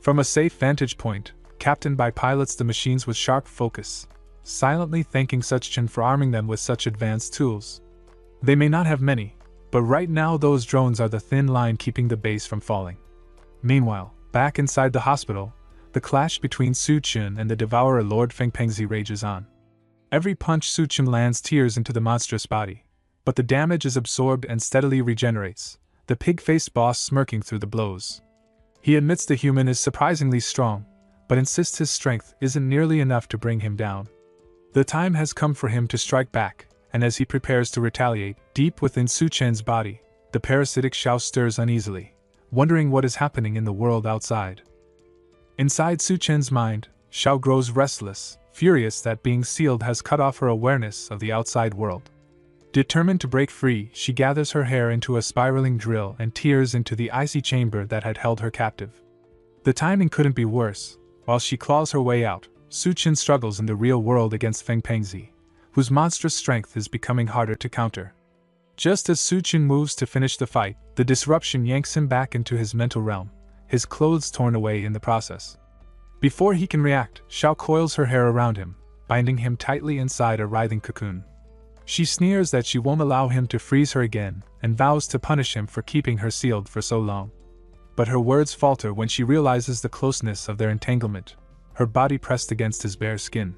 From a safe vantage point, Captain Bai pilots the machines with sharp focus, silently thanking such Chen for arming them with such advanced tools. They may not have many, but right now those drones are the thin line keeping the base from falling. Meanwhile, back inside the hospital, the clash between Su Chen and the Devourer Lord Feng Pengzi rages on. Every punch Su Chen lands tears into the monstrous body, but the damage is absorbed and steadily regenerates, the pig-faced boss smirking through the blows. He admits the human is surprisingly strong, but insists his strength isn't nearly enough to bring him down. The time has come for him to strike back, and as he prepares to retaliate, deep within Su Chen's body, the parasitic Xiao stirs uneasily, wondering what is happening in the world outside. Inside Su Chen's mind, Xiao grows restless, furious that being sealed has cut off her awareness of the outside world. Determined to break free, she gathers her hair into a spiraling drill and tears into the icy chamber that had held her captive. The timing couldn't be worse. While she claws her way out, Su Chen struggles in the real world against Feng Pengzi, whose monstrous strength is becoming harder to counter. Just as Su Chen moves to finish the fight, the disruption yanks him back into his mental realm, his clothes torn away in the process. Before he can react, Xiao coils her hair around him, binding him tightly inside a writhing cocoon. She sneers that she won't allow him to freeze her again, and vows to punish him for keeping her sealed for so long. But her words falter when she realizes the closeness of their entanglement, her body pressed against his bare skin.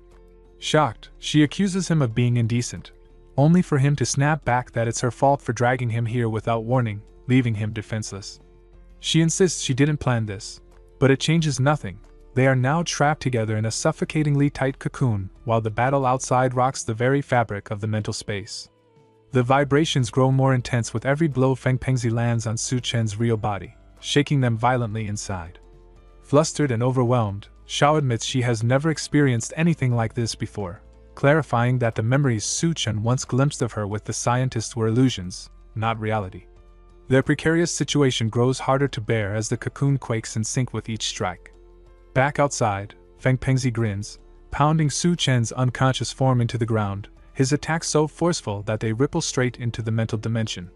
Shocked, she accuses him of being indecent, only for him to snap back that it's her fault for dragging him here without warning, leaving him defenseless. She insists she didn't plan this, but it changes nothing. They are now trapped together in a suffocatingly tight cocoon, while the battle outside rocks the very fabric of the mental space. The vibrations grow more intense with every blow Feng Pengzi lands on Su Chen's real body, shaking them violently inside. Flustered and overwhelmed, Xiao admits she has never experienced anything like this before, clarifying that the memories Su Chen once glimpsed of her with the scientist were illusions, not reality. Their precarious situation grows harder to bear as the cocoon quakes in sync with each strike. Back outside, Feng Pengzi grins, pounding Su Chen's unconscious form into the ground, his attacks so forceful that they ripple straight into the mental dimension.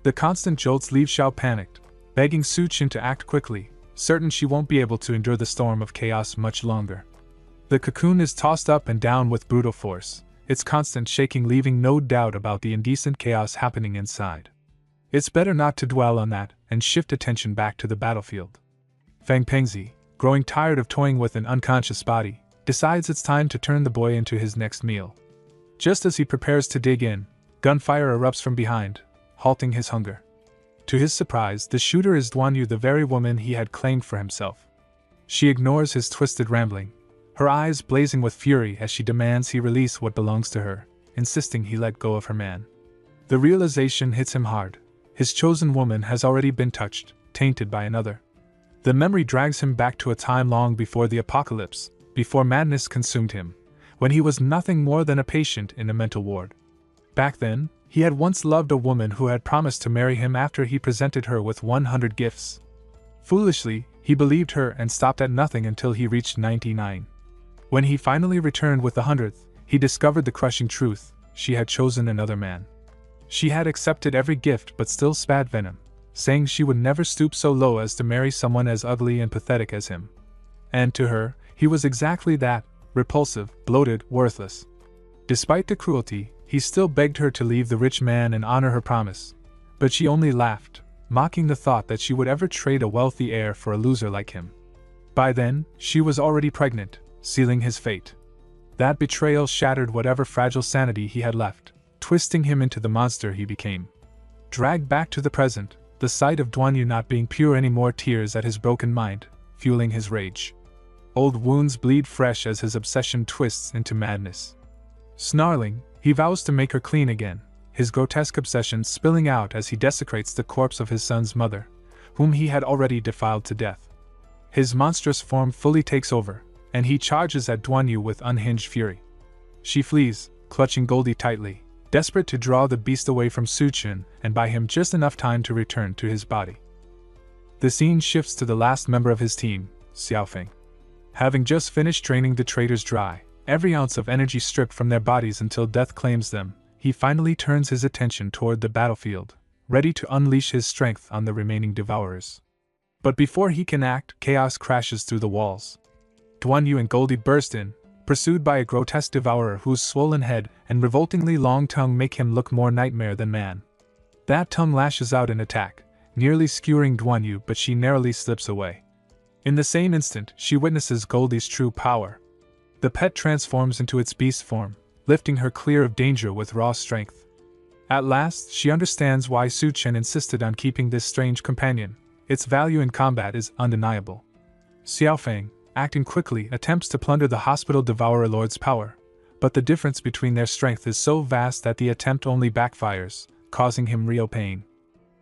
The constant jolts leave Xiao panicked, begging Su Chen to act quickly, certain she won't be able to endure the storm of chaos much longer. The cocoon is tossed up and down with brutal force, its constant shaking leaving no doubt about the indecent chaos happening inside. It's better not to dwell on that and shift attention back to the battlefield. Feng Pengzi, growing tired of toying with an unconscious body, decides it's time to turn the boy into his next meal. Just as he prepares to dig in, gunfire erupts from behind, halting his hunger. To his surprise, the shooter is Duanyu, the very woman he had claimed for himself. She ignores his twisted rambling, her eyes blazing with fury as she demands he release what belongs to her, insisting he let go of her man. The realization hits him hard. His chosen woman has already been touched, tainted by another. The memory drags him back to a time long before the apocalypse, before madness consumed him, when he was nothing more than a patient in a mental ward. Back then, he had once loved a woman who had promised to marry him after he presented her with 100 gifts. Foolishly, he believed her and stopped at nothing until he reached 99. When he finally returned with the 100th, he discovered the crushing truth: she had chosen another man. She had accepted every gift but still spat venom, saying she would never stoop so low as to marry someone as ugly and pathetic as him. And to her, he was exactly that: repulsive, bloated, worthless. Despite the cruelty, he still begged her to leave the rich man and honor her promise. But she only laughed, mocking the thought that she would ever trade a wealthy heir for a loser like him. By then, she was already pregnant, sealing his fate. That betrayal shattered whatever fragile sanity he had left, twisting him into the monster he became. Dragged back to the present, the sight of Duanyu not being pure anymore tears at his broken mind, fueling his rage. Old wounds bleed fresh as his obsession twists into madness. Snarling, he vows to make her clean again, his grotesque obsession spilling out as he desecrates the corpse of his son's mother, whom he had already defiled to death. His monstrous form fully takes over, and he charges at Duanyu with unhinged fury. She flees, clutching Goldie tightly, desperate to draw the beast away from Su Chen and buy him just enough time to return to his body. The scene shifts to the last member of his team, Xiaofeng. Having just finished draining the traitors dry, every ounce of energy stripped from their bodies until death claims them, he finally turns his attention toward the battlefield, ready to unleash his strength on the remaining devourers. But before he can act, chaos crashes through the walls. Duanyu and Goldie burst in, pursued by a grotesque devourer whose swollen head and revoltingly long tongue make him look more nightmare than man. That tongue lashes out in attack, nearly skewering Duanyu, but she narrowly slips away. In the same instant, she witnesses Goldie's true power. The pet transforms into its beast form, lifting her clear of danger with raw strength. At last, she understands why Su Chen insisted on keeping this strange companion. Its value in combat is undeniable. Xiaofeng, acting quickly, attempts to plunder the hospital devourer lord's power, but the difference between their strength is so vast that the attempt only backfires, causing him real pain.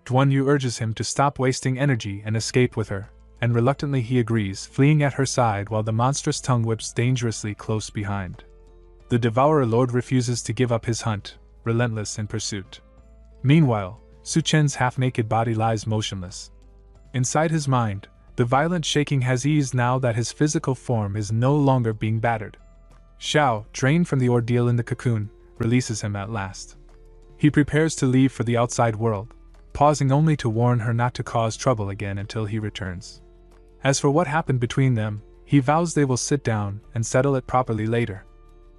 Duanyu urges him to stop wasting energy and escape with her, and reluctantly he agrees, fleeing at her side while the monstrous tongue whips dangerously close behind. The devourer lord refuses to give up his hunt, relentless in pursuit. Meanwhile, Su Chen's half-naked body lies motionless. Inside his mind, the violent shaking has eased now that his physical form is no longer being battered. Xiao, drained from the ordeal in the cocoon, releases him at last. He prepares to leave for the outside world, pausing only to warn her not to cause trouble again until he returns. As for what happened between them, he vows they will sit down and settle it properly later.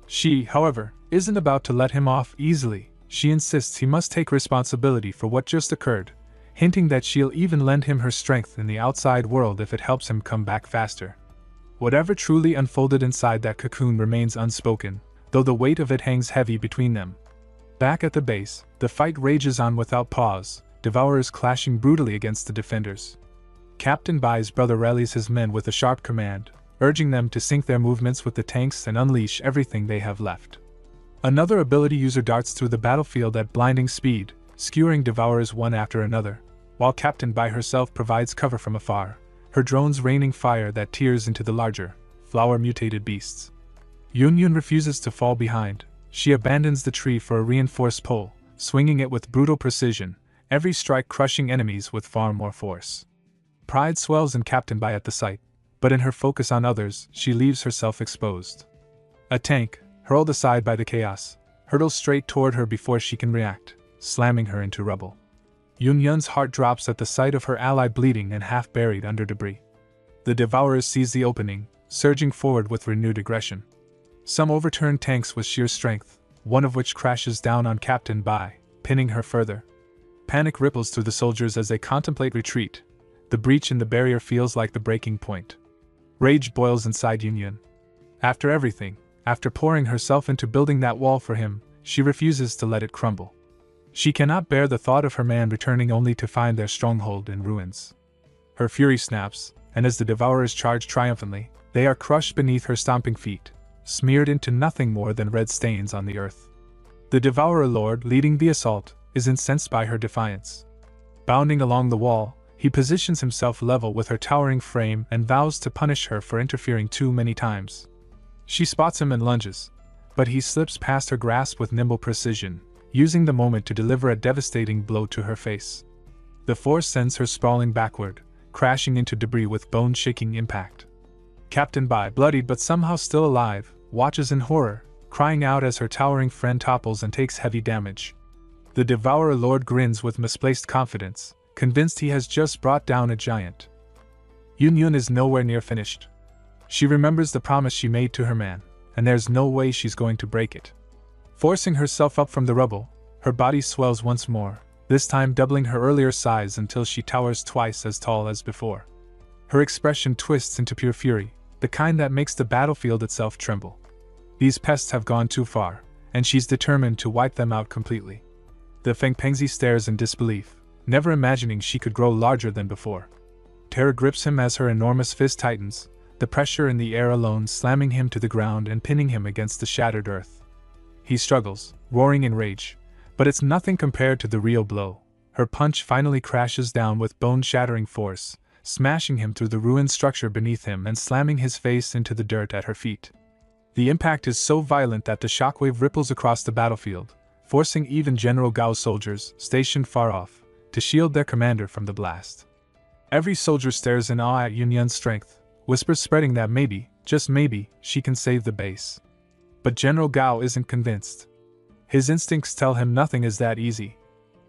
She, however, isn't about to let him off easily. She insists he must take responsibility for what just occurred, hinting that she'll even lend him her strength in the outside world if it helps him come back faster. Whatever truly unfolded inside that cocoon remains unspoken, though the weight of it hangs heavy between them. Back at the base, the fight rages on without pause, Devourers clashing brutally against the defenders. Captain Bai's brother rallies his men with a sharp command, urging them to sync their movements with the tanks and unleash everything they have left. Another ability user darts through the battlefield at blinding speed, skewering Devourers one after another, while Captain Bai herself provides cover from afar, her drones raining fire that tears into the larger, flower-mutated beasts. Yun refuses to fall behind. She abandons the tree for a reinforced pole, swinging it with brutal precision, every strike crushing enemies with far more force. Pride swells in Captain Bai at the sight, but in her focus on others, she leaves herself exposed. A tank, hurled aside by the chaos, hurtles straight toward her before she can react, slamming her into rubble. Yun's heart drops at the sight of her ally bleeding and half buried under debris. The Devourers seize the opening, surging forward with renewed aggression. Some overturn tanks with sheer strength, one of which crashes down on Captain Bai, pinning her further. Panic ripples through the soldiers as they contemplate retreat. The breach in the barrier feels like the breaking point. Rage boils inside Yun. After everything, after pouring herself into building that wall for him, she refuses to let it crumble. She cannot bear the thought of her man returning only to find their stronghold in ruins. Her fury snaps, and as the Devourers charge triumphantly, they are crushed beneath her stomping feet, smeared into nothing more than red stains on the earth. The Devourer Lord, leading the assault, is incensed by her defiance. Bounding along the wall, he positions himself level with her towering frame and vows to punish her for interfering too many times. She spots him and lunges, but he slips past her grasp with nimble precision, using the moment to deliver a devastating blow to her face. The force sends her sprawling backward, crashing into debris with bone-shaking impact. Captain Bai, bloodied but somehow still alive, watches in horror, crying out as her towering friend topples and takes heavy damage. The Devourer Lord grins with misplaced confidence, convinced he has just brought down a giant. Yun is nowhere near finished. She remembers the promise she made to her man, and there's no way she's going to break it. Forcing herself up from the rubble, her body swells once more, this time doubling her earlier size until she towers twice as tall as before. Her expression twists into pure fury, the kind that makes the battlefield itself tremble. These pests have gone too far, and she's determined to wipe them out completely. The Fengpengzi stares in disbelief, never imagining she could grow larger than before. Terror grips him as her enormous fist tightens, the pressure in the air alone slamming him to the ground and pinning him against the shattered earth. He struggles, roaring in rage, but it's nothing compared to the real blow. Her punch finally crashes down with bone-shattering force, smashing him through the ruined structure beneath him and slamming his face into the dirt at her feet. The impact is so violent that the shockwave ripples across the battlefield, forcing even General Gao's soldiers, stationed far off, to shield their commander from the blast. Every soldier stares in awe at Yun's strength, whispers spreading that maybe, just maybe, she can save the base. But General Gao isn't convinced. His instincts tell him nothing is that easy.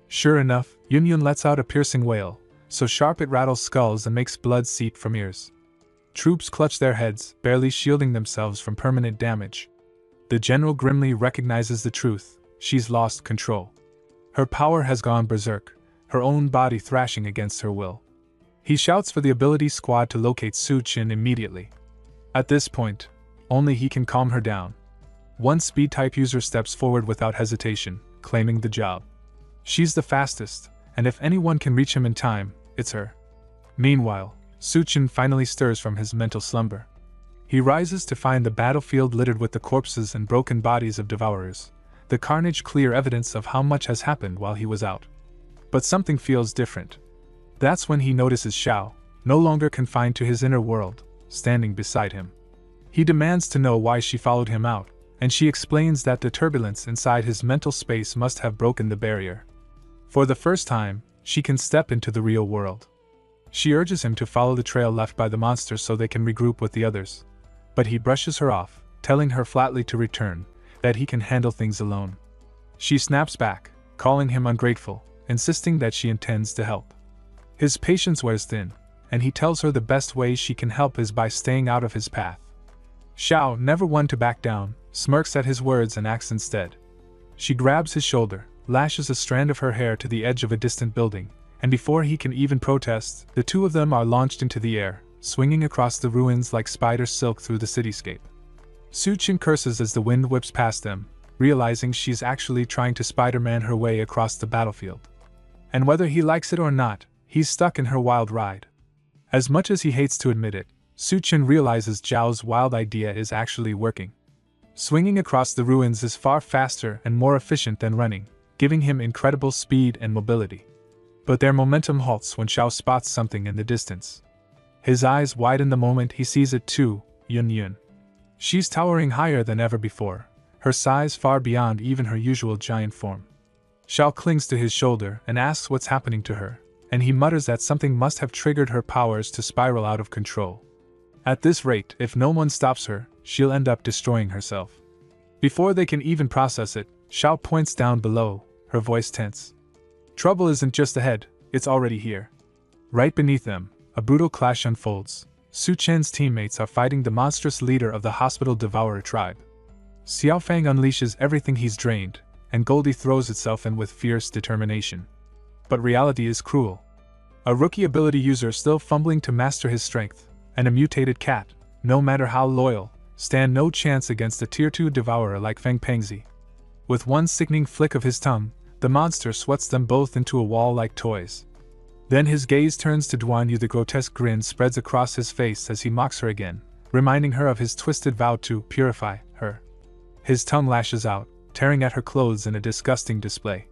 Sure enough, Yun lets out a piercing wail, so sharp it rattles skulls and makes blood seep from ears. Troops clutch their heads, barely shielding themselves from permanent damage. The general grimly recognizes the truth: she's lost control. Her power has gone berserk, her own body thrashing against her will. He shouts for the ability squad to locate Su Qin immediately. At this point, only he can calm her down. One speed-type user steps forward without hesitation, claiming the job. She's the fastest, and if anyone can reach him in time, it's her. Meanwhile, Su Qin finally stirs from his mental slumber. He rises to find the battlefield littered with the corpses and broken bodies of devourers, the carnage clear evidence of how much has happened while he was out. But something feels different. That's when he notices Xiao, no longer confined to his inner world, standing beside him. He demands to know why she followed him out, and she explains that the turbulence inside his mental space must have broken the barrier. For the first time, she can step into the real world. She urges him to follow the trail left by the monsters so they can regroup with the others. But he brushes her off, telling her flatly to return, that he can handle things alone. She snaps back, calling him ungrateful, insisting that she intends to help. His patience wears thin, and he tells her the best way she can help is by staying out of his path. Xiao, never one to back down, smirks at his words and acts instead. She grabs his shoulder, lashes a strand of her hair to the edge of a distant building, and before he can even protest, the two of them are launched into the air, swinging across the ruins like spider silk through the cityscape. Su Qin curses as the wind whips past them, realizing she's actually trying to Spider-Man her way across the battlefield. And whether he likes it or not, he's stuck in her wild ride. As much as he hates to admit it, Suchin realizes Zhao's wild idea is actually working. Swinging across the ruins is far faster and more efficient than running, giving him incredible speed and mobility. But their momentum halts when Zhao spots something in the distance. His eyes widen the moment he sees it too, Yun Yun. She's towering higher than ever before, her size far beyond even her usual giant form. Zhao clings to his shoulder and asks what's happening to her, and he mutters that something must have triggered her powers to spiral out of control. At this rate, if no one stops her, she'll end up destroying herself. Before they can even process it, Zhao points down below, her voice tense. Trouble isn't just ahead, it's already here. Right beneath them, a brutal clash unfolds. Su Chen's teammates are fighting the monstrous leader of the Hospital Devourer tribe. Xiao Fang unleashes everything he's drained, and Goldie throws itself in with fierce determination. But reality is cruel. A rookie ability user still fumbling to master his strength, and a mutated cat, no matter how loyal, stand no chance against a Tier 2 devourer like Feng Pengzi. With one sickening flick of his tongue, the monster sweats them both into a wall like toys. Then his gaze turns to Duan Yu. The grotesque grin spreads across his face as he mocks her again, reminding her of his twisted vow to purify her. His tongue lashes out, tearing at her clothes in a disgusting display.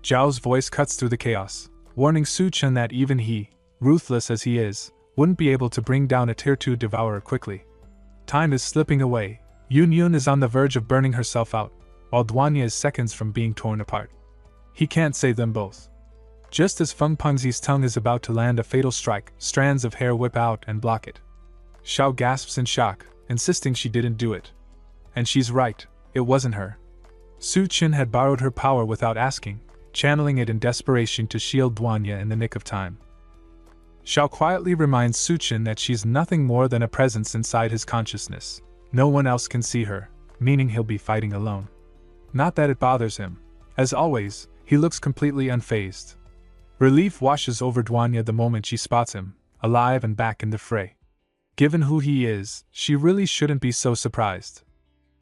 Zhao's voice cuts through the chaos, warning Su Chen that even he, ruthless as he is, wouldn't be able to bring down a Tier 2 devourer quickly. Time is slipping away. Yun Yun is on the verge of burning herself out, while Duanya is seconds from being torn apart. He can't save them both. Just as Feng Pengzi's tongue is about to land a fatal strike, strands of hair whip out and block it. Xiao gasps in shock, insisting she didn't do it. And she's right, it wasn't her. Su Chen had borrowed her power without asking, channeling it in desperation to shield Duanya in the nick of time. Xiao quietly reminds Su Chen that she's nothing more than a presence inside his consciousness. No one else can see her, meaning he'll be fighting alone. Not that it bothers him. As always, he looks completely unfazed. Relief washes over Duanya the moment she spots him, alive and back in the fray. Given who he is, she really shouldn't be so surprised.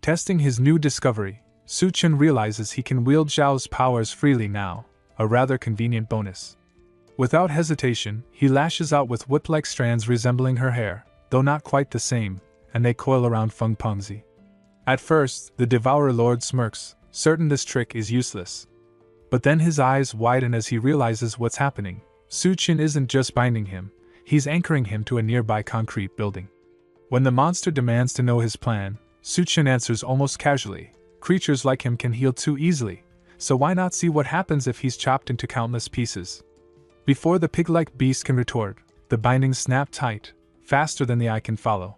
Testing his new discovery, Su Chen realizes he can wield Zhao's powers freely now, a rather convenient bonus. Without hesitation, he lashes out with whip-like strands resembling her hair, though not quite the same, and they coil around Feng Pengzi. At first, the Devourer Lord smirks, certain this trick is useless. But then his eyes widen as he realizes what's happening. Su Chen isn't just binding him, he's anchoring him to a nearby concrete building. When the monster demands to know his plan, Su Chen answers almost casually, creatures like him can heal too easily, so why not see what happens if he's chopped into countless pieces? Before the pig-like beast can retort, the bindings snap tight, faster than the eye can follow.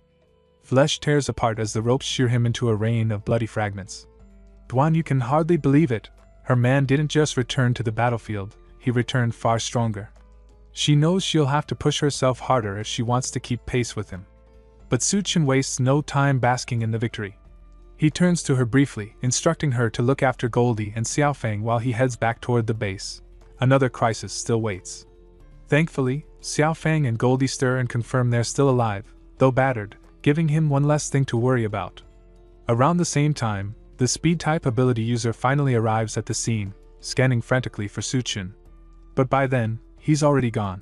Flesh tears apart as the ropes shear him into a rain of bloody fragments. Duan Yu can hardly believe it. Her man didn't just return to the battlefield, he returned far stronger. She knows she'll have to push herself harder if she wants to keep pace with him. But Su Chen wastes no time basking in the victory. He turns to her briefly, instructing her to look after Goldie and Xiaofang while he heads back toward the base. Another crisis still waits. Thankfully, Xiaofang and Goldie stir and confirm they're still alive, though battered, giving him one less thing to worry about. Around the same time, the speed-type ability user finally arrives at the scene, scanning frantically for Su Chen. But by then, he's already gone.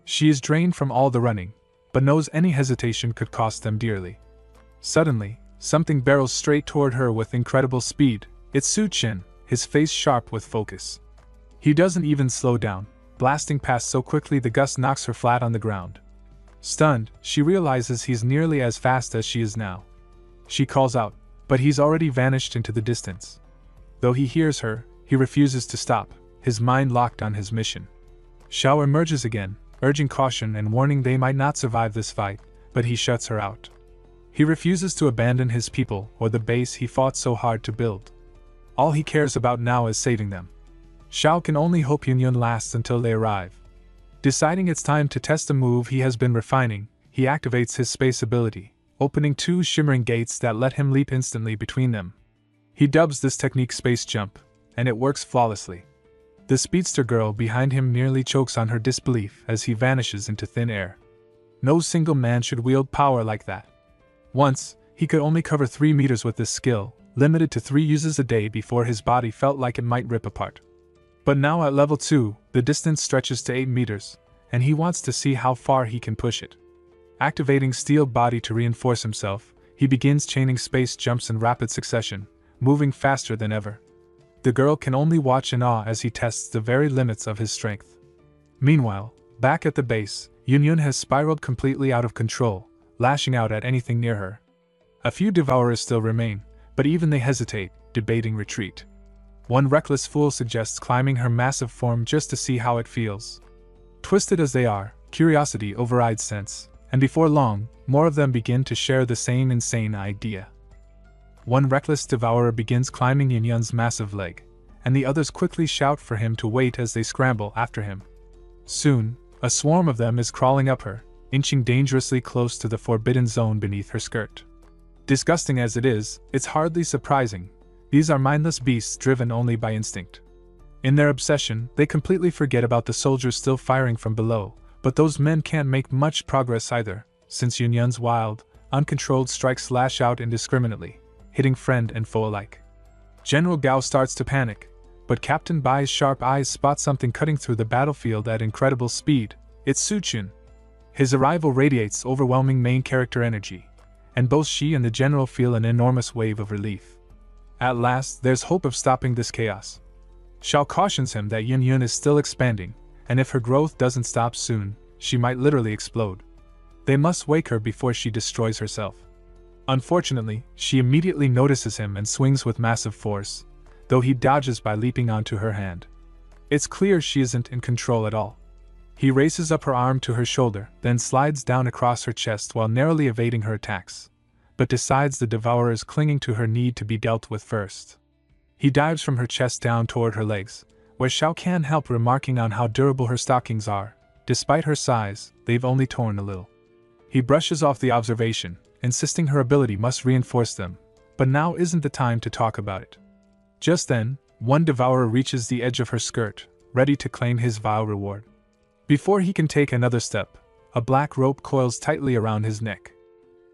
She is drained from all the running, but knows any hesitation could cost them dearly. Suddenly, something barrels straight toward her with incredible speed. It's Su Chen, his face sharp with focus. He doesn't even slow down, blasting past so quickly the gust knocks her flat on the ground. Stunned, she realizes he's nearly as fast as she is now. She calls out, but he's already vanished into the distance. Though he hears her, he refuses to stop, his mind locked on his mission. Xiao emerges again, urging caution and warning they might not survive this fight, but he shuts her out. He refuses to abandon his people or the base he fought so hard to build. All he cares about now is saving them. Xiao can only hope Yun Yun lasts until they arrive. Deciding it's time to test a move he has been refining, he activates his space ability, opening two shimmering gates that let him leap instantly between them. He dubs this technique Space Jump, and it works flawlessly. The speedster girl behind him nearly chokes on her disbelief as he vanishes into thin air. No single man should wield power like that. Once, he could only cover 3 meters with this skill, limited to 3 uses a day before his body felt like it might rip apart. But now at level 2, the distance stretches to 8 meters, and he wants to see how far he can push it. Activating Steel Body to reinforce himself, he begins chaining space jumps in rapid succession, moving faster than ever. The girl can only watch in awe as he tests the very limits of his strength. Meanwhile, back at the base, Yun has spiraled completely out of control, lashing out at anything near her. A few devourers still remain, but even they hesitate, debating retreat. One reckless fool suggests climbing her massive form just to see how it feels. Twisted as they are, curiosity overrides sense, and before long, more of them begin to share the same insane idea. One reckless devourer begins climbing Yun's massive leg, and the others quickly shout for him to wait as they scramble after him. Soon, a swarm of them is crawling up her, inching dangerously close to the forbidden zone beneath her skirt. Disgusting as it is, it's hardly surprising. These are mindless beasts driven only by instinct. In their obsession, they completely forget about the soldiers still firing from below, but those men can't make much progress either, since Yun's wild, uncontrolled strikes lash out indiscriminately, hitting friend and foe alike. General Gao starts to panic, but Captain Bai's sharp eyes spot something cutting through the battlefield at incredible speed. It's Su Qin. His arrival radiates overwhelming main character energy, and both she and the general feel an enormous wave of relief. At last, there's hope of stopping this chaos. Xiao cautions him that Yun is still expanding, and if her growth doesn't stop soon, she might literally explode. They must wake her before she destroys herself. Unfortunately, she immediately notices him and swings with massive force, though he dodges by leaping onto her hand. It's clear she isn't in control at all. He races up her arm to her shoulder, then slides down across her chest while narrowly evading her attacks, but decides the devourers clinging to her need to be dealt with first. He dives from her chest down toward her legs, where Xiao can't help remarking on how durable her stockings are. Despite her size, they've only torn a little. He brushes off the observation, insisting her ability must reinforce them, but now isn't the time to talk about it. Just then, one devourer reaches the edge of her skirt, ready to claim his vile reward. Before he can take another step, a black rope coils tightly around his neck.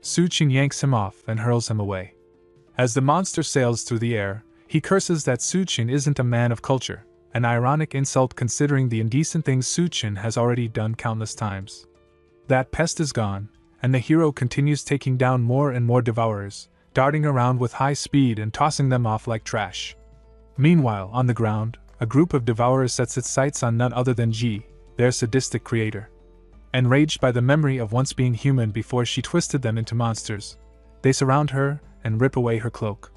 Su Qin yanks him off and hurls him away. As the monster sails through the air, he curses that Su Qin isn't a man of culture, an ironic insult considering the indecent things Su Qin has already done countless times. That pest is gone, and the hero continues taking down more and more devourers, darting around with high speed and tossing them off like trash. Meanwhile, on the ground, a group of devourers sets its sights on none other than Ji, their sadistic creator. Enraged by the memory of once being human before she twisted them into monsters, they surround her and rip away her cloak.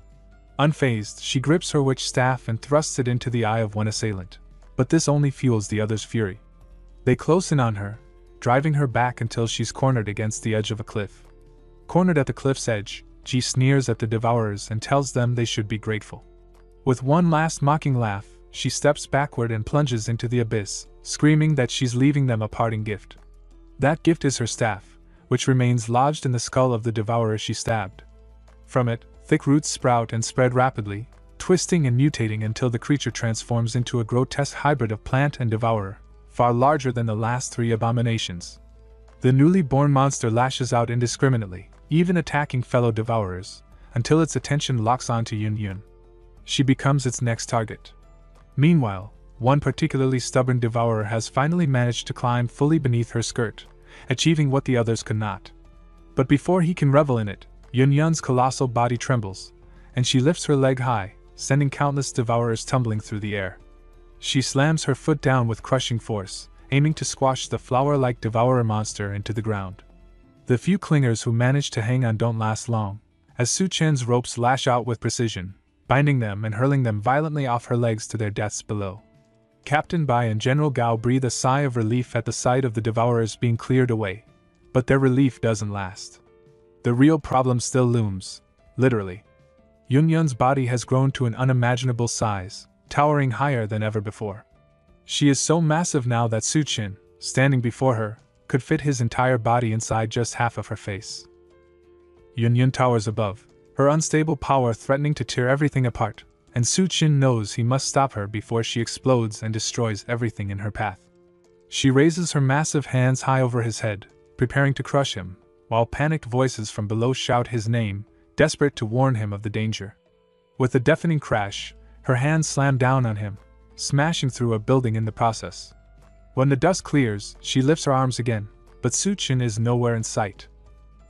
Unfazed, she grips her witch staff and thrusts it into the eye of one assailant, but this only fuels the other's fury. They close in on her, driving her back until she's cornered against the edge of a cliff. Cornered at the cliff's edge, Ji sneers at the devourers and tells them they should be grateful. With one last mocking laugh, she steps backward and plunges into the abyss, screaming that she's leaving them a parting gift. That gift is her staff, which remains lodged in the skull of the devourer she stabbed. From it, thick roots sprout and spread rapidly, twisting and mutating until the creature transforms into a grotesque hybrid of plant and devourer, far larger than the last 3 abominations. The newly born monster lashes out indiscriminately, even attacking fellow devourers, until its attention locks onto Yun. She becomes its next target. Meanwhile, one particularly stubborn devourer has finally managed to climb fully beneath her skirt, achieving what the others could not. But before he can revel in it, Yun's colossal body trembles, and she lifts her leg high, sending countless devourers tumbling through the air. She slams her foot down with crushing force, aiming to squash the flower-like devourer monster into the ground. The few clingers who manage to hang on don't last long, as Su Qin's ropes lash out with precision, binding them and hurling them violently off her legs to their deaths below. Captain Bai and General Gao breathe a sigh of relief at the sight of the devourers being cleared away, but their relief doesn't last. The real problem still looms, literally. Yun's body has grown to an unimaginable size, towering higher than ever before. She is so massive now that Su Qin, standing before her, could fit his entire body inside just half of her face. Yun towers above, her unstable power threatening to tear everything apart, and Su Qin knows he must stop her before she explodes and destroys everything in her path. She raises her massive hands high over his head, preparing to crush him, while panicked voices from below shout his name, desperate to warn him of the danger. With a deafening crash, her hand slammed down on him, smashing through a building in the process. When the dust clears, she lifts her arms again, but Suchin is nowhere in sight.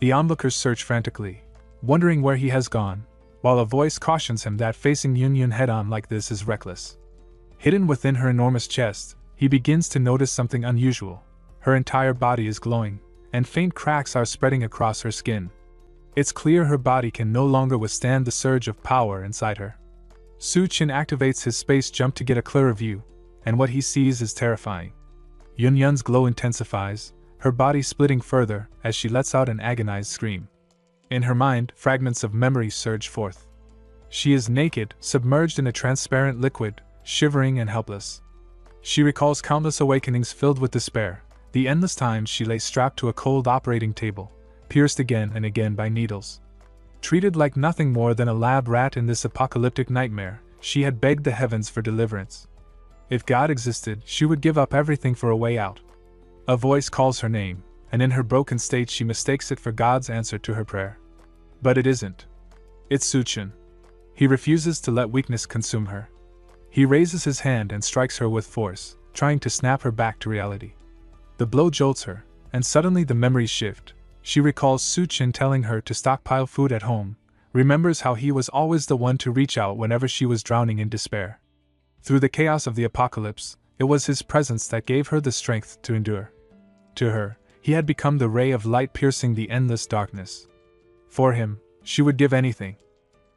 The onlookers search frantically, wondering where he has gone, while a voice cautions him that facing Yun head-on like this is reckless. Hidden within her enormous chest, he begins to notice something unusual. Her entire body is glowing, and faint cracks are spreading across her skin. It's clear her body can no longer withstand the surge of power inside her. Suchin activates his space jump to get a clearer view, and what he sees is terrifying. Yun's glow intensifies, her body splitting further as she lets out an agonized scream. In her mind, fragments of memory surge forth. She is naked, submerged in a transparent liquid, shivering and helpless. She recalls countless awakenings filled with despair, the endless times she lay strapped to a cold operating table, pierced again and again by needles. Treated like nothing more than a lab rat in this apocalyptic nightmare, she had begged the heavens for deliverance. If God existed, she would give up everything for a way out. A voice calls her name, and in her broken state she mistakes it for God's answer to her prayer. But it isn't. It's Suchin. He refuses to let weakness consume her. He raises his hand and strikes her with force, trying to snap her back to reality. The blow jolts her, and suddenly the memories shift. She recalls Suchin telling her to stockpile food at home, remembers how he was always the one to reach out whenever she was drowning in despair. Through the chaos of the apocalypse, it was his presence that gave her the strength to endure. To her, he had become the ray of light piercing the endless darkness. For him, she would give anything.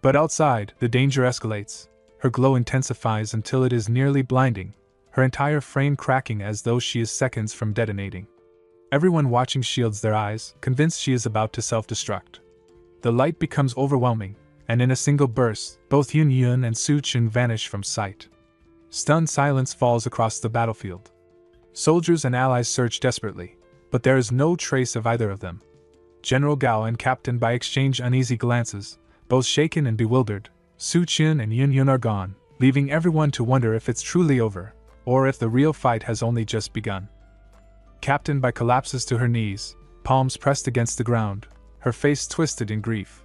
But outside, the danger escalates. Her glow intensifies until it is nearly blinding, her entire frame cracking as though she is seconds from detonating. Everyone watching shields their eyes, convinced she is about to self-destruct. The light becomes overwhelming, and in a single burst, both Yun and Suchin vanish from sight. Stunned silence falls across the battlefield. Soldiers and allies search desperately, but there is no trace of either of them. General Gao and Captain Bai exchange uneasy glances, both shaken and bewildered. Suchin and Yun are gone, leaving everyone to wonder if it's truly over, or if the real fight has only just begun. Captain Bai collapses to her knees, palms pressed against the ground, her face twisted in grief.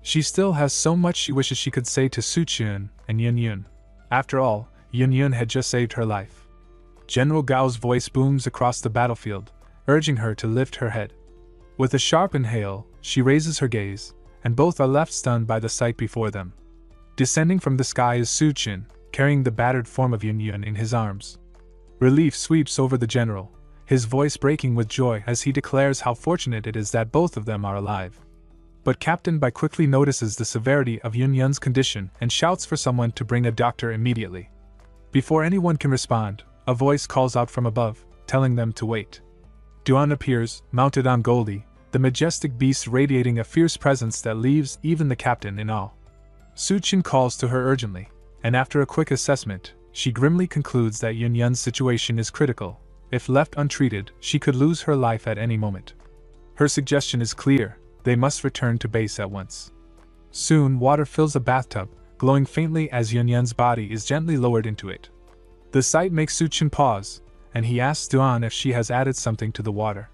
She still has so much she wishes she could say to Suchin and Yun. After all, Yun had just saved her life. General Gao's voice booms across the battlefield, urging her to lift her head. With a sharp inhale, she raises her gaze, and both are left stunned by the sight before them. Descending from the sky is Suchin, carrying the battered form of Yun in his arms. Relief sweeps over the general, his voice breaking with joy as he declares how fortunate it is that both of them are alive. But Captain Bai quickly notices the severity of Yun's condition and shouts for someone to bring a doctor immediately. Before anyone can respond, a voice calls out from above, telling them to wait. Duan appears, mounted on Goldie, the majestic beast radiating a fierce presence that leaves even the captain in awe. Suchin calls to her urgently, and after a quick assessment, she grimly concludes that Yun's situation is critical. If left untreated, she could lose her life at any moment. Her suggestion is clear: they must return to base at once. Soon, water fills a bathtub, glowing faintly as Yun's body is gently lowered into it. The sight makes Suchin pause, and he asks Duan if she has added something to the water.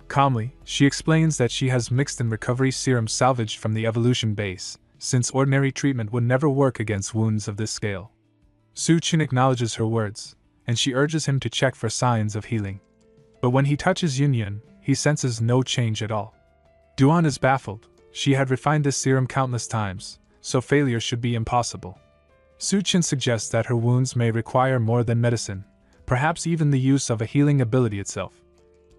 Calmly, she explains that she has mixed in recovery serum salvaged from the evolution base, since ordinary treatment would never work against wounds of this scale. Suchin acknowledges her words, and she urges him to check for signs of healing. But when he touches Yun, he senses no change at all. Duan is baffled. She had refined this serum countless times, so failure should be impossible. Suchin suggests that her wounds may require more than medicine, perhaps even the use of a healing ability itself.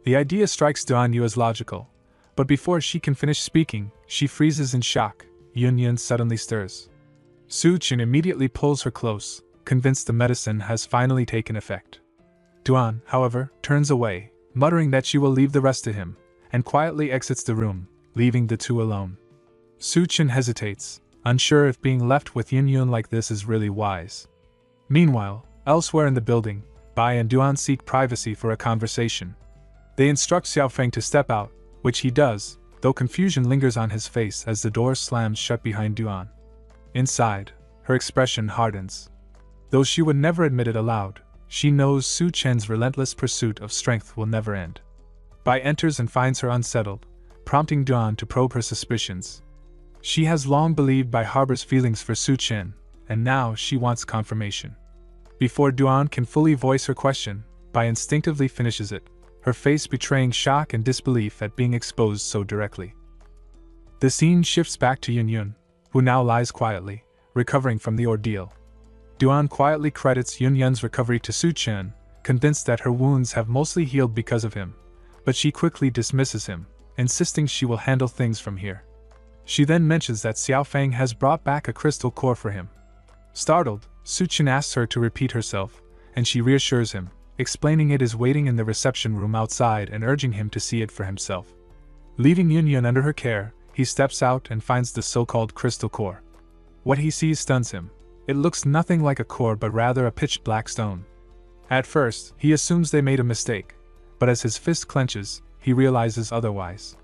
The idea strikes Duan Yu as logical, but before she can finish speaking, she freezes in shock. Yun suddenly stirs. Suchin immediately pulls her close, convinced the medicine has finally taken effect. Duan, however, turns away, muttering that she will leave the rest to him, and quietly exits the room, leaving the two alone. Suchin hesitates, unsure if being left with Yun like this is really wise. Meanwhile, elsewhere in the building, Bai and Duan seek privacy for a conversation. They instruct Xiaofeng to step out, which he does, though confusion lingers on his face as the door slams shut behind Duan. Inside, her expression hardens. Though she would never admit it aloud, she knows Suchin's relentless pursuit of strength will never end. Bai enters and finds her unsettled, prompting Duan to probe her suspicions. She has long believed Bai harbors feelings for Su Chen, and now she wants confirmation. Before Duan can fully voice her question, Bai instinctively finishes it, her face betraying shock and disbelief at being exposed so directly. The scene shifts back to Yun Yun, who now lies quietly, recovering from the ordeal. Duan quietly credits Yun Yun's recovery to Su Chen, convinced that her wounds have mostly healed because of him, but she quickly dismisses him, insisting she will handle things from here. She then mentions that Xiao Fang has brought back a crystal core for him. Startled, Su Chen asks her to repeat herself, and she reassures him, explaining it is waiting in the reception room outside and urging him to see it for himself. Leaving Yun Yun under her care, he steps out and finds the so-called crystal core. What he sees stuns him. It looks nothing like a core but rather a pitch black stone. At first, he assumes they made a mistake, but as his fist clenches, he realizes otherwise.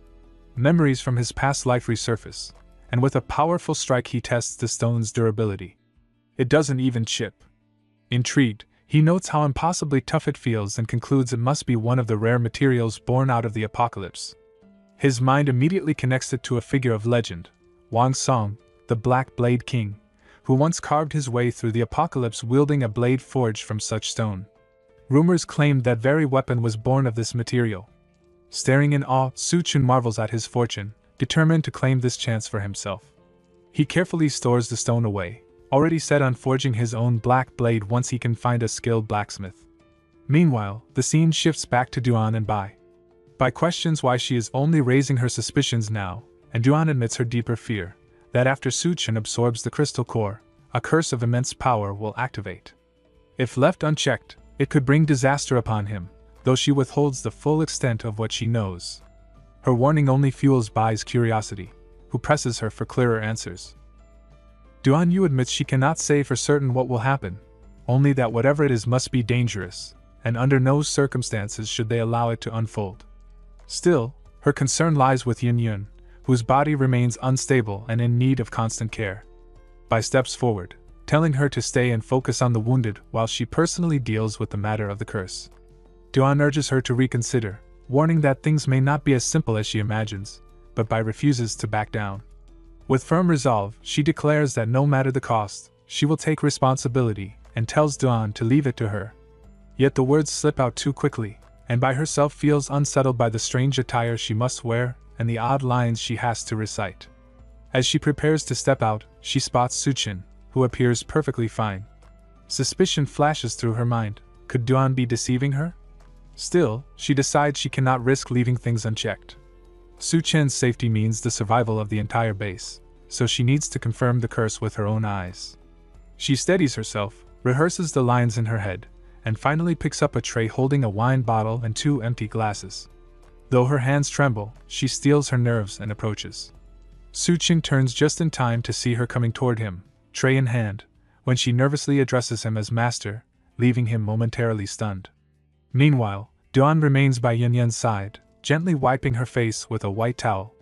Memories from his past life resurface, and with a powerful strike he tests the stone's durability. It doesn't even chip. Intrigued, he notes how impossibly tough it feels and concludes it must be one of the rare materials born out of the apocalypse. His mind immediately connects it to a figure of legend, Wang Song, the Black Blade King, who once carved his way through the apocalypse wielding a blade forged from such stone. Rumors claimed that very weapon was born of this material. Staring in awe, Su Chen marvels at his fortune, determined to claim this chance for himself. He carefully stores the stone away, already set on forging his own black blade once he can find a skilled blacksmith. Meanwhile, the scene shifts back to Duan and Bai. Bai questions why she is only raising her suspicions now, and Duan admits her deeper fear, that after Su Chen absorbs the crystal core, a curse of immense power will activate. If left unchecked, it could bring disaster upon him, though she withholds the full extent of what she knows. Her warning only fuels Bai's curiosity, who presses her for clearer answers. Duan Yu admits she cannot say for certain what will happen, only that whatever it is must be dangerous, and under no circumstances should they allow it to unfold. Still, her concern lies with Yun Yun, whose body remains unstable and in need of constant care. Bai steps forward, telling her to stay and focus on the wounded while she personally deals with the matter of the curse. Duan urges her to reconsider, warning that things may not be as simple as she imagines, but Bai refuses to back down. With firm resolve, she declares that no matter the cost, she will take responsibility and tells Duan to leave it to her. Yet the words slip out too quickly, and Bai herself feels unsettled by the strange attire she must wear and the odd lines she has to recite. As she prepares to step out, she spots Su Chen, who appears perfectly fine. Suspicion flashes through her mind. Could Duan be deceiving her? Still, she decides she cannot risk leaving things unchecked. Su Chen's safety means the survival of the entire base, so she needs to confirm the curse with her own eyes. She steadies herself, rehearses the lines in her head, and finally picks up a tray holding a wine bottle and 2 empty glasses. Though her hands tremble, she steels her nerves and approaches. Su Chen turns just in time to see her coming toward him, tray in hand, when she nervously addresses him as master, leaving him momentarily stunned. Meanwhile, Duan remains by Yun Yun's side, gently wiping her face with a white towel.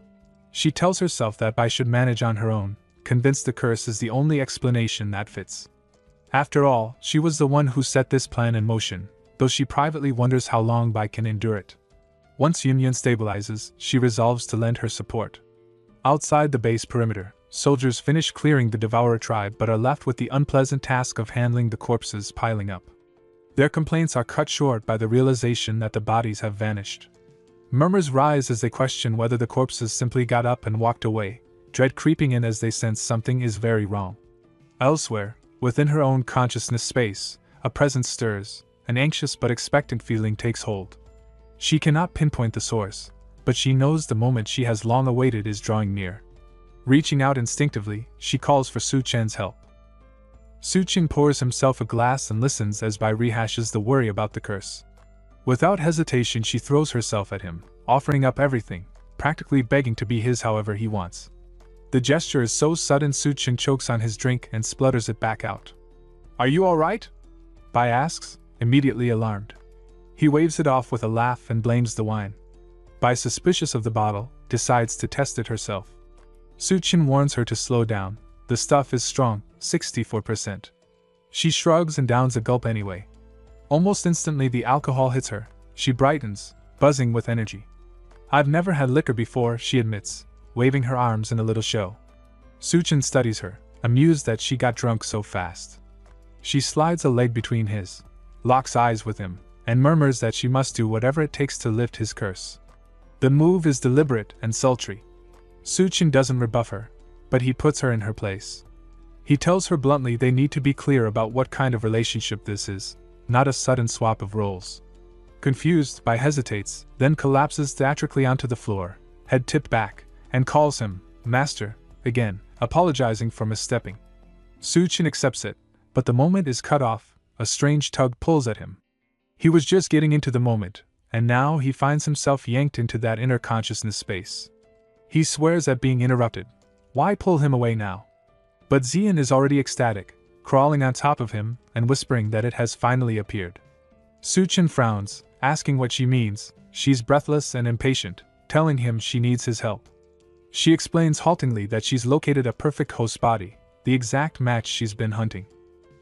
She tells herself that Bai should manage on her own, convinced the curse is the only explanation that fits. After all, she was the one who set this plan in motion, though she privately wonders how long Bai can endure it. Once Yun Yun stabilizes, she resolves to lend her support. Outside the base perimeter, soldiers finish clearing the Devourer tribe but are left with the unpleasant task of handling the corpses piling up. Their complaints are cut short by the realization that the bodies have vanished. Murmurs rise as they question whether the corpses simply got up and walked away, dread creeping in as they sense something is very wrong. Elsewhere, within her own consciousness space, a presence stirs, an anxious but expectant feeling takes hold. She cannot pinpoint the source, but she knows the moment she has long awaited is drawing near. Reaching out instinctively, she calls for Su Chen's help. Su Chen pours himself a glass and listens as Bai rehashes the worry about the curse. Without hesitation she throws herself at him, offering up everything, practically begging to be his however he wants. The gesture is so sudden Su Chen chokes on his drink and splutters it back out. "Are you alright?" Bai asks, immediately alarmed. He waves it off with a laugh and blames the wine. Bai, suspicious of the bottle, decides to test it herself. Su Chen warns her to slow down. The stuff is strong, 64%. She shrugs and downs a gulp anyway. Almost instantly the alcohol hits her. She brightens, buzzing with energy. "I've never had liquor before," she admits, waving her arms in a little show. Suchin studies her, amused that she got drunk so fast. She slides a leg between his, locks eyes with him, and murmurs that she must do whatever it takes to lift his curse. The move is deliberate and sultry. Suchin doesn't rebuff her, but he puts her in her place. He tells her bluntly they need to be clear about what kind of relationship this is, not a sudden swap of roles. Confused, Bai hesitates, then collapses theatrically onto the floor, head tipped back, and calls him, Master, again, apologizing for misstepping. Suchin accepts it, but the moment is cut off, a strange tug pulls at him. He was just getting into the moment, and now he finds himself yanked into that inner consciousness space. He swears at being interrupted. Why pull him away now? But Xian is already ecstatic, crawling on top of him and whispering that it has finally appeared. Suchin frowns, asking what she means. She's breathless and impatient, telling him she needs his help. She explains haltingly that she's located a perfect host body, the exact match she's been hunting.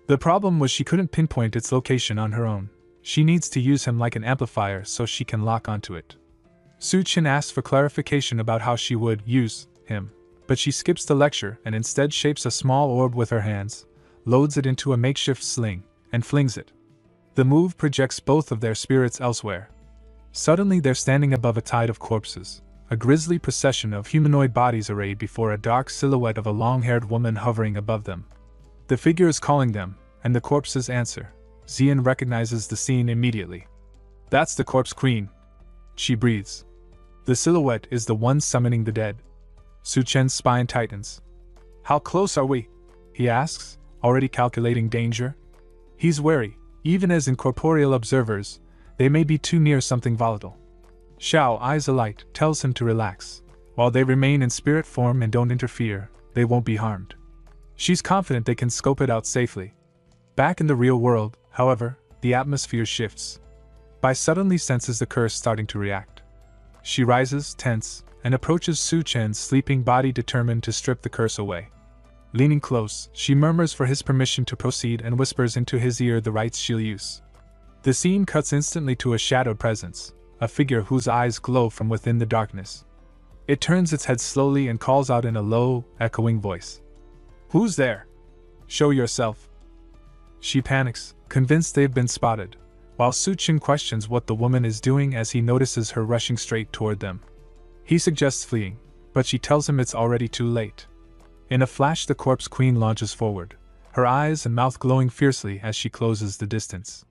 The problem was she couldn't pinpoint its location on her own. She needs to use him like an amplifier so she can lock onto it. Suchin asks for clarification about how she would use him, but she skips the lecture and instead shapes a small orb with her hands, loads it into a makeshift sling, and flings it. The move projects both of their spirits elsewhere. Suddenly they're standing above a tide of corpses, a grisly procession of humanoid bodies arrayed before a dark silhouette of a long-haired woman hovering above them. The figure is calling them, and the corpses answer. Xian recognizes the scene immediately. That's the Corpse Queen. She breathes. The silhouette is the one summoning the dead. Suchen's spine tightens. How close are we? He asks, already calculating danger. He's wary, even as incorporeal observers, they may be too near something volatile. Xiao, eyes alight, tells him to relax. While they remain in spirit form and don't interfere, they won't be harmed. She's confident they can scope it out safely. Back in the real world, however, the atmosphere shifts. Bai suddenly senses the curse starting to react. She rises, tense, and approaches Suchen's sleeping body determined to strip the curse away. Leaning close, she murmurs for his permission to proceed and whispers into his ear the rites she'll use. The scene cuts instantly to a shadowed presence, a figure whose eyes glow from within the darkness. It turns its head slowly and calls out in a low, echoing voice. Who's there? Show yourself. She panics, convinced they've been spotted, while Suchin questions what the woman is doing as he notices her rushing straight toward them. He suggests fleeing, but she tells him it's already too late. In a flash, the Corpse Queen launches forward, her eyes and mouth glowing fiercely as she closes the distance.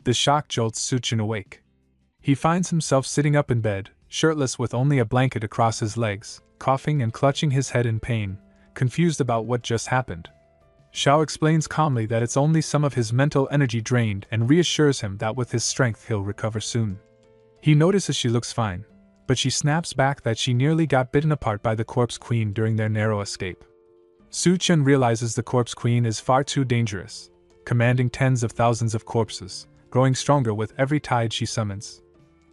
The shock jolts Suchin awake. He finds himself sitting up in bed, shirtless with only a blanket across his legs, coughing and clutching his head in pain, confused about what just happened. Xiao explains calmly that it's only some of his mental energy drained and reassures him that with his strength he'll recover soon. He notices she looks fine, but she snaps back that she nearly got bitten apart by the Corpse Queen during their narrow escape. Suchin realizes the Corpse Queen is far too dangerous, commanding tens of thousands of corpses, growing stronger with every tide she summons.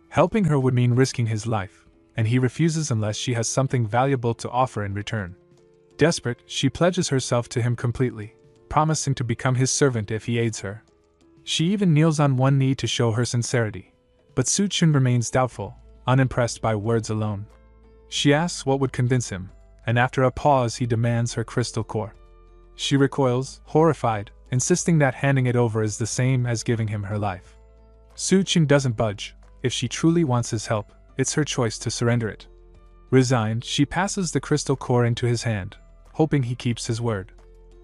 Helping her would mean risking his life, and he refuses unless she has something valuable to offer in return. Desperate, she pledges herself to him completely, promising to become his servant if he aids her. She even kneels on one knee to show her sincerity, but Suchin remains doubtful, unimpressed by words alone. She asks what would convince him, and after a pause he demands her crystal core. She recoils, horrified, insisting that handing it over is the same as giving him her life. Suchin doesn't budge. If she truly wants his help, it's her choice to surrender it. Resigned, she passes the crystal core into his hand, hoping he keeps his word.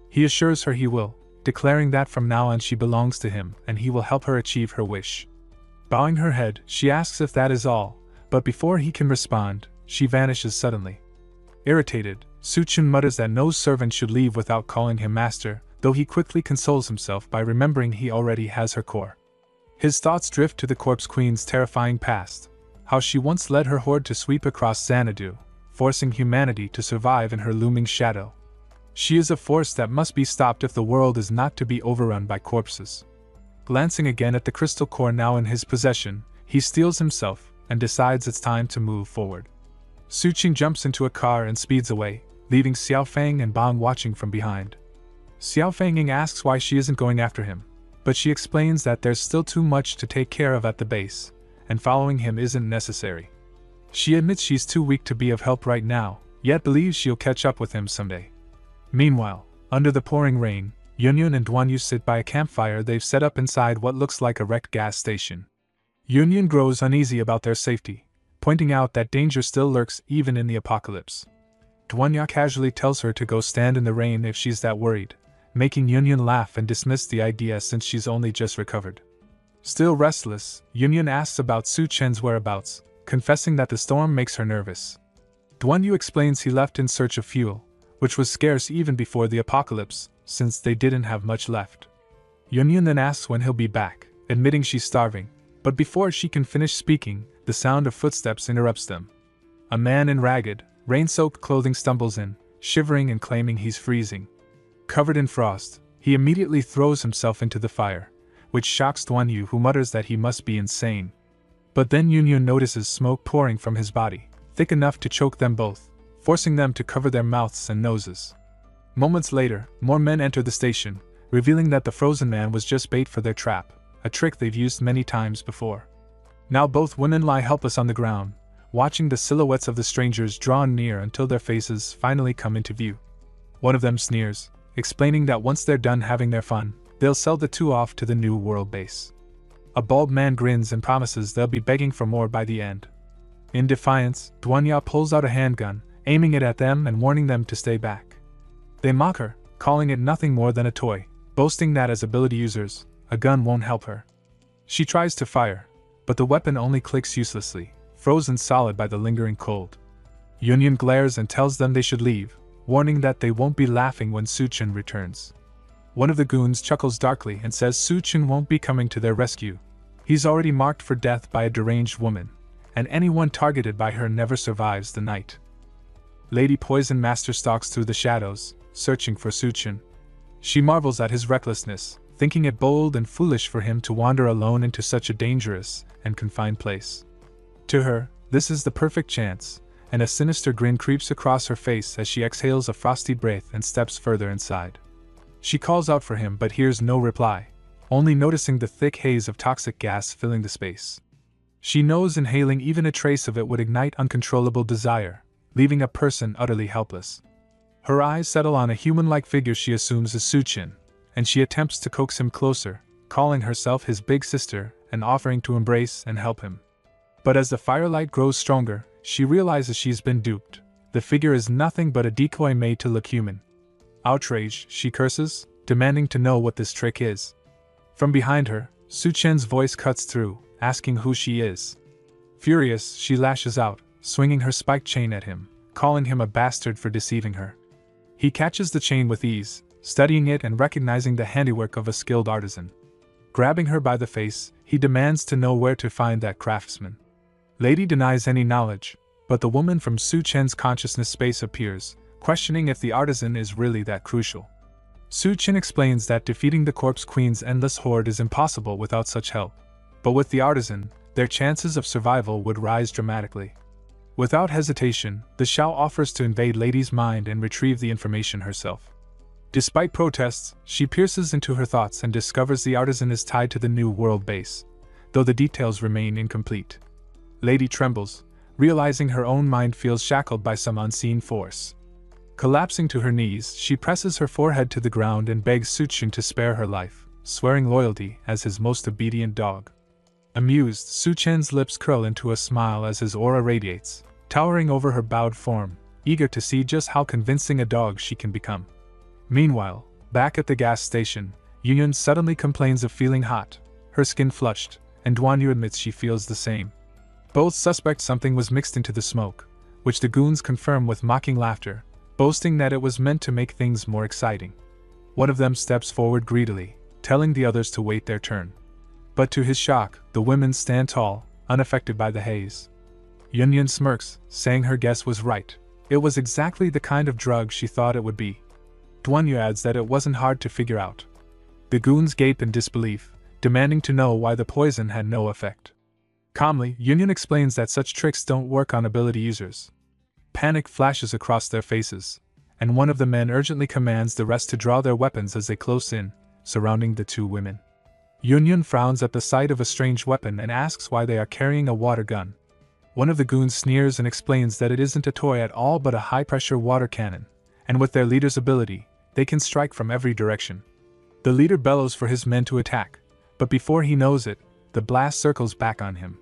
He assures her he will, declaring that from now on she belongs to him and he will help her achieve her wish. Bowing her head, she asks if that is all, but before he can respond, she vanishes suddenly. Irritated, Suchin mutters that no servant should leave without calling him master, though he quickly consoles himself by remembering he already has her core. His thoughts drift to the Corpse Queen's terrifying past, how she once led her horde to sweep across Xanadu, forcing humanity to survive in her looming shadow. She is a force that must be stopped if the world is not to be overrun by corpses. Glancing again at the crystal core now in his possession, he steels himself and decides it's time to move forward. Suchin jumps into a car and speeds away, leaving Xiaofang and Bang watching from behind. Xiaofang asks why she isn't going after him, but she explains that there's still too much to take care of at the base, and following him isn't necessary. She admits she's too weak to be of help right now, yet believes she'll catch up with him someday. Meanwhile, under the pouring rain, Yunyun and Duanyu sit by a campfire they've set up inside what looks like a wrecked gas station. Yunyun grows uneasy about their safety, pointing out that danger still lurks even in the apocalypse. Duanyu casually tells her to go stand in the rain if she's that worried, making Yunyun laugh and dismiss the idea since she's only just recovered. Still restless, Yunyun asks about Su Chen's whereabouts, confessing that the storm makes her nervous. Duanyu explains he left in search of fuel, which was scarce even before the apocalypse, since they didn't have much left. Yunyun then asks when he'll be back, admitting she's starving, but before she can finish speaking, the sound of footsteps interrupts them. A man in ragged, rain-soaked clothing stumbles in, shivering and claiming he's freezing. Covered in frost, he immediately throws himself into the fire, which shocks Duanyu, who mutters that he must be insane. But then Yunyun notices smoke pouring from his body, thick enough to choke them both, forcing them to cover their mouths and noses. Moments later, more men enter the station, revealing that the frozen man was just bait for their trap, a trick they've used many times before. Now both women lie helpless on the ground, watching the silhouettes of the strangers draw near until their faces finally come into view. One of them sneers, explaining that once they're done having their fun, they'll sell the two off to the new world base. A bald man grins and promises they'll be begging for more by the end. In defiance, Duanyu pulls out a handgun, aiming it at them and warning them to stay back. They mock her, calling it nothing more than a toy, boasting that as ability users, a gun won't help her. She tries to fire, but the weapon only clicks uselessly, frozen solid by the lingering cold. Yunyun glares and tells them they should leave, warning that they won't be laughing when Su Chen returns. One of the goons chuckles darkly and says Su Chen won't be coming to their rescue. He's already marked for death by a deranged woman, and anyone targeted by her never survives the night. Lady Poison Master stalks through the shadows, searching for Su Chen. She marvels at his recklessness, thinking it bold and foolish for him to wander alone into such a dangerous and confined place. To her, this is the perfect chance, and a sinister grin creeps across her face as she exhales a frosty breath and steps further inside. She calls out for him but hears no reply, only noticing the thick haze of toxic gas filling the space. She knows inhaling even a trace of it would ignite uncontrollable desire, leaving a person utterly helpless. Her eyes settle on a human-like figure she assumes is Su Chen, and she attempts to coax him closer, calling herself his big sister and offering to embrace and help him. But as the firelight grows stronger, she realizes she's been duped. The figure is nothing but a decoy made to look human. Outraged, she curses, demanding to know what this trick is. From behind her, Su Chen's voice cuts through, asking who she is. Furious, she lashes out, swinging her spiked chain at him, calling him a bastard for deceiving her. He catches the chain with ease, studying it and recognizing the handiwork of a skilled artisan. Grabbing her by the face, he demands to know where to find that craftsman. Lady denies any knowledge, but the woman from Su Chen's consciousness space appears, questioning if the artisan is really that crucial. Su Chen explains that defeating the Corpse Queen's endless horde is impossible without such help, but with the artisan, their chances of survival would rise dramatically. Without hesitation, the Shao offers to invade Lady's mind and retrieve the information herself. Despite protests, she pierces into her thoughts and discovers the artisan is tied to the new world base, though the details remain incomplete. Lady trembles, realizing her own mind feels shackled by some unseen force. Collapsing to her knees, she presses her forehead to the ground and begs Su Chen to spare her life, swearing loyalty as his most obedient dog. Amused, Su Chen's lips curl into a smile as his aura radiates, towering over her bowed form, eager to see just how convincing a dog she can become. Meanwhile, back at the gas station, Yunyun suddenly complains of feeling hot, her skin flushed, and Duanyu admits she feels the same. Both suspect something was mixed into the smoke, which the goons confirm with mocking laughter, boasting that it was meant to make things more exciting. One of them steps forward greedily, telling the others to wait their turn. But to his shock, the women stand tall, unaffected by the haze. Yunyun smirks, saying her guess was right. It was exactly the kind of drug she thought it would be. Duanyu adds that it wasn't hard to figure out. The goons gape in disbelief, demanding to know why the poison had no effect. Calmly, Yunyun explains that such tricks don't work on ability users. Panic flashes across their faces, and one of the men urgently commands the rest to draw their weapons as they close in, surrounding the two women. Yunyun frowns at the sight of a strange weapon and asks why they are carrying a water gun. One of the goons sneers and explains that it isn't a toy at all but a high-pressure water cannon, and with their leader's ability, they can strike from every direction. The leader bellows for his men to attack, but before he knows it, the blast circles back on him.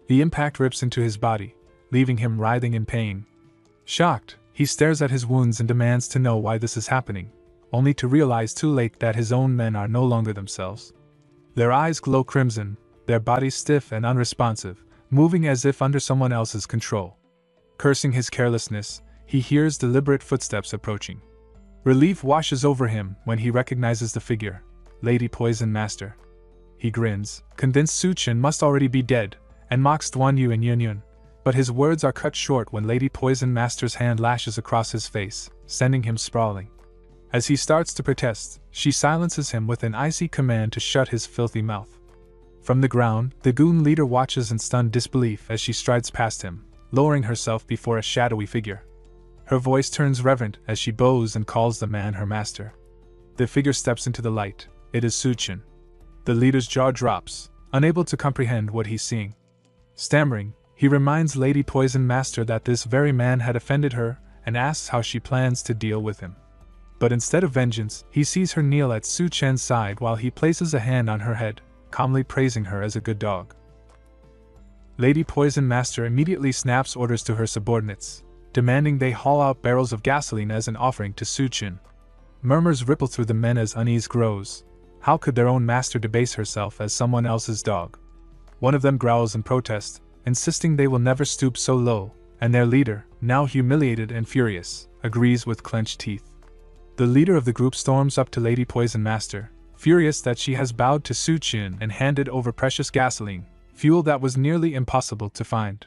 The impact rips into his body, leaving him writhing in pain. Shocked, he stares at his wounds and demands to know why this is happening, only to realize too late that his own men are no longer themselves. Their eyes glow crimson, their bodies stiff and unresponsive, moving as if under someone else's control. Cursing his carelessness, he hears deliberate footsteps approaching. Relief washes over him when he recognizes the figure, Lady Poison Master. He grins, convinced Suchin must already be dead, and mocks Duanyu and Yunyun, but his words are cut short when Lady Poison Master's hand lashes across his face, sending him sprawling. As he starts to protest, she silences him with an icy command to shut his filthy mouth. From the ground, the goon leader watches in stunned disbelief as she strides past him, lowering herself before a shadowy figure. Her voice turns reverent as she bows and calls the man her master. The figure steps into the light. It is Suchin. The leader's jaw drops, unable to comprehend what he's seeing. Stammering, he reminds Lady Poison Master that this very man had offended her and asks how she plans to deal with him. But instead of vengeance, he sees her kneel at Suchen's side while he places a hand on her head, calmly praising her as a good dog. Lady Poison Master immediately snaps orders to her subordinates, demanding they haul out barrels of gasoline as an offering to Suchin. Murmurs ripple through the men as unease grows. How could their own master debase herself as someone else's dog? One of them growls in protest, insisting they will never stoop so low, and their leader, now humiliated and furious, agrees with clenched teeth. The leader of the group storms up to Lady Poison Master, furious that she has bowed to Suchin and handed over precious gasoline, fuel that was nearly impossible to find.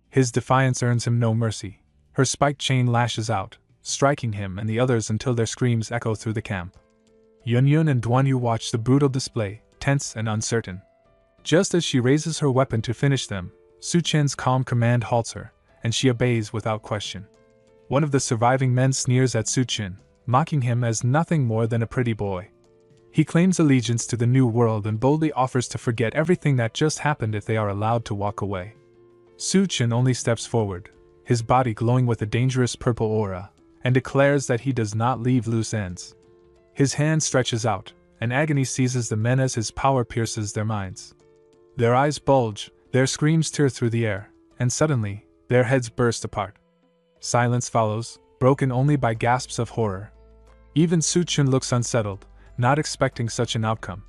His defiance earns him no mercy. Her spiked chain lashes out, striking him and the others until their screams echo through the camp. Yunyun and Duanyu watch the brutal display, tense and uncertain. Just as she raises her weapon to finish them, Suchen's calm command halts her, and she obeys without question. One of the surviving men sneers at Suchin, mocking him as nothing more than a pretty boy. He claims allegiance to the new world and boldly offers to forget everything that just happened if they are allowed to walk away. Suchin only steps forward, his body glowing with a dangerous purple aura, and declares that he does not leave loose ends. His hand stretches out, and agony seizes the men as his power pierces their minds. Their eyes bulge, their screams tear through the air, and suddenly, their heads burst apart. Silence follows, broken only by gasps of horror. Even Suchin looks unsettled, not expecting such an outcome.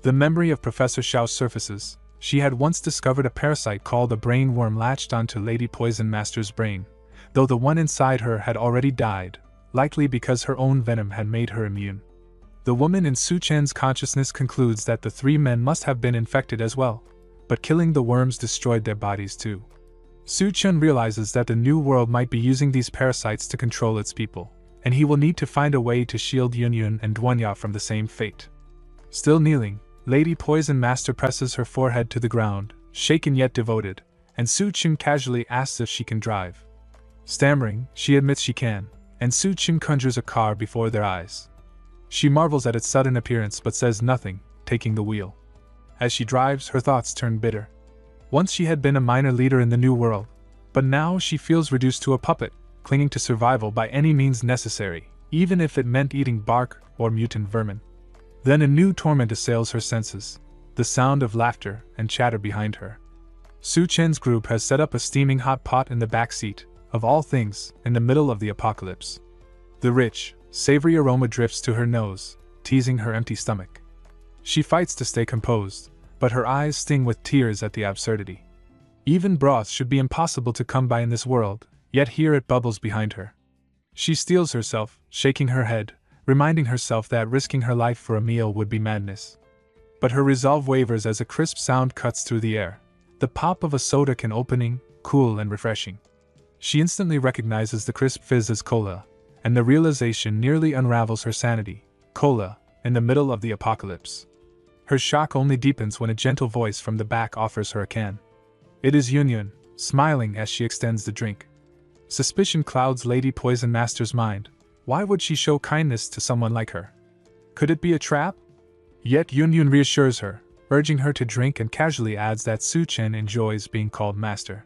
The memory of Professor Xiao surfaces. She had once discovered a parasite called a brain worm latched onto Lady Poison Master's brain, though the one inside her had already died, likely because her own venom had made her immune. The woman in Suchen's consciousness concludes that the three men must have been infected as well, but killing the worms destroyed their bodies too. Suchen realizes that the new world might be using these parasites to control its people, and he will need to find a way to shield Yunyun and Duanya from the same fate. Still kneeling, Lady Poison Master presses her forehead to the ground, shaken yet devoted, and Suchen casually asks if she can drive. Stammering, she admits she can, and Suchen conjures a car before their eyes. She marvels at its sudden appearance but says nothing, taking the wheel. As she drives, her thoughts turn bitter. Once she had been a minor leader in the new world, but now she feels reduced to a puppet, clinging to survival by any means necessary, even if it meant eating bark or mutant vermin. Then a new torment assails her senses, the sound of laughter and chatter behind her. Suchen's group has set up a steaming hot pot in the back seat, of all things, in the middle of the apocalypse. The rich, savory aroma drifts to her nose, teasing her empty stomach. She fights to stay composed, but her eyes sting with tears at the absurdity. Even broth should be impossible to come by in this world, yet here it bubbles behind her. She steels herself, shaking her head, reminding herself that risking her life for a meal would be madness. But her resolve wavers as a crisp sound cuts through the air, the pop of a soda can opening, cool and refreshing. She instantly recognizes the crisp fizz as cola, and the realization nearly unravels her sanity. Cola, in the middle of the apocalypse. Her shock only deepens when a gentle voice from the back offers her a can. It is Yunyun, smiling as she extends the drink. Suspicion clouds Lady Poison Master's mind. Why would she show kindness to someone like her? Could it be a trap? Yet Yunyun reassures her, urging her to drink and casually adds that Suchen enjoys being called master.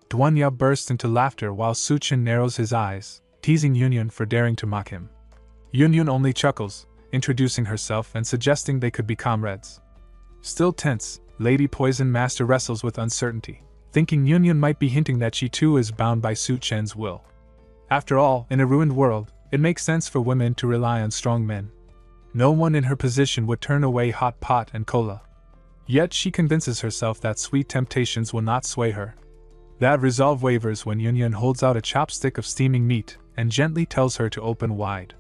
Duanya bursts into laughter while Suchen narrows his eyes, teasing Yunyun for daring to mock him. Yunyun only chuckles, introducing herself and suggesting they could be comrades. Still tense, Lady Poison Master wrestles with uncertainty, thinking Yunyun might be hinting that she too is bound by Su Chen's will. After all, in a ruined world, it makes sense for women to rely on strong men. No one in her position would turn away hot pot and cola. Yet she convinces herself that sweet temptations will not sway her. That resolve wavers when Yunyun holds out a chopstick of steaming meat and gently tells her to open wide.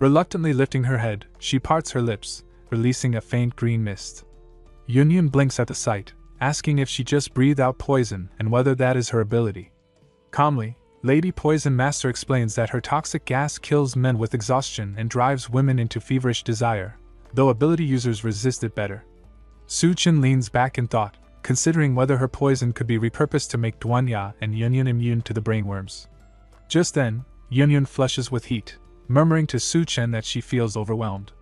Reluctantly lifting her head, she parts her lips, releasing a faint green mist. Yunyun blinks at the sight, asking if she just breathed out poison and whether that is her ability. Calmly, Lady Poison Master explains that her toxic gas kills men with exhaustion and drives women into feverish desire, though ability users resist it better. Su Chen leans back in thought, considering whether her poison could be repurposed to make Duanya and Yunyun immune to the brainworms. Just then, Yunyun flushes with heat, murmuring to Su Chen that she feels overwhelmed.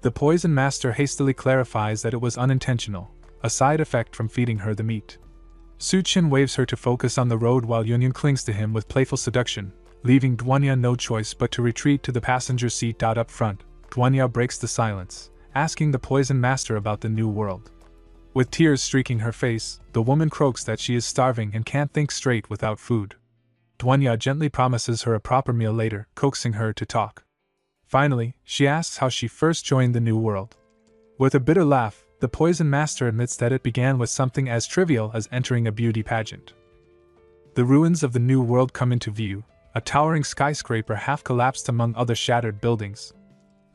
The Poison Master hastily clarifies that it was unintentional, a side effect from feeding her the meat. Su Chen waves her to focus on the road while Yunyun clings to him with playful seduction, leaving Duanya no choice but to retreat to the passenger seat. Up front, Duanya breaks the silence, asking the Poison Master about the new world. With tears streaking her face, the woman croaks that she is starving and can't think straight without food. Duanya gently promises her a proper meal later, coaxing her to talk. Finally, she asks how she first joined the new world. With a bitter laugh, the Poison Master admits that it began with something as trivial as entering a beauty pageant. The ruins of the new world come into view, a towering skyscraper half collapsed among other shattered buildings.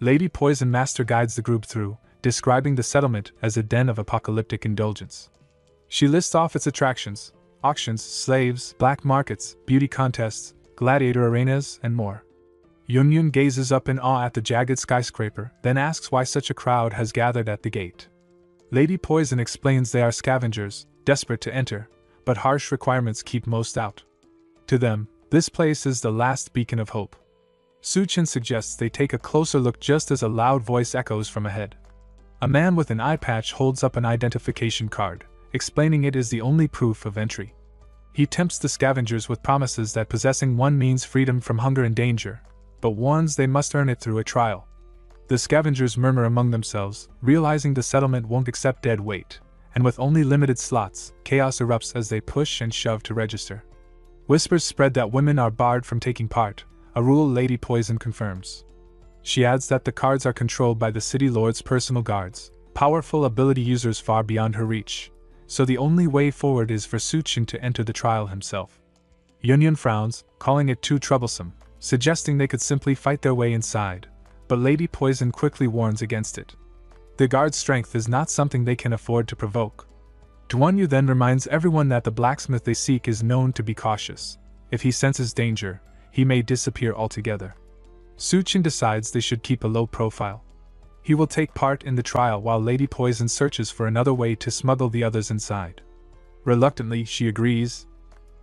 Lady Poison Master guides the group through, describing the settlement as a den of apocalyptic indulgence. She lists off its attractions: auctions, slaves, black markets, beauty contests, gladiator arenas, and more. Yunyun gazes up in awe at the jagged skyscraper, then asks why such a crowd has gathered at the gate. Lady Poison explains they are scavengers, desperate to enter, but harsh requirements keep most out. To them, this place is the last beacon of hope. Su Chen suggests they take a closer look just as a loud voice echoes from ahead. A man with an eye patch holds up an identification card, explaining it is the only proof of entry. He tempts the scavengers with promises that possessing one means freedom from hunger and danger, but warns they must earn it through a trial. The scavengers murmur among themselves, realizing the settlement won't accept dead weight, and with only limited slots, chaos erupts as they push and shove to register. Whispers spread that women are barred from taking part, a rule Lady Poison confirms. She adds that the cards are controlled by the city lord's personal guards, powerful ability users far beyond her reach, so the only way forward is for Su Chen to enter the trial himself. Yunyun frowns, calling it too troublesome, suggesting they could simply fight their way inside, but Lady Poison quickly warns against it. The guard's strength is not something they can afford to provoke. Duanyu then reminds everyone that the blacksmith they seek is known to be cautious. If he senses danger, he may disappear altogether. Su Chen decides they should keep a low profile. He will take part in the trial while Lady Poison searches for another way to smuggle the others inside. Reluctantly, she agrees.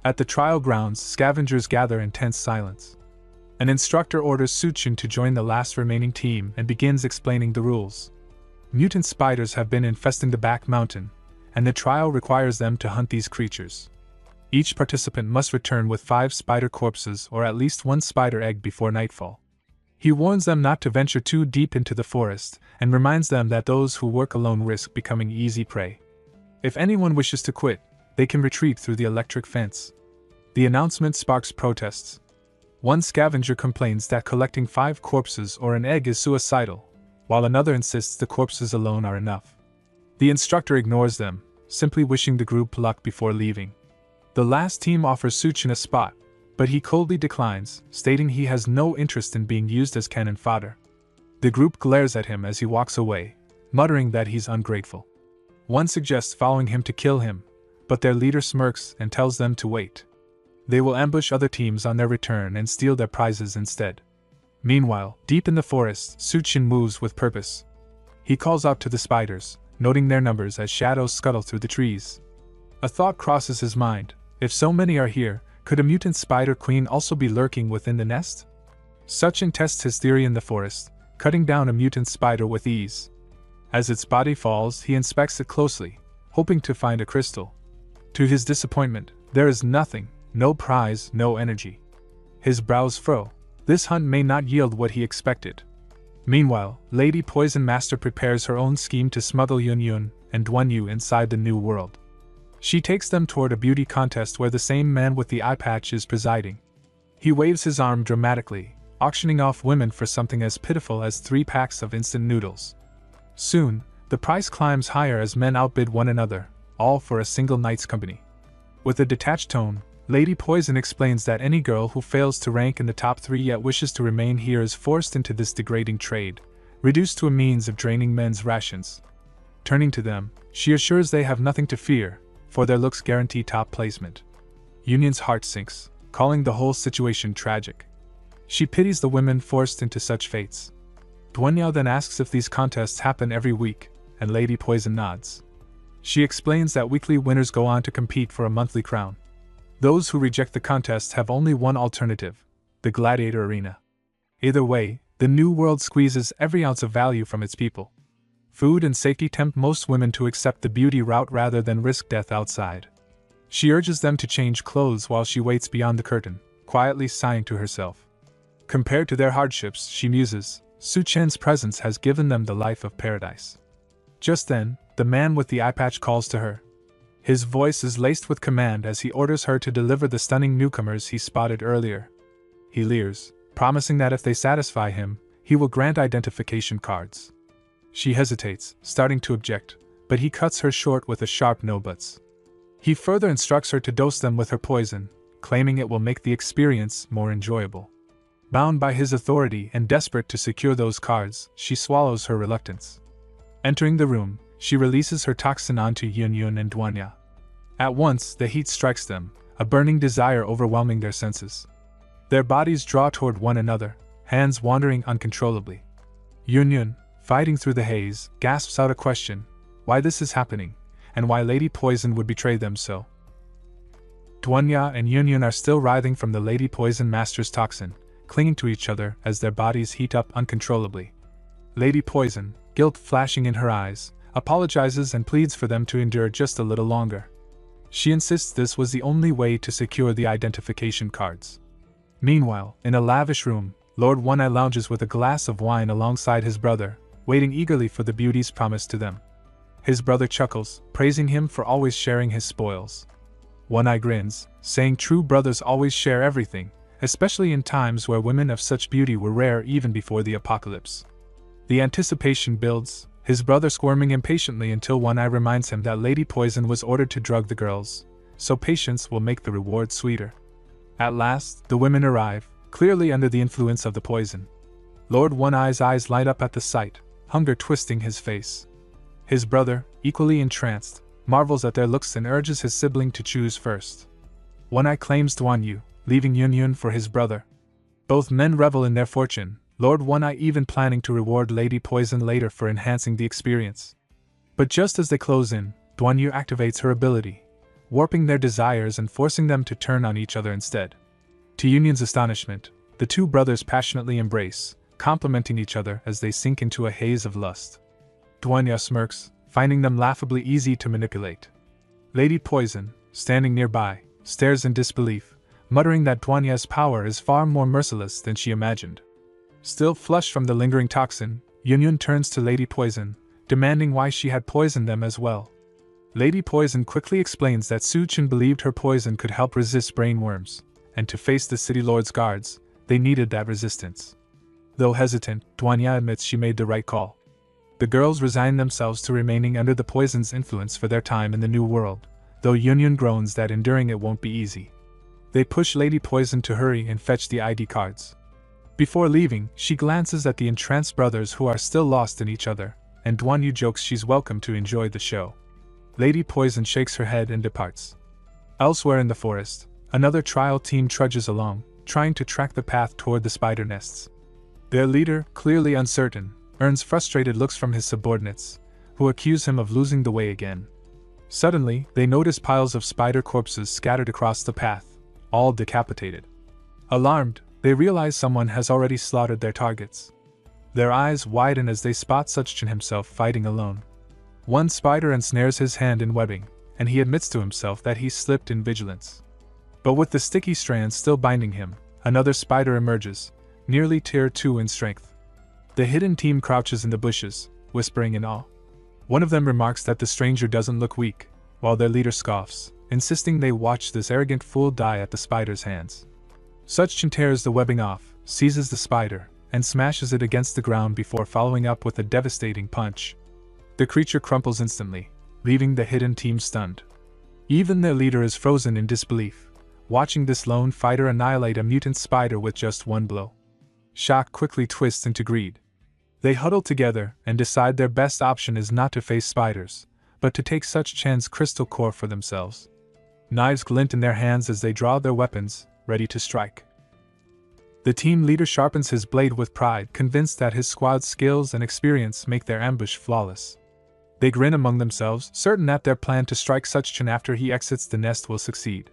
At the trial grounds, scavengers gather in tense silence. An instructor orders Su Chen to join the last remaining team and begins explaining the rules. Mutant spiders have been infesting the back mountain, and the trial requires them to hunt these creatures. Each participant must return with 5 spider corpses or at least 1 spider egg before nightfall. He warns them not to venture too deep into the forest and reminds them that those who work alone risk becoming easy prey. If anyone wishes to quit, they can retreat through the electric fence. The announcement sparks protests. One scavenger complains that collecting 5 corpses or an egg is suicidal, while another insists the corpses alone are enough. The instructor ignores them, simply wishing the group luck before leaving. The last team offers Su Chen a spot, but he coldly declines, stating he has no interest in being used as cannon fodder. The group glares at him as he walks away, muttering that he's ungrateful. One suggests following him to kill him, but their leader smirks and tells them to wait. They will ambush other teams on their return and steal their prizes instead. Meanwhile, deep in the forest, Su Chen moves with purpose. He calls out to the spiders, noting their numbers as shadows scuttle through the trees. A thought crosses his mind: if so many are here, could a mutant spider queen also be lurking within the nest? Su Chen tests his theory in the forest, cutting down a mutant spider with ease. As its body falls, he inspects it closely, hoping to find a crystal. To his disappointment, there is nothing, no prize, no energy. His brows furrow. This hunt may not yield what he expected. Meanwhile, Lady Poison Master prepares her own scheme to smuggle Yun Yun and Duan Yu inside the new world. She takes them toward a beauty contest where the same man with the eye patch is presiding. He waves his arm dramatically, auctioning off women for something as pitiful as 3 packs of instant noodles. Soon, the price climbs higher as men outbid one another, all for a single night's company. With a detached tone, Lady Poison explains that any girl who fails to rank in the top 3 yet wishes to remain here is forced into this degrading trade, reduced to a means of draining men's rations. Turning to them, she assures they have nothing to fear, for their looks guarantee top placement. Union's heart sinks, calling the whole situation tragic. She pities the women forced into such fates. Duan Yu then asks if these contests happen every week, and Lady Poison nods. She explains that weekly winners go on to compete for a monthly crown. Those who reject the contest have only one alternative: the gladiator arena. Either way, the new world squeezes every ounce of value from its people. Food and safety tempt most women to accept the beauty route rather than risk death outside. She urges them to change clothes while she waits beyond the curtain, quietly sighing to herself. Compared to their hardships, she muses, Su Chen's presence has given them the life of paradise. Just then, the man with the eye patch calls to her. His voice is laced with command as he orders her to deliver the stunning newcomers he spotted earlier. He leers, promising that if they satisfy him, he will grant identification cards. She hesitates, starting to object, but he cuts her short with a sharp no buts. He further instructs her to dose them with her poison, claiming it will make the experience more enjoyable. Bound by his authority and desperate to secure those cards, she swallows her reluctance. Entering the room, she releases her toxin onto Yun Yun and Duan Yu. At once, the heat strikes them, a burning desire overwhelming their senses. Their bodies draw toward one another, hands wandering uncontrollably. Yun Yun, fighting through the haze, gasps out a question: why this is happening, and why Lady Poison would betray them so. Duan Yu and Yun Yun are still writhing from the Lady Poison Master's toxin, clinging to each other as their bodies heat up uncontrollably. Lady Poison, guilt flashing in her eyes, apologizes and pleads for them to endure just a little longer. She insists this was the only way to secure the identification cards. Meanwhile, in a lavish room, Lord One-Eye lounges with a glass of wine alongside his brother, waiting eagerly for the beauties promised to them. His brother chuckles, praising him for always sharing his spoils. One-Eye grins, saying true brothers always share everything, especially in times where women of such beauty were rare even before the apocalypse. The anticipation builds, his brother squirming impatiently until One-Eye reminds him that Lady Poison was ordered to drug the girls, so patience will make the reward sweeter. At last, the women arrive, clearly under the influence of the poison. Lord One-Eye's eyes light up at the sight, hunger twisting his face. His brother, equally entranced, marvels at their looks and urges his sibling to choose first. One-Eye claims Duan Yu, leaving Yun Yun for his brother. Both men revel in their fortune, Lord One-Eye even planning to reward Lady Poison later for enhancing the experience. But just as they close in, Duan Yu activates her ability, warping their desires and forcing them to turn on each other instead. To Yun Yun's astonishment, the two brothers passionately embrace, complimenting each other as they sink into a haze of lust. Duan Yu smirks, finding them laughably easy to manipulate. Lady Poison, standing nearby, stares in disbelief, muttering that Duan Yu's power is far more merciless than she imagined. Still flushed from the lingering toxin, Yun Yun turns to Lady Poison, demanding why she had poisoned them as well. Lady Poison quickly explains that Su Chen believed her poison could help resist brain worms, and to face the city lord's guards, they needed that resistance. Though hesitant, Duan Yu admits she made the right call. The girls resign themselves to remaining under the poison's influence for their time in the new world, though Yun Yun groans that enduring it won't be easy. They push Lady Poison to hurry and fetch the ID cards. Before leaving, she glances at the entranced brothers who are still lost in each other, and Duan Yu jokes she's welcome to enjoy the show. Lady Poison shakes her head and departs. Elsewhere in the forest, another trial team trudges along, trying to track the path toward the spider nests. Their leader, clearly uncertain, earns frustrated looks from his subordinates, who accuse him of losing the way again. Suddenly, they notice piles of spider corpses scattered across the path, all decapitated. Alarmed, they realize someone has already slaughtered their targets. Their eyes widen as they spot Su Chen himself fighting alone. One spider ensnares his hand in webbing, and he admits to himself that he slipped in vigilance. But with the sticky strands still binding him, Another spider emerges, nearly tier 2 in strength. The hidden team crouches in the bushes, whispering in awe. One of them remarks that the stranger doesn't look weak, while their leader scoffs, insisting they watch this arrogant fool die at the spider's hands. Such tears the webbing off, seizes the spider, and smashes it against the ground before following up with a devastating punch. The creature crumples instantly, leaving the hidden team stunned. Even their leader is frozen in disbelief, watching this lone fighter annihilate a mutant spider with just one blow. Shock quickly twists into greed. They huddle together and decide their best option is not to face spiders, but to take such Chan's crystal core for themselves. Knives glint in their hands as they draw their weapons, ready to strike. The team leader sharpens his blade with pride, convinced that his squad's skills and experience make their ambush flawless. They grin among themselves, certain that their plan to strike Such-chan after he exits the nest will succeed.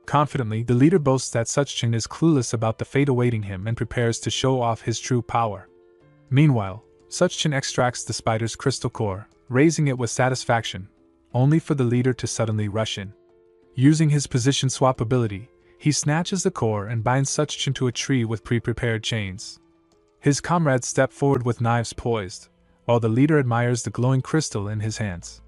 Confidently, the leader boasts that Such-chan is clueless about the fate awaiting him and prepares to show off his true power. Meanwhile, Such-chan extracts the spider's crystal core, raising it with satisfaction, only for the leader to suddenly rush in. Using his position swap ability, he snatches the core and binds Such-chan to a tree with pre-prepared chains. His comrades step forward with knives poised, while the leader admires the glowing crystal in his hands.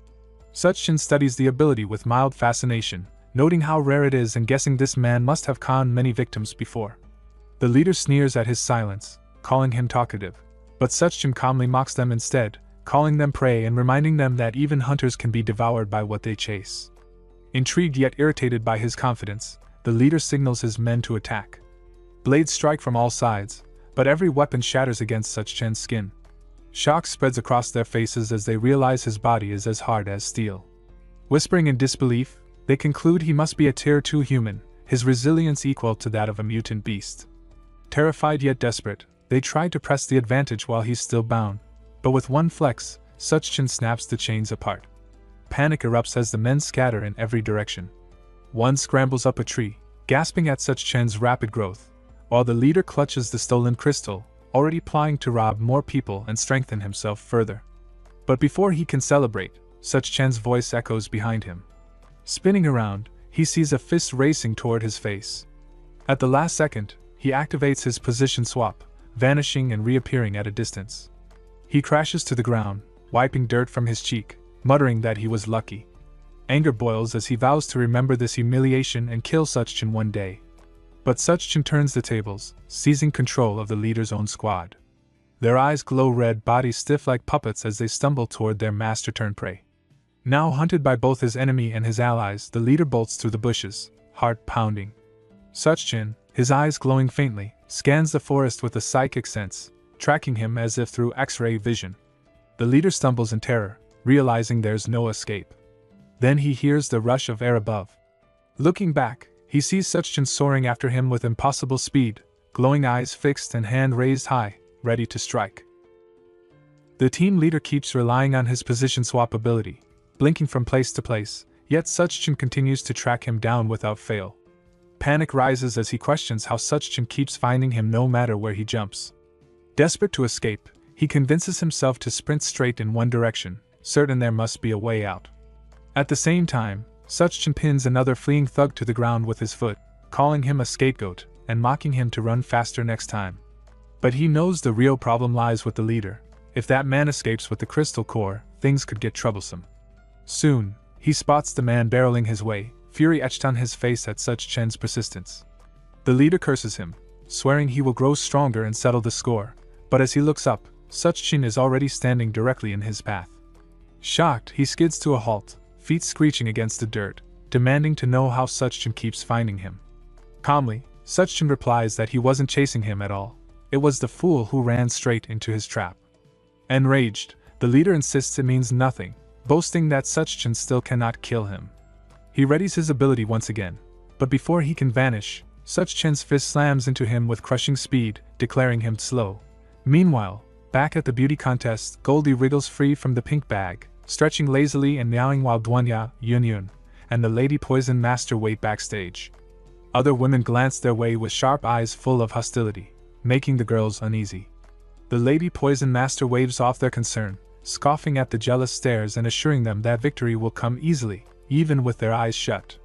Such-chan studies the ability with mild fascination, noting how rare it is and guessing this man must have conned many victims before. The leader sneers at his silence, calling him talkative, but Such-chan calmly mocks them instead, calling them prey and reminding them that even hunters can be devoured by what they chase. Intrigued yet irritated by his confidence, the leader signals his men to attack. Blades strike from all sides, but every weapon shatters against Such-chan's skin. Shock spreads across their faces as they realize his body is as hard as steel. Whispering in disbelief, they conclude he must be a tier 2 human, his resilience equal to that of a mutant beast. Terrified yet desperate, they try to press the advantage while he's still bound, but with one flex, Such-chan snaps the chains apart. Panic erupts as the men scatter in every direction. One scrambles up a tree, gasping at Such-chan's rapid growth, while the leader clutches the stolen crystal, already plying to rob more people and strengthen himself further. But before he can celebrate, Such-chan's voice echoes behind him. Spinning around, he sees a fist racing toward his face. At the last second, he activates his position swap, vanishing and reappearing at a distance. He crashes to the ground, wiping dirt from his cheek, muttering that he was lucky. Anger boils as he vows to remember this humiliation and kill Such-chan one day. But Such-chan turns the tables, seizing control of the leader's own squad. Their eyes glow red, bodies stiff like puppets as they stumble toward their master-turned-prey. Now hunted by both his enemy and his allies, the leader bolts through the bushes, heart pounding. Such-chan, his eyes glowing faintly, scans the forest with a psychic sense, tracking him as if through X-ray vision. The leader stumbles in terror, realizing there's no escape. Then he hears the rush of air above. Looking back, he sees Such-chan soaring after him with impossible speed, glowing eyes fixed and hand raised high, ready to strike. The team leader keeps relying on his position swap ability, blinking from place to place, yet Such-chan continues to track him down without fail. Panic rises as he questions how Such-chan keeps finding him no matter where he jumps. Desperate to escape, he convinces himself to sprint straight in one direction, certain there must be a way out. At the same time, Such-chan pins another fleeing thug to the ground with his foot, calling him a scapegoat and mocking him to run faster next time. But he knows the real problem lies with the leader. If that man escapes with the crystal core, things could get troublesome. Soon, he spots the man barreling his way, fury etched on his face at Such-chan's persistence. The leader curses him, swearing he will grow stronger and settle the score, but as he looks up, Such-chan is already standing directly in his path. Shocked, he skids to a halt, feet screeching against the dirt, demanding to know how Such-chan keeps finding him. Calmly, Such-chan replies that he wasn't chasing him at all. It was the fool who ran straight into his trap. Enraged, the leader insists it means nothing, boasting that Such-chan still cannot kill him. He readies his ability once again, but before he can vanish, Such-chan's fist slams into him with crushing speed, declaring him slow. Meanwhile, back at the beauty contest, Goldie wriggles free from the pink bag, stretching lazily and meowing while Duanya, Yunyun, and the Lady Poison Master wait backstage. Other women glance their way with sharp eyes full of hostility, making the girls uneasy. The Lady Poison Master waves off their concern, scoffing at the jealous stares and assuring them that victory will come easily, even with their eyes shut.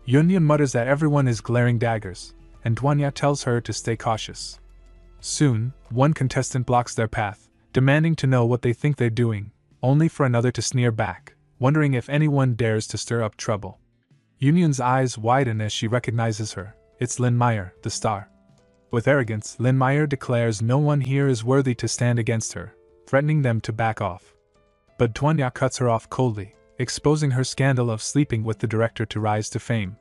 Yunyun mutters that everyone is glaring daggers, and Duanya tells her to stay cautious. Soon, one contestant blocks their path, demanding to know what they think they're doing, only for another to sneer back, wondering if anyone dares to stir up trouble. Yunyun's eyes widen as she recognizes her. It's Lin Meyer, the star. With arrogance, Lin Meyer declares no one here is worthy to stand against her, threatening them to back off. But Duanya cuts her off coldly, exposing her scandal of sleeping with the director to rise to fame.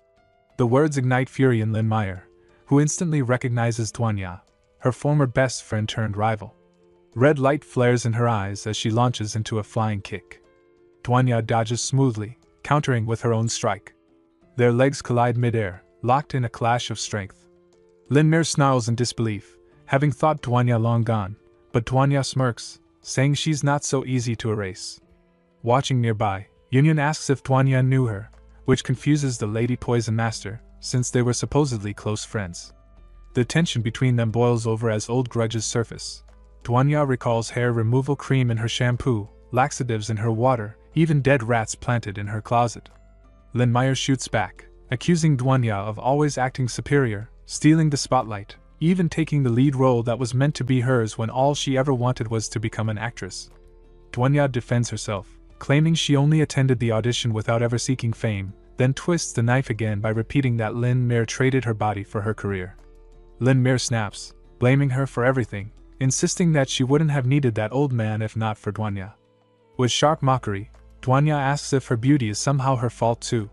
The words ignite fury in Lin Meyer, who instantly recognizes Duanya, her former best friend turned rival. Red light flares in her eyes as she launches into a flying kick. Duanya dodges smoothly, countering with her own strike. Their legs collide midair, locked in a clash of strength. Lin Meyer snarls in disbelief, having thought Duanya long gone, but Duanya smirks, saying she's not so easy to erase. Watching nearby, Yunyun asks if Duanya knew her, which confuses the Lady Poison Master, since they were supposedly close friends. The tension between them boils over as old grudges surface. Duanya recalls hair removal cream in her shampoo, laxatives in her water, even dead rats planted in her closet. Lin Meyer shoots back, accusing Duanya of always acting superior, stealing the spotlight, even taking the lead role that was meant to be hers when all she ever wanted was to become an actress. Duanya defends herself, claiming she only attended the audition without ever seeking fame, then twists the knife again by repeating that Lin Meyer traded her body for her career. Lin Meyer snaps, blaming her for everything, insisting that she wouldn't have needed that old man if not for Duanya. With sharp mockery, Duanya asks if her beauty is somehow her fault too.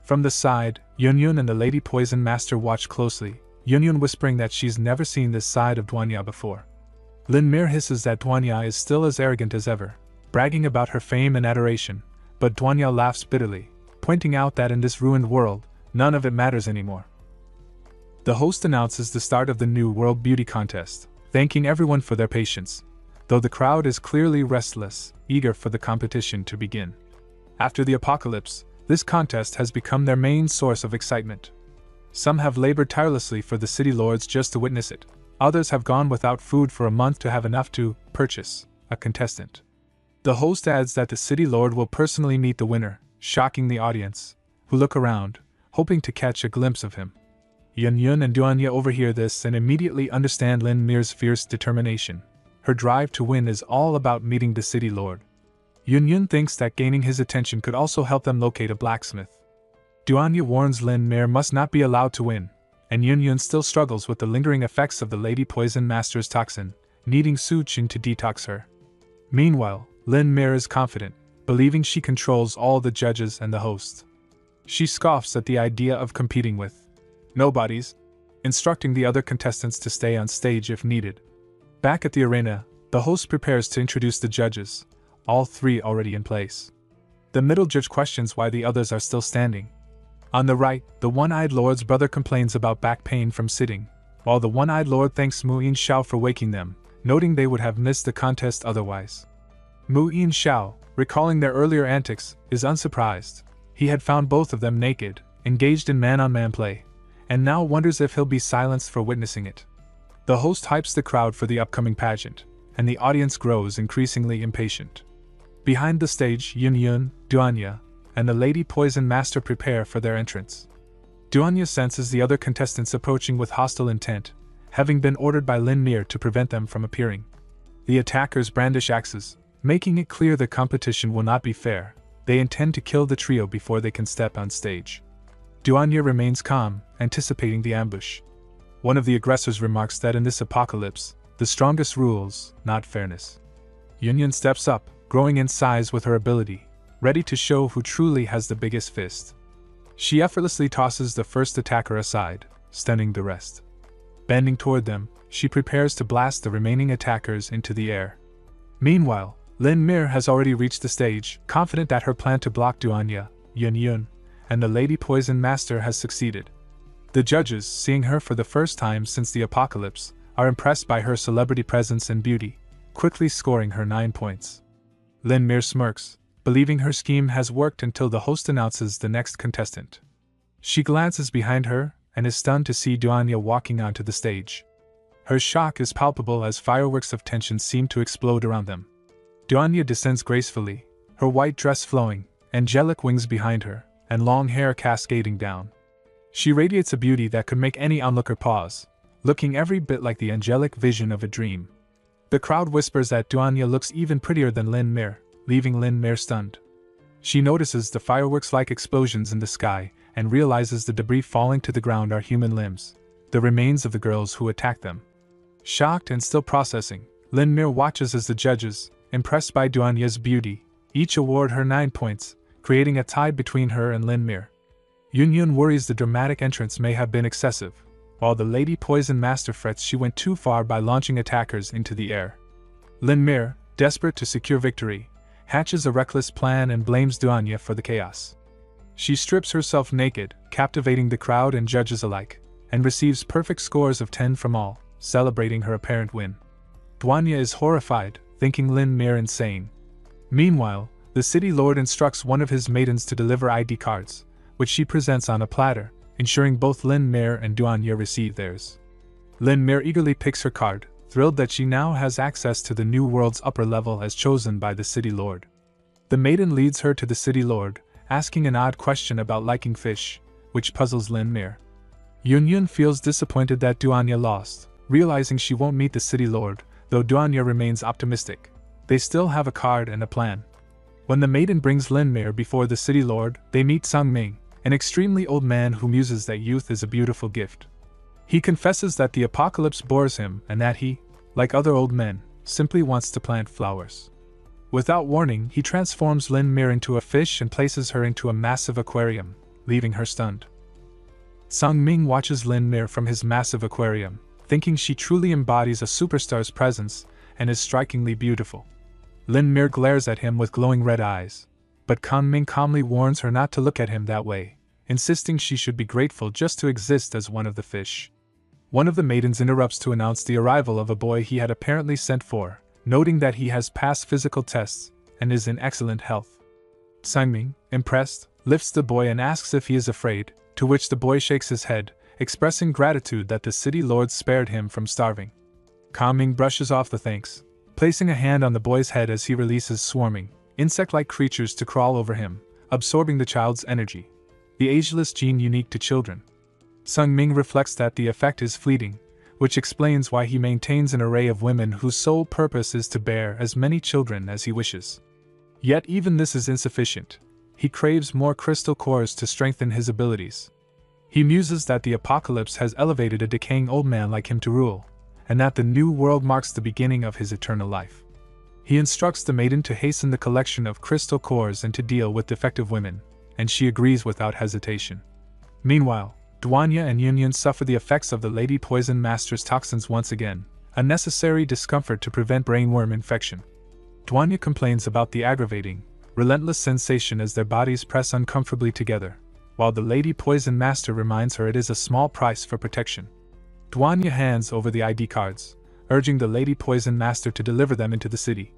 From the side, Yunyun and the Lady Poison Master watch closely, Yunyun whispering that she's never seen this side of Duanya before. Lin Meyer hisses that Duanya is still as arrogant as ever, bragging about her fame and adoration, but Duanya laughs bitterly, pointing out that in this ruined world, none of it matters anymore. The host announces the start of the new World Beauty Contest, thanking everyone for their patience, though the crowd is clearly restless, eager for the competition to begin. After the apocalypse, this contest has become their main source of excitement. Some have labored tirelessly for the city lords just to witness it. Others have gone without food for a month to have enough to purchase a contestant. The host adds that the city lord will personally meet the winner, shocking the audience, who look around, hoping to catch a glimpse of him. Yunyun and Duanya overhear this and immediately understand Lin Meyer's fierce determination. Her drive to win is all about meeting the city lord. Yunyun thinks that gaining his attention could also help them locate a blacksmith. Duanya warns Lin Meyer must not be allowed to win, and Yunyun still struggles with the lingering effects of the Lady Poison Master's toxin, needing Su Qin to detox her. Meanwhile, Lin Meyer is confident, believing she controls all the judges and the host. She scoffs at the idea of competing with nobodies, instructing the other contestants to stay on stage if needed. Back at the arena, the host prepares to introduce the judges, all three already in place. The middle judge questions why the others are still standing. On the right, the one-eyed lord's brother complains about back pain from sitting, while the one-eyed lord thanks Mu Yin Xiao for waking them, noting they would have missed the contest otherwise. Mu Yin Xiao, recalling their earlier antics, is unsurprised. He had found both of them naked, engaged in man-on-man play, and now wonders if he'll be silenced for witnessing it. The host hypes the crowd for the upcoming pageant, and the audience grows increasingly impatient. Behind the stage, Yunyun, Duanya, and the Lady Poison Master prepare for their entrance. Duanya senses the other contestants approaching with hostile intent, having been ordered by Lin Meyer to prevent them from appearing. The attackers brandish axes, making it clear the competition will not be fair. They intend to kill the trio before they can step on stage. Duanya remains calm, anticipating the ambush. One of the aggressors remarks that in this apocalypse, the strongest rules, not fairness. Yunyun steps up, growing in size with her ability, ready to show who truly has the biggest fist. She effortlessly tosses the first attacker aside, stunning the rest. Bending toward them, she prepares to blast the remaining attackers into the air. Meanwhile, Lin Meyer has already reached the stage, confident that her plan to block Duanya, Yunyun, and the Lady Poison Master has succeeded. The judges, seeing her for the first time since the apocalypse, are impressed by her celebrity presence and beauty, quickly scoring her 9 points. Lin Meyer smirks, believing her scheme has worked until the host announces the next contestant. She glances behind her and is stunned to see Duanya walking onto the stage. Her shock is palpable as fireworks of tension seem to explode around them. Duanya descends gracefully, her white dress flowing, angelic wings behind her, and long hair cascading down. She radiates a beauty that could make any onlooker pause, looking every bit like the angelic vision of a dream. The crowd whispers that Duanya looks even prettier than Lin Mir, leaving Lin Mir stunned. She notices the fireworks-like explosions in the sky and realizes the debris falling to the ground are human limbs, the remains of the girls who attacked them. Shocked and still processing, Lin Mir watches as the judges, impressed by Duanya's beauty, each award her 9 points, creating a tie between her and Lin Mir. Yun worries the dramatic entrance may have been excessive, while the Lady Poison Master frets she went too far by launching attackers into the air. Lin Mir, desperate to secure victory, hatches a reckless plan and blames Duanya for the chaos. She strips herself naked, captivating the crowd and judges alike, and receives perfect scores of 10 from all, celebrating her apparent win. Duanya is horrified, thinking Lin Mir insane. Meanwhile, the city lord instructs one of his maidens to deliver ID cards, which she presents on a platter, ensuring both Lin Mir and Duanya receive theirs. Lin Mir eagerly picks her card, thrilled that she now has access to the new world's upper level as chosen by the city lord. The maiden leads her to the city lord, asking an odd question about liking fish, which puzzles Lin Mir. Yun feels disappointed that Duanya lost, realizing she won't meet the city lord, though Duanya remains optimistic. They still have a card and a plan. When the maiden brings Lin Mir before the city lord, they meet Sang Ming, an extremely old man who muses that youth is a beautiful gift. He confesses that the apocalypse bores him and that he, like other old men, simply wants to plant flowers. Without warning, he transforms Lin Mir into a fish and places her into a massive aquarium, leaving her stunned. Sang Ming watches Lin Mir from his massive aquarium, thinking she truly embodies a superstar's presence and is strikingly beautiful. Lin Mir glares at him with glowing red eyes, but Kan Ming calmly warns her not to look at him that way, insisting she should be grateful just to exist as one of the fish. One of the maidens interrupts to announce the arrival of a boy he had apparently sent for, noting that he has passed physical tests and is in excellent health. Sang Ming, impressed, lifts the boy and asks if he is afraid, to which the boy shakes his head, expressing gratitude that the city lord spared him from starving. Kan Ming brushes off the thanks, placing a hand on the boy's head as he releases swarming, insect-like creatures to crawl over him, absorbing the child's energy, the ageless gene unique to children. Sang Ming reflects that the effect is fleeting, which explains why he maintains an array of women whose sole purpose is to bear as many children as he wishes. Yet even this is insufficient. He craves more crystal cores to strengthen his abilities. He muses that the apocalypse has elevated a decaying old man like him to rule, and that the new world marks the beginning of his eternal life. He instructs the maiden to hasten the collection of crystal cores and to deal with defective women, and she agrees without hesitation. Meanwhile, Duanya and Yun suffer the effects of the Lady Poison Master's toxins once again, a necessary discomfort to prevent brainworm infection. Duanya complains about the aggravating, relentless sensation as their bodies press uncomfortably together, while the Lady Poison Master reminds her it is a small price for protection. Duanya hands over the ID cards, urging the Lady Poison Master to deliver them into the city.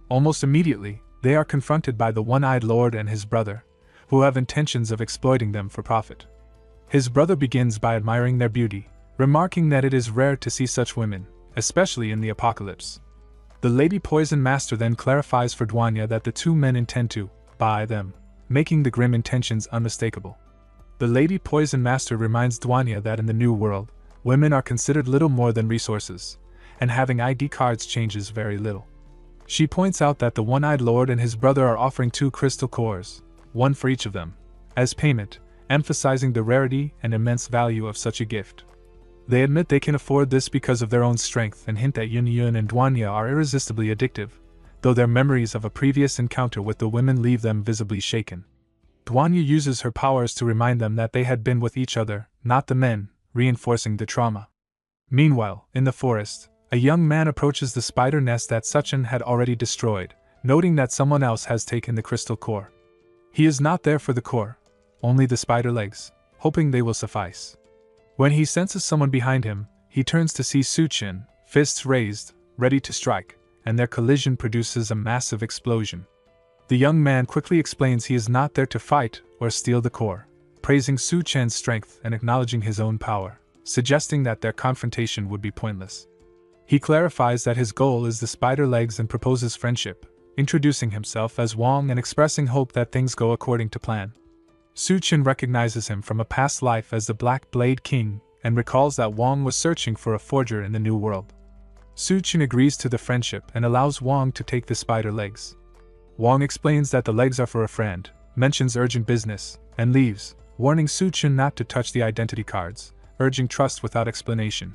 Almost immediately, they are confronted by the One-Eyed Lord and his brother, who have intentions of exploiting them for profit. His brother begins by admiring their beauty, remarking that it is rare to see such women, especially in the apocalypse. The Lady Poison Master then clarifies for Duanya that the two men intend to buy them, making the grim intentions unmistakable. The Lady Poison Master reminds Duanya that in the New World, women are considered little more than resources, and having ID cards changes very little. She points out that the One-Eyed Lord and his brother are offering 2 crystal cores, one for each of them, as payment, emphasizing the rarity and immense value of such a gift. They admit they can afford this because of their own strength and hint that Yun and Duanya are irresistibly addictive, though their memories of a previous encounter with the women leave them visibly shaken. Duanya uses her powers to remind them that they had been with each other, not the men, reinforcing the trauma. Meanwhile, in the forest, a young man approaches the spider nest that Suchin had already destroyed, noting that someone else has taken the crystal core. He is not there for the core, only the spider legs, hoping they will suffice. When he senses someone behind him, he turns to see Suchin, fists raised, ready to strike, and their collision produces a massive explosion. The young man quickly explains he is not there to fight or steal the core, praising Suchin's strength and acknowledging his own power, suggesting that their confrontation would be pointless. He clarifies that his goal is the spider legs and proposes friendship, introducing himself as Wong and expressing hope that things go according to plan. Su Chen recognizes him from a past life as the Black Blade King and recalls that Wang was searching for a forger in the New World. Su Chen agrees to the friendship and allows Wang to take the spider legs. Wang explains that the legs are for a friend, mentions urgent business, and leaves, warning Su Chen not to touch the identity cards, urging trust without explanation.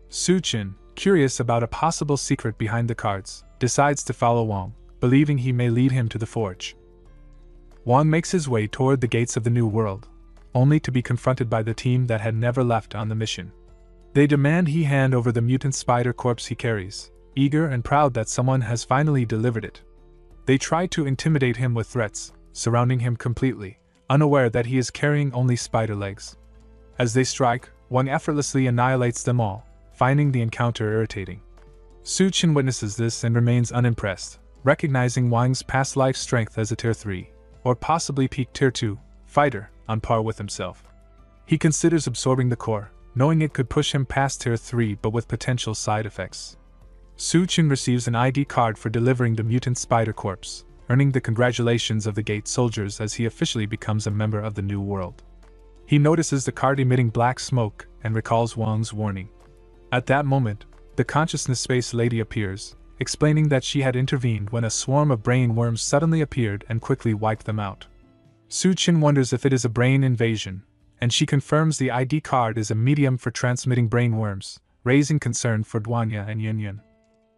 Su Chen, curious about a possible secret behind the cards, decides to follow Wang, believing he may lead him to the forge. Wang makes his way toward the gates of the New World, only to be confronted by the team that had never left on the mission. They demand he hand over the mutant spider corpse he carries, eager and proud that someone has finally delivered it. They try to intimidate him with threats, surrounding him completely, unaware that he is carrying only spider legs. As they strike, Wang effortlessly annihilates them all, finding the encounter irritating. Su Chen witnesses this and remains unimpressed, recognizing Wang's past life strength as a Tier 3, or possibly peak Tier 2, fighter, on par with himself. He considers absorbing the core, knowing it could push him past Tier 3 but with potential side effects. Su Chen receives an ID card for delivering the mutant spider corpse, earning the congratulations of the gate soldiers as he officially becomes a member of the New World. He notices the card emitting black smoke and recalls Wang's warning. At that moment, the Consciousness Space Lady appears, explaining that she had intervened when a swarm of brain worms suddenly appeared and quickly wiped them out. Su Chen wonders if it is a brain invasion, and she confirms the ID card is a medium for transmitting brain worms, raising concern for Duanya and Yunyun.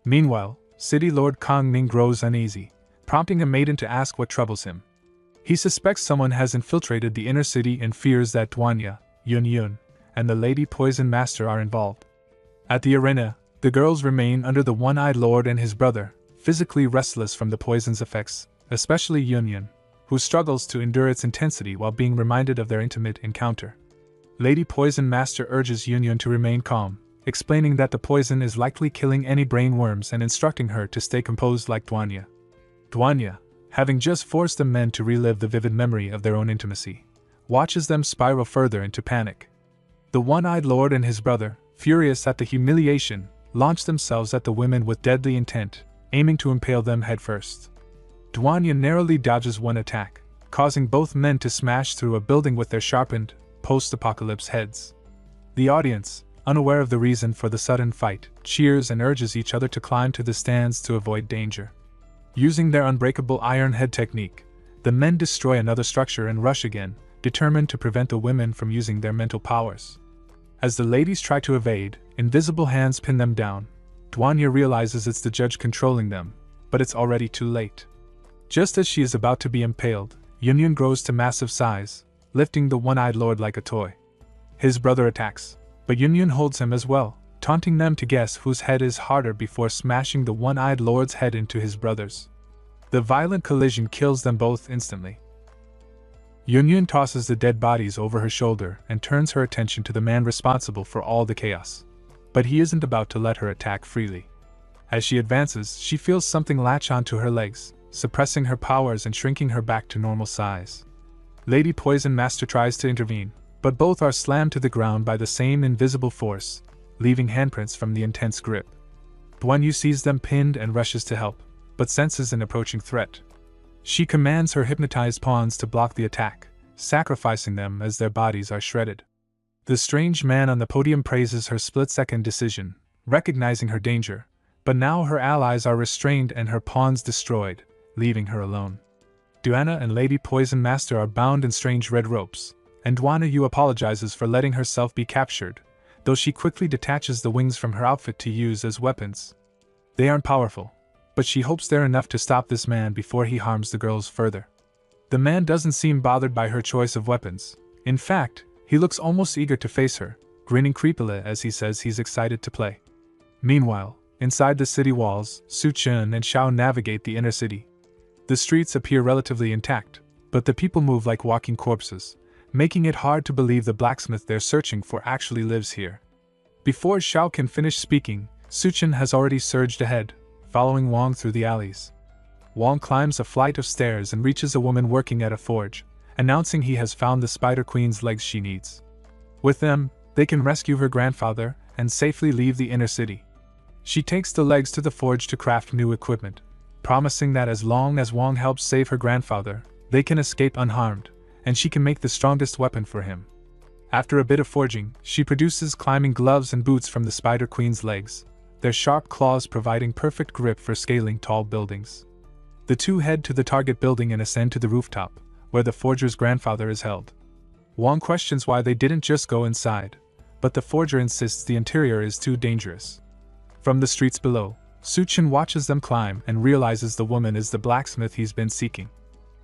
Meanwhile, City Lord Kong Ning grows uneasy, prompting a maiden to ask what troubles him. He suspects someone has infiltrated the inner city and fears that Duanya, Yunyun, and the Lady Poison Master are involved. At the arena, the girls remain under the One-Eyed Lord and his brother, physically restless from the poison's effects, especially Yunyun, who struggles to endure its intensity while being reminded of their intimate encounter. Lady Poison Master urges Yunyun to remain calm, explaining that the poison is likely killing any brain worms and instructing her to stay composed like Duanya. Duanya, having just forced the men to relive the vivid memory of their own intimacy, watches them spiral further into panic. The One-Eyed Lord and his brother, furious at the humiliation, launch themselves at the women with deadly intent, aiming to impale them headfirst. Duanya narrowly dodges one attack, causing both men to smash through a building with their sharpened, post-apocalypse heads. The audience, unaware of the reason for the sudden fight, cheers and urges each other to climb to the stands to avoid danger. Using their unbreakable iron head technique, the men destroy another structure and rush again, determined to prevent the women from using their mental powers. As the ladies try to evade, invisible hands pin them down. Duanya realizes it's the judge controlling them, but it's already too late. Just as she is about to be impaled, Yunyun grows to massive size, lifting the One-Eyed Lord like a toy. His brother attacks, but Yunyun holds him as well, taunting them to guess whose head is harder before smashing the One-Eyed Lord's head into his brother's. The violent collision kills them both instantly. Yunyun tosses the dead bodies over her shoulder and turns her attention to the man responsible for all the chaos. But he isn't about to let her attack freely. As she advances, she feels something latch onto her legs, suppressing her powers and shrinking her back to normal size. Lady Poison Master tries to intervene, but both are slammed to the ground by the same invisible force, leaving handprints from the intense grip. Duanyu sees them pinned and rushes to help, but senses an approaching threat. She commands her hypnotized pawns to block the attack, sacrificing them as their bodies are shredded. The strange man on the podium praises her split-second decision, recognizing her danger, but now her allies are restrained and her pawns destroyed, leaving her alone. Duana and Lady Poison Master are bound in strange red ropes, and Duanyu apologizes for letting herself be captured, though she quickly detaches the wings from her outfit to use as weapons. They aren't powerful, but she hopes they're enough to stop this man before he harms the girls further. The man doesn't seem bothered by her choice of weapons. In fact, he looks almost eager to face her, grinning creepily as he says he's excited to play. Meanwhile, inside the city walls, Su Chen and Xiao navigate the inner city. The streets appear relatively intact, but the people move like walking corpses, making it hard to believe the blacksmith they're searching for actually lives here. Before Xiao can finish speaking, Su Chen has already surged ahead, following Wang through the alleys. Wang climbs a flight of stairs and reaches a woman working at a forge, announcing he has found the Spider Queen's legs she needs. With them, they can rescue her grandfather and safely leave the inner city. She takes the legs to the forge to craft new equipment, promising that as long as Wang helps save her grandfather, they can escape unharmed, and she can make the strongest weapon for him. After a bit of forging, she produces climbing gloves and boots from the Spider Queen's legs, their sharp claws providing perfect grip for scaling tall buildings. The two head to the target building and ascend to the rooftop, where the forger's grandfather is held. Wong questions why they didn't just go inside, but the forger insists the interior is too dangerous. From the streets below, Suchin watches them climb and realizes the woman is the blacksmith he's been seeking.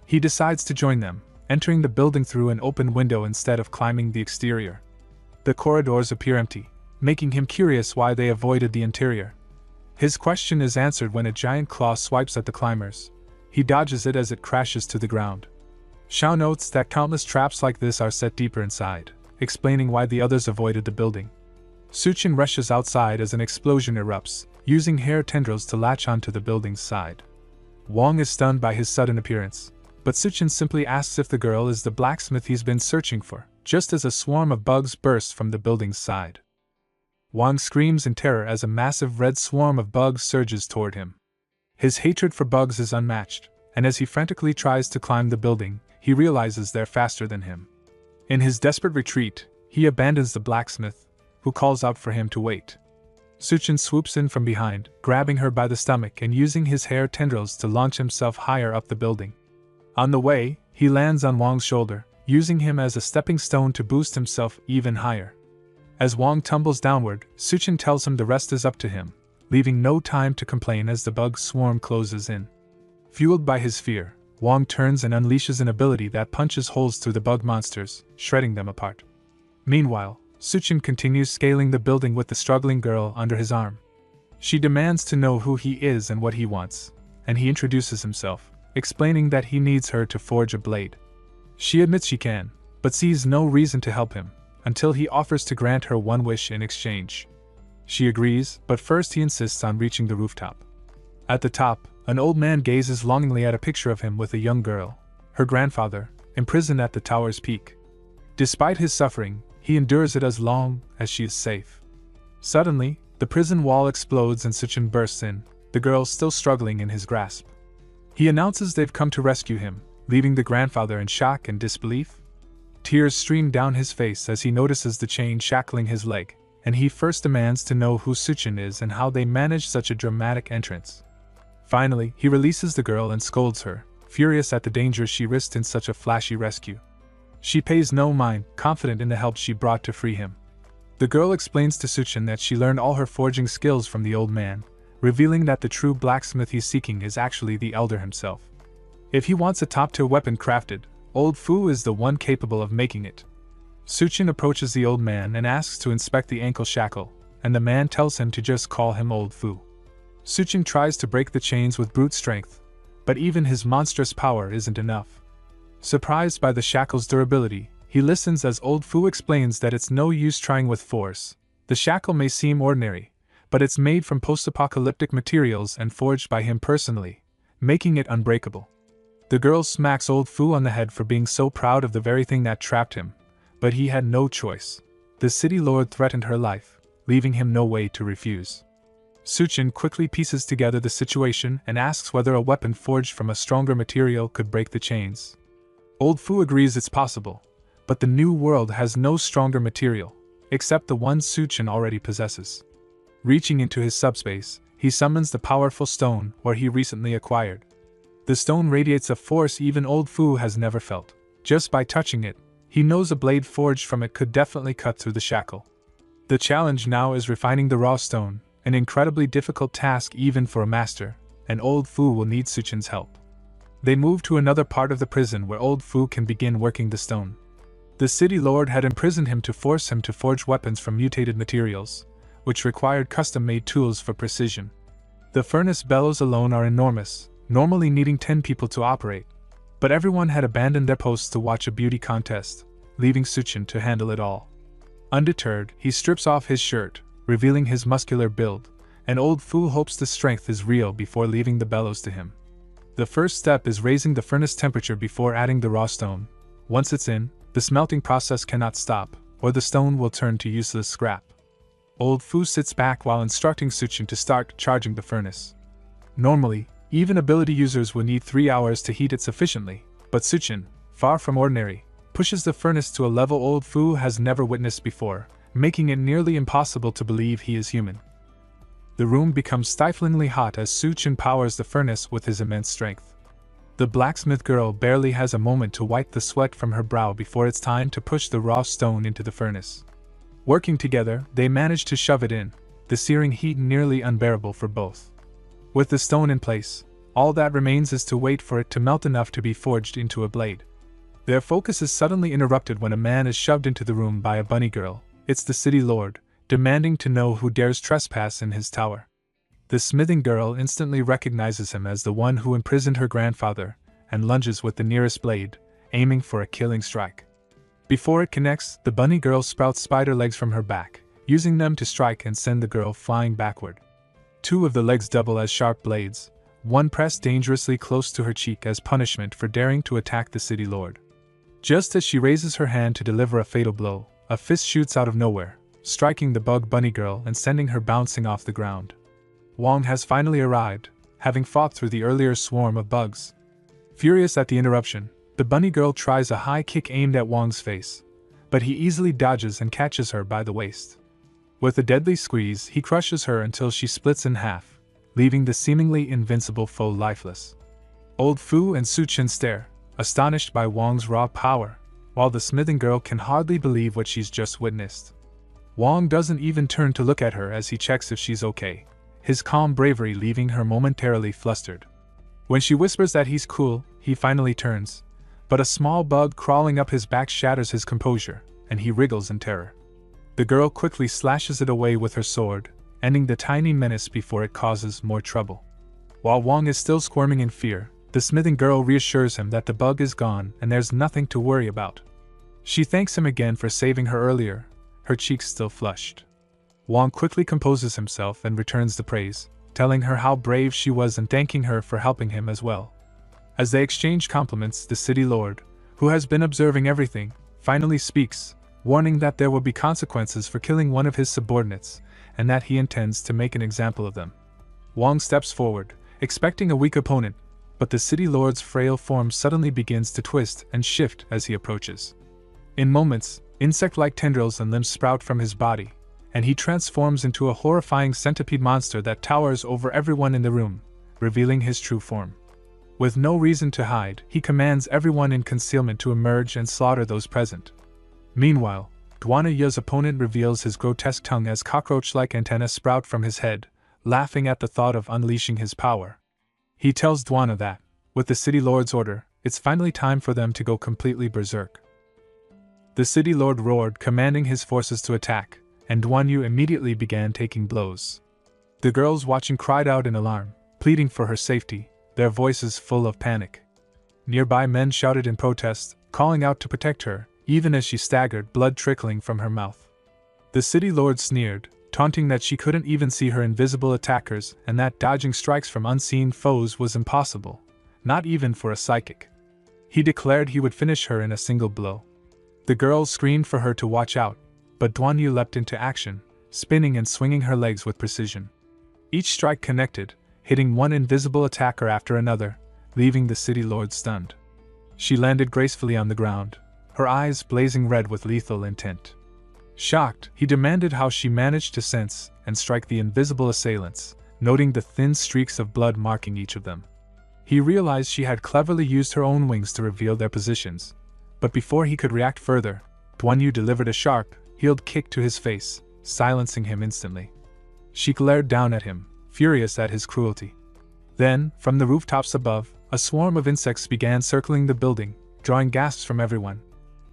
He decides to join them, entering the building through an open window instead of climbing the exterior. The corridors appear empty, making him curious why they avoided the interior. His question is answered when a giant claw swipes at the climbers. He dodges it as it crashes to the ground. Xiao notes that countless traps like this are set deeper inside, explaining why the others avoided the building. Suchin rushes outside as an explosion erupts, using hair tendrils to latch onto the building's side. Wong is stunned by his sudden appearance, but Suchin simply asks if the girl is the blacksmith he's been searching for, just as a swarm of bugs bursts from the building's side. Wong screams in terror as a massive red swarm of bugs surges toward him. His hatred for bugs is unmatched, and as he frantically tries to climb the building, he realizes they're faster than him. In his desperate retreat, he abandons the blacksmith, who calls out for him to wait. Suchin swoops in from behind, grabbing her by the stomach and using his hair tendrils to launch himself higher up the building. On the way, he lands on Wong's shoulder, using him as a stepping stone to boost himself even higher. As Wong tumbles downward, Suchin tells him the rest is up to him, leaving no time to complain as the bug swarm closes in. Fueled by his fear, Wong turns and unleashes an ability that punches holes through the bug monsters, shredding them apart. Meanwhile, Suchin continues scaling the building with the struggling girl under his arm. She demands to know who he is and what he wants, and he introduces himself, explaining that he needs her to forge a blade. She admits she can, but sees no reason to help him, until he offers to grant her one wish in exchange. She agrees, but first he insists on reaching the rooftop. At the top, an old man gazes longingly at a picture of him with a young girl, her grandfather, imprisoned at the tower's peak. Despite his suffering, he endures it as long as she is safe. Suddenly, the prison wall explodes and Suchin bursts in, the girl still struggling in his grasp. He announces they've come to rescue him, leaving the grandfather in shock and disbelief. Tears stream down his face as he notices the chain shackling his leg, and he first demands to know who Suchin is and how they managed such a dramatic entrance. Finally, he releases the girl and scolds her, furious at the danger she risked in such a flashy rescue. She pays no mind, confident in the help she brought to free him. The girl explains to Suchin that she learned all her forging skills from the old man, revealing that the true blacksmith he's seeking is actually the elder himself. If he wants a top-tier weapon crafted, Old Fu is the one capable of making it. Suchin approaches the old man and asks to inspect the ankle shackle, and the man tells him to just call him Old Fu. Suchin tries to break the chains with brute strength, but even his monstrous power isn't enough. Surprised by the shackle's durability, he listens as Old Fu explains that it's no use trying with force. The shackle may seem ordinary, but it's made from post-apocalyptic materials and forged by him personally, making it unbreakable. The girl smacks Old Fu on the head for being so proud of the very thing that trapped him, but he had no choice. The city lord threatened her life, leaving him no way to refuse. Suchin quickly pieces together the situation and asks whether a weapon forged from a stronger material could break the chains. Old Fu agrees it's possible, but the new world has no stronger material, except the one Suchin already possesses. Reaching into his subspace, he summons the powerful stone where he recently acquired. The stone radiates a force even Old Fu has never felt. Just by touching it, he knows a blade forged from it could definitely cut through the shackle. The challenge now is refining the raw stone, an incredibly difficult task even for a master, and Old Fu will need Suchin's help. They move to another part of the prison where Old Fu can begin working the stone. The city lord had imprisoned him to force him to forge weapons from mutated materials, which required custom-made tools for precision. The furnace bellows alone are enormous, normally needing 10 people to operate, but everyone had abandoned their posts to watch a beauty contest, leaving Suchin to handle it all. Undeterred, he strips off his shirt, revealing his muscular build, and Old Fu hopes the strength is real before leaving the bellows to him. The first step is raising the furnace temperature before adding the raw stone. Once it's in, the smelting process cannot stop, or the stone will turn to useless scrap. Old Fu sits back while instructing Suchin to start charging the furnace. Normally, even ability users would need 3 hours to heat it sufficiently, but Suchin, far from ordinary, pushes the furnace to a level old Fu has never witnessed before, making it nearly impossible to believe he is human. The room becomes stiflingly hot as Suchin powers the furnace with his immense strength. The blacksmith girl barely has a moment to wipe the sweat from her brow before it's time to push the raw stone into the furnace. Working together, they manage to shove it in, the searing heat nearly unbearable for both. With the stone in place, all that remains is to wait for it to melt enough to be forged into a blade. Their focus is suddenly interrupted when a man is shoved into the room by a bunny girl. It's the city lord, demanding to know who dares trespass in his tower. The smithing girl instantly recognizes him as the one who imprisoned her grandfather, and lunges with the nearest blade, aiming for a killing strike. Before it connects, the bunny girl sprouts spider legs from her back, using them to strike and send the girl flying backward. Two of the legs double as sharp blades, one pressed dangerously close to her cheek as punishment for daring to attack the city lord. Just as she raises her hand to deliver a fatal blow, a fist shoots out of nowhere, striking the bug bunny girl and sending her bouncing off the ground. Wong has finally arrived, having fought through the earlier swarm of bugs. Furious at the interruption, the bunny girl tries a high kick aimed at Wong's face, but he easily dodges and catches her by the waist. With a deadly squeeze, he crushes her until she splits in half, leaving the seemingly invincible foe lifeless. Old Fu and Suchin stare, astonished by Wong's raw power, while the smithing girl can hardly believe what she's just witnessed. Wong doesn't even turn to look at her as he checks if she's okay, his calm bravery leaving her momentarily flustered. When she whispers that he's cool, he finally turns, but a small bug crawling up his back shatters his composure, and he wriggles in terror. The girl quickly slashes it away with her sword, ending the tiny menace before it causes more trouble. While Wong is still squirming in fear, the smithing girl reassures him that the bug is gone and there's nothing to worry about. She thanks him again for saving her earlier, her cheeks still flushed. Wong quickly composes himself and returns the praise, telling her how brave she was and thanking her for helping him as well. As they exchange compliments, the city lord, who has been observing everything, finally speaks, warning that there will be consequences for killing one of his subordinates, and that he intends to make an example of them. Wong steps forward, expecting a weak opponent, but the city lord's frail form suddenly begins to twist and shift as he approaches. In moments, insect-like tendrils and limbs sprout from his body, and he transforms into a horrifying centipede monster that towers over everyone in the room, revealing his true form. With no reason to hide, he commands everyone in concealment to emerge and slaughter those present. Meanwhile, Duana Ya's opponent reveals his grotesque tongue as cockroach-like antennae sprout from his head, laughing at the thought of unleashing his power. He tells Duana that, with the city lord's order, it's finally time for them to go completely berserk. The city lord roared, commanding his forces to attack, and Duan Yu immediately began taking blows. The girls watching cried out in alarm, pleading for her safety, their voices full of panic. Nearby men shouted in protest, calling out to protect her, even as she staggered, blood trickling from her mouth. The city lord sneered, taunting that she couldn't even see her invisible attackers and that dodging strikes from unseen foes was impossible, not even for a psychic. He declared he would finish her in a single blow. The girls screamed for her to watch out, but Duan Yu leapt into action, spinning and swinging her legs with precision. Each strike connected, hitting one invisible attacker after another, leaving the city lord stunned. She landed gracefully on the ground, her eyes blazing red with lethal intent. Shocked, he demanded how she managed to sense and strike the invisible assailants, noting the thin streaks of blood marking each of them. He realized she had cleverly used her own wings to reveal their positions, but before he could react further, Duan Yu delivered a sharp, heeled kick to his face, silencing him instantly. She glared down at him, furious at his cruelty. Then, from the rooftops above, a swarm of insects began circling the building, drawing gasps from everyone.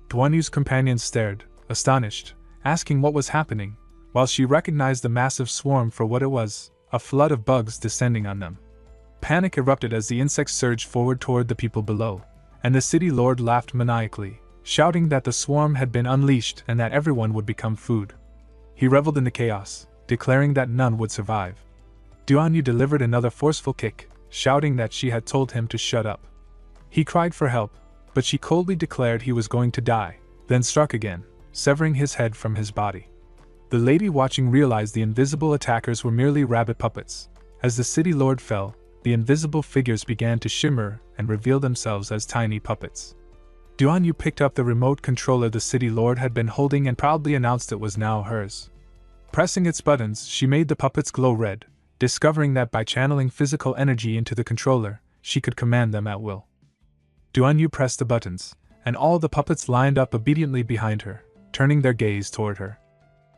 Duan Yu's companions stared, astonished, asking what was happening, while she recognized the massive swarm for what it was, a flood of bugs descending on them. Panic erupted as the insects surged forward toward the people below, and the city lord laughed maniacally, shouting that the swarm had been unleashed and that everyone would become food. He reveled in the chaos, declaring that none would survive. Duan Yu delivered another forceful kick, shouting that she had told him to shut up. He cried for help, but she coldly declared he was going to die, then struck again, severing his head from his body. The lady watching realized the invisible attackers were merely rabbit puppets. As the city lord fell, the invisible figures began to shimmer and reveal themselves as tiny puppets. Duan Yu picked up the remote controller the city lord had been holding and proudly announced it was now hers. Pressing its buttons, she made the puppets glow red, discovering that by channeling physical energy into the controller, she could command them at will. Duan Yu pressed the buttons, and all the puppets lined up obediently behind her, turning their gaze toward her.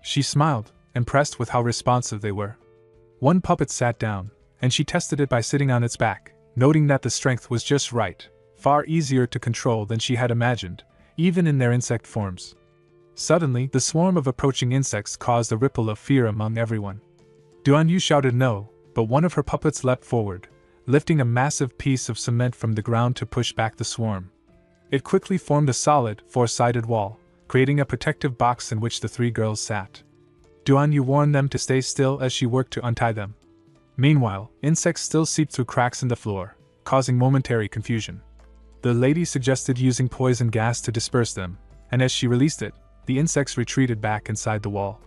She smiled, impressed with how responsive they were. One puppet sat down, and she tested it by sitting on its back, noting that the strength was just right, far easier to control than she had imagined, even in their insect forms. Suddenly, the swarm of approaching insects caused a ripple of fear among everyone. Duan Yu shouted no, but one of her puppets leapt forward, lifting a massive piece of cement from the ground to push back the swarm. It quickly formed a solid, four-sided wall, creating a protective box in which the three girls sat. Duan Yu warned them to stay still as she worked to untie them. Meanwhile, insects still seeped through cracks in the floor, causing momentary confusion. The lady suggested using poison gas to disperse them, and as she released it, the insects retreated back inside the wall.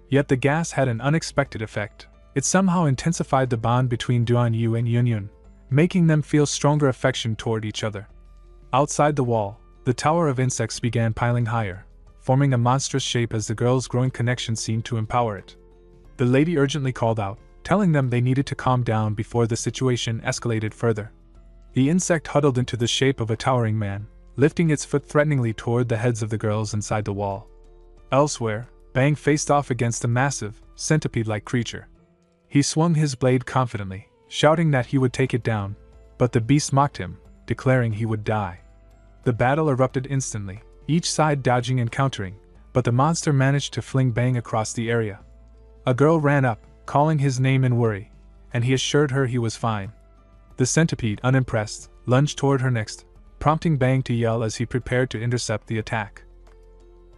Yet the gas had an unexpected effect. It somehow intensified the bond between Duan Yu and Yun Yun, making them feel stronger affection toward each other. Outside the wall, the tower of insects began piling higher, forming a monstrous shape as the girls' growing connection seemed to empower it. The lady urgently called out, telling them they needed to calm down before the situation escalated further. The insect huddled into the shape of a towering man, lifting its foot threateningly toward the heads of the girls inside the wall. Elsewhere, Bang faced off against a massive, centipede-like creature. He swung his blade confidently, shouting that he would take it down, but the beast mocked him, declaring he would die. The battle erupted instantly, each side dodging and countering, but the monster managed to fling Bang across the area. A girl ran up, calling his name in worry, and he assured her he was fine. The centipede, unimpressed, lunged toward her next, prompting Bang to yell as he prepared to intercept the attack.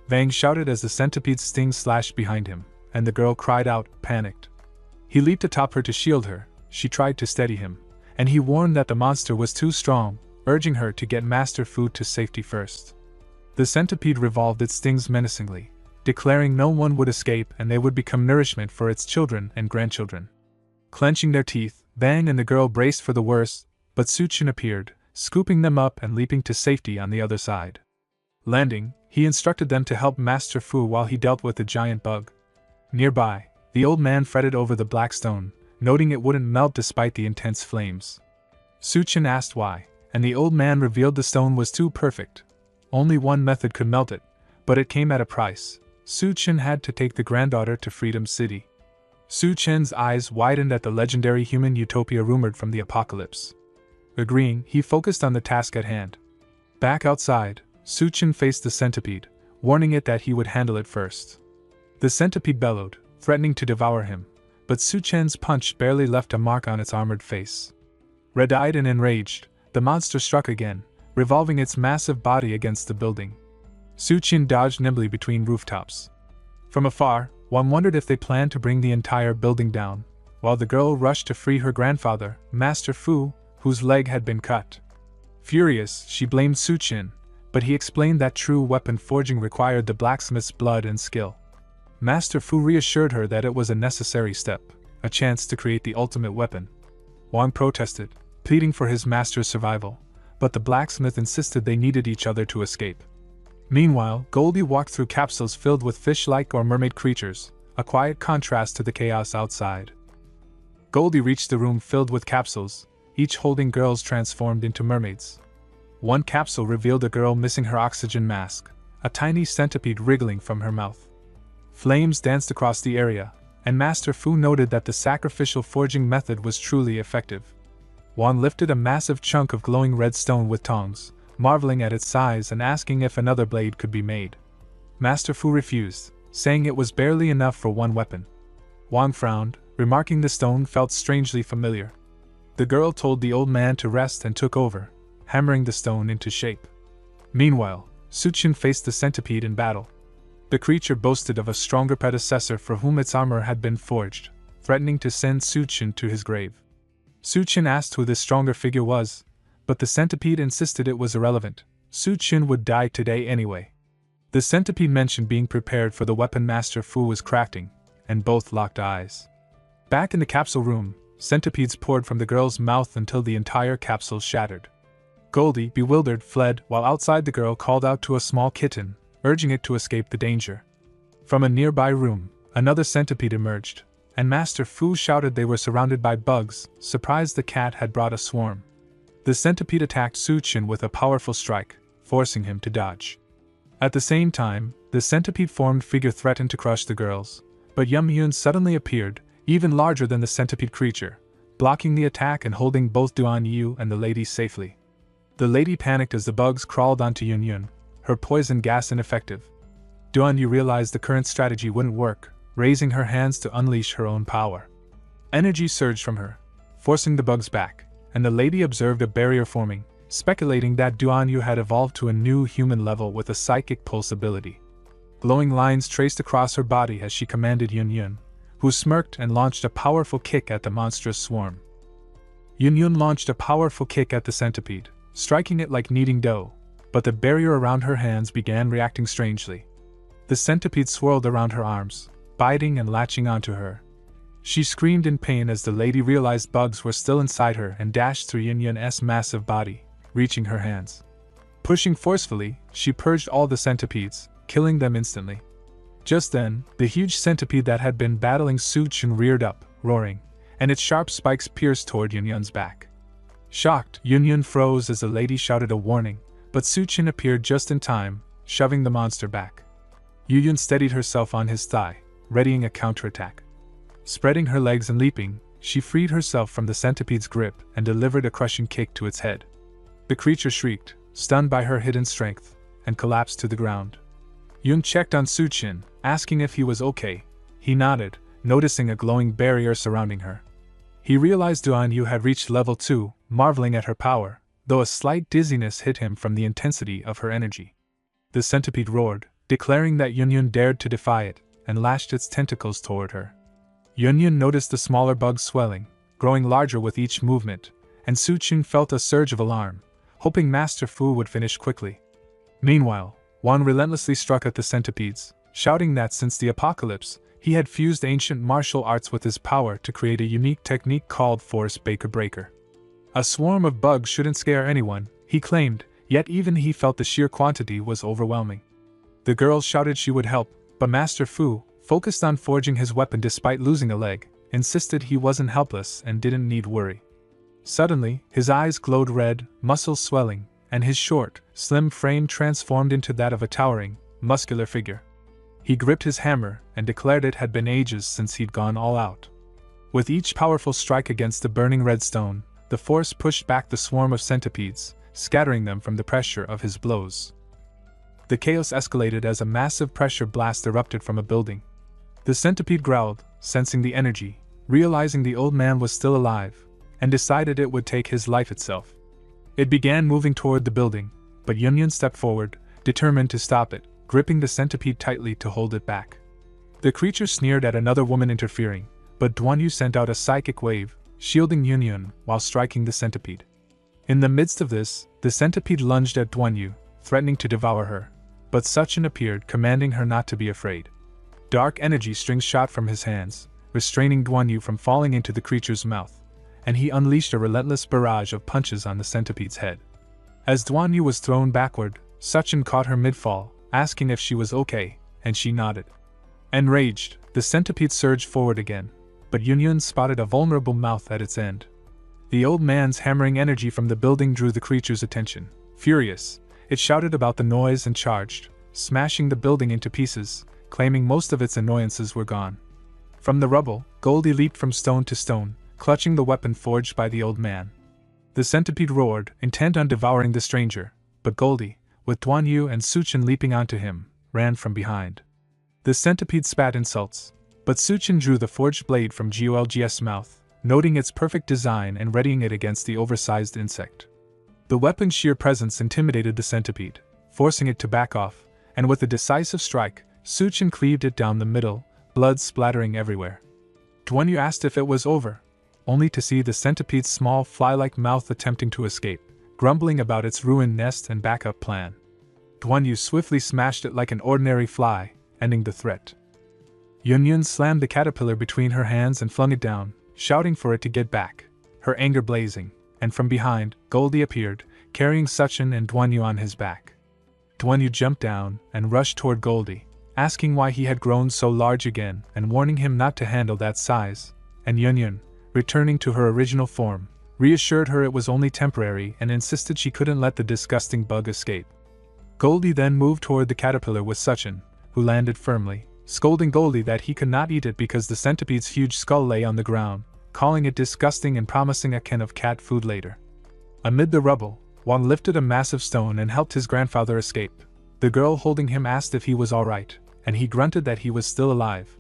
Bang shouted as the centipede's sting slashed behind him, and the girl cried out, panicked. He leaped atop her to shield her. She tried to steady him, and he warned that the monster was too strong, urging her to get Master Fu to safety first. The centipede revolved its stings menacingly, declaring no one would escape and they would become nourishment for its children and grandchildren. Clenching their teeth, Bang and the girl braced for the worst, but Suchin appeared, scooping them up and leaping to safety on the other side. Landing, he instructed them to help Master Fu while he dealt with the giant bug. Nearby, the old man fretted over the black stone, noting it wouldn't melt despite the intense flames. Suchin asked why, and the old man revealed the stone was too perfect. Only one method could melt it, but it came at a price. Suchin had to take the granddaughter to Freedom City. Suchin's eyes widened at the legendary human utopia rumored from the apocalypse. Agreeing, he focused on the task at hand. Back outside, Suchin faced the centipede, warning it that he would handle it first. The centipede bellowed, threatening to devour him, but Suchin's punch barely left a mark on its armored face. Red-eyed and enraged, the monster struck again, revolving its massive body against the building. Suchin dodged nimbly between rooftops. From afar, one wondered if they planned to bring the entire building down, while the girl rushed to free her grandfather, Master Fu, whose leg had been cut. Furious, she blamed Suchin, but he explained that true weapon forging required the blacksmith's blood and skill. Master Fu reassured her that it was a necessary step, a chance to create the ultimate weapon. Wang protested, pleading for his master's survival, but the blacksmith insisted they needed each other to escape. Meanwhile, Goldie walked through capsules filled with fish-like or mermaid creatures, a quiet contrast to the chaos outside. Goldie reached the room filled with capsules, each holding girls transformed into mermaids. One capsule revealed a girl missing her oxygen mask, a tiny centipede wriggling from her mouth. Flames danced across the area, and Master Fu noted that the sacrificial forging method was truly effective. Wang lifted a massive chunk of glowing red stone with tongs, marveling at its size and asking if another blade could be made. Master Fu refused, saying it was barely enough for one weapon. Wang frowned, remarking the stone felt strangely familiar. The girl told the old man to rest and took over, hammering the stone into shape. Meanwhile, Suchin faced the centipede in battle. The creature boasted of a stronger predecessor for whom its armor had been forged, threatening to send Suchin to his grave. Suchin asked who this stronger figure was, but the centipede insisted it was irrelevant. Suchin would die today anyway. The centipede mentioned being prepared for the weapon Master Fu was crafting, and both locked eyes. Back in the capsule room, centipedes poured from the girl's mouth until the entire capsule shattered. Goldie, bewildered, fled, while outside the girl called out to a small kitten, urging it to escape the danger. From a nearby room, another centipede emerged, and Master Fu shouted they were surrounded by bugs, surprised the cat had brought a swarm. The centipede attacked Su Chen with a powerful strike, forcing him to dodge. At the same time, the centipede-formed figure threatened to crush the girls, but Yum Yun suddenly appeared, even larger than the centipede creature, blocking the attack and holding both Duan Yu and the lady safely. The lady panicked as the bugs crawled onto Yun Yun, her poison gas ineffective. Duan Yu realized the current strategy wouldn't work, raising her hands to unleash her own power. Energy surged from her, forcing the bugs back, and the lady observed a barrier forming, speculating that Duan Yu had evolved to a new human level with a psychic pulse ability. Glowing lines traced across her body as she commanded Yun Yun, who smirked and launched a powerful kick at the monstrous swarm. Yun Yun launched a powerful kick at the centipede, striking it like kneading dough, but the barrier around her hands began reacting strangely. The centipede swirled around her arms, biting and latching onto her. She screamed in pain as the lady realized bugs were still inside her and dashed through Yun Yun's massive body, reaching her hands. Pushing forcefully, she purged all the centipedes, killing them instantly. Just then, the huge centipede that had been battling Su Chen reared up, roaring, and its sharp spikes pierced toward Yun Yun's back. Shocked, Yun Yun froze as the lady shouted a warning, but Su Chen appeared just in time, shoving the monster back. Yun Yun steadied herself on his thigh, readying a counterattack. Spreading her legs and leaping, she freed herself from the centipede's grip and delivered a crushing kick to its head. The creature shrieked, stunned by her hidden strength, and collapsed to the ground. Yun checked on Su Chen, asking if he was okay. He nodded, noticing a glowing barrier surrounding her. He realized Duan Yu had reached level 2, marveling at her power, though a slight dizziness hit him from the intensity of her energy. The centipede roared, declaring that Yun Yun dared to defy it, and lashed its tentacles toward her. Yun Yun noticed the smaller bugs swelling, growing larger with each movement, and Su Chen felt a surge of alarm, hoping Master Fu would finish quickly. Meanwhile, Wan relentlessly struck at the centipedes, shouting that since the apocalypse, he had fused ancient martial arts with his power to create a unique technique called Force Baker Breaker. A swarm of bugs shouldn't scare anyone, he claimed, yet even he felt the sheer quantity was overwhelming. The girls shouted she would help, but Master Fu, focused on forging his weapon despite losing a leg, insisted he wasn't helpless and didn't need worry. Suddenly, his eyes glowed red, muscles swelling, and his short, slim frame transformed into that of a towering, muscular figure. He gripped his hammer and declared it had been ages since he'd gone all out. With each powerful strike against the burning red stone, the force pushed back the swarm of centipedes, scattering them from the pressure of his blows. The chaos escalated as a massive pressure blast erupted from a building. The centipede growled, sensing the energy, realizing the old man was still alive, and decided it would take his life itself. It began moving toward the building, but Yun Yun stepped forward, determined to stop it, gripping the centipede tightly to hold it back. The creature sneered at another woman interfering, but Duan Yu sent out a psychic wave, shielding Yun Yun while striking the centipede. In the midst of this, the centipede lunged at Duan Yu, threatening to devour her, but Su Chen appeared, commanding her not to be afraid. Dark energy strings shot from his hands, restraining Duan Yu from falling into the creature's mouth, and he unleashed a relentless barrage of punches on the centipede's head. As Duan Yu was thrown backward, Su Chen caught her mid-fall, asking if she was okay, and she nodded. Enraged, the centipede surged forward again, but Yun Yun spotted a vulnerable mouth at its end. The old man's hammering energy from the building drew the creature's attention. Furious, it shouted about the noise and charged, smashing the building into pieces, claiming most of its annoyances were gone. From the rubble, Goldie leaped from stone to stone, clutching the weapon forged by the old man. The centipede roared, intent on devouring the stranger, but Goldie, with Duan Yu and Su Chen leaping onto him, ran from behind. The centipede spat insults, but Su Chen drew the forged blade from Golg's mouth, noting its perfect design and readying it against the oversized insect. The weapon's sheer presence intimidated the centipede, forcing it to back off, and with a decisive strike, Su Chen cleaved it down the middle, blood splattering everywhere. Duan Yu asked if it was over, only to see the centipede's small fly-like mouth attempting to escape, grumbling about its ruined nest and backup plan. Duan Yu swiftly smashed it like an ordinary fly, ending the threat. Yun Yun slammed the caterpillar between her hands and flung it down, shouting for it to get back, her anger blazing, and from behind, Goldie appeared, carrying Suchin and Duanyu on his back. Duanyu jumped down and rushed toward Goldie, asking why he had grown so large again and warning him not to handle that size, and Yunyun, returning to her original form, reassured her it was only temporary and insisted she couldn't let the disgusting bug escape. Goldie then moved toward the caterpillar with Suchin, who landed firmly, scolding Goldie that he could not eat it because the centipede's huge skull lay on the ground, calling it disgusting and promising a can of cat food later. Amid the rubble, Wang lifted a massive stone and helped his grandfather escape. The girl holding him asked if he was alright, and he grunted that he was still alive.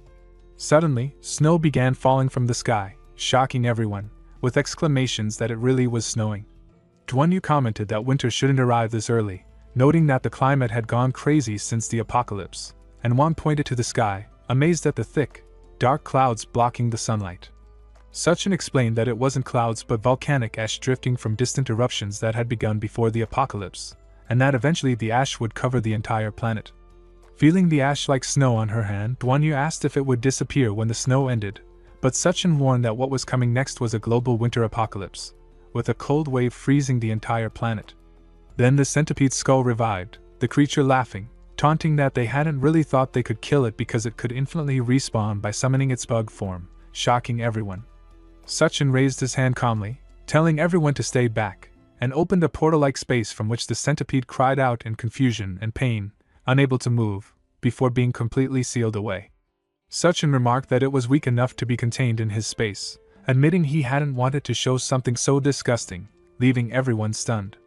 Suddenly, snow began falling from the sky, shocking everyone, with exclamations that it really was snowing. Duanyu commented that winter shouldn't arrive this early, noting that the climate had gone crazy since the apocalypse, and Wang pointed to the sky, amazed at the thick, dark clouds blocking the sunlight. Suchin explained that it wasn't clouds but volcanic ash drifting from distant eruptions that had begun before the apocalypse, and that eventually the ash would cover the entire planet. Feeling the ash like snow on her hand, Duanyu asked if it would disappear when the snow ended, but Suchin warned that what was coming next was a global winter apocalypse, with a cold wave freezing the entire planet. Then the centipede's skull revived, the creature laughing, taunting that they hadn't really thought they could kill it because it could infinitely respawn by summoning its bug form, shocking everyone. Suchin raised his hand calmly, telling everyone to stay back, and opened a portal-like space from which the centipede cried out in confusion and pain, unable to move, before being completely sealed away. Suchin remarked that it was weak enough to be contained in his space, admitting he hadn't wanted to show something so disgusting, leaving everyone stunned.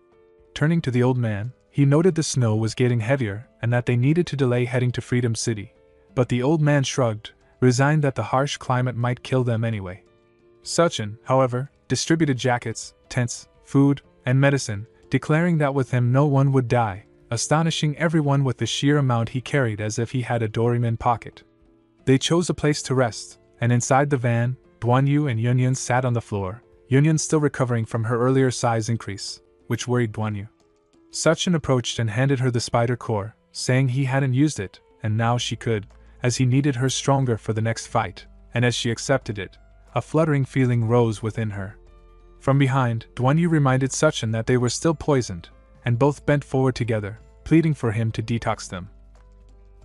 Turning to the old man, he noted the snow was getting heavier and that they needed to delay heading to Freedom City, but the old man shrugged, resigned that the harsh climate might kill them anyway. Suchin, however, distributed jackets, tents, food, and medicine, declaring that with him no one would die, astonishing everyone with the sheer amount he carried as if he had a Doraemon pocket. They chose a place to rest, and inside the van, Duanyu and Yunyun sat on the floor, Yunyun still recovering from her earlier size increase, which worried Duanyu. Suchin approached and handed her the spider core, saying he hadn't used it, and now she could, as he needed her stronger for the next fight, and as she accepted it, a fluttering feeling rose within her. From behind, Duanyu reminded Suchin that they were still poisoned, and both bent forward together, pleading for him to detox them.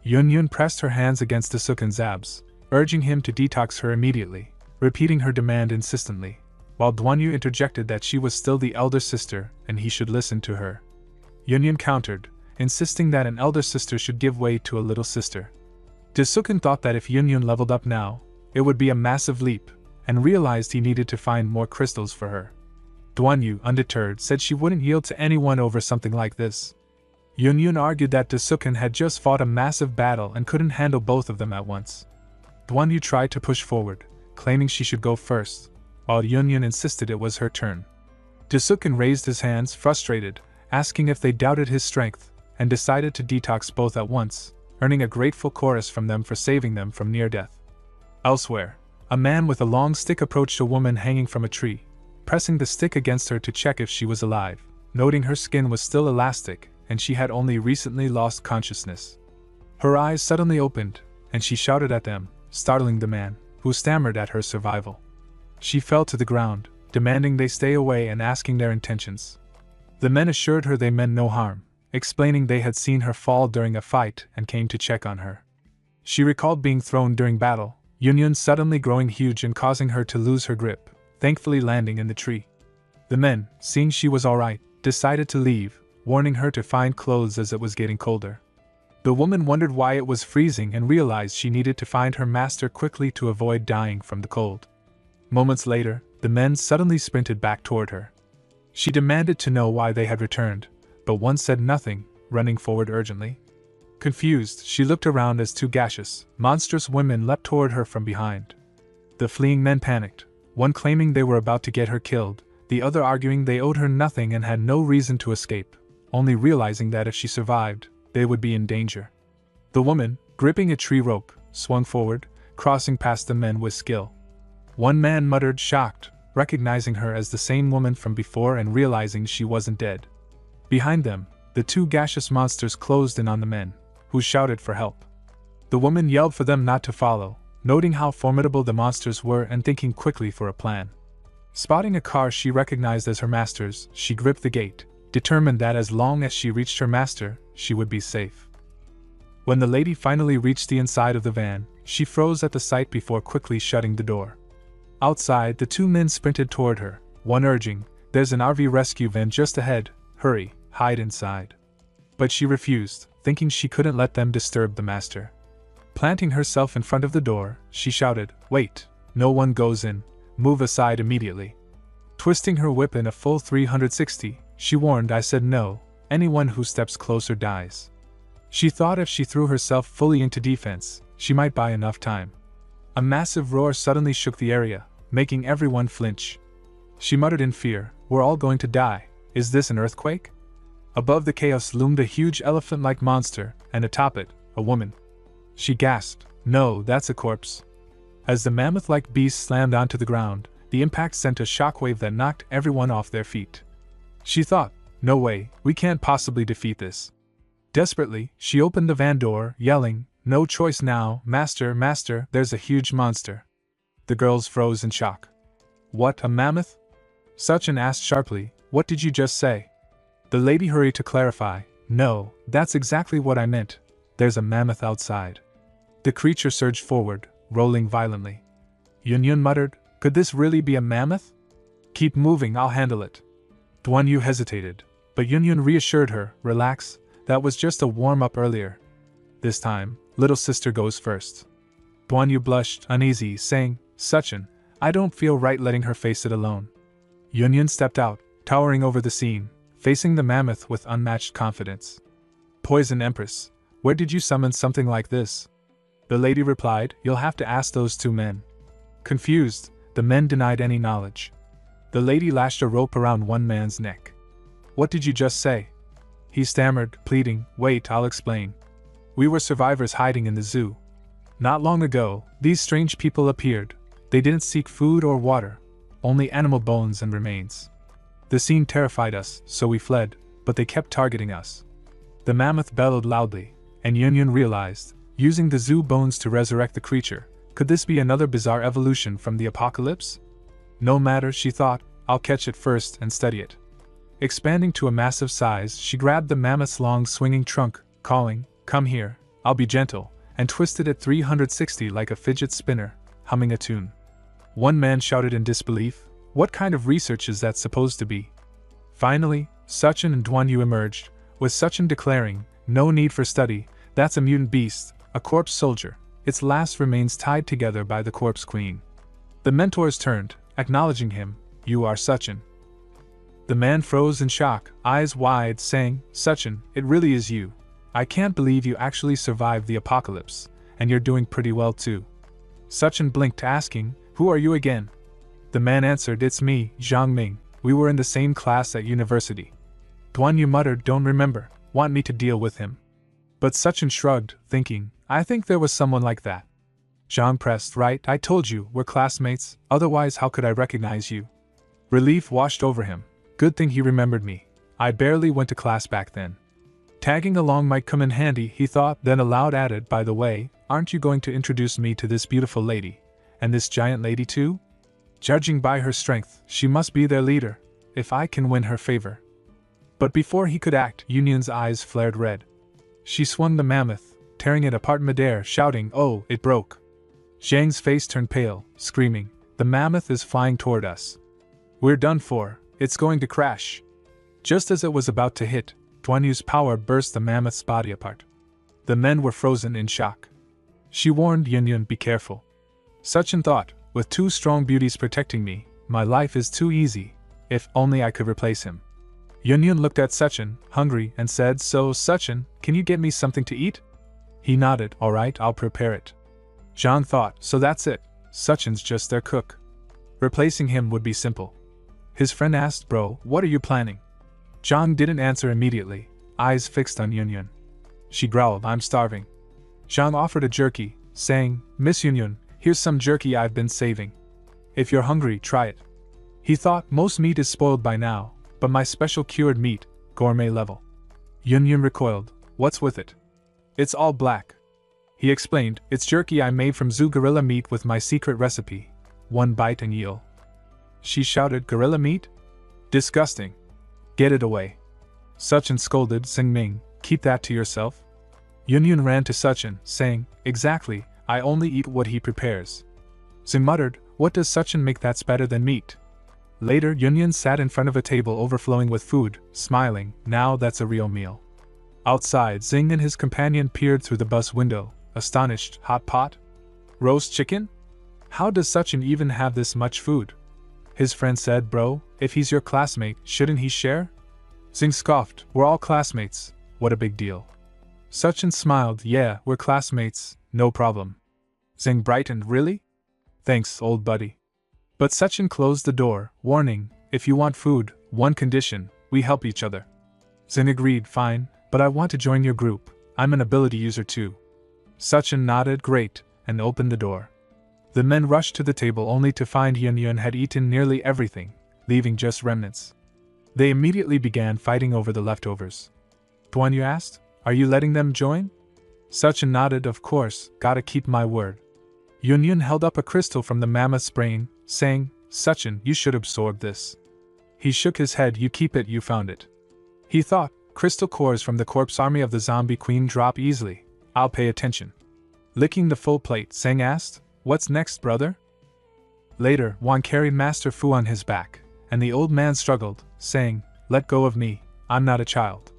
Yunyun pressed her hands against Dasukin's abs, urging him to detox her immediately, repeating her demand insistently, while Duanyu interjected that she was still the elder sister and he should listen to her. Yunyun countered, insisting that an elder sister should give way to a little sister. Dasukin thought that if Yunyun leveled up now, it would be a massive leap, and realized he needed to find more crystals for her. Duanyu, undeterred, said she wouldn't yield to anyone over something like this. Yunyun argued that Dasukin had just fought a massive battle and couldn't handle both of them at once. Duanyu tried to push forward, claiming she should go first, while Yunyun insisted it was her turn. Dasukin raised his hands, frustrated, asking if they doubted his strength, and decided to detox both at once, earning a grateful chorus from them for saving them from near death. Elsewhere, a man with a long stick approached a woman hanging from a tree, pressing the stick against her to check if she was alive, noting her skin was still elastic and she had only recently lost consciousness. Her eyes suddenly opened, and she shouted at them, startling the man, who stammered at her survival. She fell to the ground, demanding they stay away and asking their intentions. The men assured her they meant no harm, explaining they had seen her fall during a fight and came to check on her. She recalled being thrown during battle, Yunyun suddenly growing huge and causing her to lose her grip, thankfully landing in the tree. The men, seeing she was alright, decided to leave, warning her to find clothes as it was getting colder. The woman wondered why it was freezing and realized she needed to find her master quickly to avoid dying from the cold. Moments later, the men suddenly sprinted back toward her. She demanded to know why they had returned, but one said nothing, running forward urgently. Confused, she looked around as two gaseous, monstrous women leapt toward her from behind. The fleeing men panicked, one claiming they were about to get her killed, the other arguing they owed her nothing and had no reason to escape, only realizing that if she survived, they would be in danger. The woman, gripping a tree rope, swung forward, crossing past the men with skill. One man muttered, shocked, recognizing her as the same woman from before and realizing she wasn't dead. Behind them, the two gaseous monsters closed in on the men, who shouted for help. The woman yelled for them not to follow, noting how formidable the monsters were and thinking quickly for a plan. Spotting a car she recognized as her master's, she gripped the gate, determined that as long as she reached her master, she would be safe. When the lady finally reached the inside of the van, she froze at the sight before quickly shutting the door. Outside, the two men sprinted toward her, one urging, "There's an RV rescue van just ahead, hurry, hide inside." But she refused, thinking she couldn't let them disturb the master. Planting herself in front of the door, she shouted, "Wait, no one goes in, move aside immediately." Twisting her whip in a full 360, she warned, "I said no, anyone who steps closer dies." She thought if she threw herself fully into defense, she might buy enough time. A massive roar suddenly shook the area, making everyone flinch. She muttered in fear, "We're all going to die, is this an earthquake?" Above the chaos loomed a huge elephant-like monster, and atop it, a woman. She gasped, "No, that's a corpse." As the mammoth-like beast slammed onto the ground, the impact sent a shockwave that knocked everyone off their feet. She thought, "No way, we can't possibly defeat this." Desperately, she opened the van door, yelling, "No choice now, master, master, there's a huge monster." The girls froze in shock. "What, a mammoth?" Sachin asked sharply, "What did you just say?" The lady hurried to clarify, "No, that's exactly what I meant. There's a mammoth outside." The creature surged forward, rolling violently. Yun muttered, "Could this really be a mammoth?" "Keep moving, I'll handle it." Duan Yu hesitated, but Yun reassured her, "Relax, that was just a warm-up earlier. This time, little sister goes first." Duan Yu blushed, uneasy, saying, "Sachin, I don't feel right letting her face it alone." Yun stepped out, towering over the scene, facing the mammoth with unmatched confidence. "Poison Empress, where did you summon something like this?" The lady replied, "You'll have to ask those two men." Confused, the men denied any knowledge. The lady lashed a rope around one man's neck. "What did you just say?" He stammered, pleading, "Wait, I'll explain. We were survivors hiding in the zoo. Not long ago, these strange people appeared. They didn't seek food or water, only animal bones and remains. The scene terrified us, so we fled, but they kept targeting us." The mammoth bellowed loudly, and Yun realized, using the zoo bones to resurrect the creature, could this be another bizarre evolution from the apocalypse? No matter, she thought, I'll catch it first and study it. Expanding to a massive size, she grabbed the mammoth's long swinging trunk, calling, "Come here, I'll be gentle," and twisted it 360 like a fidget spinner, humming a tune. One man shouted in disbelief, "What kind of research is that supposed to be?" Finally, Sachin and Duan Yu emerged, with Sachin declaring, "No need for study, that's a mutant beast, a corpse soldier, its last remains tied together by the corpse queen." The mentors turned, acknowledging him, "You are Sachin." The man froze in shock, eyes wide, saying, "Sachin, it really is you. I can't believe you actually survived the apocalypse, and you're doing pretty well too." Sachin blinked, asking, "Who are you again?" The man answered, "It's me, Zhang Ming. We were in the same class at university." Duan Yu muttered, "Don't remember, want me to deal with him?" But Sachin shrugged, thinking, "I think there was someone like that." Zhang pressed, "Right, I told you, we're classmates, otherwise how could I recognize you?" Relief washed over him. Good thing he remembered me. I barely went to class back then. Tagging along might come in handy, he thought, then aloud added, "By the way, aren't you going to introduce me to this beautiful lady, and this giant lady too? Judging by her strength, she must be their leader, if I can win her favor." But before he could act, Yun's eyes flared red. She swung the mammoth, tearing it apart midair, shouting, "Oh, it broke." Zhang's face turned pale, screaming, "The mammoth is flying toward us. We're done for, it's going to crash." Just as it was about to hit, Duan Yu's power burst the mammoth's body apart. The men were frozen in shock. She warned Yun, "Be careful." Sachin thought, "With two strong beauties protecting me, my life is too easy, if only I could replace him." Yun looked at Sachin, hungry, and said, "So, Sachin, can you get me something to eat?" He nodded, "All right, I'll prepare it." Zhang thought, "So that's it, Sachin's just their cook. Replacing him would be simple." His friend asked, "Bro, what are you planning?" Zhang didn't answer immediately, eyes fixed on Yun. She growled, "I'm starving." Zhang offered a jerky, saying, "Miss Yun, here's some jerky I've been saving. If you're hungry, try it." He thought, most meat is spoiled by now, but my special cured meat, gourmet level. Yun recoiled, "What's with it?" "It's all black." He explained, "It's jerky I made from zoo gorilla meat with my secret recipe. One bite and you'll..." She shouted, "Gorilla meat? Disgusting. Get it away." Sachin scolded Ming, keep that to yourself. Yun ran to Sachin, saying, exactly, I only eat what he prepares. Zing muttered, what does Sachin make that's better than meat? Later Yun sat in front of a table overflowing with food, smiling, now that's a real meal. Outside Zing and his companion peered through the bus window, astonished, hot pot? Roast chicken? How does Sachin even have this much food? His friend said, bro, if he's your classmate, shouldn't he share? Zing scoffed, we're all classmates, what a big deal. Sachin smiled, yeah, we're classmates, no problem. Zing brightened, really? Thanks, old buddy. But Sachin closed the door, warning, if you want food, one condition, we help each other. Zing agreed, fine, but I want to join your group, I'm an ability user too. Sachin nodded, great, and opened the door. The men rushed to the table only to find Yun had eaten nearly everything, leaving just remnants. They immediately began fighting over the leftovers. Tuan Yu asked, are you letting them join? Sachin nodded, of course, gotta keep my word. Yun held up a crystal from the mammoth's brain, saying, Sachin, you should absorb this. He shook his head, you keep it, you found it. He thought, crystal cores from the corpse army of the zombie queen drop easily, I'll pay attention. Licking the full plate, Sang asked, what's next, brother? Later, Wang carried Master Fu on his back, and the old man struggled, saying, let go of me, I'm not a child.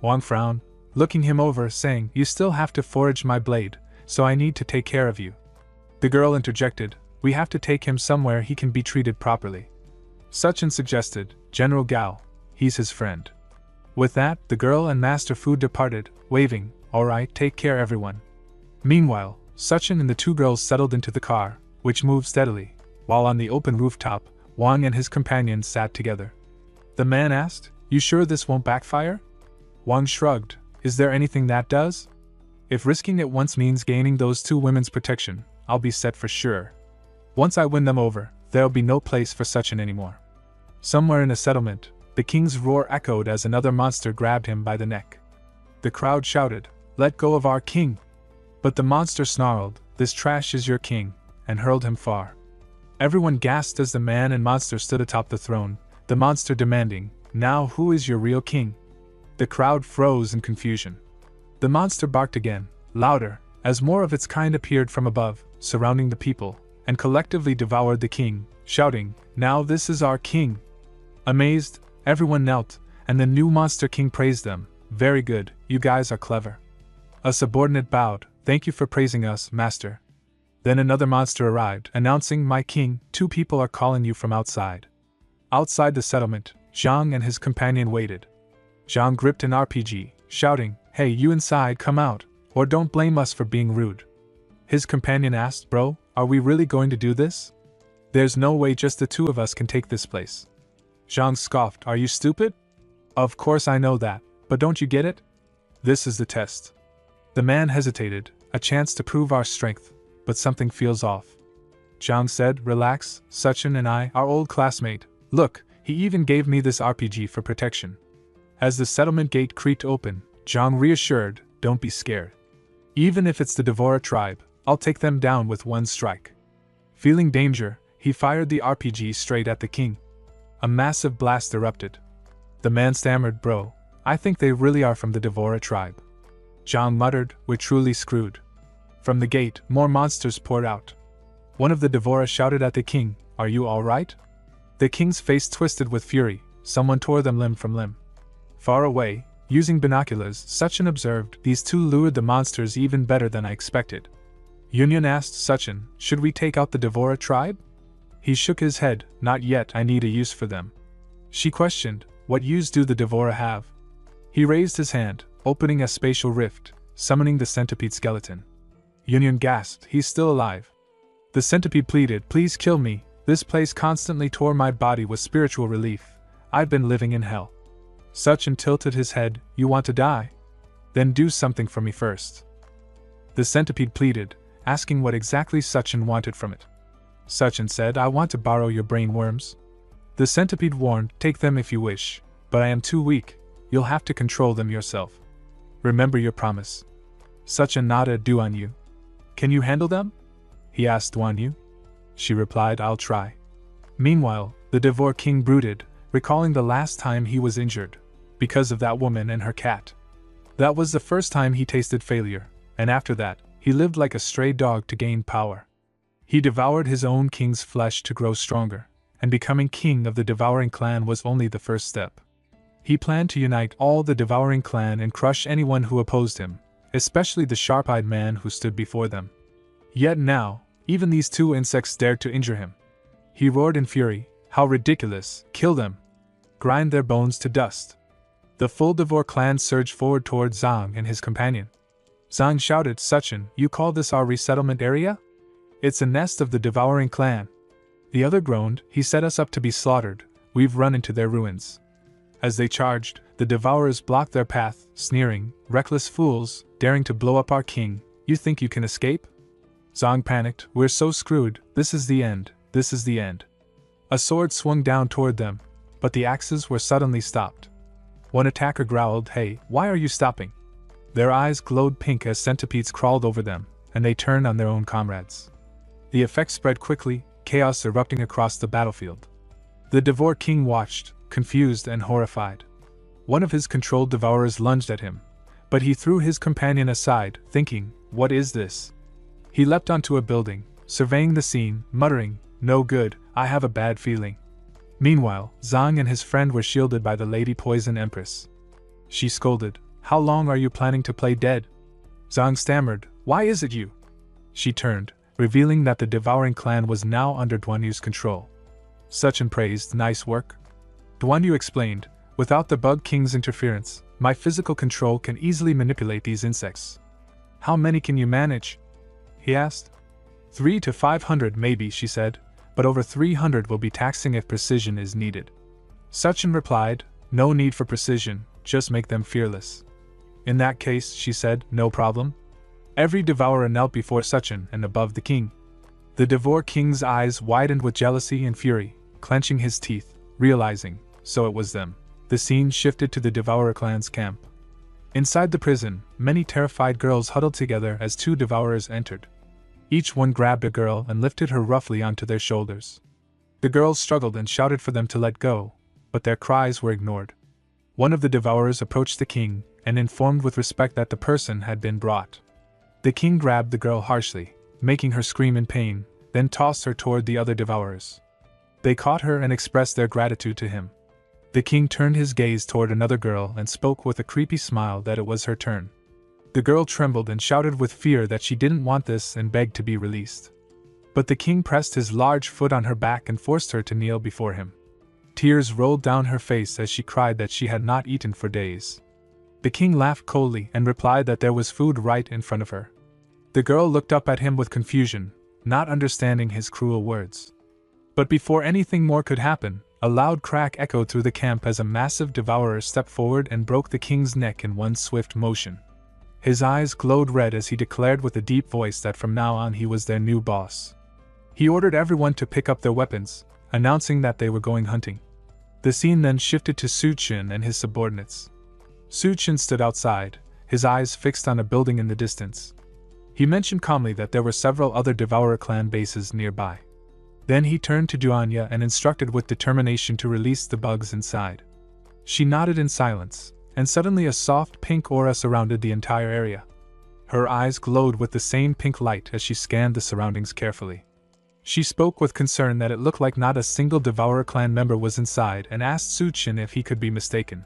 Wang frowned, looking him over, saying, you still have to forage my blade, so I need to take care of you. The girl interjected, we have to take him somewhere he can be treated properly. Sachin suggested, General Gao, he's his friend. With that, the girl and Master Fu departed, waving, alright, take care everyone. Meanwhile, Sachin and the two girls settled into the car, which moved steadily, while on the open rooftop, Wang and his companions sat together. The man asked, you sure this won't backfire? Wang shrugged, is there anything that does? If risking it once means gaining those two women's protection, I'll be set for sure. Once I win them over, there'll be no place for Sachin anymore. Somewhere in a settlement, the king's roar echoed as another monster grabbed him by the neck. The crowd shouted, let go of our king! But the monster snarled, this trash is your king, and hurled him far. Everyone gasped as the man and monster stood atop the throne, the monster demanding, now who is your real king? The crowd froze in confusion. The monster barked again, louder, as more of its kind appeared from above, surrounding the people, and collectively devoured the king, shouting, now this is our king! Amazed, everyone knelt, and the new monster king praised them, very good, you guys are clever. A subordinate bowed, thank you for praising us, master. Then another monster arrived, announcing, my king, two people are calling you from outside. Outside the settlement, Zhang and his companion waited. Zhang gripped an RPG, shouting, hey you inside, come out, or don't blame us for being rude. His companion asked, bro, are we really going to do this? There's no way just the two of us can take this place. Zhang scoffed, are you stupid? Of course I know that, but don't you get it? This is the test. The man hesitated, a chance to prove our strength, but something feels off. Zhang said, relax, Sachin and I, our old classmate, look, he even gave me this RPG for protection. As the settlement gate creaked open, Zhang reassured, don't be scared. Even if it's the Devora tribe, I'll take them down with one strike. Feeling danger, he fired the RPG straight at the king. A massive blast erupted. The man stammered, bro, I think they really are from the Devora tribe. Zhang muttered, we're truly screwed. From the gate, more monsters poured out. One of the Devora shouted at the king, are you alright? The king's face twisted with fury, someone tore them limb from limb. Far away, using binoculars, Sachin observed, these two lured the monsters even better than I expected. Yun asked Sachin, should we take out the Devora tribe? He shook his head, not yet, I need a use for them. She questioned, what use do the Devora have? He raised his hand, opening a spatial rift, summoning the centipede skeleton. Yun gasped, he's still alive. The centipede pleaded, please kill me, this place constantly tore my body with spiritual relief, I've been living in hell. Sachin tilted his head, you want to die? Then do something for me first. The centipede pleaded, asking what exactly Sachin wanted from it. Sachin said, I want to borrow your brain worms. The centipede warned, take them if you wish, but I am too weak, you'll have to control them yourself. Remember your promise. Sachin nodded, Duan Yu. Can you handle them? He asked Duan Yu. She replied, I'll try. Meanwhile, the Devor king brooded, recalling the last time he was injured. because of that woman and her cat. That was the first time he tasted failure, and after that, he lived like a stray dog to gain power. He devoured his own king's flesh to grow stronger, and becoming king of the devouring clan was only the first step. He planned to unite all the devouring clan and crush anyone who opposed him, especially the sharp-eyed man who stood before them. Yet now, even these two insects dared to injure him. He roared in fury, "How ridiculous! Kill them! Grind their bones to dust!" The full Devor clan surged forward toward Zhang and his companion. Zhang shouted, "Suchin, you call this our resettlement area? It's a nest of the devouring clan." The other groaned, "He set us up to be slaughtered, we've run into their ruins." As they charged, the devourers blocked their path, sneering, "Reckless fools, daring to blow up our king, you think you can escape?" Zhang panicked, "We're so screwed, this is the end, this is the end." A sword swung down toward them, but the axes were suddenly stopped. One attacker growled, "Hey, why are you stopping?" Their eyes glowed pink as centipedes crawled over them, and they turned on their own comrades. The effect spread quickly, chaos erupting across the battlefield. The Devor king watched, confused and horrified. One of his controlled devourers lunged at him, but he threw his companion aside, thinking, "What is this?" He leapt onto a building, surveying the scene, muttering, "No good, I have a bad feeling." Meanwhile, Zhang and his friend were shielded by the Lady Poison Empress. She scolded, "How long are you planning to play dead?" Zhang stammered, "Why is it you?" She turned, revealing that the devouring clan was now under Duanyu's control. Suchin praised, "Nice work." Duanyu explained, "Without the Bug King's interference, my physical control can easily manipulate these insects." "How many can you manage?" he asked. 300 to 500 maybe, she said, "but over 300 will be taxing if precision is needed." Suchin replied, "No need for precision, just make them fearless." "In that case," she said, "no problem." Every devourer knelt before Suchin and above the king. The Devor king's eyes widened with jealousy and fury, clenching his teeth, realizing, so it was them. The scene shifted to the Devourer clan's camp. Inside the prison, many terrified girls huddled together as two devourers entered. Each one grabbed a girl and lifted her roughly onto their shoulders. The girls struggled and shouted for them to let go, but their cries were ignored. One of the devourers approached the king and informed with respect that the person had been brought. The king grabbed the girl harshly, making her scream in pain, then tossed her toward the other devourers. They caught her and expressed their gratitude to him. The king turned his gaze toward another girl and spoke with a creepy smile that it was her turn. The girl trembled and shouted with fear that she didn't want this and begged to be released. But the king pressed his large foot on her back and forced her to kneel before him. Tears rolled down her face as she cried that she had not eaten for days. The king laughed coldly and replied that there was food right in front of her. The girl looked up at him with confusion, not understanding his cruel words. But before anything more could happen, a loud crack echoed through the camp as a massive devourer stepped forward and broke the king's neck in one swift motion. His eyes glowed red as he declared with a deep voice that from now on he was their new boss. He ordered everyone to pick up their weapons, announcing that they were going hunting. The scene then shifted to Suchin and his subordinates. Suchin stood outside, his eyes fixed on a building in the distance. He mentioned calmly that there were several other Devourer clan bases nearby. Then he turned to Duanya and instructed with determination to release the bugs inside. She nodded in silence, and suddenly a soft pink aura surrounded the entire area. Her eyes glowed with the same pink light as she scanned the surroundings carefully. She spoke with concern that it looked like not a single Devourer clan member was inside and asked Suchin if he could be mistaken.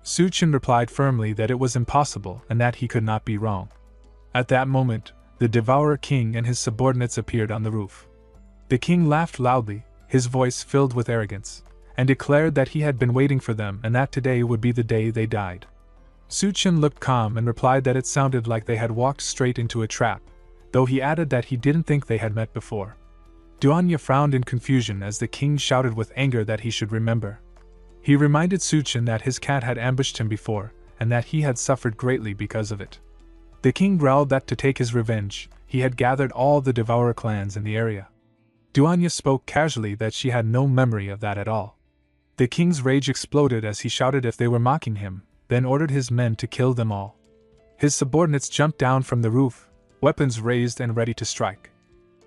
Suchin replied firmly that it was impossible and that he could not be wrong. At that moment, the Devourer king and his subordinates appeared on the roof. The king laughed loudly, his voice filled with arrogance, and declared that he had been waiting for them and that today would be the day they died. Suchin looked calm and replied that it sounded like they had walked straight into a trap, though he added that he didn't think they had met before. Duanya frowned in confusion as the king shouted with anger that he should remember. He reminded Suchin that his cat had ambushed him before, and that he had suffered greatly because of it. The king growled that to take his revenge, he had gathered all the Devourer clans in the area. Duanya spoke casually that she had no memory of that at all. The king's rage exploded as he shouted if they were mocking him, then ordered his men to kill them all. His subordinates jumped down from the roof, weapons raised and ready to strike.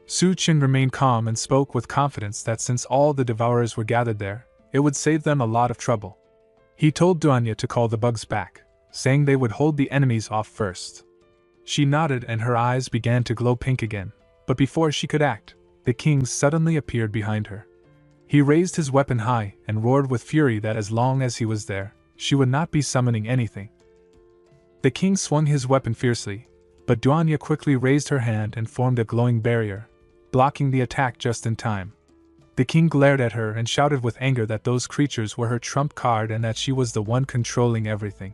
Suchin remained calm and spoke with confidence that since all the Devourers were gathered there, it would save them a lot of trouble. He told Duanya to call the bugs back, saying they would hold the enemies off first. She nodded and her eyes began to glow pink again, but before she could act, the king suddenly appeared behind her. He raised his weapon high and roared with fury that as long as he was there, she would not be summoning anything. The king swung his weapon fiercely, but Duanya quickly raised her hand and formed a glowing barrier, blocking the attack just in time. The king glared at her and shouted with anger that those creatures were her trump card and that she was the one controlling everything.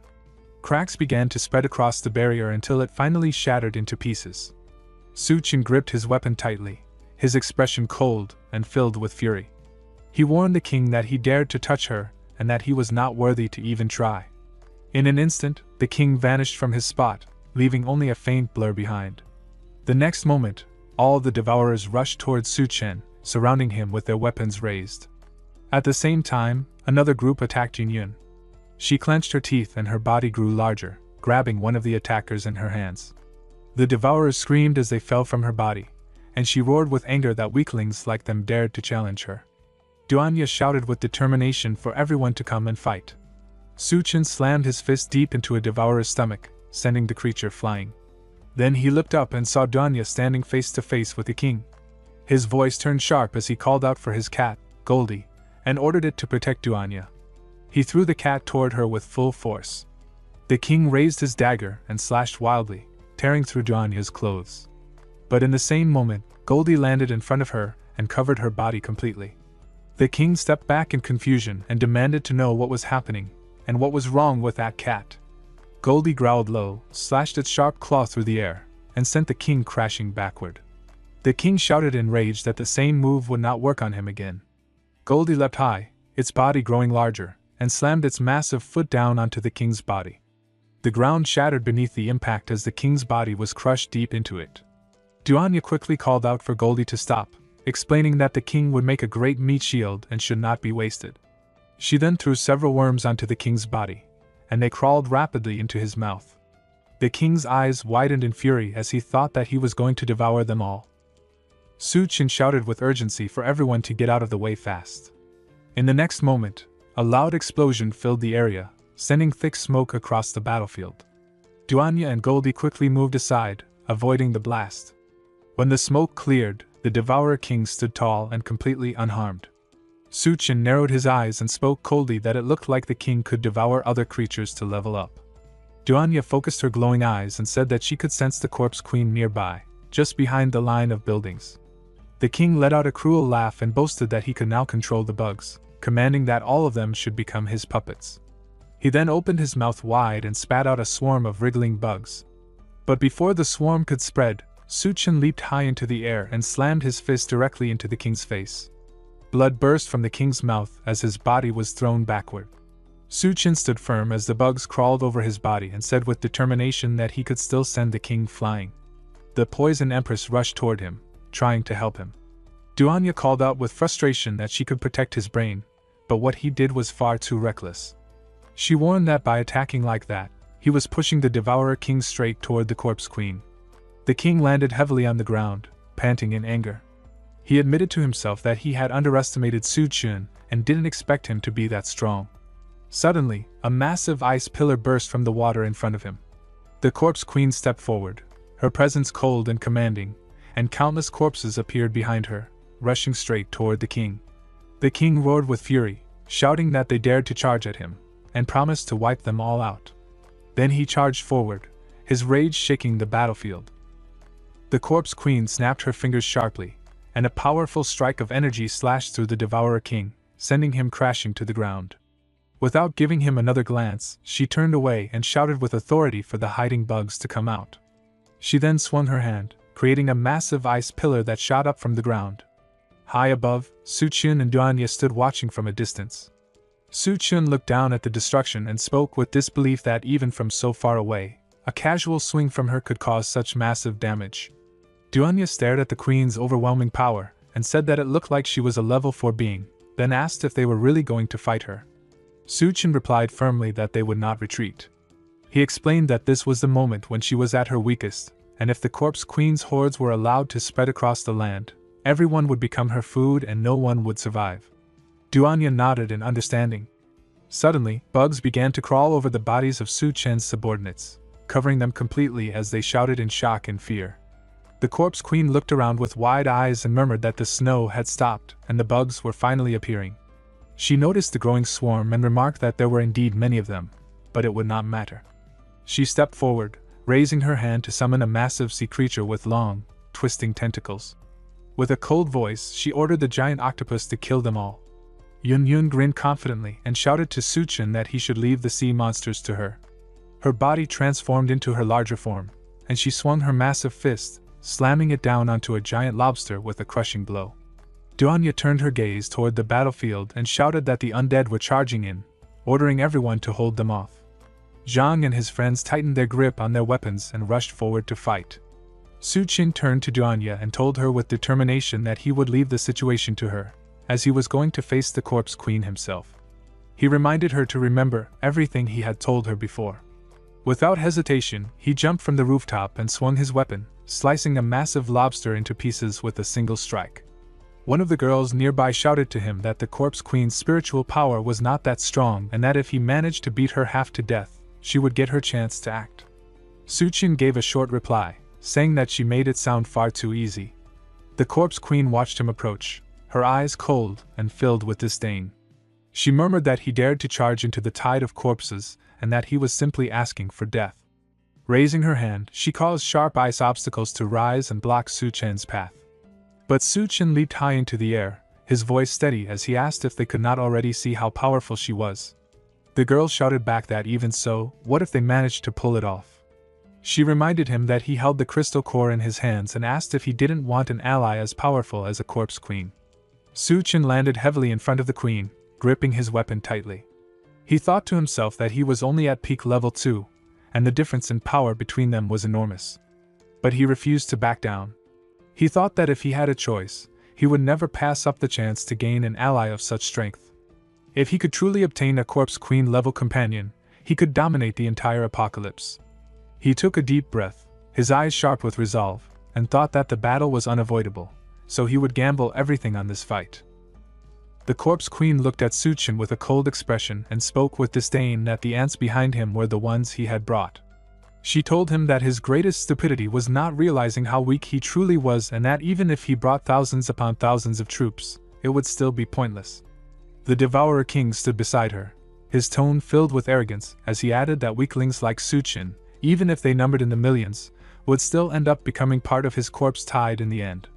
Cracks began to spread across the barrier until it finally shattered into pieces. Suchin gripped his weapon tightly, his expression cold and filled with fury. He warned the king that he dared to touch her and that he was not worthy to even try. In an instant, the king vanished from his spot, leaving only a faint blur behind. The next moment, all the devourers rushed towards Suchen, surrounding him with their weapons raised. At the same time, another group attacked Jinyun. She clenched her teeth and her body grew larger, grabbing one of the attackers in her hands. The devourers screamed as they fell from her body, and she roared with anger that weaklings like them dared to challenge her. Duanya shouted with determination for everyone to come and fight. Suchen slammed his fist deep into a devourer's stomach, sending the creature flying. Then he looked up and saw Duanya standing face to face with the king. His voice turned sharp as he called out for his cat, Goldie, and ordered it to protect Duanya. He threw the cat toward her with full force. The king raised his dagger and slashed wildly, tearing through Duanya's clothes. But in the same moment, Goldie landed in front of her and covered her body completely. The king stepped back in confusion and demanded to know what was happening, and what was wrong with that cat. Goldie growled low, slashed its sharp claw through the air, and sent the king crashing backward. The king shouted in rage that the same move would not work on him again. Goldie leapt high, its body growing larger, and slammed its massive foot down onto the king's body. The ground shattered beneath the impact as the king's body was crushed deep into it. Duanya quickly called out for Goldie to stop, explaining that the king would make a great meat shield and should not be wasted. She then threw several worms onto the king's body, and they crawled rapidly into his mouth. The king's eyes widened in fury as he thought that he was going to devour them all. Suchen shouted with urgency for everyone to get out of the way fast. In the next moment, a loud explosion filled the area, sending thick smoke across the battlefield. Duanya and Goldie quickly moved aside, avoiding the blast. When the smoke cleared, the Devourer King stood tall and completely unharmed. Suchen narrowed his eyes and spoke coldly that it looked like the king could devour other creatures to level up. Duanya focused her glowing eyes and said that she could sense the corpse queen nearby, just behind the line of buildings. The king let out a cruel laugh and boasted that he could now control the bugs, commanding that all of them should become his puppets. He then opened his mouth wide and spat out a swarm of wriggling bugs. But before the swarm could spread, Suchen leaped high into the air and slammed his fist directly into the king's face. Blood burst from the king's mouth as his body was thrown backward. Suchen stood firm as the bugs crawled over his body and said with determination that he could still send the king flying. The Poison Empress rushed toward him, trying to help him. Duanya called out with frustration that she could protect his brain, but what he did was far too reckless. She warned that by attacking like that, he was pushing the Devourer King straight toward the corpse queen. The king landed heavily on the ground, panting in anger. He admitted to himself that he had underestimated Suchen and didn't expect him to be that strong. Suddenly, a massive ice pillar burst from the water in front of him. The corpse queen stepped forward, her presence cold and commanding, and countless corpses appeared behind her, rushing straight toward the king. The king roared with fury, shouting that they dared to charge at him, and promised to wipe them all out. Then he charged forward, his rage shaking the battlefield. The corpse queen snapped her fingers sharply, and a powerful strike of energy slashed through the Devourer King, sending him crashing to the ground. Without giving him another glance, she turned away and shouted with authority for the hiding bugs to come out. She then swung her hand, creating a massive ice pillar that shot up from the ground. High above, Suchen and Duanya stood watching from a distance. Suchen looked down at the destruction and spoke with disbelief that even from so far away, a casual swing from her could cause such massive damage. Duanya stared at the queen's overwhelming power and said that it looked like she was a level 4 being, then asked if they were really going to fight her. Suchen replied firmly that they would not retreat. He explained that this was the moment when she was at her weakest, and if the corpse queen's hordes were allowed to spread across the land, everyone would become her food and no one would survive. Duanya nodded in understanding. Suddenly, bugs began to crawl over the bodies of Su Chen's subordinates, covering them completely as they shouted in shock and fear. The corpse queen looked around with wide eyes and murmured that the snow had stopped and the bugs were finally appearing. She noticed the growing swarm and remarked that there were indeed many of them, but it would not matter. She stepped forward, raising her hand to summon a massive sea creature with long, twisting tentacles. With a cold voice, she ordered the giant octopus to kill them all. Yun Yun grinned confidently and shouted to Su Chen that he should leave the sea monsters to her. Her body transformed into her larger form, and she swung her massive fist, slamming it down onto a giant lobster with a crushing blow. Duanya turned her gaze toward the battlefield and shouted that the undead were charging in, ordering everyone to hold them off. Zhang and his friends tightened their grip on their weapons and rushed forward to fight. Su Chen turned to Duanya and told her with determination that he would leave the situation to her, as he was going to face the corpse queen himself. He reminded her to remember everything he had told her before. Without hesitation, he jumped from the rooftop and swung his weapon, slicing a massive lobster into pieces with a single strike. One of the girls nearby shouted to him that the corpse queen's spiritual power was not that strong and that if he managed to beat her half to death, she would get her chance to act. Su Chen gave a short reply, saying that she made it sound far too easy. The corpse queen watched him approach, her eyes cold and filled with disdain. She murmured that he dared to charge into the tide of corpses and that he was simply asking for death. Raising her hand, she caused sharp ice obstacles to rise and block Su Chen's path. But Su Chen leaped high into the air, his voice steady as he asked if they could not already see how powerful she was. The girl shouted back that even so, what if they managed to pull it off? She reminded him that he held the crystal core in his hands and asked if he didn't want an ally as powerful as a corpse queen. Su Chen landed heavily in front of the queen, gripping his weapon tightly. He thought to himself that he was only at peak level 2, and the difference in power between them was enormous. But he refused to back down. He thought that if he had a choice, he would never pass up the chance to gain an ally of such strength. If he could truly obtain a corpse queen level companion, he could dominate the entire apocalypse. He took a deep breath, his eyes sharp with resolve, and thought that the battle was unavoidable, so he would gamble everything on this fight. The corpse queen looked at Su Chen with a cold expression and spoke with disdain that the ants behind him were the ones he had brought. She told him that his greatest stupidity was not realizing how weak he truly was and that even if he brought thousands upon thousands of troops, it would still be pointless. The Devourer King stood beside her, his tone filled with arrogance as he added that weaklings like Su Chen, even if they numbered in the millions, would still end up becoming part of his corpse tide in the end.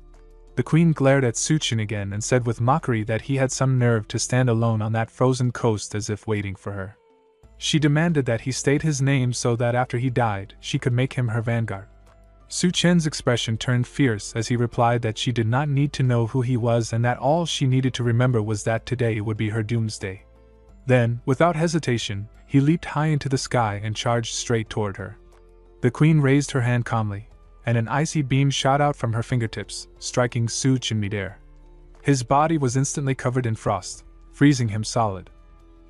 The queen glared at Su Chen again and said with mockery that he had some nerve to stand alone on that frozen coast as if waiting for her. She demanded that he state his name so that after he died, she could make him her vanguard. Su Chen's expression turned fierce as he replied that she did not need to know who he was and that all she needed to remember was that today would be her doomsday. Then, without hesitation, he leaped high into the sky and charged straight toward her. The queen raised her hand calmly, and an icy beam shot out from her fingertips, striking Su Chen midair. His body was instantly covered in frost, freezing him solid.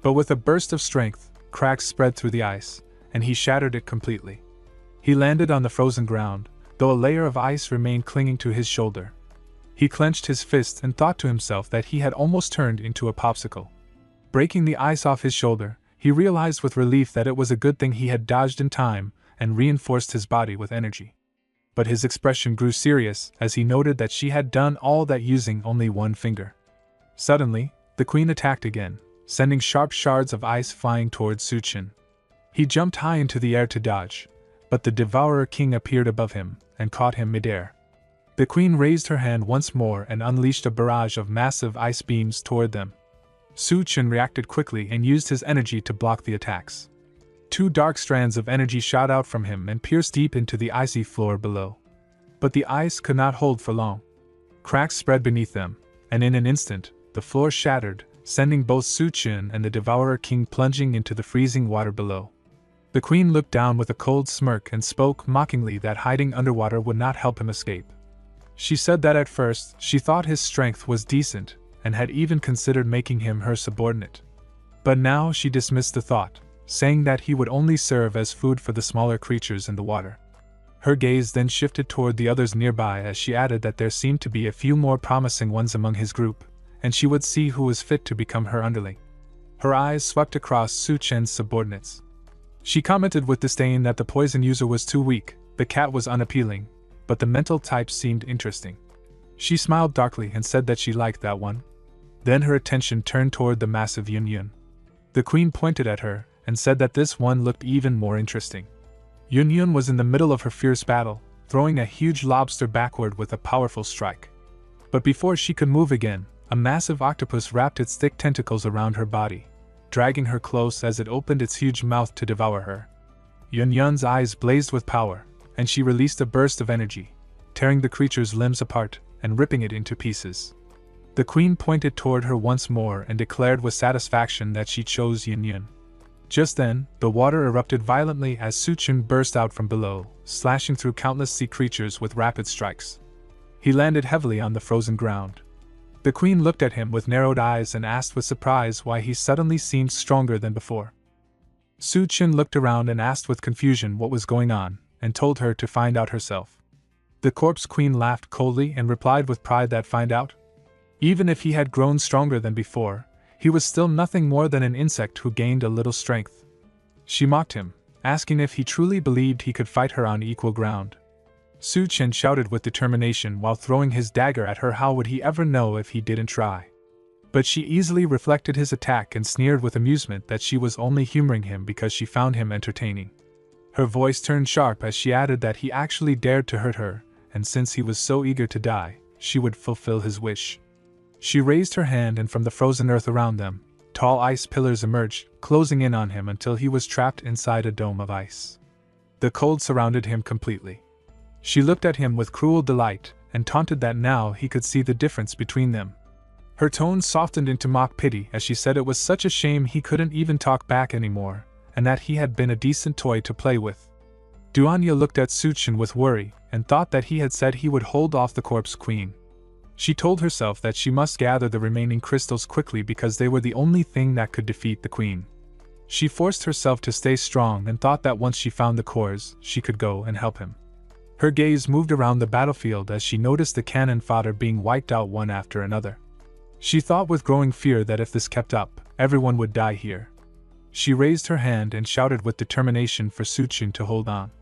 But with a burst of strength, cracks spread through the ice, and he shattered it completely. He landed on the frozen ground, though a layer of ice remained clinging to his shoulder. He clenched his fist and thought to himself that he had almost turned into a popsicle. Breaking the ice off his shoulder, he realized with relief that it was a good thing he had dodged in time and reinforced his body with energy. But his expression grew serious as he noted that she had done all that using only one finger. Suddenly, the queen attacked again, sending sharp shards of ice flying towards Su Chen. He jumped high into the air to dodge, but the Devourer King appeared above him and caught him midair. The queen raised her hand once more and unleashed a barrage of massive ice beams toward them. Su Chen reacted quickly and used his energy to block the attacks. Two dark strands of energy shot out from him and pierced deep into the icy floor below. But the ice could not hold for long. Cracks spread beneath them, and in an instant, the floor shattered, sending both Su Chen and the Devourer King plunging into the freezing water below. The queen looked down with a cold smirk and spoke mockingly that hiding underwater would not help him escape. She said that at first she thought his strength was decent and had even considered making him her subordinate. But now she dismissed the thought, saying that he would only serve as food for the smaller creatures in the water. Her gaze then shifted toward the others nearby as she added that there seemed to be a few more promising ones among his group, and she would see who was fit to become her underling. Her eyes swept across Su Chen's subordinates. She commented with disdain that the poison user was too weak, the cat was unappealing, but the mental type seemed interesting. She smiled darkly and said that she liked that one. Then her attention turned toward the massive Yun Yun. The queen pointed at her and said that this one looked even more interesting. Yun Yun was in the middle of her fierce battle, throwing a huge lobster backward with a powerful strike. But before she could move again, a massive octopus wrapped its thick tentacles around her body, dragging her close as it opened its huge mouth to devour her. Yun Yun's eyes blazed with power, and she released a burst of energy, tearing the creature's limbs apart and ripping it into pieces. The queen pointed toward her once more and declared with satisfaction that she chose Yun Yun. Just then, the water erupted violently as Su Chen burst out from below, slashing through countless sea creatures with rapid strikes. He landed heavily on the frozen ground. The queen looked at him with narrowed eyes and asked with surprise why he suddenly seemed stronger than before. Su Chen looked around and asked with confusion what was going on, and told her to find out herself. The corpse queen laughed coldly and replied with pride that find out? Even if he had grown stronger than before, he was still nothing more than an insect who gained a little strength. She mocked him, asking if he truly believed he could fight her on equal ground. Su Chen shouted with determination while throwing his dagger at her. How would he ever know if he didn't try? But she easily reflected his attack and sneered with amusement that she was only humoring him because she found him entertaining. Her voice turned sharp as she added that he actually dared to hurt her, and since he was so eager to die, she would fulfill his wish. She raised her hand and from the frozen earth around them, tall ice pillars emerged, closing in on him until he was trapped inside a dome of ice. The cold surrounded him completely. She looked at him with cruel delight, and taunted that now he could see the difference between them. Her tone softened into mock pity as she said it was such a shame he couldn't even talk back anymore, and that he had been a decent toy to play with. Duanya looked at Su Chen with worry, and thought that he had said he would hold off the corpse queen. She told herself that she must gather the remaining crystals quickly because they were the only thing that could defeat the queen. She forced herself to stay strong and thought that once she found the cores, she could go and help him. Her gaze moved around the battlefield as she noticed the cannon fodder being wiped out one after another. She thought with growing fear that if this kept up, everyone would die here. She raised her hand and shouted with determination for Su Chen to hold on.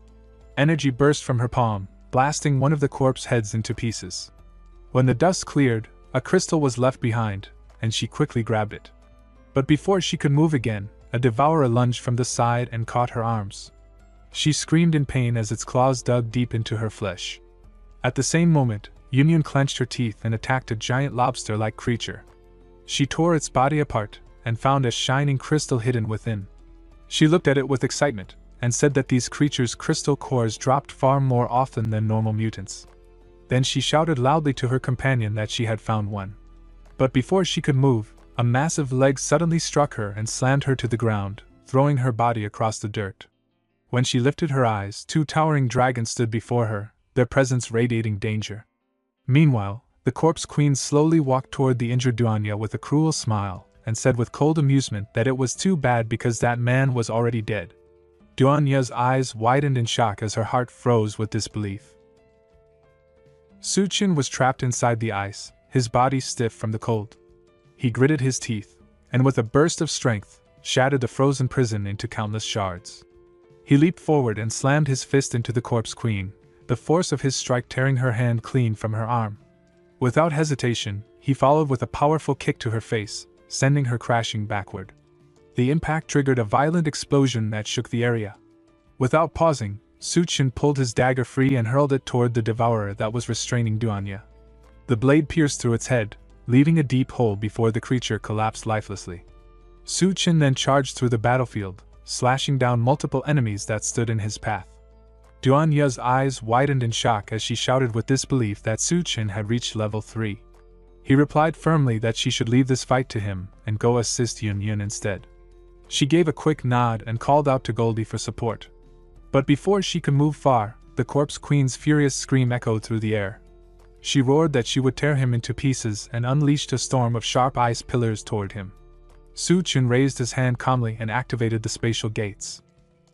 Energy burst from her palm, blasting one of the corpse heads into pieces. When the dust cleared, a crystal was left behind, and she quickly grabbed it. But before she could move again, a devourer lunged from the side and caught her arms. She screamed in pain as its claws dug deep into her flesh. At the same moment, Yun Yun clenched her teeth and attacked a giant lobster-like creature. She tore its body apart, and found a shining crystal hidden within. She looked at it with excitement, and said that these creatures' crystal cores dropped far more often than normal mutants. Then she shouted loudly to her companion that she had found one. But before she could move, a massive leg suddenly struck her and slammed her to the ground, throwing her body across the dirt. When she lifted her eyes, two towering dragons stood before her, their presence radiating danger. Meanwhile, the corpse queen slowly walked toward the injured Duanya with a cruel smile, and said with cold amusement that it was too bad because that man was already dead. Duanya's eyes widened in shock as her heart froze with disbelief. Su Chen was trapped inside the ice, his body stiff from the cold. He gritted his teeth, and with a burst of strength, shattered the frozen prison into countless shards. He leaped forward and slammed his fist into the corpse queen, the force of his strike tearing her hand clean from her arm. Without hesitation, he followed with a powerful kick to her face, sending her crashing backward. The impact triggered a violent explosion that shook the area. Without pausing, Su Chen pulled his dagger free and hurled it toward the devourer that was restraining Duanya. The blade pierced through its head, leaving a deep hole before the creature collapsed lifelessly. Su Chen then charged through the battlefield, slashing down multiple enemies that stood in his path. Duanya's eyes widened in shock as she shouted with disbelief that Su Chen had reached level 3. He replied firmly that she should leave this fight to him and go assist Yun Yun instead. She gave a quick nod and called out to Goldie for support. But before she could move far, the corpse queen's furious scream echoed through the air. She roared that she would tear him into pieces and unleashed a storm of sharp ice pillars toward him. Su Chen raised his hand calmly and activated the spatial gates.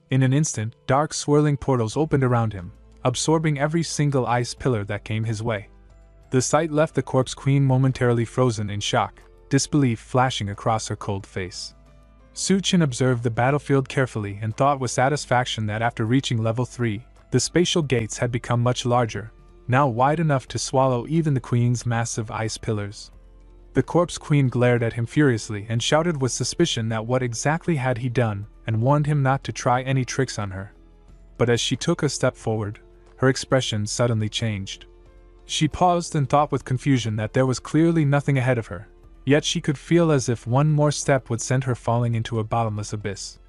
In an instant, dark swirling portals opened around him, absorbing every single ice pillar that came his way. The sight left the corpse queen momentarily frozen in shock, disbelief flashing across her cold face. Su-chin observed the battlefield carefully and thought with satisfaction that after reaching level 3, the spatial gates had become much larger, now wide enough to swallow even the queen's massive ice pillars. The corpse queen glared at him furiously and shouted with suspicion that what exactly had he done, and warned him not to try any tricks on her. But as she took a step forward, her expression suddenly changed. She paused and thought with confusion that there was clearly nothing ahead of her, yet she could feel as if one more step would send her falling into a bottomless abyss.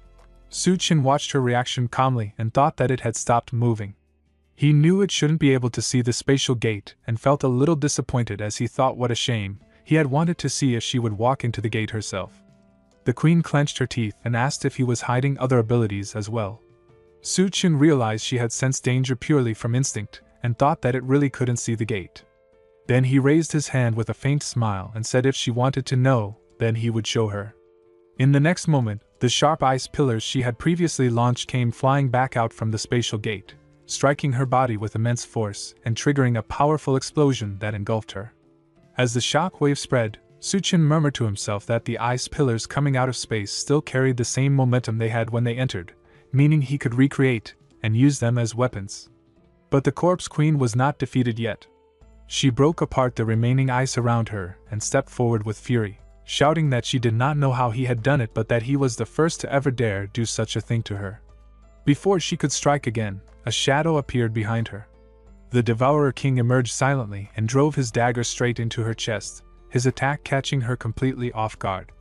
Su-chin watched her reaction calmly and thought that it had stopped moving. He knew it shouldn't be able to see the spatial gate and felt a little disappointed as he thought what a shame. He had wanted to see if she would walk into the gate herself. The queen clenched her teeth and asked if he was hiding other abilities as well. Su-chin realized she had sensed danger purely from instinct and thought that it really couldn't see the gate. Then he raised his hand with a faint smile and said if she wanted to know, then he would show her. In the next moment, the sharp ice pillars she had previously launched came flying back out from the spatial gate, striking her body with immense force and triggering a powerful explosion that engulfed her. As the shock wave spread, Su-chin murmured to himself that the ice pillars coming out of space still carried the same momentum they had when they entered, meaning he could recreate and use them as weapons. But the corpse queen was not defeated yet. She broke apart the remaining ice around her and stepped forward with fury, shouting that she did not know how he had done it but that he was the first to ever dare do such a thing to her. Before she could strike again, a shadow appeared behind her. The Devourer King emerged silently and drove his dagger straight into her chest, his attack catching her completely off guard.